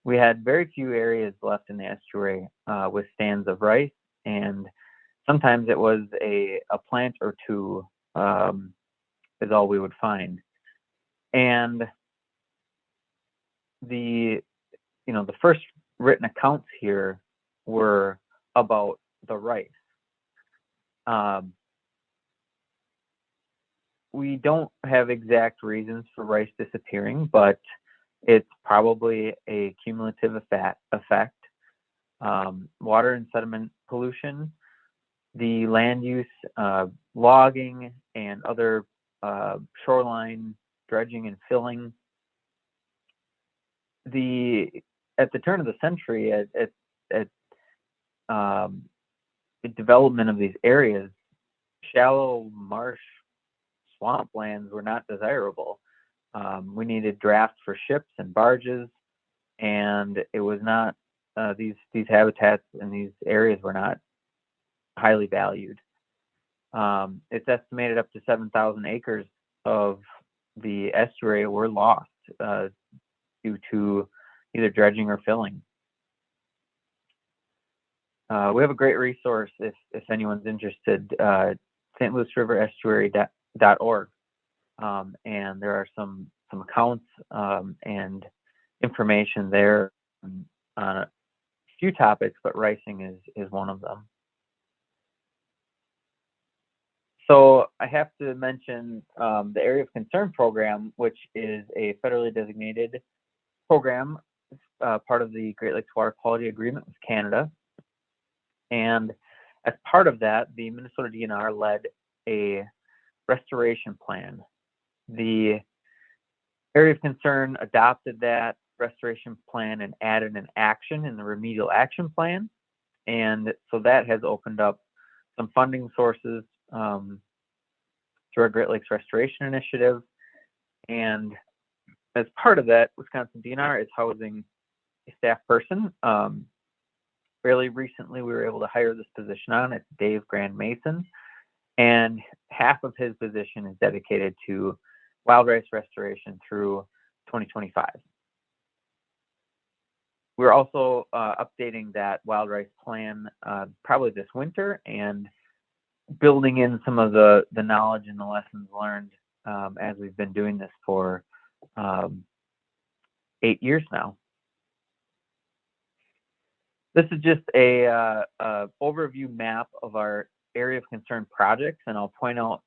we had very few areas left in the estuary with stands of rice, and sometimes it was a plant or two is all we would find. And the first written accounts here were about the rice. We don't have exact reasons for rice disappearing, but it's probably a cumulative effect. Water and sediment pollution, the land use, logging, and other shoreline dredging and filling. At the turn of the century, at the development of these areas, shallow marsh swamplands were not desirable. We needed drafts for ships and barges, and it was not these habitats and these areas were not highly valued. It's estimated up to 7,000 acres of the estuary were lost due to either dredging or filling. We have a great resource if anyone's interested, stlouisriverestuary.org, and there are some accounts and information there on a few topics, but ricing is one of them. So I have to mention the Area of Concern program, which is a federally designated program, part of the Great Lakes Water Quality Agreement with Canada. And as part of that, the Minnesota DNR led a restoration plan. The Area of Concern adopted that restoration plan and added an action in the remedial action plan. And so that has opened up some funding sources through our Great Lakes Restoration Initiative. And as part of that, Wisconsin DNR is housing a staff person. Fairly recently, we were able to hire this position on. It's Dave Grand Mason. And half of his position is dedicated to wild rice restoration through 2025. We're also updating that wild rice plan probably this winter and building in some of the knowledge and the lessons learned as we've been doing this for 8 years now. This is just a overview map of our area of concern projects, and I'll point out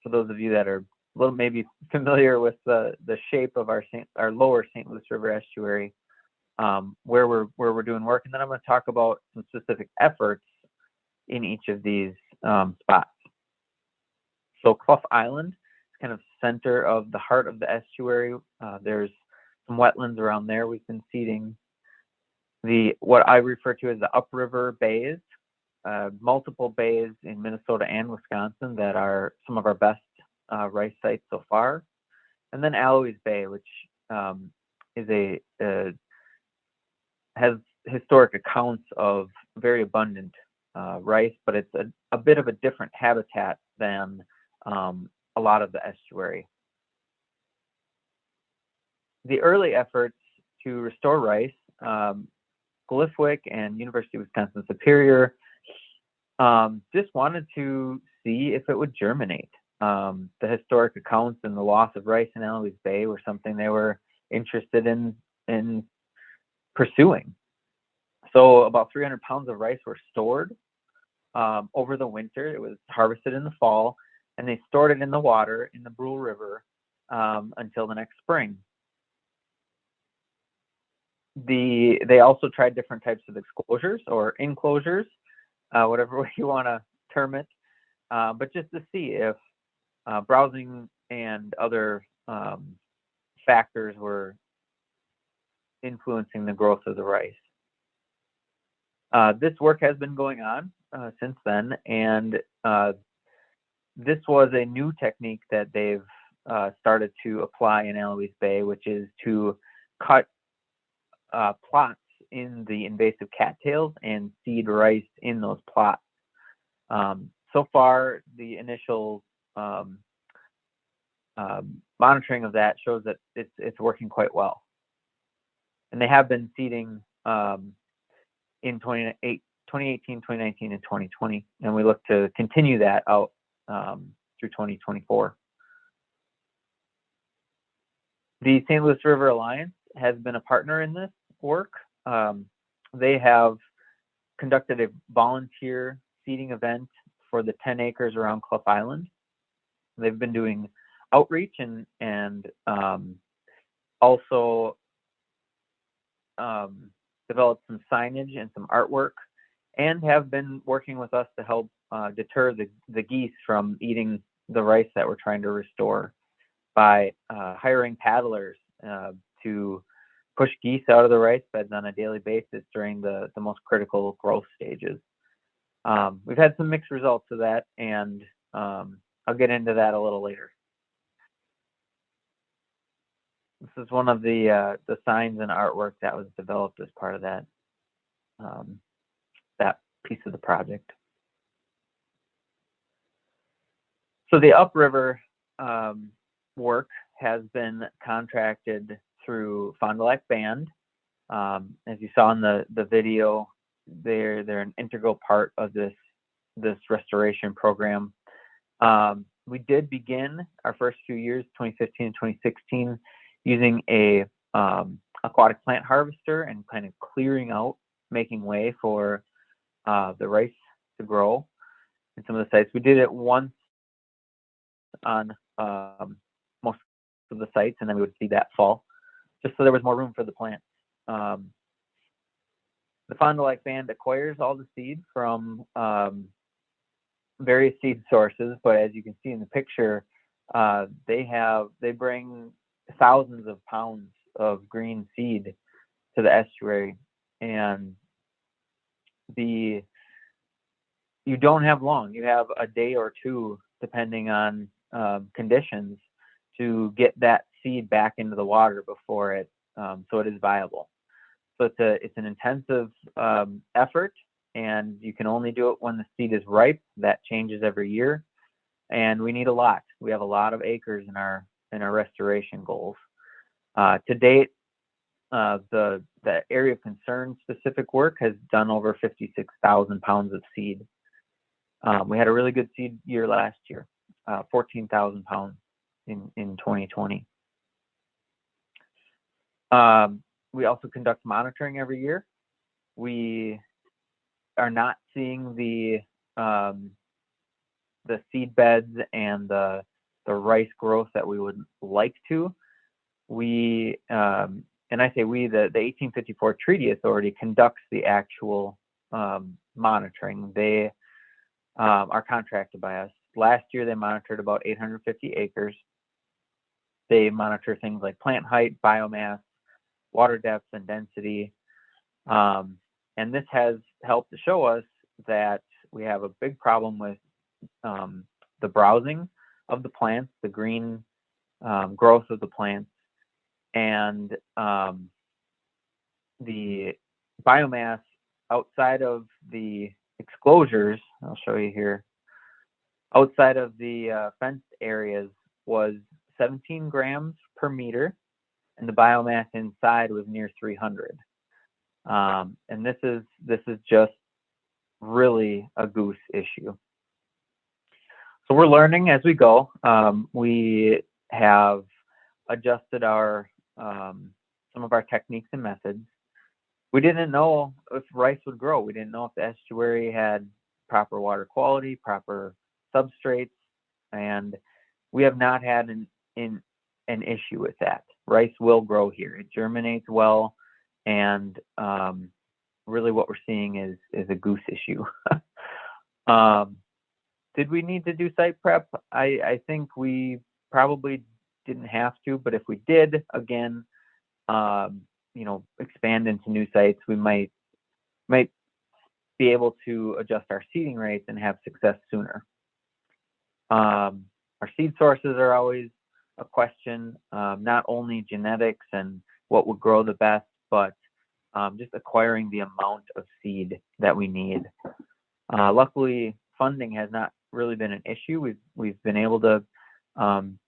for those of you that are a little maybe familiar with the shape of our lower St. Louis River estuary, where we're doing work, and then I'm going to talk about some specific efforts in each of these spots. So Clough Island is kind of center of the heart of the estuary. There's some wetlands around there. We've been seeding what I refer to as the upriver bays, multiple bays in Minnesota and Wisconsin that are some of our best rice sites so far. And then Aloys Bay, which is has historic accounts of very abundant rice, but it's a bit of a different habitat than a lot of the estuary. The early efforts to restore rice, Glyphwick and University of Wisconsin-Superior just wanted to see if it would germinate. The historic accounts and the loss of rice in Aloys Bay were something they were interested in pursuing. So about 300 pounds of rice were stored over the winter. It was harvested in the fall, and they stored it in the water in the Brule River until the next spring. They also tried different types of exposures or enclosures, whatever way you want to term it, but just to see if browsing and other factors were influencing the growth of the rice. This work has been going on since then, and this was a new technique that they've started to apply in Aloys Bay, which is to cut plots in the invasive cattails and seed rice in those plots. So far, the initial monitoring of that shows that it's working quite well. And they have been seeding in 2018, 2019, and 2020, and we look to continue that out through 2024. The St. Louis River Alliance has been a partner in this work. They have conducted a volunteer seeding event for the 10 acres around Clough Island. They've been doing outreach and also developed some signage and some artwork, and have been working with us to help deter the geese from eating the rice that we're trying to restore by hiring paddlers to push geese out of the rice beds on a daily basis during the most critical growth stages. We've had some mixed results of that, and I'll get into that a little later. This is one of the signs and artwork that was developed as part of that that piece of the project. So the upriver work has been contracted through Fond du Lac Band. As you saw in the video, they're an integral part of this restoration program. We did begin our first few years, 2015 and 2016, using a aquatic plant harvester and kind of clearing out, making way for the rice to grow in some of the sites. We did it once on most of the sites, and then we would see that fall, just so there was more room for the plants. The Fond du Lac Band acquires all the seed from various seed sources, but as you can see in the picture, they bring thousands of pounds of green seed to the estuary, and you don't have long. You have a day or two, depending on conditions, to get that seed back into the water before it so it is viable. So it's an intensive effort, and you can only do it when the seed is ripe. That changes every year, and we need a lot. We have a lot of acres in our restoration goals. To date, the area of concern specific work has done over 56,000 pounds of seed. We had a really good seed year last year, 14,000 pounds in 2020. We also conduct monitoring every year. We are not seeing the seed beds and the rice growth that we would like to. And I say we, the 1854 Treaty Authority conducts the actual monitoring. They are contracted by us. Last year, they monitored about 850 acres. They monitor things like plant height, biomass, water depth, and density. And this has helped to show us that we have a big problem with the browsing of the plants, the green growth of the plants, and the biomass outside of the exclosures. I'll show you here. Outside of the fenced areas was 17 grams per meter, and the biomass inside was near 300. And this is just really a goose issue. So we're learning as we go. We have adjusted some of our techniques and methods. We didn't know if rice would grow. We didn't know if the estuary had proper water quality, proper substrates, and we have not had an issue with that. Rice will grow here. It germinates well, and really what we're seeing is a goose issue. Did we need to do site prep? I think we probably didn't have to, but if we did, again, expand into new sites, we might be able to adjust our seeding rates and have success sooner. Our seed sources are always a question, not only genetics and what would grow the best, but just acquiring the amount of seed that we need. Luckily, funding has not really been an issue. We've been able to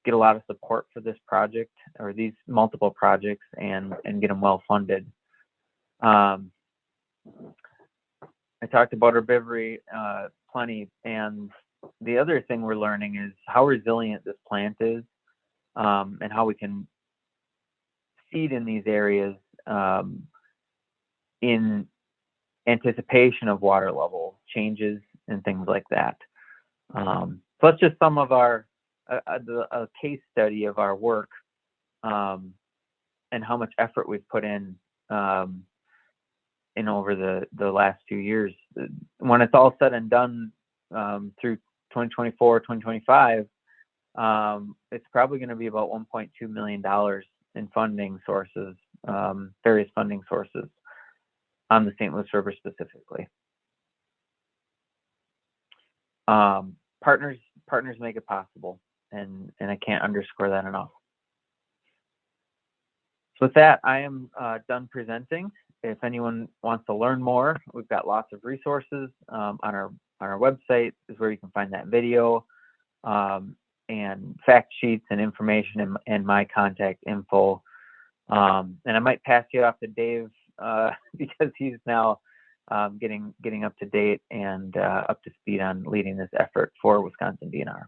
get a lot of support for this project or these multiple projects and get them well funded. I talked about herbivory plenty, and the other thing we're learning is how resilient this plant is, and how we can seed in these areas in anticipation of water level changes and things like that. So that's just some of a case study of our work and how much effort we've put in over the last few years. When it's all said and done through 2024, 2025, it's probably going to be about $1.2 million in funding sources, various funding sources on the St. Louis River specifically. Partners make it possible, and I can't underscore that enough. So with that, I am done presenting. If anyone wants to learn more, we've got lots of resources on our website is where you can find that video and fact sheets and information and my contact info. And I might pass you off to Dave because he's now getting up to date and up to speed on leading this effort for Wisconsin DNR.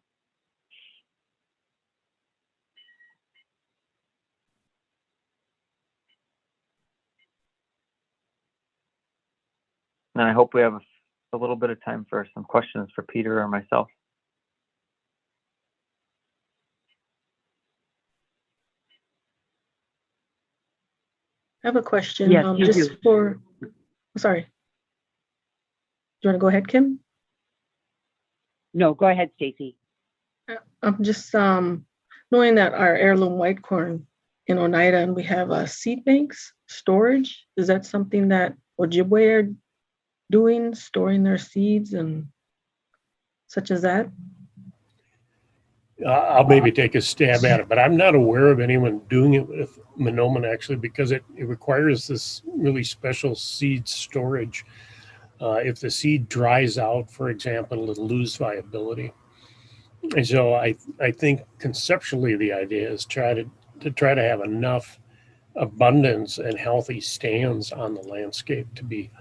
And I hope we have a little bit of time for some questions for Peter or myself. I have a question. Yes, you Just do. for, sorry. Do you want to go ahead, Kim? No, go ahead, Stacy. I'm just knowing that our heirloom white corn in Oneida, and we have seed banks storage. Is that something that Ojibwe are doing, storing their seeds and such as that? I'll maybe take a stab at it, but I'm not aware of anyone doing it with Monoman actually, because it requires this really special seed storage. If the seed dries out, for example, it'll lose viability. And so I think conceptually the idea is to try to have enough abundance and healthy stands on the landscape to be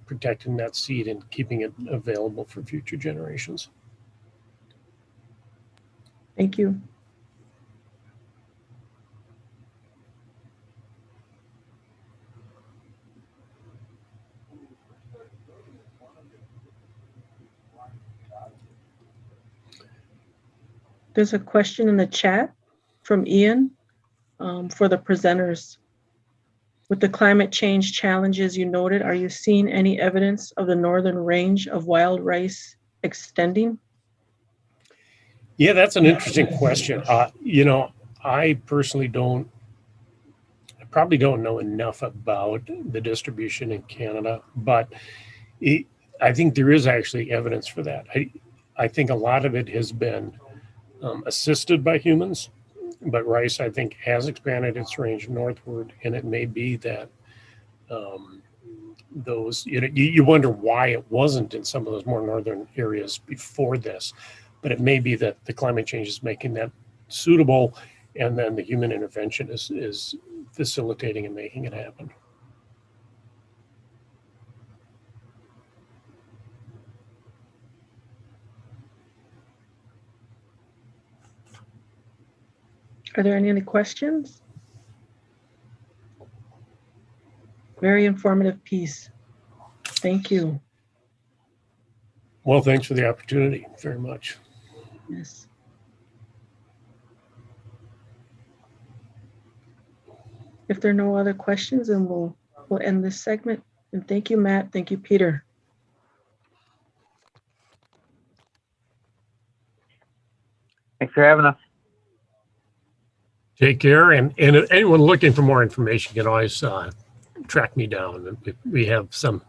protecting that seed and keeping it available for future generations. Thank you. There's a question in the chat from Ian for the presenters. With the climate change challenges you noted, are you seeing any evidence of the northern range of wild rice extending? Yeah, that's an interesting question. You know, I personally probably don't know enough about the distribution in Canada, but I think there is actually evidence for that. I think a lot of it has been assisted by humans, but rice, I think, has expanded its range northward, and it may be that those, you wonder why it wasn't in some of those more northern areas before this, but it may be that the climate change is making that suitable, and then the human intervention is facilitating and making it happen. Are there any questions? Very informative piece. Thank you. Well, thanks for the opportunity very much. Yes. If there are no other questions, then we'll end this segment. And thank you, Matt. Thank you, Peter. Thanks for having us. Take care. And anyone looking for more information can always track me down. We have some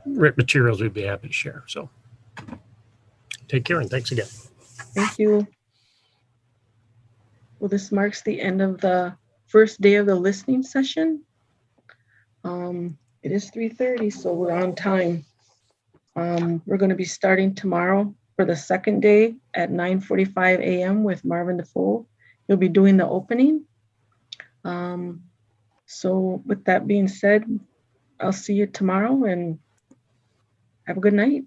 written materials we'd be happy to share. So take care and thanks again. Thank you. Well, this marks the end of the first day of the listening session. It is 3:30, so we're on time. We're going to be starting tomorrow for the second day at 9:45 a.m. with Marvin DeFoe. He'll be doing the opening. So with that being said, I'll see you tomorrow and have a good night.